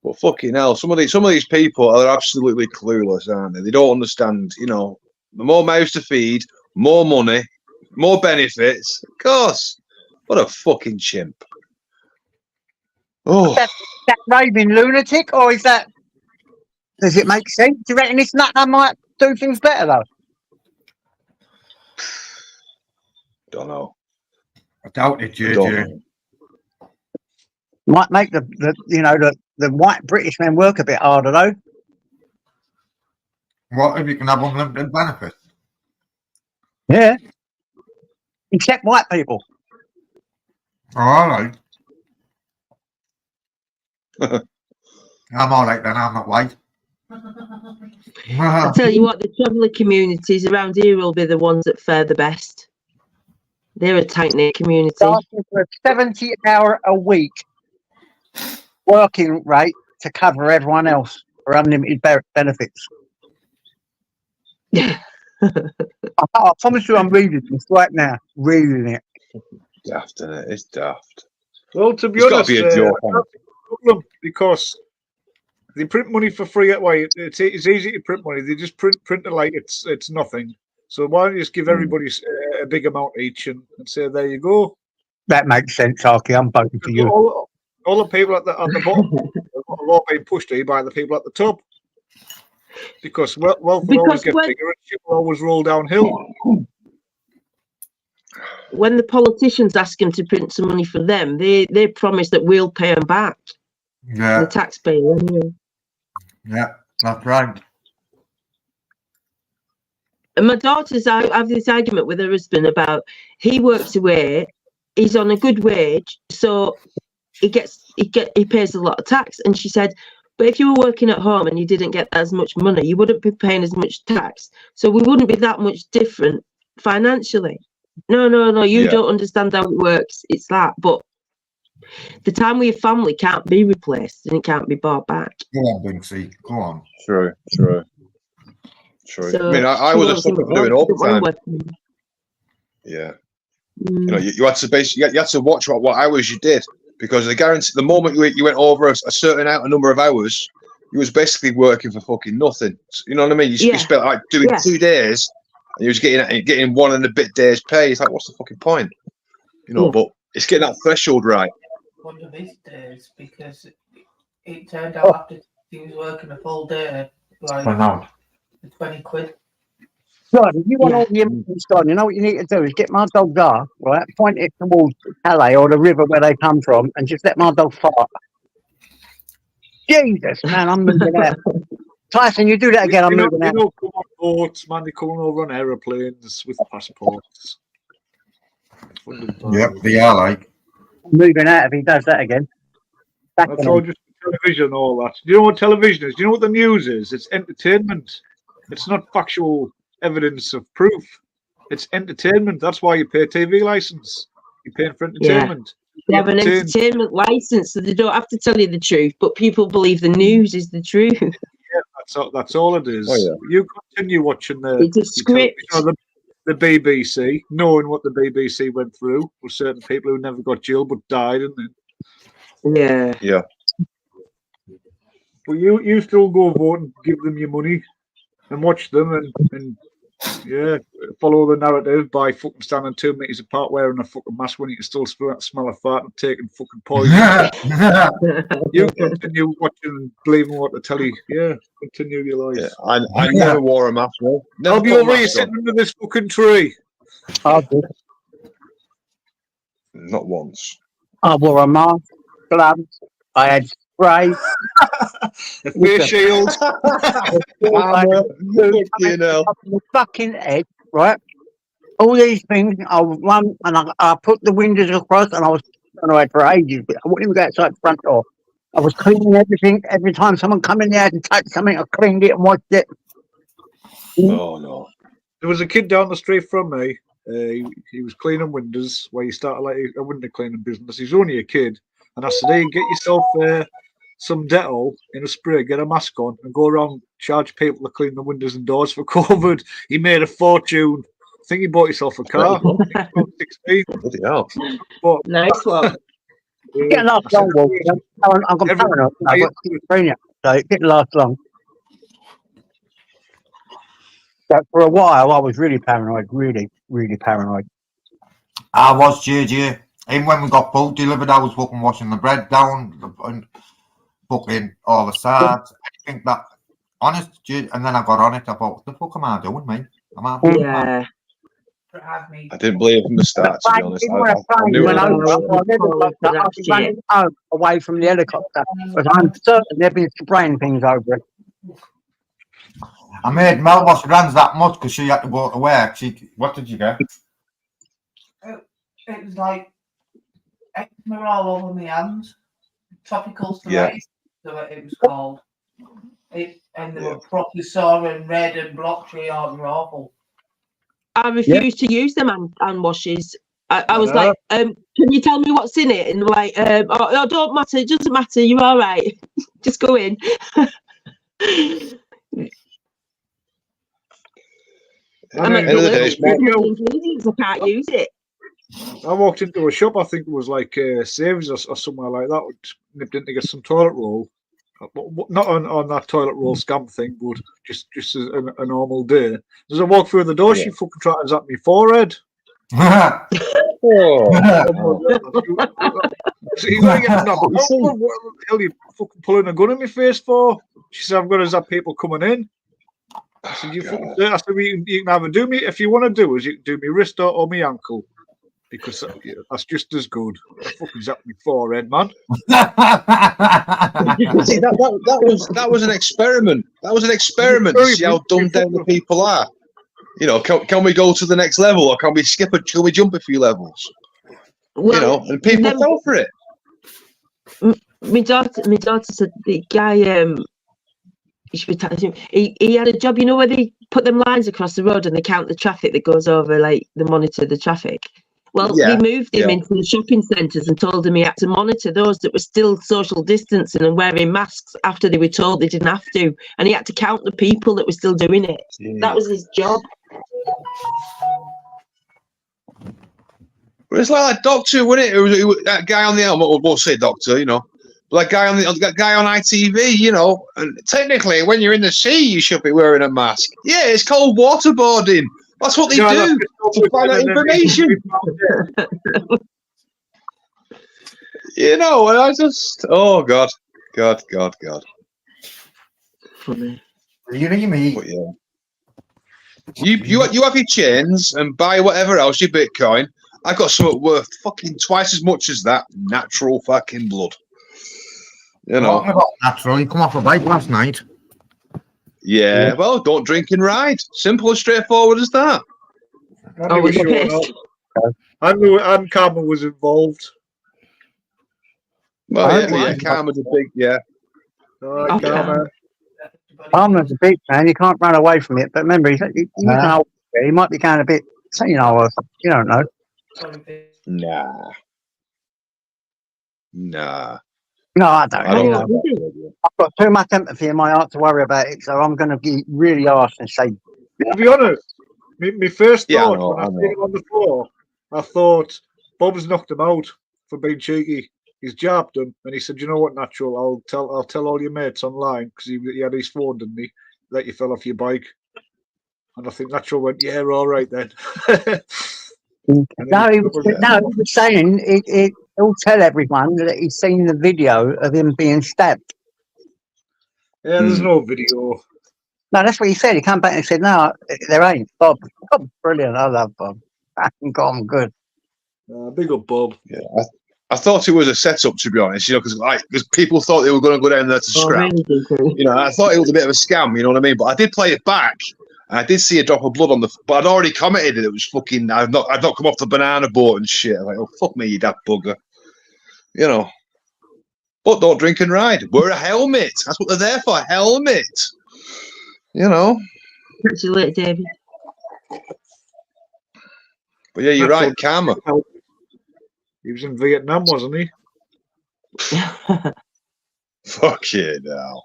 But fucking hell, some of these people are absolutely clueless, aren't they? They don't understand, you know, the more mouths to feed, more money, more benefits. Of course. What a fucking chimp. Oh, That raving lunatic, or is that? Does it make sense? Do you reckon this nut might do things better though? don't know. I doubt it, JJ. Might make the white British men work a bit harder though. What if you can have unlimited benefits? Yeah. Except white people. Oh, all right. I'm all right then. I'm not white. I tell you what, the traveller communities around here will be the ones that fare the best. They're a tight-knit community. Asking for a 70-hour a week working rate to cover everyone else for unlimited benefits. I promise you I'm reading this right now. Reading it. Daft, isn't it? It's daft. Well, to be It's got honest, to be a joke. that's a problem because they print money for free. It's easy to print money. They just print it like it's nothing. So why don't you just give everybody a big amount each and say, there you go. That makes sense, Arky. I'm voting for you. All the people at the bottom are all being pushed here by the people at the top. Because wealth will always get bigger and shit will always roll downhill. When the politicians ask them to print some money for them, they promise that we'll pay them back. Yeah. The taxpayer. Anyway. Yeah, that's right. And my daughter's, I have this argument with her husband about he works away, he's on a good wage, so he pays a lot of tax. And she said, but if you were working at home and you didn't get as much money, you wouldn't be paying as much tax. So we wouldn't be that much different financially. No, you don't understand how it works. It's that. But the time with your family can't be replaced and it can't be bought back. Go on, Binksy. Go on. True. So I mean, I was a sucker for doing overtime. Yeah. You know, you had to basically you had to watch what hours you did because the moment you went over a certain number of hours, you was basically working for fucking nothing. You know what I mean? You spent like doing 2 days and you was getting 1 and a bit days pay. It's like, what's the fucking point? You know, but it's getting that threshold right. One of these days, because it turned out after he was working a full day, like 20 quid. Right, if you want all the evidence done, you know what you need to do is get my dog there, right? Point it towards Calais or the river where they come from, and just let my dog fart. Jesus, man, I'm moving out. Tyson, you do that again, I'm moving out. Come on boats, man. They come over on aeroplanes with passports. Yep, they are like. I'm moving out if he does that again. That's all just television, all that. Do you know what television is? Do you know what the news is? It's entertainment. It's not factual evidence of proof. It's entertainment. That's why you pay a TV license. You're paying for entertainment. They have an entertainment license, so they don't have to tell you the truth, but people believe the news is the truth. Yeah, that's all it is. Oh, yeah. You continue watching it's a script. The BBC, knowing what the BBC went through with certain people who never got jailed but died, didn't they? Yeah. But you still go vote and give them your money and watch them and follow the narrative by fucking standing 2 meters apart wearing a fucking mask when you can still smell a fart and taking fucking poison. You continue watching and believing what they tell you. Yeah, continue your life. Yeah, I never wore a mask. I'll be over here sitting under this fucking tree. Not once. I wore a mask, gloves, I had spray. A face shield. Fucking head, right? All these things, I would run and I put the windows across and I was on for ages, but I wouldn't even go outside the front door. I was cleaning everything. Every time someone come in there and touched something, I cleaned it and washed it. Oh, no. There was a kid down the street from me. He was cleaning windows where he started like a window cleaning business. He's only a kid. And I said, hey, get yourself some Dettol in a spray, get a mask on, and go around charge people to clean the windows and doors for COVID. He made a fortune. I think he bought himself a car. 16. Bloody hell. But, nice one. It didn't last long, I've got paranoid. I've got schizophrenia, so it didn't last long. So for a while, I was really paranoid, really, really paranoid. I was, JJ. Even when we got food delivered, I was fucking washing the bread down and fucking all the sides. I think that, honest, and then I got on it. I thought, what the fuck am I doing, mate? I didn't believe from the start, to be honest. I knew it was away from the helicopter, but I'm certain they've been spraying things over it. I made Mel wash her hands that much because she had to go to work. What did you get? It was like eczema all over my hands. Topical steroids, so it was called. And they were properly sore and red and blotchy and awful. I refused to use them hand washes. I was like, can you tell me what's in it? And they're like, oh, don't matter, it doesn't matter, you're all right. Just go in. I'm like, I can't use it. I walked into a shop, I think it was like Saves or somewhere like that, nipped in to get some toilet roll. Not on that toilet roll scam thing, but just as a normal day. As I walked through the door, she fucking tried to zap me forehead. What the hell are you fucking pulling a gun in my face for? She said, I'm going to zap people coming in. I said, you can either do me, if you want to do it, you can do me wrist or me ankle. Because that's just as good. I fucking zapped me forehead, man. See, that was an experiment. That was an experiment to see how dumbed down the people are. You know, can we go to the next level, or can we jump a few levels? Well, you know, and people fell for it. My daughter said the guy he had a job, you know, where they put them lines across the road and they count the traffic that goes over, like they monitor the traffic. Well, they moved him into the shopping centres and told him he had to monitor those that were still social distancing and wearing masks after they were told they didn't have to. And he had to count the people that were still doing it. That was his job. But it's like that doctor, wasn't it? It was that guy on the helmet, we'll say doctor, you know. That guy on ITV, you know. And technically, when you're in the sea, you should be wearing a mask. Yeah, it's called waterboarding. That's what they do to find out information. You know, and I just, oh God. Funny. Really, me? But yeah. You have your chains and buy whatever else, your Bitcoin. I got something worth fucking twice as much as that natural fucking blood. You know. Talking about natural, you come off a bike last night. Yeah, well, don't drink and ride. Simple and straightforward as that. I knew and Karma was involved. Well, Karma's a big, Karma's a big man. You can't run away from it. But remember, he might be going a bit, you know, you don't know. Nah. No, I don't know. I've got too much empathy in my heart to worry about it, so I'm going to be really harsh and say. To be honest, my first thought when I seen him on the floor, I thought Bob's knocked him out for being cheeky. He's jabbed him, and he said, "You know what, Natural? I'll tell all your mates online because he had his phone, didn't he? That you fell off your bike." And I think Natural went, "Yeah, all right then." No, he was saying he'll tell everyone that he's seen the video of him being stabbed. Yeah, there's no video. No, that's what he said. He came back and said, "No, there ain't." Bob, brilliant. I love Bob. I can go on good. Big up, Bob. Yeah, I thought it was a setup, to be honest. You know, because people thought they were going to go down there to scrap. You know, I thought it was a bit of a scam. You know what I mean? But I did play it back. And I did see a drop of blood on the, but I'd already commented it was fucking. I'd not come off the banana boat and shit. I'm like, oh fuck me, you that bugger. You know. But don't drink and ride. Wear a helmet. That's what they're there for. Helmet. You know. Catch you later, David. But yeah, you're right, Karma. He was in Vietnam, wasn't he? Fuck it now.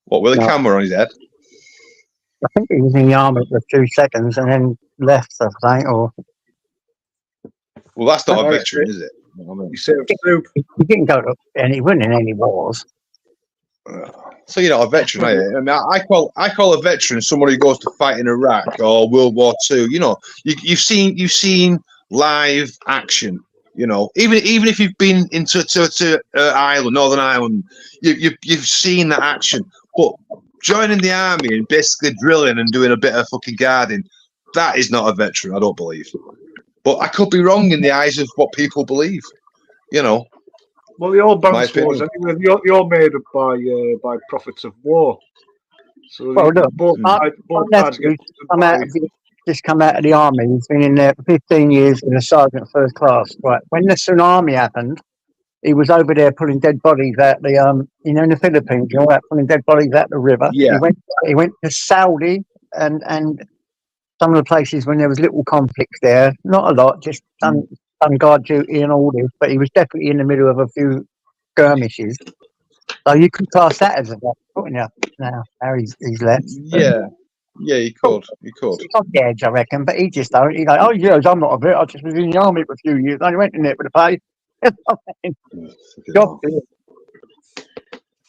What, with a camera on his head? I think he was in the army for 2 seconds and then left, I think, or... Well, that's not a veteran, is it? He didn't go to any, win in any wars. So you're not a veteran, are you? I mean, I call a veteran someone who goes to fight in Iraq or World War II. You know, you've seen live action. You know, even if you've been into Ireland, Northern Ireland, you've seen that action. But joining the army and basically drilling and doing a bit of fucking guarding, that is not a veteran, I don't believe. But I could be wrong in the eyes of what people believe. You know. Well, the all bounce wars anyway. You're made up by prophets of war. So both sides get just come out of the army. He's been in there for 15 years in a sergeant first class. Right. When the tsunami happened, he was over there pulling dead bodies out the in the Philippines, pulling dead bodies out the river. Yeah. He went to Saudi and some of the places when there was little conflicts there. Not a lot, just done guard duty and all this, but he was definitely in the middle of a few skirmishes. So you could class that as a couldn't you? Now he's left. Yeah. Yeah, you could. He's on the edge, I reckon, but he just don't. He like, oh yes, I'm not a bit. I just was in the army for a few years. I only went in there for the pay.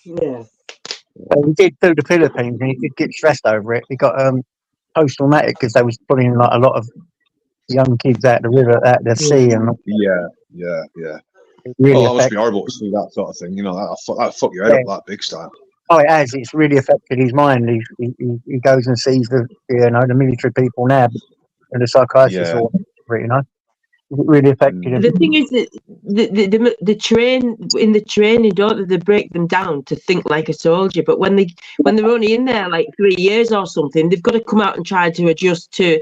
Yeah. He did do the Philippines, and he did get stressed over it. He got post-traumatic because they was pulling like a lot of young kids out the river, out the sea, and yeah. really That must be horrible to see that sort of thing. You know, that fuck your head up that big style. Oh, it has. It's really affected his mind. He goes and sees the military people now, and the psychiatrists, or whatever, It really affected him. The thing is that the training, don't they break them down to think like a soldier? But when they're only in there like 3 years or something, they've got to come out and try to adjust to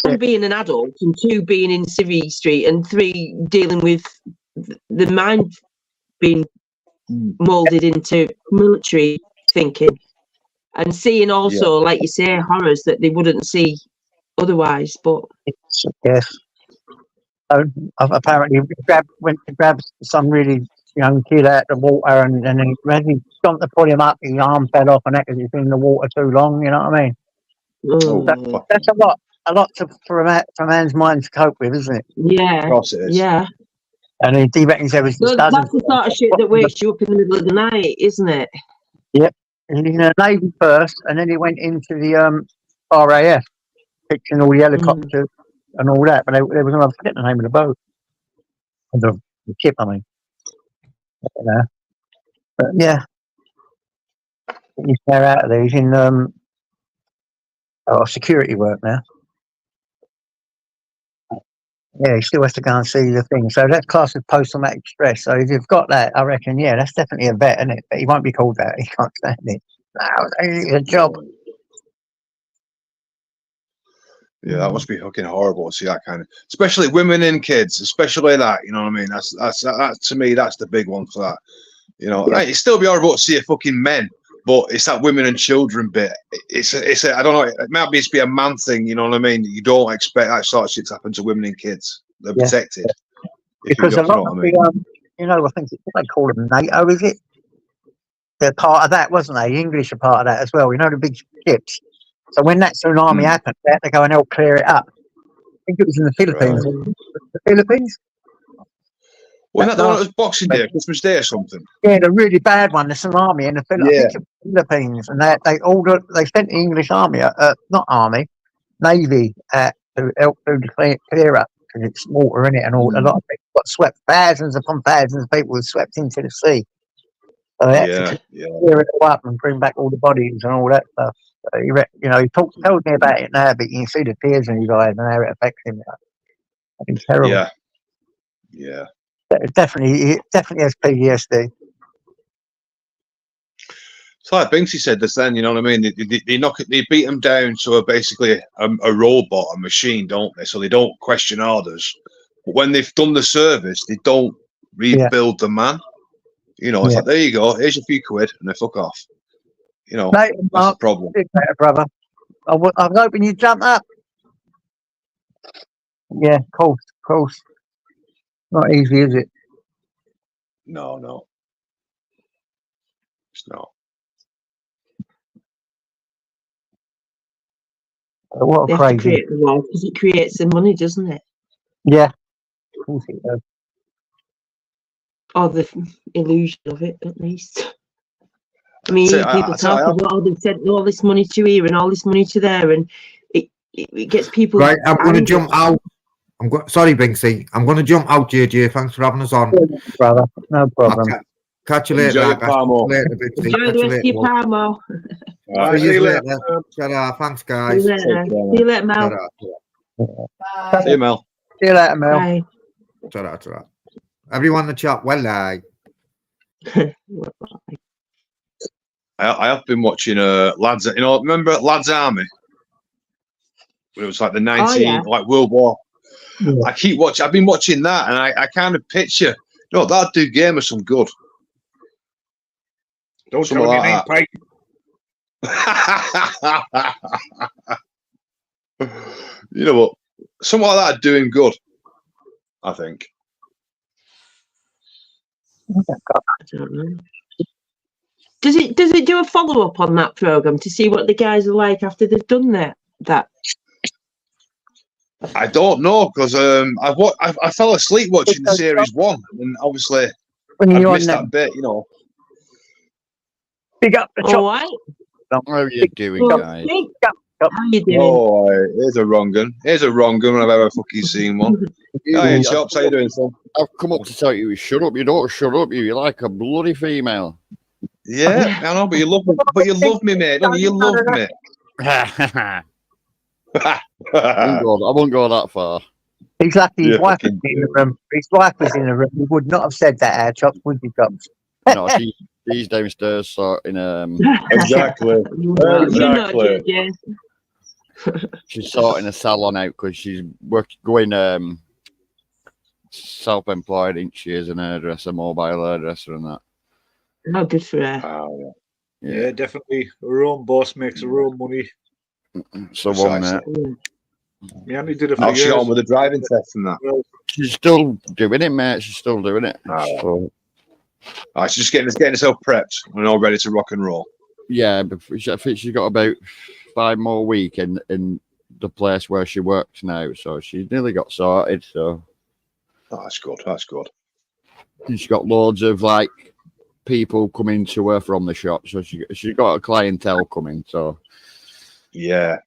one, being an adult, and two, being in Civvy Street, and three, dealing with the mind being molded into military thinking, and seeing also, like you say, horrors that they wouldn't see otherwise. But yes. So apparently, went to grab some really young kid out the water, and then he gone to pull him up. His arm fell off, and that because he's been in the water too long. You know what I mean? That's a lot for a man's mind to cope with, isn't it? Yeah, of course it is. Yeah. And he reckons there was that's the sort of shit that wakes you up in the middle of the night, isn't it? Yep. And in the Navy first, and then he went into the RAF, fixing all the helicopters and all that. But there was another, I forget the name of the boat, the ship. I mean, but yeah, he's now out of there. He's in security work now. Yeah, he still has to go and see the thing. So that's classed as post-traumatic stress. So if you've got that, I reckon, yeah, that's definitely a vet, isn't it? But he won't be called that. He can't stand it. No, it's a job. Yeah, that must be fucking horrible to see that kind of, especially women and kids, especially that. You know what I mean? That's to me, that's the big one for that. You know, it'd still be horrible to see a fucking men, but it's that women and children bit. It's a I don't know. It might be a man thing. You know what I mean? You don't expect that sort of shit to happen to women and kids. They're protected. Because a lot of the, I think they call them NATO, is it? They're part of that, wasn't they? The English are part of that as well. The big ships. So when that tsunami happened, they had to go and help clear it up. I think it was in the Philippines. Right. The Philippines? Wasn't that the one that was Boxing Day, Christmas Day or something? Yeah, the really bad one, the tsunami in the Philippines. And they sent the English army, Navy, to help to clear up, because it's water in it, and all. A lot of people got swept. Thousands upon thousands of people were swept into the sea. So they had to clear it all up and bring back all the bodies and all that stuff. So he told me about it now, but you can see the tears in his eyes and how it affects him. It's terrible. Yeah. It definitely has PTSD. So like Binksy said this then, you know what I mean? They beat them down to basically a robot, a machine, don't they? So they don't question orders. But when they've done the service, they don't rebuild the man. It's like, there you go, here's a few quid, and they fuck off. That's the problem. Better, brother. I was hoping you'd jump up. Yeah, of course. Not easy, is it? No. It's not. What a crazy. Have to create the law because it creates the money, doesn't it? Yeah. Of course it does. Or the illusion of it, at least. I mean, people talk about, they've sent all this money to here and all this money to there, and it gets people. Right, I'm going to jump out. Sorry, Binksy. I'm going to jump out, JJ. Thanks for having us on. Brother, no problem. Catch you later. Enjoy your Enjoy the rest of your Parmo. See you later. Ta-ra. Thanks, guys. See you later, Mel. See you, Mel. See you later, Mel. Bye. Ta-ra. Everyone in the chat, well, I have been watching Lads. Remember Lads Army? It was like the like World War. Yeah. I've been watching that, and I kind of picture No, that dude gave me some good. Don't Something tell him like you ain't that. You know what? Something like that doing good, I think. Does it do a follow up on that program to see what the guys are like after they've done that? I don't know because I fell asleep watching series 1, and obviously I missed that bit. You know. Big up the All right. How are you doing, guys? How are you doing? Oh, here's a wrong gun. Here's a wrong gun I've ever fucking seen one. Hey, Chops, how you doing, son? I've come up to tell you, shut up. You don't shut up. You're like a bloody female. Yeah, I know, but you love me. But you love me, mate. Don't you? You love me. I won't go that far. He's lucky his wife was in the room. His wife was in the room. He would not have said that, Chops, would you, Chops? No, she's downstairs sorting. Exactly. Exactly. She's sorting a salon out because she's going self-employed, ain't she, as an hairdresser, mobile hairdresser, and that. Oh, good for her. Oh, yeah, definitely. Her own boss makes her own money. So on there. Yeah, only did it for How's she years. on with the driving test and that? She's still doing it, mate. She's still doing it. She's just getting herself prepped and all ready to rock and roll. Yeah, but I think she's got about 5 more weeks in the place where she works now, so she's nearly got sorted. So that's good. That's good. And she's got loads of like people coming to her from the shop, so she's got a clientele coming. So yeah.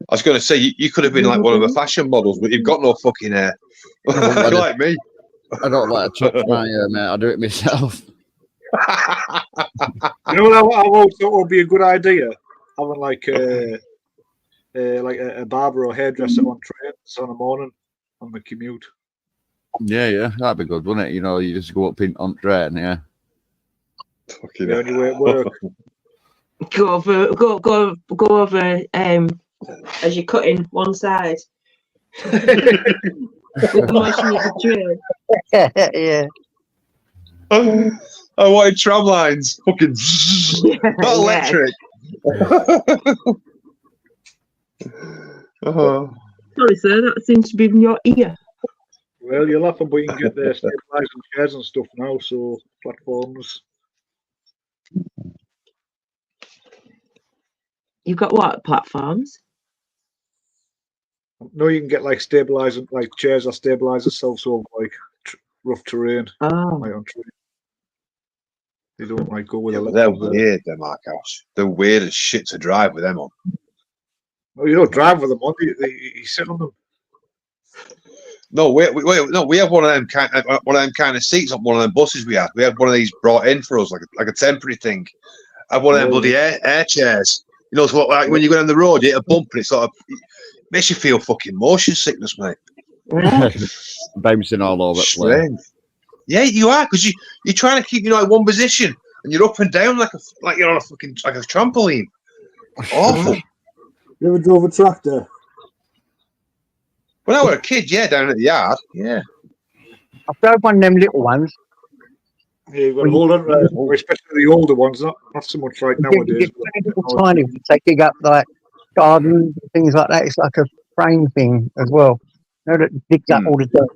I was going to say you could have been like one of the fashion models, but you've got no fucking hair. Like me. I don't like to touch my hair, mate. I do it myself. You know what I always thought would be a good idea? Having like a barber or hairdresser on trains on a morning on the commute. Yeah, that'd be good, wouldn't it? You know, you just go up on train, yeah. Fucking the only way it works. Go over as you're cutting one side. With the motion of the train. Yeah. I wanted tram lines. Fucking not electric. Sorry, sir, that seems to be in your ear. Well, you're laughing, but you can get the stabilising chairs and stuff now, so platforms. You've got what platforms? No, you can get like stabilising, like chairs that stabilise themselves over like rough terrain. Oh. Like on train. They don't like go with They're weird, they're Markhouse. They're weird as shit to drive with them on. No, you don't drive with them on. You sit on them. No, we have one of them kind of seats on one of them buses we had. We had one of these brought in for us, like a temporary thing. I had one of them bloody air chairs. You know, so like when you go down the road, you hit a bump and it sort of makes you feel fucking motion sickness, mate. Bouncing all over the place. Yeah, you are, because you're trying to keep in one position and you're up and down like you're on a fucking like a trampoline. Awful. You ever drove a tractor? When I was a kid, yeah, down at the yard, yeah. I drove one of them little ones. Yeah, you've got to hold on, especially the older ones, not so much right nowadays. Tiny ones. They dig up like gardens and things like that. It's like a frame thing as well. You know, that digs up all the dirt.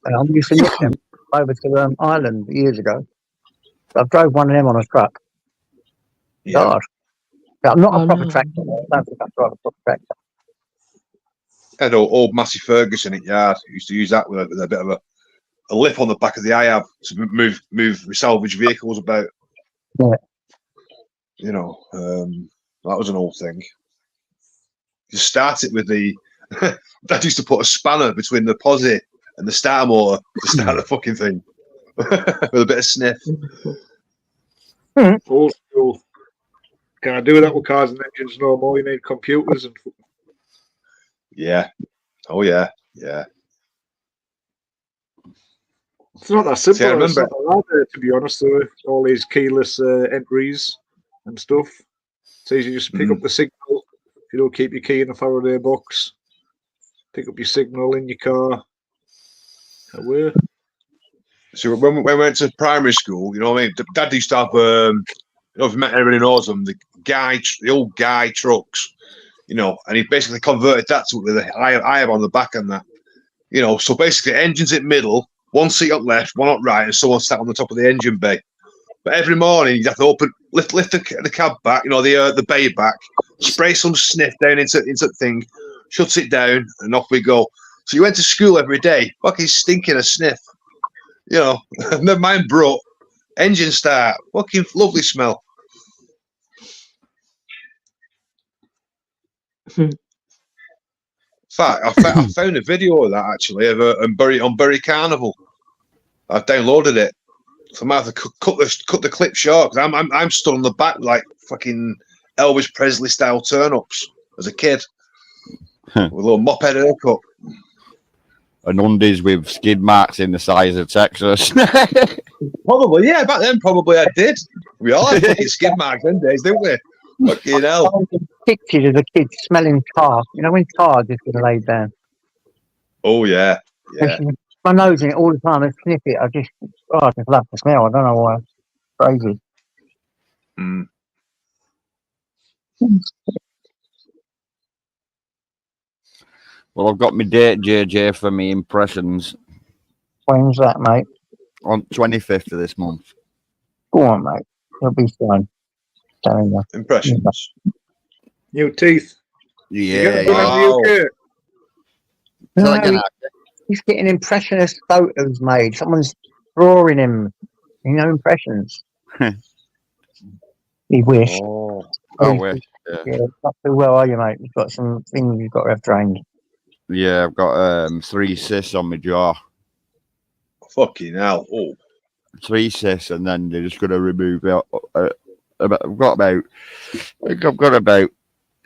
I used to nick them over to Ireland years ago. I drove one of them on a truck. Yeah. God. But I'm not a proper tractor. I don't think I drive a proper tractor. Had old Massey Ferguson at yard. Used to use that with a bit of a lip on the back of the IAB to move salvage vehicles about. Yeah. You know, that was an old thing. You start it with the. Dad used to put a spanner between the posi and the starter motor to start the fucking thing with a bit of sniff. Old school. Can't do that with cars and engines no more. You need computers and. Yeah. Oh yeah. Yeah. It's not that simple. See, I remember, it's not that hard, to be honest. All these keyless entries and stuff. It's easy just to pick up the signal. If you don't keep your key in a Faraday box, pick up your signal in your car. So when we went to primary school, you know what I mean? Dad used to have, you know, if you met everybody knows them, the old guy trucks, you know, and he basically converted that to with I have on the back and that, you know. So basically, engines in middle, one seat up left, one up right, and someone sat on the top of the engine bay. But every morning you'd have to lift the cab back, you know, the bay back, spray some sniff down into the thing, shuts it down, and off we go. So you went to school every day, fucking stinking a sniff. You know, never mind bro. Engine start, fucking lovely smell. In fact, I found a video of that actually of on Bury Carnival. I've downloaded it. So I might have to cut the clip short because I'm stood on the back like fucking Elvis Presley style turn-ups as a kid with a little moped haircut. And undies with skid marks in the size of Texas. Probably, yeah. Back then, probably I did. We all had fucking skid marks them days, didn't we? Fucking hell. Pictures of the kids smelling tar. You know when tar just gets laid down. Oh yeah, yeah. My nose in it all the time. I sniff it. I just love the smell. I don't know why. Crazy. Mm. Well, I've got my date, JJ, for me impressions. When's that, mate? On 25th of this month. Go on, mate. It'll be fine. Impressions. New teeth. Yeah. No, he's getting impressionist photos made. Someone's drawing him. You know, impressions. He wished. Oh, I wish. Yeah, not too well, are you, mate? You've got some things you've got to have trained. Yeah, I've got 3 cysts on my jaw. Fucking hell. Oh. 3 cysts, and then they're just going to remove it. I've got about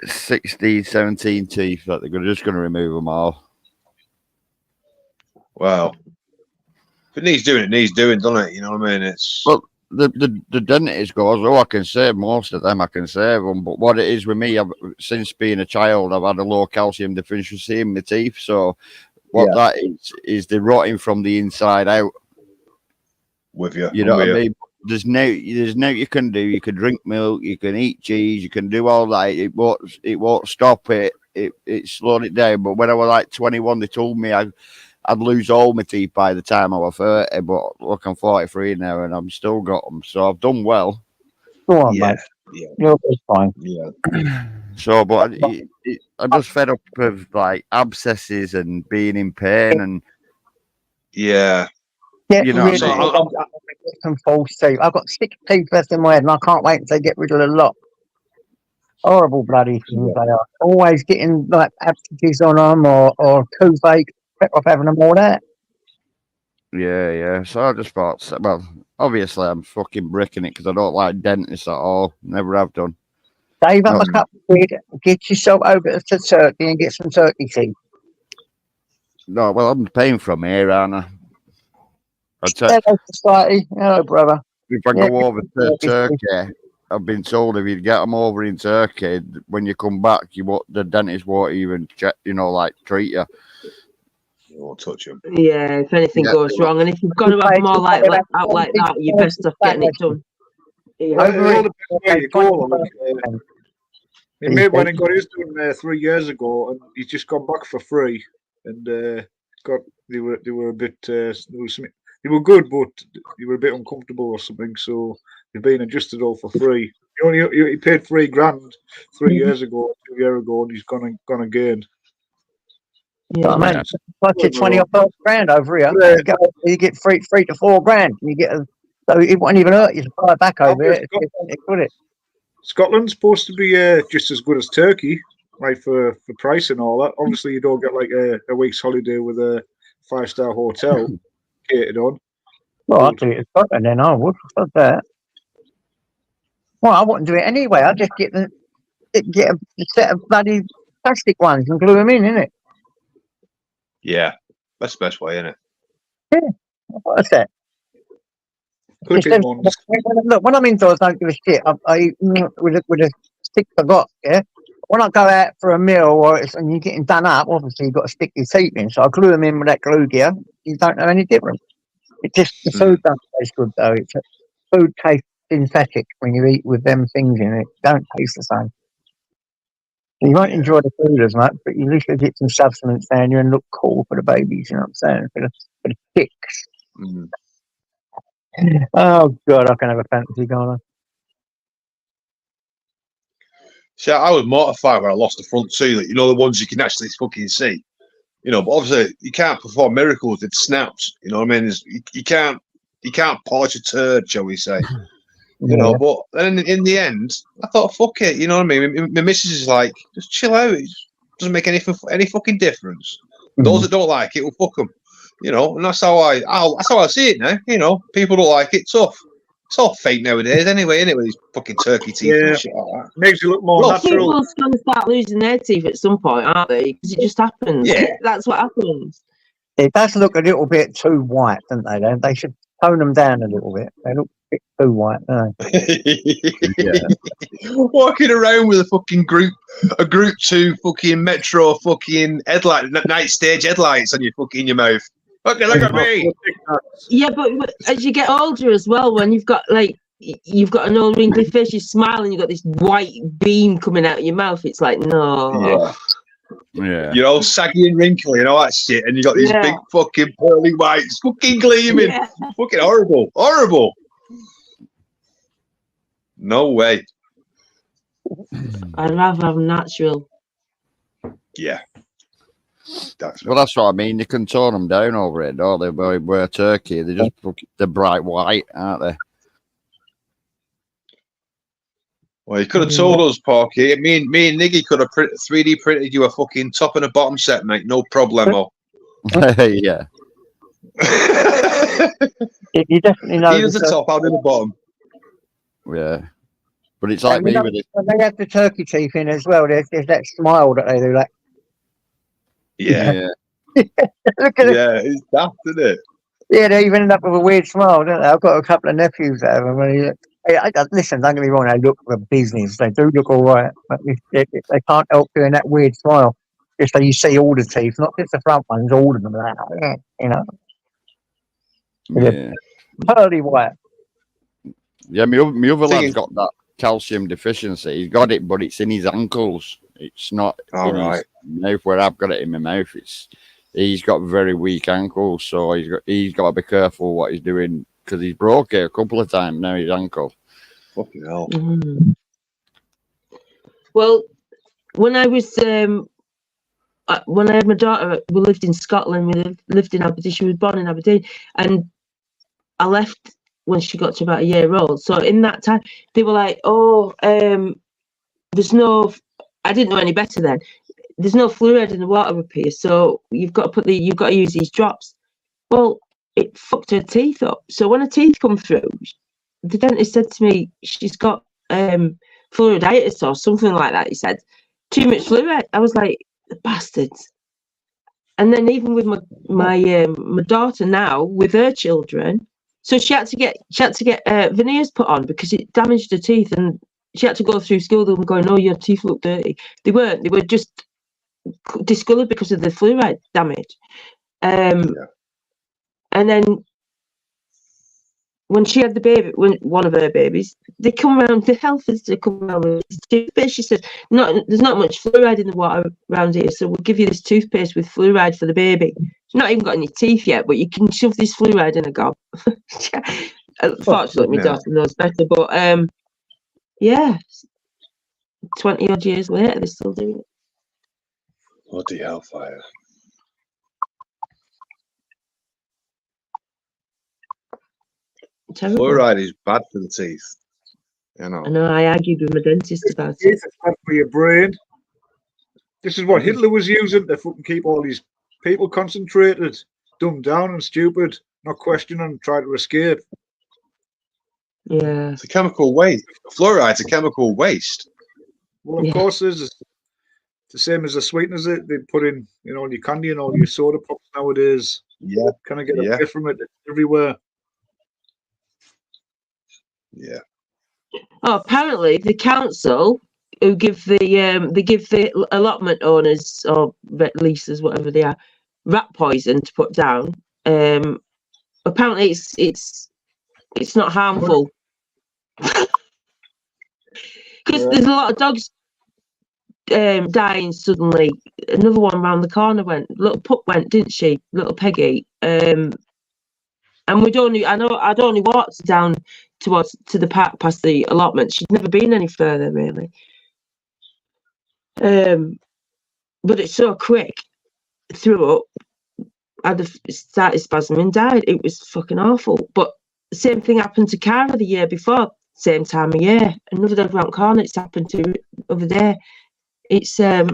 16, 17 teeth that they're just going to remove them all. Wow. If it needs doing, it needs doing, doesn't it? You know what I mean? It's well, the dentist goes, I can save most of them. I can save them, but what it is with me, since being a child, I've had a low calcium deficiency in my teeth. So what that is they're rotting from the inside out. With you, you know what I mean? There's no you can do. You can drink milk, you can eat cheese, you can do all that. It won't stop it. It slowed it down. But when I was like 21, they told me I'd lose all my teeth by the time I was 30. But look, I'm 43 now, and I'm still got them. So I've done well. Go on, mate. Yeah, you're fine. Yeah. So, but I'm just fed up of like abscesses and being in pain and yeah. You know, some false teeth. I've got 6 teeth left in my head, and I can't wait until they get rid of the lot. Horrible bloody things they are. Always getting like abscesses on them or toothache. Better off having them all that. Yeah. So I just thought, well, obviously I'm fucking bricking it because I don't like dentists at all. Never have done. Save up a couple of quid, get yourself over to Turkey and get some turkey teeth. No, well, I'm paying from here, aren't I? Hello, society. Hello, brother. If I go over to Turkey, I've been told if you get them over in Turkey, when you come back, the dentist won't even check, like treat you. You won't touch them. Yeah, if anything goes wrong, and if you've got to have them all out like that, you're best off getting it done. My mate went and got his done 3 years ago, and he's just gone back for free. And they were a bit they were good, but they were a bit uncomfortable or something. So they've been adjusted all for free. He paid $3,000 3 years ago, 2 years ago, and he's gone again. Yeah, mate. Plus 20 or 30 grand over here. Yeah. You get three to 4 grand. You get so it won't even hurt you to fly back over here. Scotland's supposed to be just as good as Turkey, right? For price and all that. Obviously, you don't get like a week's holiday with a 5-star hotel catered on. Well, I'll do it in Scotland then. I would for that. Well, I wouldn't do it anyway. I'll just get a set of bloody plastic ones and glue them in, innit? Yeah, that's the best way, isn't it? Yeah, what's that? Look, when I'm indoors, I don't give a shit. I with a stick I got, yeah, when I go out for a meal and you're getting done up, obviously you've got to stick your teeth in. So I glue them in with that glue gear. You don't know any different. It just the food doesn't taste good though. Food tastes synthetic when you eat with them things in it. It don't taste the same. You won't enjoy the food as much, but you at least get some substance down you and look cool for the babies. You know what I'm saying? For the kicks. Oh God, I can have a fantasy going on. See, I was mortified when I lost the front tooth. You know, the ones you can actually fucking see. You know, but obviously you can't perform miracles with snaps. You know what I mean? You can't polish a turd, shall we say? You know, but then in the end, I thought, fuck it. You know what I mean? My missus is like, just chill out. It doesn't make any fucking difference. Those that don't like it, will fuck them. You know, and that's how I see it now. You know, people don't like it. Tough. It's all fake nowadays, anyway. These fucking turkey teeth and shit like that. Makes you look more natural. People are going to start losing their teeth at some point, aren't they? Because it just happens. Yeah, that's what happens. It does look a little bit too white, don't they? They should tone them down a little bit. They look a bit too white, don't they? Walking around with a group 2 fucking Metro fucking headlight, night stage headlights on your mouth. Okay, look at me. Yeah, but as you get older as well, when you've got an old wrinkly face, you smile and you've got this white beam coming out of your mouth. It's like, no. Yeah. You're all saggy and wrinkly and all that shit, and you got these big fucking pearly whites fucking gleaming. Yeah. Fucking horrible. Horrible. No way. I'd rather have natural. Yeah. That's what I mean. You can tone them down over it, don't they? Where turkey, they're bright white, aren't they? Well, you could have told us, Porky. Me and Niggy could have 3D printed you a fucking top and a bottom set, mate. No problemo. Yeah. You definitely know. He does the top, I'll do the bottom. Yeah. But it's like me with it. When they have the turkey teeth in as well, there's that smile that they do, like. Yeah. Look at it. Yeah, it's daft, isn't it? Yeah, they even end up with a weird smile, don't they? I've got a couple of nephews that have them. Listen, don't get me wrong, they look for business. They do look all right, but they can't help doing that weird smile. Just so you see all the teeth, not just the front ones, all of them. You know. Yeah. Pearly white. Yeah, my other lad's got that calcium deficiency. He's got it, but it's in his ankles. It's not in his mouth where I've got it in my mouth. He's got very weak ankles, so he's got to be careful what he's doing because he's broke it a couple of times now. His ankle. Fucking hell. Well, when I was when I had my daughter, we lived in Scotland. We lived in Aberdeen. She was born in Aberdeen, and I left when she got to about a year old. So in that time, they were like, "Oh, there's no." I didn't know any better then. There's no fluoride in the water up here, so you've got to use these drops. Well, it fucked her teeth up. So when her teeth come through, the dentist said to me, she's got fluoriditis or something like that. He said, too much fluoride. I was like, the bastards. And then even with my daughter now, with her children, so she had to get veneers put on because it damaged her teeth, and she had to go through school them going, "Oh, your teeth look dirty." They weren't. They were just discoloured because of the fluoride damage. And then when she had the baby, one of her babies, they come around. The health visitor come around with this toothpaste. She said, "There's not much fluoride in the water around here, so we'll give you this toothpaste with fluoride for the baby." She's not even got any teeth yet, but you can shove this fluoride in a gob. Fortunately, my daughter knows better, but yeah, 20 odd years later, they're still doing it. Bloody hellfire. Terrible. Fluoride is bad for the teeth. You know. I know, I argued with my dentist about it. It's bad for your brain. This is what Hitler was using to fucking keep all these people concentrated, dumbed down and stupid, not question and try to escape. Yeah. It's a chemical waste. Fluoride's a chemical waste. Well, of course, it's the same as the sweeteners they put in, all your candy and all your soda pops nowadays. Yeah. Kind of get away from it everywhere. Yeah. Oh, apparently the council who give the allotment owners or leases, whatever they are, rat poison to put down. Apparently, it's not harmful because there's a lot of dogs dying suddenly. Another one around the corner went. Little pup went, didn't she? Little Peggy. And I'd only walked down to the park past the allotment. She'd never been any further really. But it's so quick. Threw up. Had started spasming and died. It was fucking awful. But the same thing happened to Cara the year before, same time of year. Another dog around the corner. It's happened to over there. It's we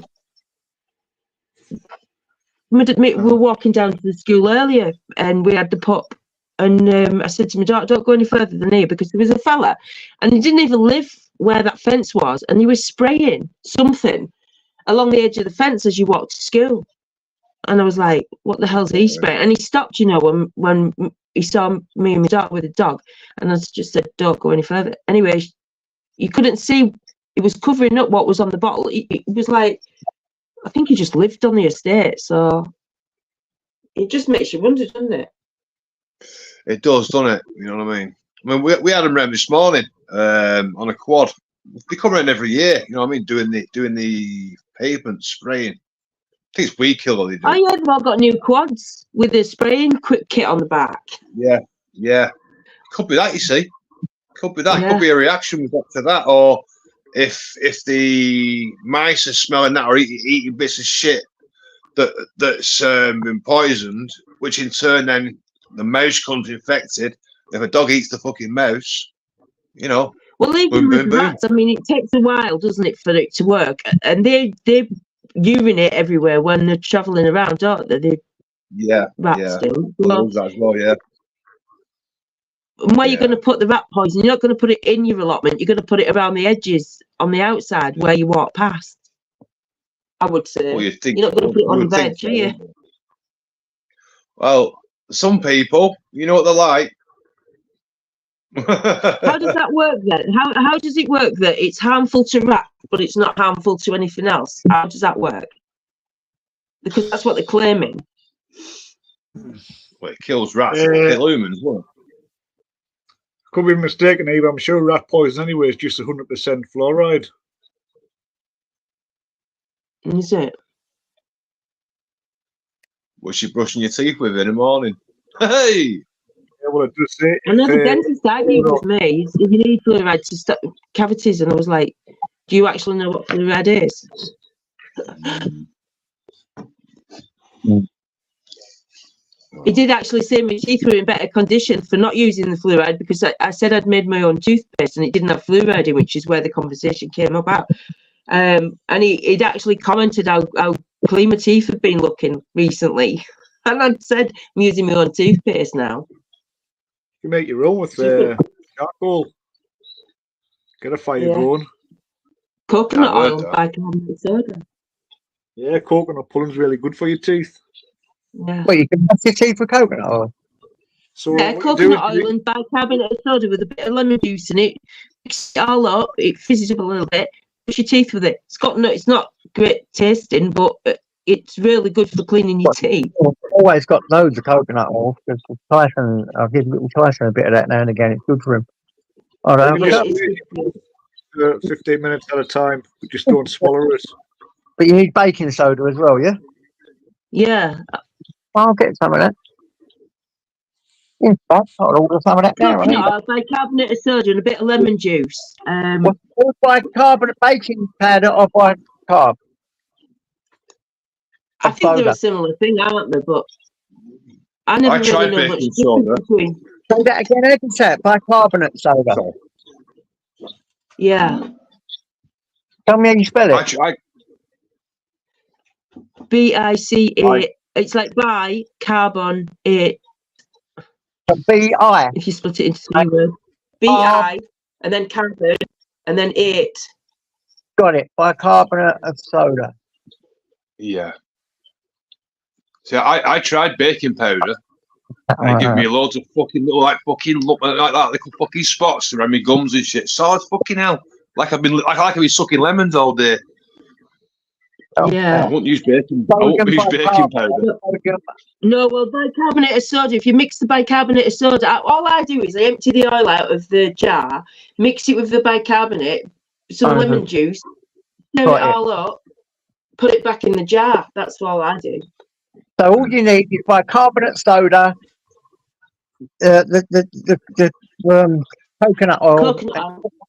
were walking down to the school earlier, and we had the pup. And I said to my daughter, "Don't go any further than here," because there was a fella, and he didn't even live where that fence was, and he was spraying something along the edge of the fence as you walked to school. And I was like, "What the hell's he spraying?" And he stopped, when he saw me and my daughter with a dog, and I just said, "Don't go any further." Anyway, you couldn't see. It was covering up what was on the bottle. It was like, I think he just lived on the estate, so it just makes you wonder, doesn't it? It does, doesn't it? You know what I mean? We had them around this morning on a quad. They come around every year. You know what I mean? Doing the pavement spraying. I think it's weed killer they do. Oh yeah, they've all got new quads with the spraying quick kit on the back. Yeah. Could be that. You see, could be that. Yeah. Could be a reaction to that, or if the mice are smelling that or eating bits of shit that's been poisoned, which in turn then the mouse comes infected. If a dog eats the fucking mouse, Well, even with rats, I mean, it takes a while, doesn't it, for it to work? And they urinate everywhere when they're travelling around, don't they? Rats do. Well, that as well, yeah. And where you're going to put the rat poison, you're not going to put it in your allotment. You're going to put it around the edges, on the outside, where you walk past. I would say. Well, you're not going to put it on the veg, are you? Well, some people, you know what they're like. How does that work then? How does it work that it's harmful to rats, but it's not harmful to anything else? How does that work? Because that's what they're claiming. Well, it kills rats, it kills humans, won't it? Could be mistaken, Eve. I'm sure rat poison anyway is just 100% fluoride. Is it? What's you brushing your teeth with in the morning? Hey! Yeah, well, it does say. Another dentist argued with me, you need fluoride to stop cavities, and I was like, do you actually know what fluoride is? He did actually say my teeth were in better condition for not using the fluoride, because I said I'd made my own toothpaste and it didn't have fluoride in, which is where the conversation came about. And he'd actually commented how clean my teeth had been looking recently. And I'd said, I'm using my own toothpaste now. You make your own with charcoal. Get a fire going. Coconut oil and bicarbonate soda. Yeah, coconut pudding's really good for your teeth. Yeah. Well, you can brush your teeth with coconut oil. So coconut oil and bicarbonate soda with a bit of lemon juice in it. Mix it all up. It fizzes up a little bit. Brush your teeth with it. It's not great tasting, but it's really good for cleaning your teeth. I've always got loads of coconut oil because Tyson, I'll give little Tyson a bit of that now and again. It's good for him. I don't know. 15 minutes at a time. Just don't swallow it. But you need baking soda as well, yeah? Yeah. I'll get some of that. Yeah, I'll order some of that now. Coconut oil, bicarbonate soda and a bit of lemon juice. Bicarbonate baking powder or bicarb? I think they're a similar thing, aren't they? But I never really know much difference between. Say that again, how do you say it? Bicarbonate soda. Yeah. Tell me how you spell it. BICA. It's like bicarbonate. BI. If you split it into 3 words. BI and then carbon and then 8. Got it. Bicarbonate of soda. Yeah. See, I tried baking powder. And it gave me loads of fucking little like that little fucking spots around my gums and shit. So it's fucking hell. Like I've been sucking lemons all day. Yeah. I won't use baking. I won't use baking powder. No, well, bicarbonate of soda. If you mix the bicarbonate of soda, all I do is I empty the oil out of the jar, mix it with the bicarbonate, some lemon juice, stir it all up, put it back in the jar. That's all I do. So all you need is bicarbonate soda, the coconut oil,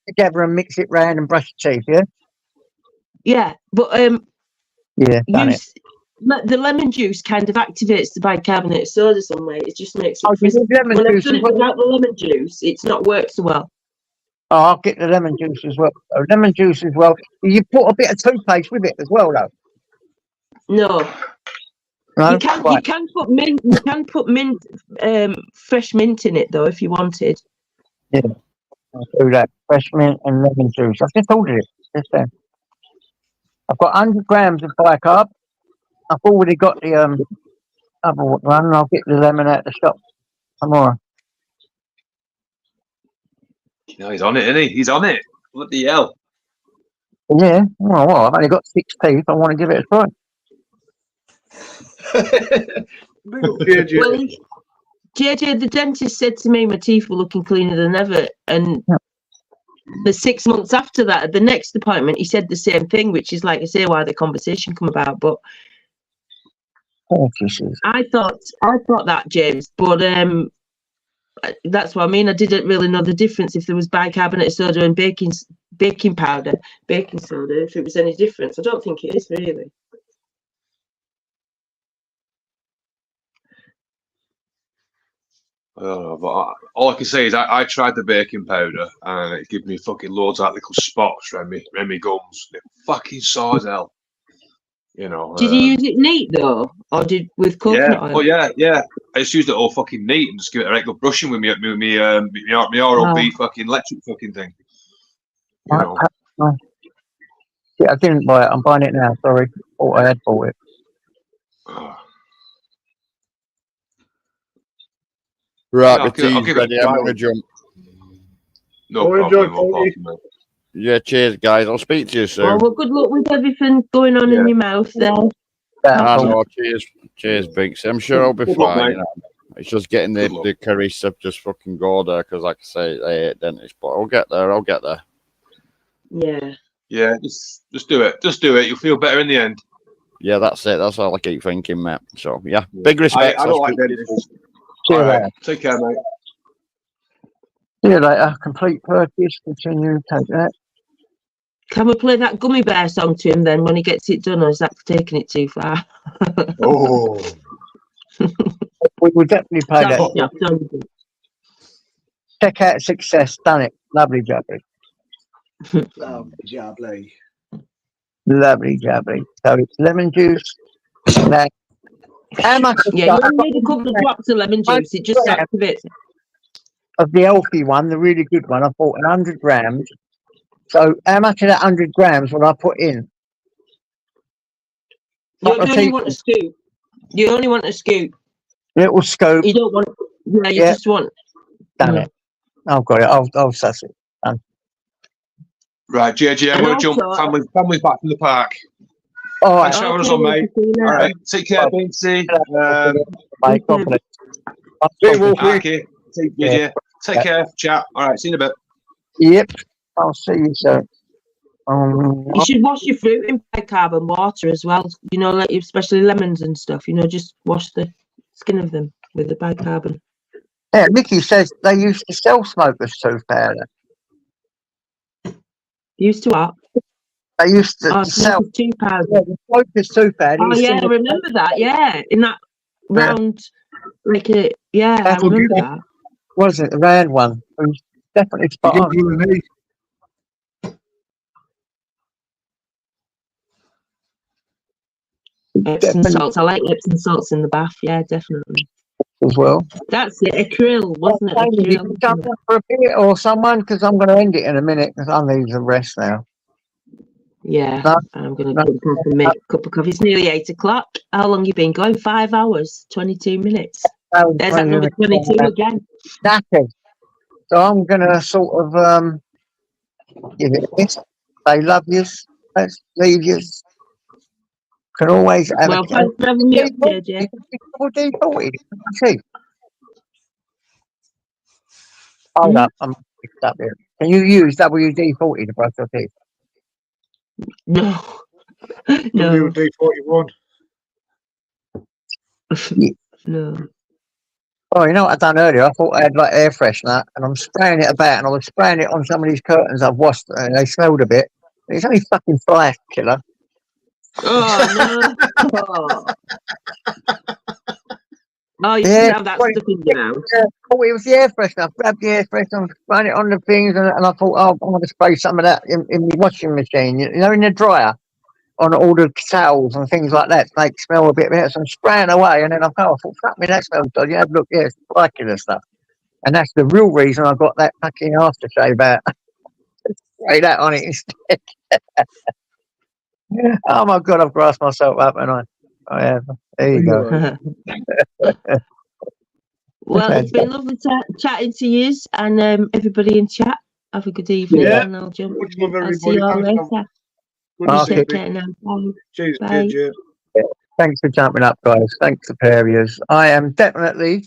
together and mix it round and brush your teeth. Yeah. Yeah, but yeah, done it. The lemon juice kind of activates the bicarbonate of soda some way. It just makes it frizzy. When I've done it without the lemon juice, it's not worked so well. Oh, I'll get the lemon juice as well. Lemon juice as well. You put a bit of toothpaste with it as well, though. No. You can put mint. You can put mint, fresh mint in it though, if you wanted. Yeah, I'll do that. Fresh mint and lemon juice. I've just ordered it. Just there. I've got 100 grams of bicarb. I've already got the other one. I'll get the lemon out of the shop tomorrow. No, he's on it, isn't he? He's on it. What the hell? Yeah. Well, I've only got 6 teeth. I want to give it a try. Well, JJ, the dentist said to me my teeth were looking cleaner than ever, and the 6 months after that, at the next appointment, he said the same thing, which is like I say, why the conversation come about. But I thought that, James, but that's what I mean. I didn't really know the difference if there was bicarbonate of soda and baking powder, baking soda. If it was any difference, I don't think it is really. But all I can say is I tried the baking powder and it gave me fucking loads of little spots around me gums. It fucking saw as hell. You know. Did you use it neat though, or with coconut oil? Oh yeah. I just used it all fucking neat and just give it a regular brushing with me Oral-B fucking electric fucking thing. You know. Yeah, I didn't buy it. I'm buying it now. Sorry, I had bought it. Right, I'll give ready. it a I'm try. gonna jump. No problem. Yeah, cheers, guys. I'll speak to you soon. Well, good luck with everything going on in your mouth there. I know. Cheers, Binks. I'm sure I'll be Good luck, fine. mate. You know? It's just getting the curry stuff just fucking go there because, like I say, I hate dentists. But I'll get there. Yeah. Yeah, just do it. Just do it. You'll feel better in the end. Yeah, that's it. That's all I keep thinking, mate. So yeah, big respect. I don't like dentists. See you later. Right. Take care, mate. See you later. Complete purchase. Continue. Take that. Can we play that Gummy Bear song to him then when he gets it done, or is that taking it too far? Oh. We will definitely play that. Check out Success. Done it. Lovely jubbly. Lovely jubbly. So it's lemon juice. Now, how much? Yeah, you only need a couple of drops of lemon juice. It just activates it. Of the healthy one, the really good one, I bought 100 grams. So how much of that 100 grams will I put in? You only want a scoop. You only want a scoop. Little scoop. You don't want. Yeah, you just want. Damn it! I've got it. I'll suss it. Done. Right, JJ, I'm going to jump. Family's back from the park. All right. Thanks for having us on, mate. All right, take care, Binksy. Bye. God bless. Okay. Take care, chat. All right, see you in a bit. Yep. I'll see you soon. You should wash your fruit in bicarb and water as well. You know, like especially lemons and stuff. You know, just wash the skin of them with the bicarbonate. Yeah, Mickey says they used to sell smokers tooth powder. Used to what? They used to sell tooth powder. Yeah, the smokers tooth powder. Oh yeah, I remember that. Yeah, in that round, like a I remember that. Was it the round one? It was definitely spot on. Epsom salts. I like Epsom salts in the bath. Yeah, definitely. As well. That's it. A krill, wasn't it? A krill. Someone for a bit or someone, because I'm going to end it in a minute because I need some rest now. Yeah, I'm going to jump off and make a cup of coffee. It's nearly 8 o'clock. How long you been going? 5 hours, 22 minutes. There's that number 22 again. Knackered. So I'm going to sort of give it a miss. They love you. Let's leave you. Can always have Well, thanks for having me up, JJ. D40. See. Hold up, I'm picked up here. Can you use WD-40 to brush your teeth? No. No. WD-41. No. Oh, you know what I done earlier? I thought I had like air freshener, and I'm spraying it about, and I was spraying it on some of these curtains I've washed, and they smelled a bit. It's only fucking fly killer. Oh no! Oh, you Yeah, shouldn't have that stuff in your house. Oh, it was the air freshener. I grabbed the air freshener and spraying it on the things, and I thought, oh, I'm going to spray some of that in the washing machine, you know, in the dryer, on all the towels and things like that to make it smell a bit better. So I'm spraying away, and then I thought, fuck me, that smells good. Yeah, look, yeah, it's fly killer stuff. And that's the real reason I got that fucking aftershave out. Spray that on it instead. Oh my God, I've grasped myself up, and I have. There you go. Well, it's been lovely chatting to you and everybody in chat. Have a good evening, and I'll jump. I'll see you all later. Take care now. Bye. Cheers, Bye. JJ. Thanks for jumping up, guys. Thanks for Periers. I am definitely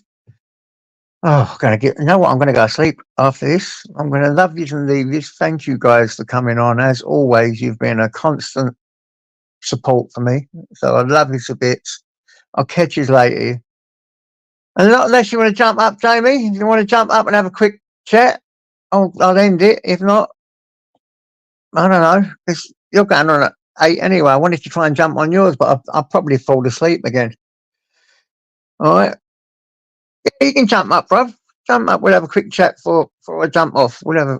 going to get. You know what? I'm going to go to sleep after this. I'm going to love you and leave you. Thank you guys for coming on. As always, you've been a constant support for me. So I love you to bits. I'll catch you later. And not unless you want to jump up, Jamie. If you want to jump up and have a quick chat, I'll end it. If not, I don't know. You're going on at 8 anyway. I wanted to try and jump on yours, but I'll probably fall asleep again. All right. Yeah, you can jump up, bruv. Jump up. We'll have a quick chat before I jump off. We'll have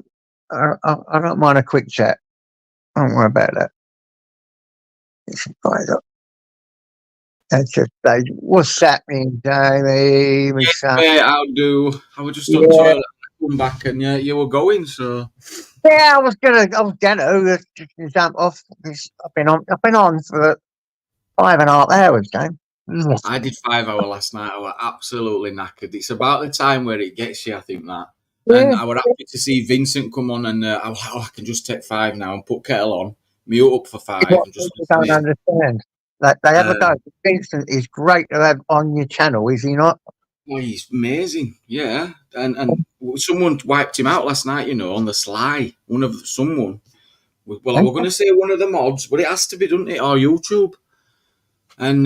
I don't mind a quick chat. Don't worry about that. It's right up. That's just what's happening, Jamie? Yes, mate, I'll do. I was just on toilet. I come back and you were going, so. Yeah, I was gonna jump off. I've been on for 5.5 hours, James. I did 5 hours last night. I was absolutely knackered. It's about the time where it gets you, I think that. Yeah. And I was happy to see Vincent come on, and I was like, I can just take 5 now and put kettle on, mute up for 5. What And just people don't understand. Like they have a go. Vincent is great to have on your channel, is he not? Oh, he's amazing, yeah. And someone wiped him out last night, you know, on the sly. Someone. Well, I was going to say one of the mods, but it has to be, doesn't it, or YouTube. And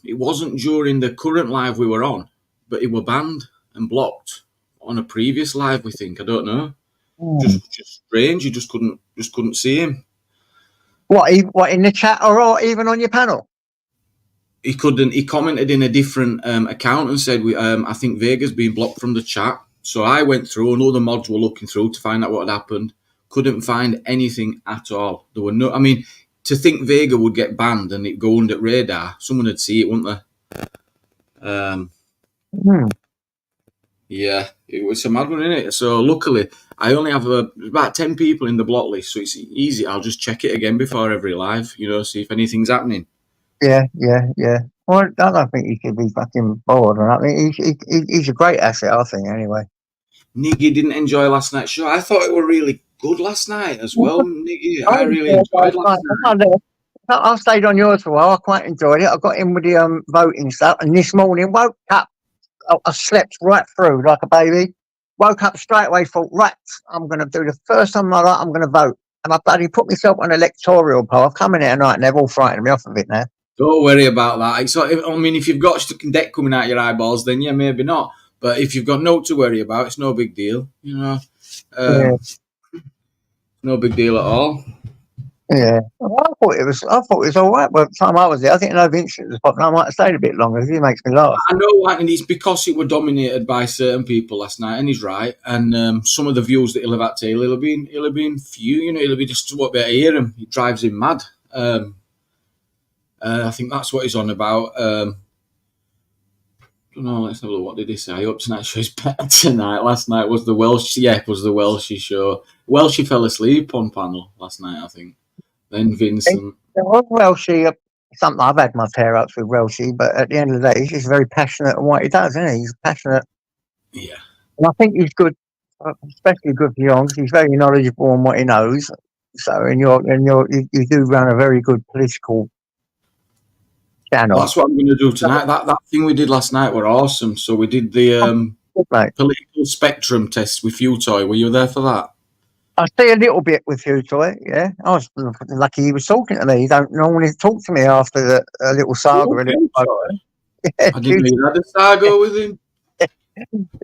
it wasn't during the current live we were on, but it were banned and blocked on a previous live. We think, I don't know, just strange. You just couldn't see him. What in the chat or even on your panel? He couldn't. He commented in a different account and said, I think Vega's been blocked from the chat. So I went through and all the mods were looking through to find out what had happened. Couldn't find anything at all. There were no. I mean, to think Vega would get banned and it go under radar, someone would see it, wouldn't they? Yeah, it was a mad one, innit? So luckily, I only have about 10 people in the block list, so it's easy. I'll just check it again before every live, you know, see if anything's happening. Yeah. Well, I don't think he should be fucking bored. I mean, he's a great asset, I think, anyway. Niggy didn't enjoy last night's show. I thought it were really good last night as well, Niggy. I really enjoyed last night. I stayed on yours for a while. I quite enjoyed it. I got in with the voting stuff, and this morning woke up. I slept right through like a baby. Woke up straight away. Thought, right, I'm going to do the first time in my life. I'm going to vote, and I bloody put myself on an electoral poll. I've come in here tonight, and they've all frightened me off of it now. Don't worry about that. So, I mean, if you've got debt coming out your eyeballs, then yeah, maybe not. But if you've got no to worry about, it's no big deal. You know, no big deal at all. Yeah, well, I thought it was all right. By the time I was there, I think no Vincent was popping. I might have stayed a bit longer because he makes me laugh. I know, and it's because it were dominated by certain people last night, and he's right. And some of the views that he'll have had to, he'll have been few. You know, he'll be just what better hear him. It drives him mad. I think that's what he's on about. Don't know. Let's have a look. What did he say? I hope tonight's show is better tonight. Last night was the Welsh. Yeah, it was the Welshie show. Welshie fell asleep on panel last night, I think. Then Vincent. Welshie, something I've had my pair ups with Welshie, but at the end of the day, he's just very passionate on what he does, isn't he? He's passionate. Yeah. And I think he's good especially good for young. He's very knowledgeable on what he knows. So, you do run a very good political channel. That's what I'm going to do tonight. That thing we did last night were awesome. So we did the political spectrum test with Futoy. Were you there for that? I see a little bit with you, Toy. Yeah, I was lucky he was talking to me. He don't normally talk to me after a little saga. I didn't know you had a saga with him.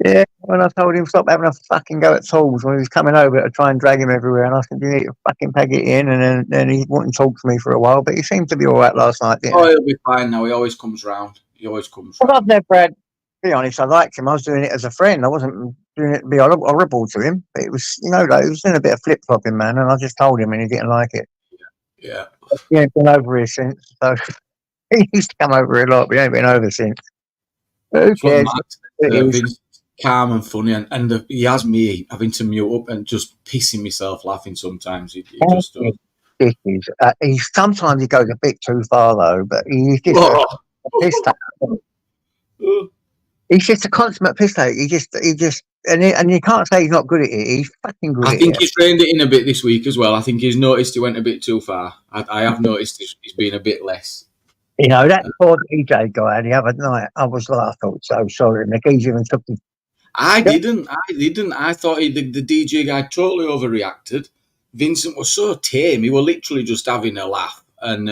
Yeah, when I told him stop having a fucking go at tools when he was coming over to try and drag him everywhere, and I said you need to fucking peg it in, and then he wouldn't talk to me for a while, but he seemed to be all right last night. Oh, he'll be fine now. He always comes round. Well, I've never had. To be honest, I liked him. I was doing it as a friend. I wasn't doing it to be horrible to him. But it was, he was doing a bit of flip flopping, man, and I just told him, and he didn't like it. Yeah. He ain't been over here since. So he used to come over here a lot, but he ain't been over since. Who cares? Vince, calm and funny, and he has me having to mute up and just pissing myself laughing sometimes. He just does. Sometimes he goes a bit too far though, but he's just a piss take. He's just a consummate piss take. He just and you can't say he's not good at it. He's fucking good at it. I think he's reined it in a bit this week as well. I think he's noticed he went a bit too far. I have noticed he's been a bit less. That poor DJ guy the other night, I thought so sorry. The geezer even took him. I didn't. I thought the DJ guy totally overreacted. Vincent was so tame. He was literally just having a laugh. And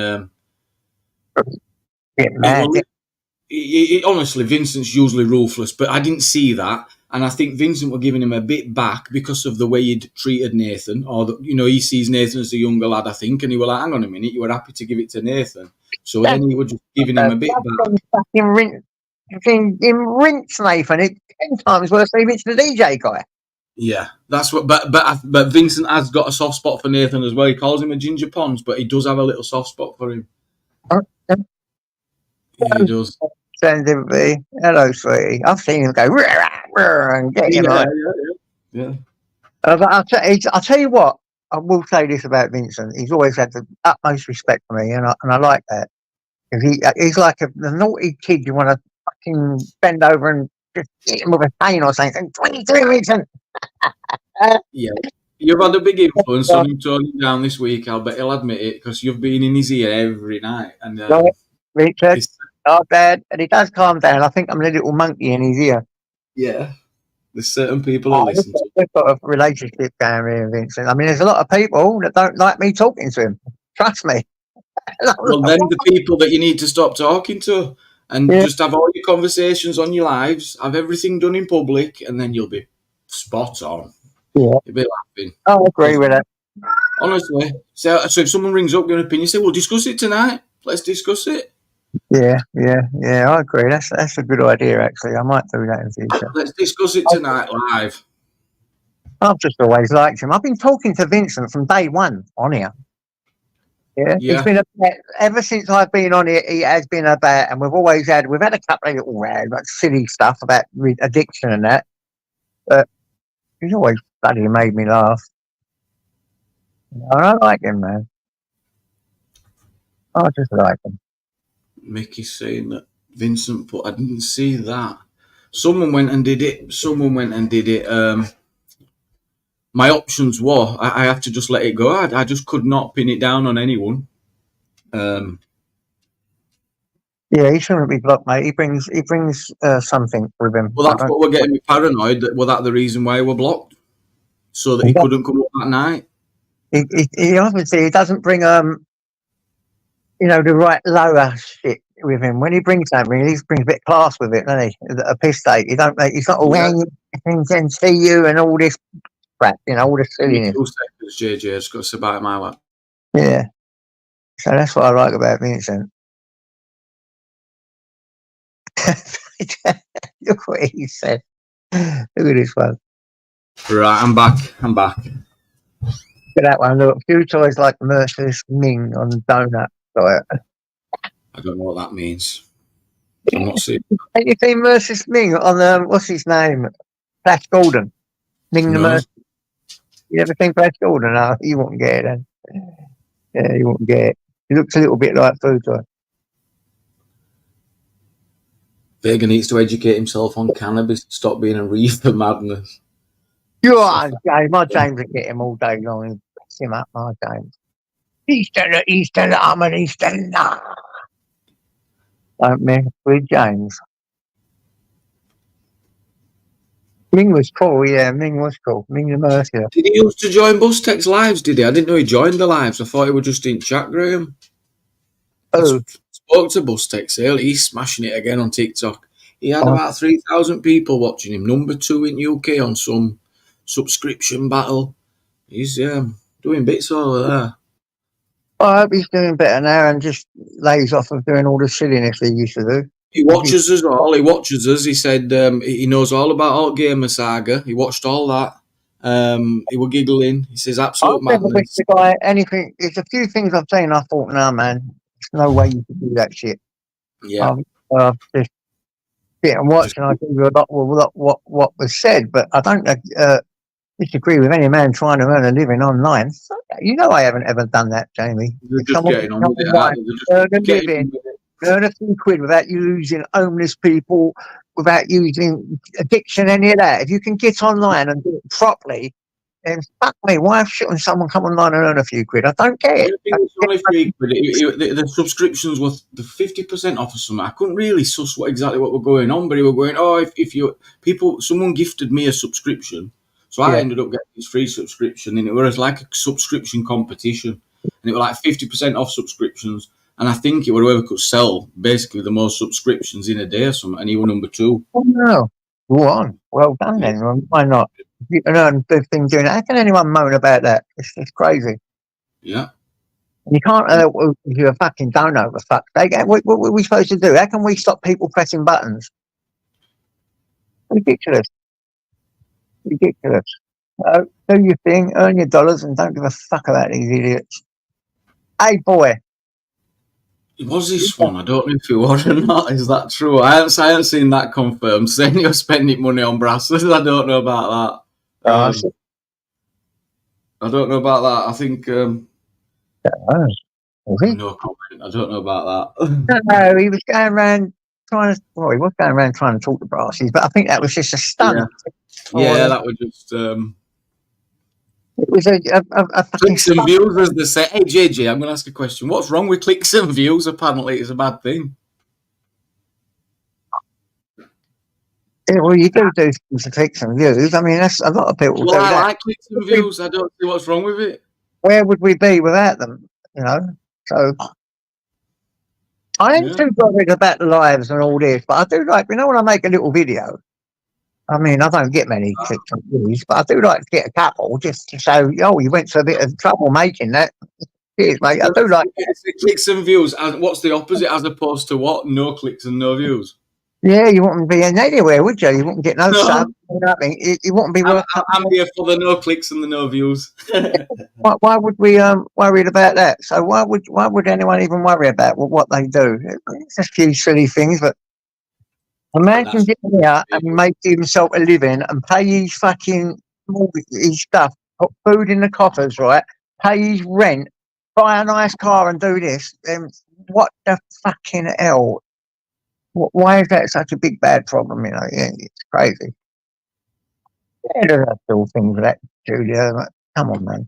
honestly, Vincent's usually ruthless, but I didn't see that. And I think Vincent were giving him a bit back because of the way he'd treated Nathan. Or, he sees Nathan as a younger lad, I think. And he was like, hang on a minute, you were happy to give it to Nathan. So then he was just giving him a bit back. Rinse Nathan. It's 10 times worse than it's the DJ guy. Yeah, that's what. But Vincent has got a soft spot for Nathan as well. He calls him a ginger pons, but he does have a little soft spot for him. He does. Hello, sweetie. I've seen him go and get him. Yeah. But I'll tell you what. I will say this about Vincent. He's always had the utmost respect for me, and I like that. He's like the naughty kid you want to fucking bend over and just hit him with a cane or something. 23, Vincent. Yeah. You've had a big influence on him toning down this week, I'll bet he'll admit it, because you've been in his ear every night. And Richard, not bad. And he does calm down. I think I'm a little monkey in his ear. Yeah. There's certain people who listen to. We've got a relationship going here, Vincent. I mean, there's a lot of people that don't like me talking to him. Trust me. Well, then the people that you need to stop talking to and just have all your conversations on your lives, have everything done in public, and then you'll be spot on. Yeah. You'll be laughing. I agree with that. Honestly. So if someone rings up, give an opinion, say, we'll discuss it tonight. Let's discuss it. Yeah, I agree. That's a good idea, actually. I might do that in the future. Let's discuss it tonight live. I've just always liked him. I've been talking to Vincent from day one on here. Yeah. He's been ever since I've been on it. He has been about, and we've had a couple of little like silly stuff about addiction and that. But he's always bloody made me laugh. I like him, man. I just like him. Mickey's saying that Vincent put. I didn't see that. Someone went and did it. My options were I have to just let it go. I just could not pin it down on anyone. Yeah, he shouldn't be blocked, mate. He brings something with him. Well, that's what we're getting me paranoid. Was that the reason why we were blocked? So that he couldn't come up that night? He obviously doesn't bring the right lower shit with him. When he brings something, he brings a bit of class with it, doesn't he? A piss take. He's not all and see you and all this crap, all the silliness. 2 seconds, JJ. Just got to say bye to my lap. Yeah. So that's what I like about Vincent. Look what he said. Look at this one. Right, I'm back. Look at that one. Look, a few toys like Merciless Ming on donut diet. I don't know what that means. I'm not seeing. Ain't you seen Merciless Ming on what's his name? Flash Gordon. Ming the Mercy. You ever seen Flash Gordon? No, you won't get it then. Yeah, you won't get it. He looks a little bit like Food Toy. Vega needs to educate himself on cannabis, stop being a reefer madness. You're on, James. My James will get him all day long and piss him up, my James. Eastern, I'm an Eastern. Don't mess with James. Ming was cool, yeah. Ming was cool. Ming the Mercier. Did he used to join Bustex lives? Did he? I didn't know he joined the lives. I thought he was just in chat, Graham. Oh, Spoke to Bustex earlier. He's smashing it again on TikTok. He had about 3,000 people watching him. Number 2 in UK on some subscription battle. He's doing bits over there. I hope he's doing better now and just lays off of doing all the silliness he used to do. He watches us all. He watches us. He said he knows all about Alt Gamer Saga. He watched all that. He was giggling. He says absolute I've never madness. wished the guy anything. There's a few things I've seen. I thought, no, man, there's no way you could do that shit. Yeah. Just sit and watch, and I agree with a lot with what was said, but I don't disagree with any man trying to earn a living online. You know, I haven't ever done that, Jamie. They're just getting on with it. Earn a few quid without using homeless people, without using addiction, any of that. If you can get online and do it properly, then fuck me, why shouldn't someone come online and earn a few quid? I don't get it. It's only free, but the subscriptions were the 50% off or something. I couldn't really suss exactly what were going on, but he were going, oh, if you someone gifted me a subscription, so I ended up getting this free subscription, and it was like a subscription competition, and it was like 50% off subscriptions, and I think it was whoever could sell basically the most subscriptions in a day or something, and he was number 2. Oh no, go on, well done then. Why not? You can earn big things doing it. How can anyone moan about that? It's crazy. Yeah. You can't if you're a fucking donor for fuck's sake. What are we supposed to do? How can we stop people pressing buttons? Ridiculous. Do your thing, earn your dollars, and don't give a fuck about these idiots. Hey, boy. It was this one. I don't know if it was or not. Is that true? I haven't seen that confirmed. Saying you're spending money on brasses, I don't know about that. I don't know about that. I think. No comment. I don't know about that. No, he was going around trying to talk to brasses, but I think that was just a stunt. Yeah, that was just. It was a clicks and views, as they say. Hey, JJ, I'm going to ask a question. What's wrong with clicks and views? Apparently, it's a bad thing. Yeah, well, you do things for clicks and views. I mean, that's a lot of people do that. I like clicks and views. I don't see what's wrong with it. Where would we be without them? You know, so I ain't too bothered about the lives and all this, but I do like, when I make a little video. I mean, I don't get many clicks and views, but I do like to get a couple just to show, you went to a bit of trouble making that. Cheers, mate. I do like clicks and views. What's the opposite as opposed to what? No clicks and no views. Yeah, you wouldn't be in anywhere, would you? You wouldn't get no sub. Nothing. You wouldn't be worth. I'm here for the no clicks and the no views. Why would we worried about that? So why would anyone even worry about what they do? It's just a few silly things, but a man can get here and make himself a living and pay his fucking his stuff, put food in the coffers, right? Pay his rent, buy a nice car, and do this. Then what the fucking hell? Why is that such a big bad problem? You know, it's crazy. Yeah, there's still things like that, Julia. Like, come on, man.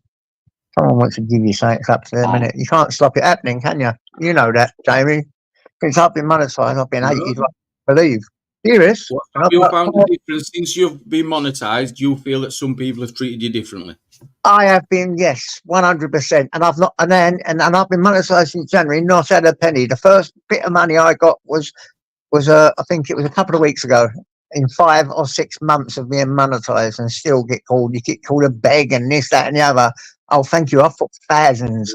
Someone wants to give you something, it's up to them, innit? You can't stop it happening, can you? You know that, Jamie. Since I've been monetised, I've been 80s, I believe. Serious? Have you found the difference since you've been monetised? Do you feel that some people have treated you differently? I have been, yes, 100%, and I've not, and I've been monetised since January, not had a penny. The first bit of money I got was I think it was a couple of weeks ago. In 5 or 6 months of being monetised, and still get called. You get called a beg and this, that, and the other. Oh, thank you. I've put thousands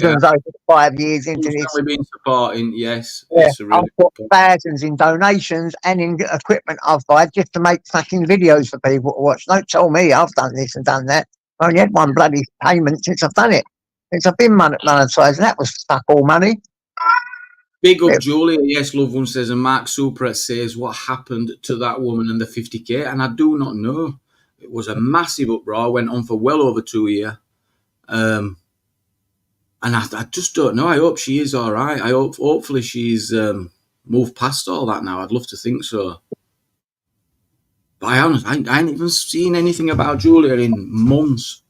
over 5 years into this. Been supporting, yes. Yeah, I've put thousands in donations and in equipment I've bought just to make fucking videos for people to watch. Don't tell me I've done this and done that. I only had one bloody payment since I've done it. Since I've been monetised, and that was fuck all money. Big up, Julia. Yes, loved one says, and Mark Supret says, what happened to that woman and the 50k? And I do not know. It was a massive uproar, went on for well over 2 years. And I just don't know. I hope she is all right. Hopefully she's moved past all that now. I'd love to think so. But I ain't even seen anything about Julia in months.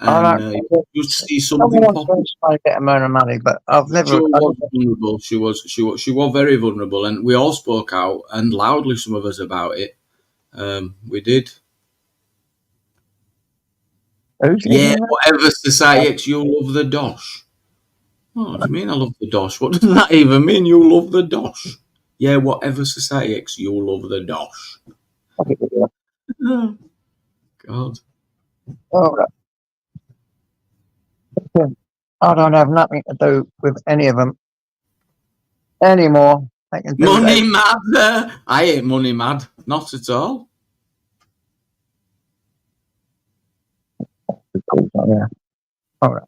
And you see something pop. I get a amount of money, but I've never. She was vulnerable. She was very vulnerable, and we all spoke out and loudly. Some of us about it. We did. Yeah, whatever society X, you love the dosh. What do you mean I love the dosh? What does that even mean? You love the dosh? Yeah, whatever society X, you love the dosh. God. Oh, I don't have nothing to do with any of them anymore. Money mad. I ain't money mad. Not at all. Yeah. All right.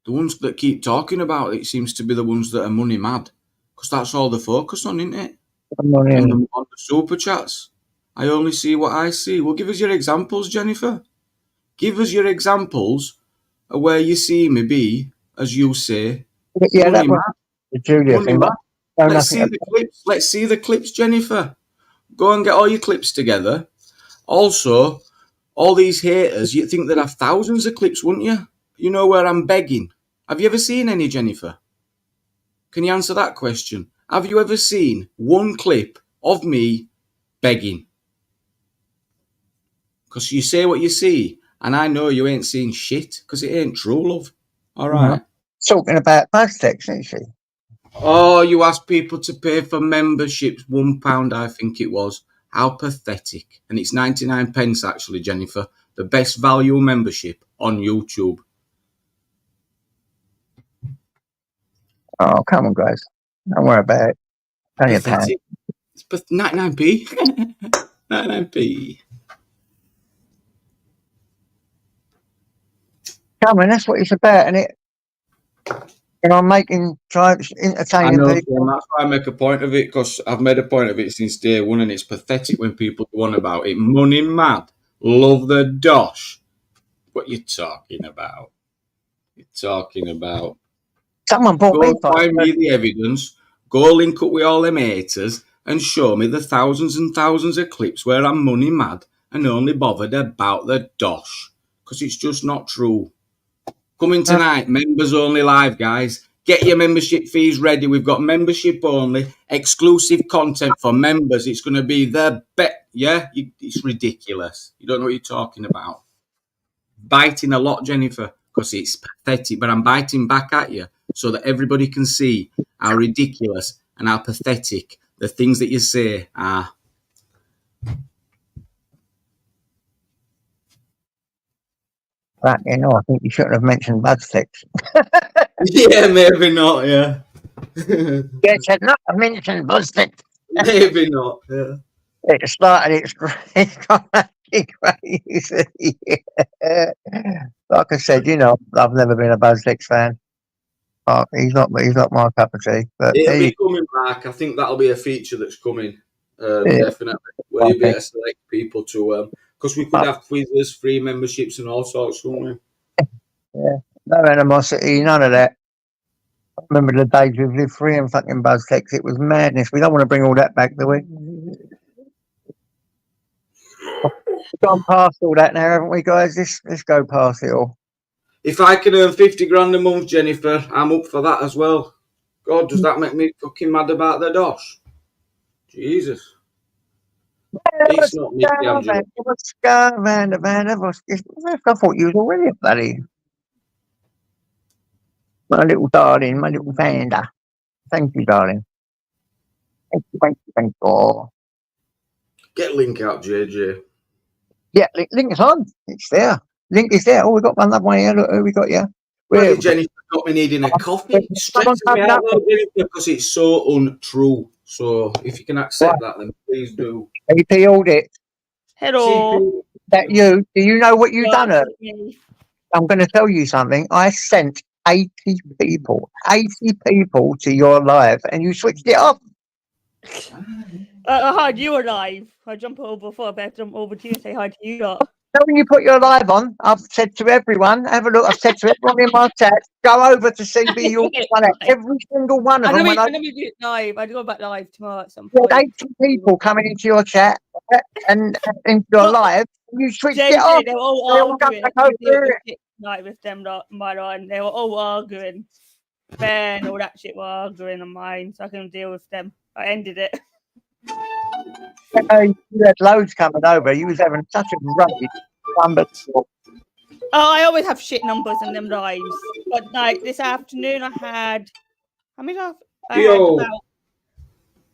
The ones that keep talking about it seems to be the ones that are money mad, because that's all they focus on, isn't it? On the super chats. I only see what I see. Well, give us your examples, Jennifer. Give us your examples of where you see me be, as you say. Yeah, money that was mad. the Julia Money thing. mad. But Let's see the clips. Let's see the clips, Jennifer. Go and get all your clips together. Also, all these haters, you'd think they'd have thousands of clips, wouldn't you? You know where I'm begging. Have you ever seen any, Jennifer? Can you answer that question? Have you ever seen one clip of me begging? Because you say what you see, and I know you ain't seen shit, because it ain't true, love. All right. Talking about plastics, isn't she? Oh, you asked people to pay for memberships, £1, I think it was. How pathetic. And it's 99 pence, actually, Jennifer. The best value membership on YouTube. Oh, come on, guys. Don't worry about it. Plenty of time. It's 99p. 99p. Come on, that's what it's about, isn't it? You know, entertaining I know, people. and that's why I make a point of it, because I've made a point of it since day one, and it's pathetic when people go on about it. Money mad. Love the dosh. What you talking about? Someone bought Go me and find me the evidence. Go link up with all them haters and show me the thousands and thousands of clips where I'm money mad and only bothered about the dosh. Because it's just not true. Coming tonight, members only live, guys. Get your membership fees ready. We've got membership only, exclusive content for members. It's going to be the bet. Yeah, it's ridiculous. You don't know what you're talking about. Biting a lot, Jennifer, because it's pathetic. But I'm biting back at you so that everybody can see how ridiculous and how pathetic the things that you say are. Right, you know, I think you shouldn't have mentioned bad sticks. Yeah, maybe not, yeah. Yeah, said not to mention bad sticks. Maybe not, yeah. It started, it's crazy. Like I said, you know, I've never been a Buzz Sticks fan. He's not my cup of tea. But It'll be coming back. I think that'll be a feature that's coming, definitely. Where you'll be able to select people to, because we could have quizzes, free memberships, and all sorts, couldn't we? Yeah, no animosity, none of that. I remember the days we've lived free and fucking Buzz Sticks. It was madness. We don't want to bring all that back, do we? We've gone past all that now, haven't we, guys? Let's go past it all. If I can earn 50 grand a month, Jennifer, I'm up for that as well. God, does that make me fucking mad about the dosh? Jesus. It's not me, Angela. Let's go round the van. I thought you was already a buddy. My little darling, my little Vanda. Thank you, darling. Thank you. Get link out, JJ. Yeah, link is on. It's there. Link is there. Oh, we got another one here. Look who we got here. Bloody Jennifer got me needing a coffee. Stresses me out though, Jennifer, because it's so untrue. So if you can accept that, then please do. AP audit. Hello. That you? Do you know what you've done? I'm going to tell you something. I sent 80 people to your live, and you switched it off. I heard you were live. I jump over before I better jump over to you and say hi to you lot. So when you put your live on, I've said to everyone, have a look. I've said to everyone in my chat, go over to CB York. Every single one of them. I'm gonna do it live. I'd go back live tomorrow at some You point. had 80 people coming into your chat and into your live. You switched it off. They were all They all come arguing. back I over couldn't deal with it. shit tonight with them lot mine on. They were all arguing. Ben, all that shit were arguing on mine, so I couldn't deal with them. I ended it. You had loads coming over. You was having such a rubbish unbelievable. Oh, I always have shit numbers in them lives. But like this afternoon, I had how many? I had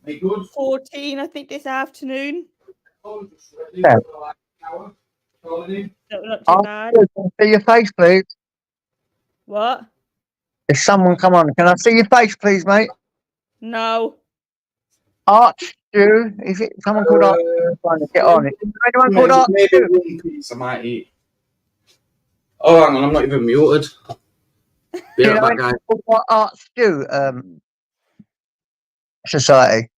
about 14, I think, this afternoon. Yeah. Not too bad. Can I see your face, please? What? If someone come on, can I see your face, please, mate? No. Archdew, is it someone called Archdew? I'm trying to get on it. Is there anyone called Maybe Archdew? one piece I might eat. Oh, hang on, I'm not even muted. Be right back, guys. What Archdew Society?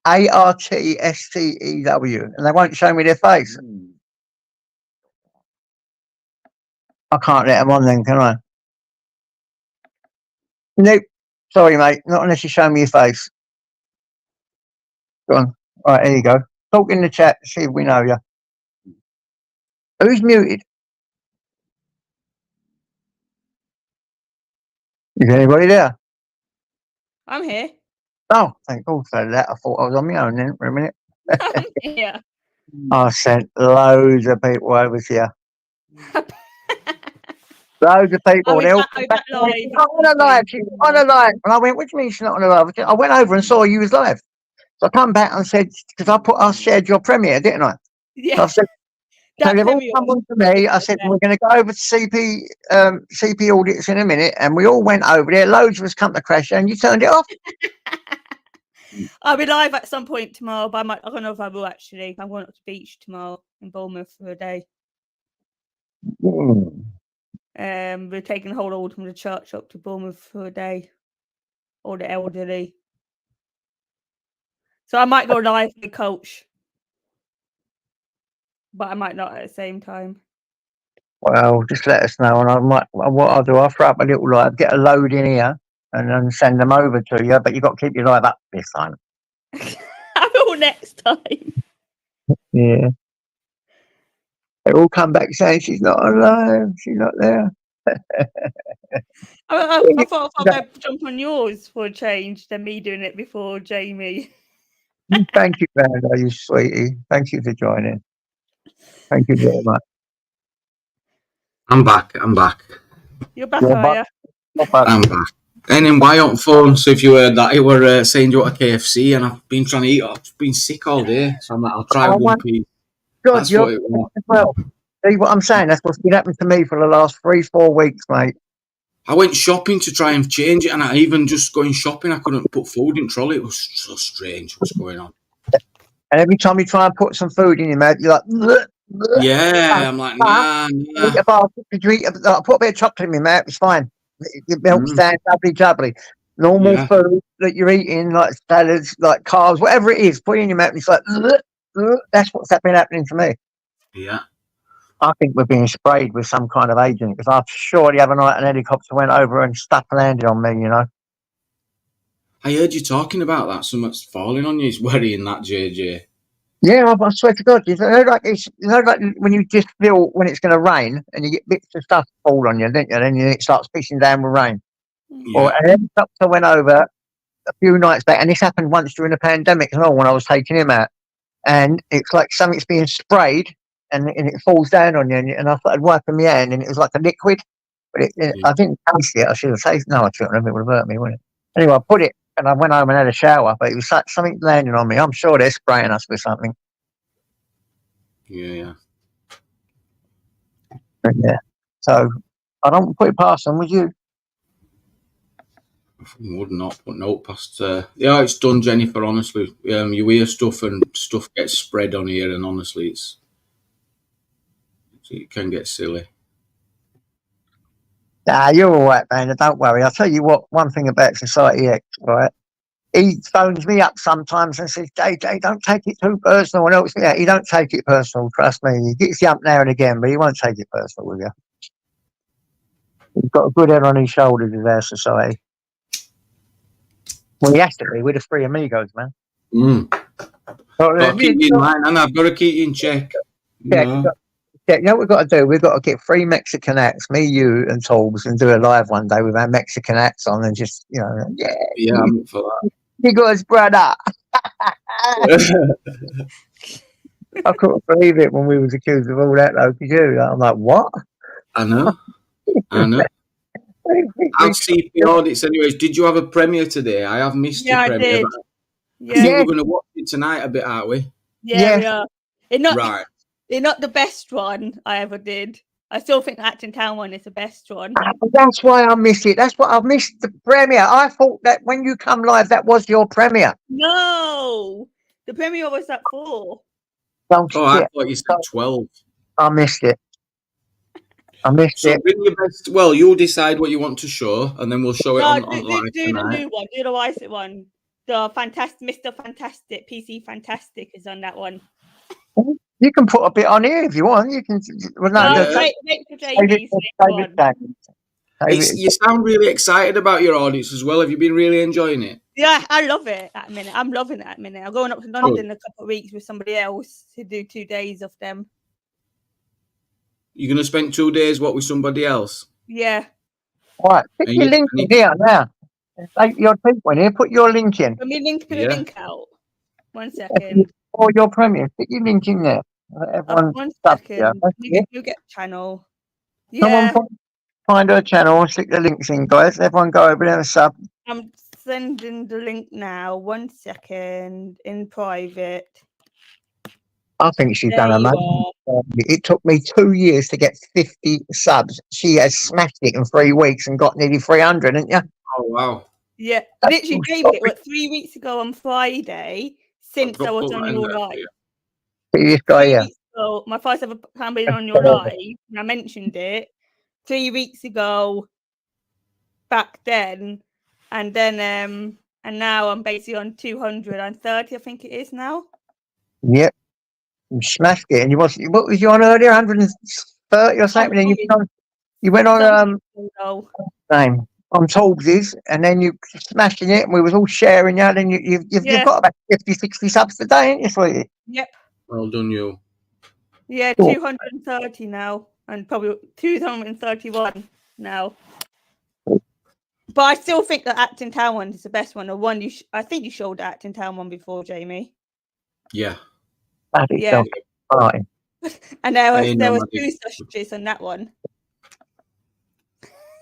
ARTSTEW, and they won't show me their face. I can't let them on then, can I? Nope. Sorry, mate. Not unless you show me your face. Go on. All right, here you go. Talk in the chat to see if we know you. Who's muted? Is anybody there? I'm here. Oh, thank God for that. I thought I was on my own then for a minute. I'm here. I sent loads of people over to you. Loads of people. They all come back. She's not on a live. She's on a live. And I went, what do you mean she's not on a live? I went over and saw you was live. So I come back and said, because I shared your premiere, didn't I? Yeah. So I said, so they've all come on to me. I said, we're going to go over to CP audits in a minute. And we all went over there. Loads of us come to crash and you turned it off. I'll be live at some point tomorrow, but I don't know if I will actually. I'm going up to the beach tomorrow in Bournemouth for a day. We're taking the whole old from the church up to Bournemouth for a day. All the elderly. So I might go live with the coach. But I might not at the same time. Well, just let us know, and what I'll do, I'll throw up a little live, get a load in here, and then send them over to you. But you've got to keep your live up this time. I will next time. Yeah. They all come back saying she's not alive, she's not there. I thought I'd jump on yours for a change than me doing it before Jamie. Thank you, Brando, you sweetie. Thank you for joining. Thank you very much. I'm back. You're back, are you? I'm back. And then why on phone? So if you heard that, it were saying you want a KFC, and I've been trying to eat. I've been sick all day, so I'm like, I'll try one piece. God, That's what it was. Well, see what I'm saying? That's what's been happening to me for the last 3-4 weeks, mate. I went shopping to try and change it, and I even just going shopping, I couldn't put food in trolley. It was so strange what's going on. And every time you try and put some food in your mouth, you're like, bleh, bleh. Yeah, I'm like, nah. Eat a bar, I put a bit of chocolate in my mouth, it's fine. It melts down, jubbly. Normal food that you're eating, like salads, like carbs, whatever it is, put it in your mouth, and it's like, bleh, bleh. That's what's been happening to me. Yeah. I think we're being sprayed with some kind of agent, because I'm sure the other night an helicopter went over and stuff landed on me, you know. I heard you talking about that. Something's falling on you. It's worrying that, JJ. Yeah, I swear to God, you know, like when you just feel when it's going to rain and you get bits of stuff fall on you, don't you? Then it starts pissing down with rain. Yeah. Or an helicopter went over a few nights back, and this happened once during the pandemic as well when I was taking him out. And it's like something's being sprayed and it falls down on you, and I started wiping my hand, and it was like a liquid. But I didn't taste it. I should have tasted. No, I shouldn't have. It would have hurt me, wouldn't it? Anyway, I put it, and I went home and had a shower. But it was like something landing on me. I'm sure they're spraying us with something. Yeah. Yeah. So I don't put it past them. Would you? Would not, but no, past. Yeah, it's done, Jennifer. Honestly, you hear stuff and stuff gets spread on here, and honestly, it can get silly. Nah, you're all right, man. Don't worry. I'll tell you what. One thing about Society X, right? he phones me up sometimes and says, JJ, don't take it too personal. And else, yeah, he don't take it personal, trust me. He gets you up now and again, but he won't take it personal with you. He's got a good head on his shoulders in our society. Well, he has to be. We're the three amigos, man. Got to keep you in mind, and I've got to keep you in check. Yeah, you know what we've got to do? We've got to get 3 Mexican acts, me, you, and Torbs, and do a live one day with our Mexican acts on, and just, you know, Yeah, I'm up for that. Because, brother. I couldn't believe it when we was accused of all that, though. Could you? I'm like, what? I know. I'll see the audits, anyways. Did you have a premiere today? I have missed your premiere. I did. I think we're going to watch it tonight a bit, aren't we? Yeah, we are. Right. It's not the best one I ever did. I still think the Acton Town one is the best one. That's why I miss it. That's why I missed the premiere. I thought that when you come live, that was your premiere. No, the premiere was at 4. Oh, I thought you said 12. I missed it. So bring your best. Well, you'll decide what you want to show, and then we'll show it on live do tonight. the new one. Do the Wisett one. The Mr. Fantastic, PC Fantastic is on that one. You can put a bit on here if you want. You can. Well, wait for JB's You sound really excited about your audience as well. Have you been really enjoying it? Yeah, I love it at the minute. I'm loving it at the minute. I'm going up to London in a couple of weeks with somebody else to do 2 days of them. You're going to spend 2 days with somebody else? Yeah. Right. Put your link in here now. Like your people in here. Put your link in. Let me put a link out. 1 second. Or your premiere. Put your link in there. Everyone. 1 second. You get channel. Someone Yeah. find her channel and stick the links in, guys. Everyone go over there and sub. I'm sending the link now. 1 second in private. I think she's done amazing. It took me 2 years to get 50 subs. She has smashed it in 3 weeks and got nearly 300, haven't you? Oh, wow. Yeah, literally gave it 3 weeks ago on Friday since I was on your live. This guy here. So my first ever time being on your live, and I mentioned it 3 weeks ago back then, and then and now I'm basically on 230, I think it is now. Yep. You smashed it. And you what was you on earlier? 130 or something? And you went on name on Torbs's, and then you smashing it, and we was all sharing you, and you've got about 50, 60 subs today, ain't you, sweetie? Yep. Well done, you. Yeah, 230 now, and probably 231 now. But I still think the Acton Town one is the best one. The one I think you showed the Acton Town one before, Jamie. Yeah. Yeah. And there was 2 sausages on that one.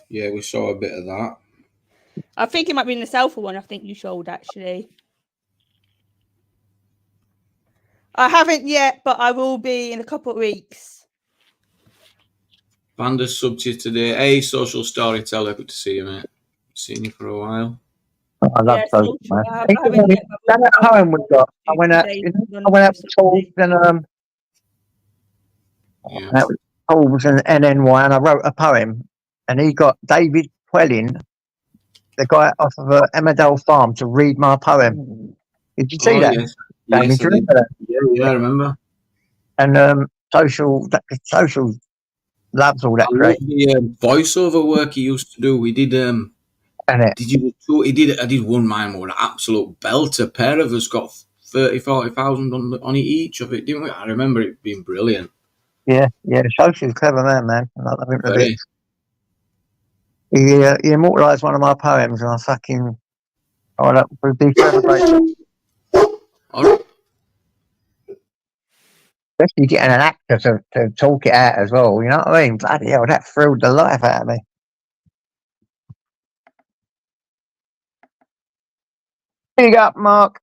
Yeah, we saw a bit of that. I think it might be in the Selfa one. I think you showed actually. I haven't yet, but I will be in a couple of weeks. Bander's sub to you today. Hey, social storyteller, good to see you, mate. Seen you for a while. I love those, man. I went out to Torbs and that was Torbs and NNY, and I wrote a poem, and he got David Quelling, the guy off of Emmerdale Farm, to read my poem. Did you see that? Yes. Yes, Yes, I did. that? Yeah, I remember. And social loves all that. I love the voiceover work he used to do. We did. Did you? He did. I did one. Mine was an absolute belter. A pair of us got 40,000 on each of it, didn't we? I remember it being brilliant. Yeah. Social's a clever man. I love him a Very. bit. He immortalised one of my poems, and that would be forever grateful. All right. Especially getting an actor to talk it out as well. You know what I mean? Bloody hell, that thrilled the life out of me. Big up, Mark.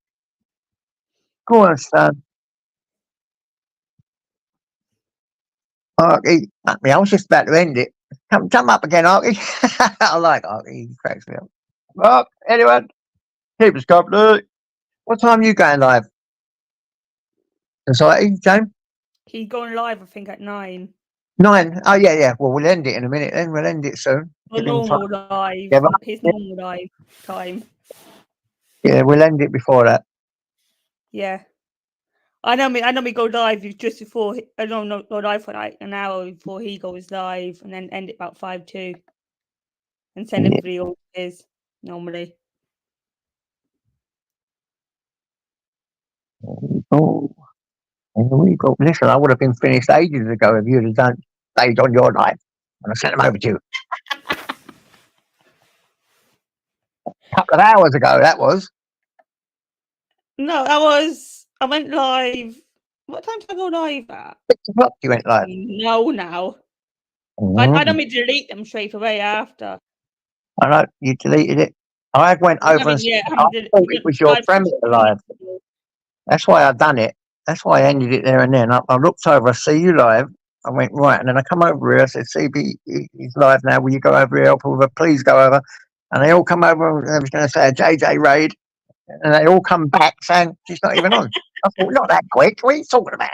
Go on, son. Arky, I was just about to end it. Come up again, Arky. I like Arky. He cracks me up. Mark, anyone? Keep us company. What time are you going live? Society, James? He's going live, I think, at 9. 9? Oh, yeah. Well, we'll end it in a minute then. We'll end it soon. His normal live time. Yeah, we'll end it before that. Yeah. I know me go live just before I don't know go live for like an hour before he goes live and then end it about 5-2 and send everybody all his normally. Oh, here we go. Listen, I would have been finished ages ago if you'd have stayed on your live. And I sent them over to you. A couple of hours ago, that was. No, I went live. What time did I go live at? 6 o'clock you went live. No, now. I don't mean delete them straight away after. I know, you deleted it. I went over and Yeah, I thought it was your premiere live. That's why I done it. That's why I ended it there and then. I looked over, I see you live. I went, right. And then I come over here. I said, CB, he's live now. Will you go over here? Help over? Please go over. And they all come over. And I was going to say a JJ raid. And they all come back saying, she's not even on. I thought, not that quick. What are you talking about?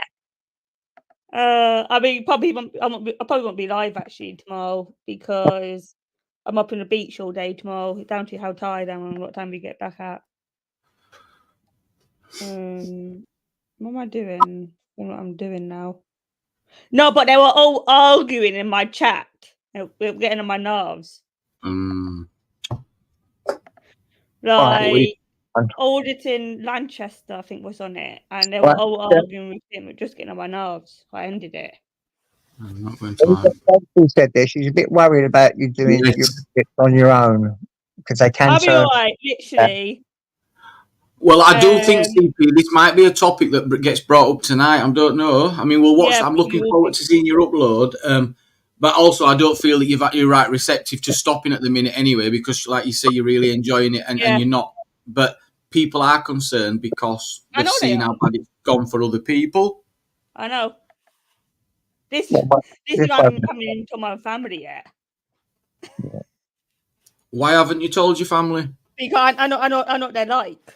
I mean, I probably won't be live actually tomorrow because I'm up in the beach all day tomorrow. Down to how tired I am and what time we get back at. What am I doing? I don't know what I'm doing now. No, but they were all arguing in my chat. They were getting on my nerves. Like Alderton Lanchester, I think, was on it, and they were all arguing with him, just getting on my nerves. I ended it. I'm not going to Who said this? She's a bit worried about you doing your bits on your own because they can. I'll be alright, literally. Well, I do think, CP, this might be a topic that gets brought up tonight. I don't know. I mean, we'll watch. Yeah, I'm looking forward to seeing your upload. But also, I don't feel that you're right receptive to stopping at the minute anyway, because, like you say, you're really enjoying it and you're not. But people are concerned because they've seen how bad it's gone for other people. I know. This is why I'm coming into my family yet. Why haven't you told your family? Because I know what they're like.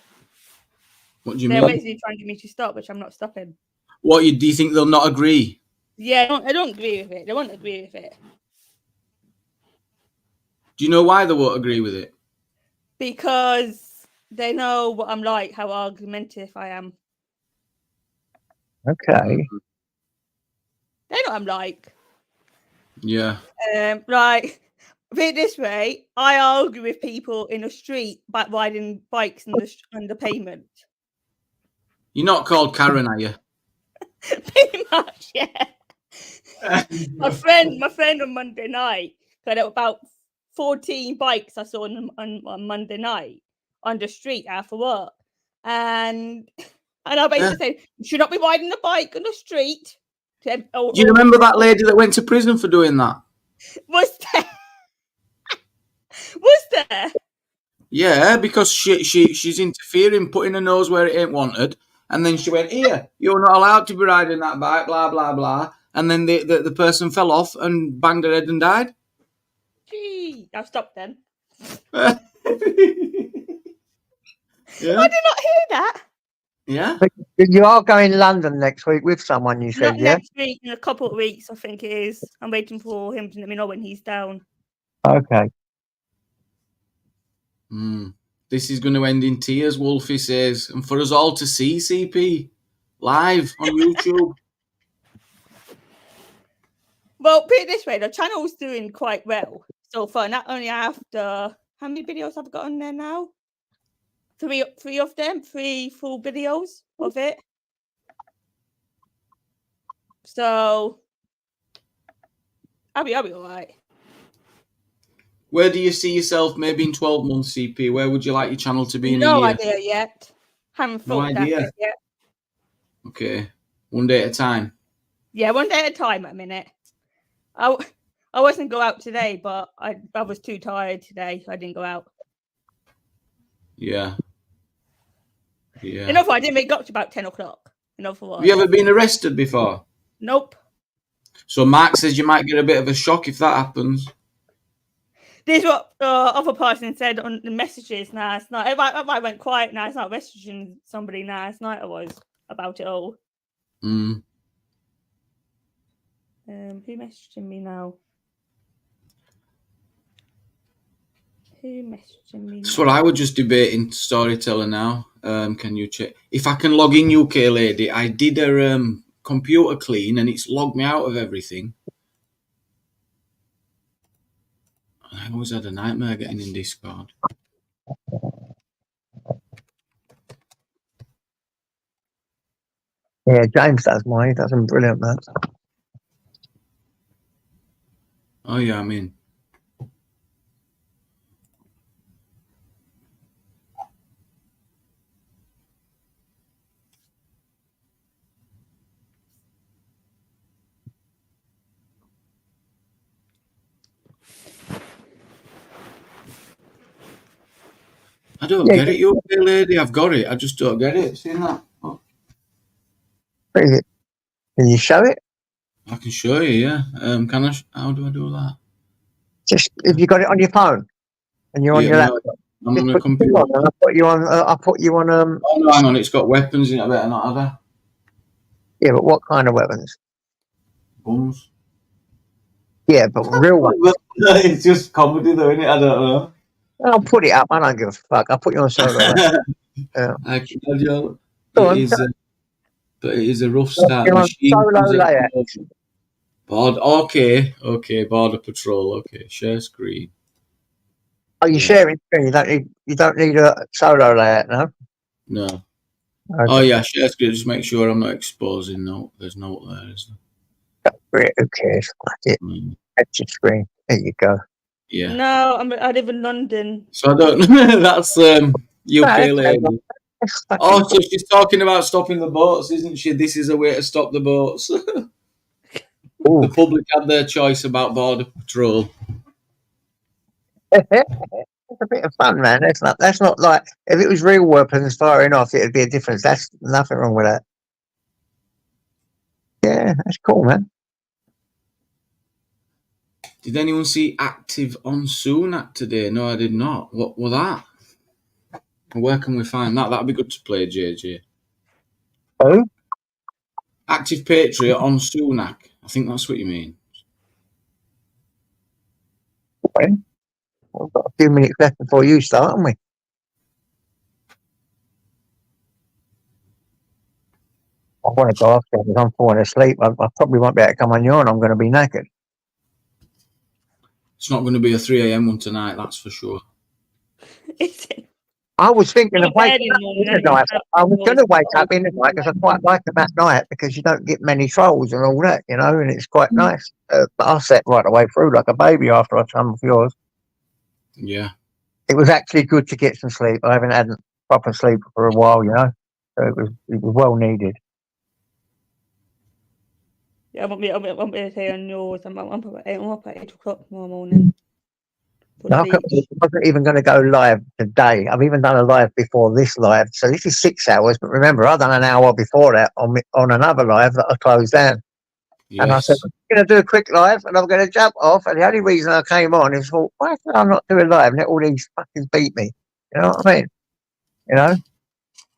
What do you mean? They're basically trying to get me to stop, which I'm not stopping. What do you think they'll not agree? Yeah, I don't agree with it. They won't agree with it. Do you know why they won't agree with it? Because they know what I'm like, how argumentative I am. Okay. They know what I'm like. Yeah. Like, put it this way, I argue with people in the street about riding bikes on the pavement. You're not called Karen, are you? Pretty much, yeah. my friend on Monday night got about 14 bikes I saw on Monday night on the street after work. And I basically said, you should not be riding a bike on the street. Do you remember that lady that went to prison for doing that? Was there? Yeah, because she's interfering, putting her nose where it ain't wanted. And then she went, here, you're not allowed to be riding that bike, blah, blah, blah. And then the person fell off and banged her head and died. Gee, I've stopped then. Yeah. I did not hear that. Yeah. You are going to London next week with someone, you said, yeah? Next week, in a couple of weeks, I think it is. I'm waiting for him to let me know when he's down. Okay. This is going to end in tears, Wolfie says, and for us all to see CP live on YouTube. Well, put it this way, the channel's doing quite well so far. Not only after, how many videos have I got on there now? Three of them, 3 full videos of it. So I'll be all right. Where do you see yourself maybe in 12 months, CP? Where would you like your channel to be in a year? No idea yet. Haven't thought that bit yet. Okay. One day at a time. Yeah, one day at a time at a minute. I wasn't go out today, but I was too tired today, so I didn't go out. Yeah. Yeah. Enough, I didn't make up to about 10 o'clock. Enough for what? Have you ever been arrested before? Nope. So Mark says you might get a bit of a shock if that happens. This is what other person said on the messages last night. I went quiet now. It's not messaging somebody last night. I was about it all. Who messaging me now? Who messaging me? That's what I was just debating, storyteller now. Can you check? If I can log in, UK lady, I did a computer clean and it's logged me out of everything. I always had a nightmare getting in Discord. Yeah, James does mine. He does them brilliant, man. Oh, yeah, I'm in. I don't get it, you okay, lady. I've got it. I just don't get it. Seen that? Oh. What is it? Can you show it? I can show you, yeah. Can I? How do I do that? Just if you got it on your phone and you're on your no, laptop. I'm just on a put computer. On and I put you on. I put you on. Oh no, hang on. It's got weapons in it. I better not have it. Yeah, but what kind of weapons? Guns. Yeah, but real ones. It's just comedy, though, isn't it? I don't know. I'll put it up. I don't give a fuck. I'll put you on solo. Yeah. I can imagine. Go It on, is, but it is a rough start. you're on Machine solo guns at layout. Okay, border patrol. Okay, share screen. Are you sharing screen? You don't need a solo layout, no? No. Okay. Oh yeah, share screen. Just make sure I'm not exposing. No, there's no there, is there? Great, who cares? Fuck it. Exit screen. There you go. Yeah. No, I live in London. So I don't. That's UK lady. Oh, so she's talking about stopping the boats, isn't she? This is a way to stop the boats. The public had their choice about border patrol. It's a bit of fun, man. That's not like if it was real weapons firing off, it'd be a difference. That's nothing wrong with that. Yeah, that's cool, man. Did anyone see active on Sunak today? No, I did not. What was that? Where can we find that? That'd be good to play, JJ. Who? Active Patriot on Sunak. I think that's what you mean. Okay. We've got a few minutes left before you start, haven't we? I want to go off because I'm falling asleep. I probably won't be able to come on your, and I'm going to be knackered. It's not going to be a 3 a.m. one tonight, that's for sure. I was thinking of waking up in the night. I was going to wake up in the night because I quite like them at night because you don't get many trolls and all that, you know, and it's quite nice. But I slept right the way through like a baby after I come off yours. Yeah. It was actually good to get some sleep. I haven't had proper sleep for a while, you know, so it was well needed. Yeah, I won't be able to say on yours. I'm up at 8 o'clock tomorrow morning. No, I wasn't even going to go live today. I've even done a live before this live. So this is 6 hours. But remember, I've done an hour before that on another live that I closed down. Yes. And I said, I'm going to do a quick live and I'm going to jump off. And the only reason I came on is, well, why can I not do a live and let all these fuckers beat me? You know what I mean? You know?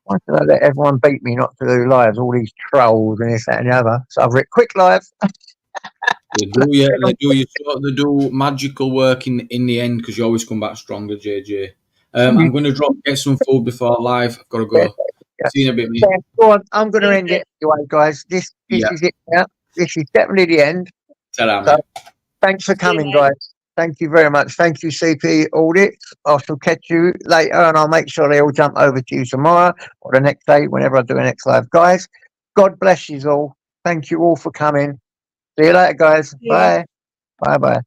Why should I let everyone beat me not to do lives? All these trolls and this, that, and the other. So I've written quick live. They do, yeah, they do. They do magical work in the end because you always come back stronger, JJ. I'm going to get some food before live. I've got to go. See you in a bit, mate. Yeah, go on. I'm going to end it anyway, guys. This is it now. This is definitely the end. So, thanks for coming, guys. Thank you very much. Thank you, CP Audit. I shall catch you later, and I'll make sure they all jump over to you tomorrow or the next day, whenever I do a next live. Guys, God bless you all. Thank you all for coming. See you later, guys. Bye. Bye-bye.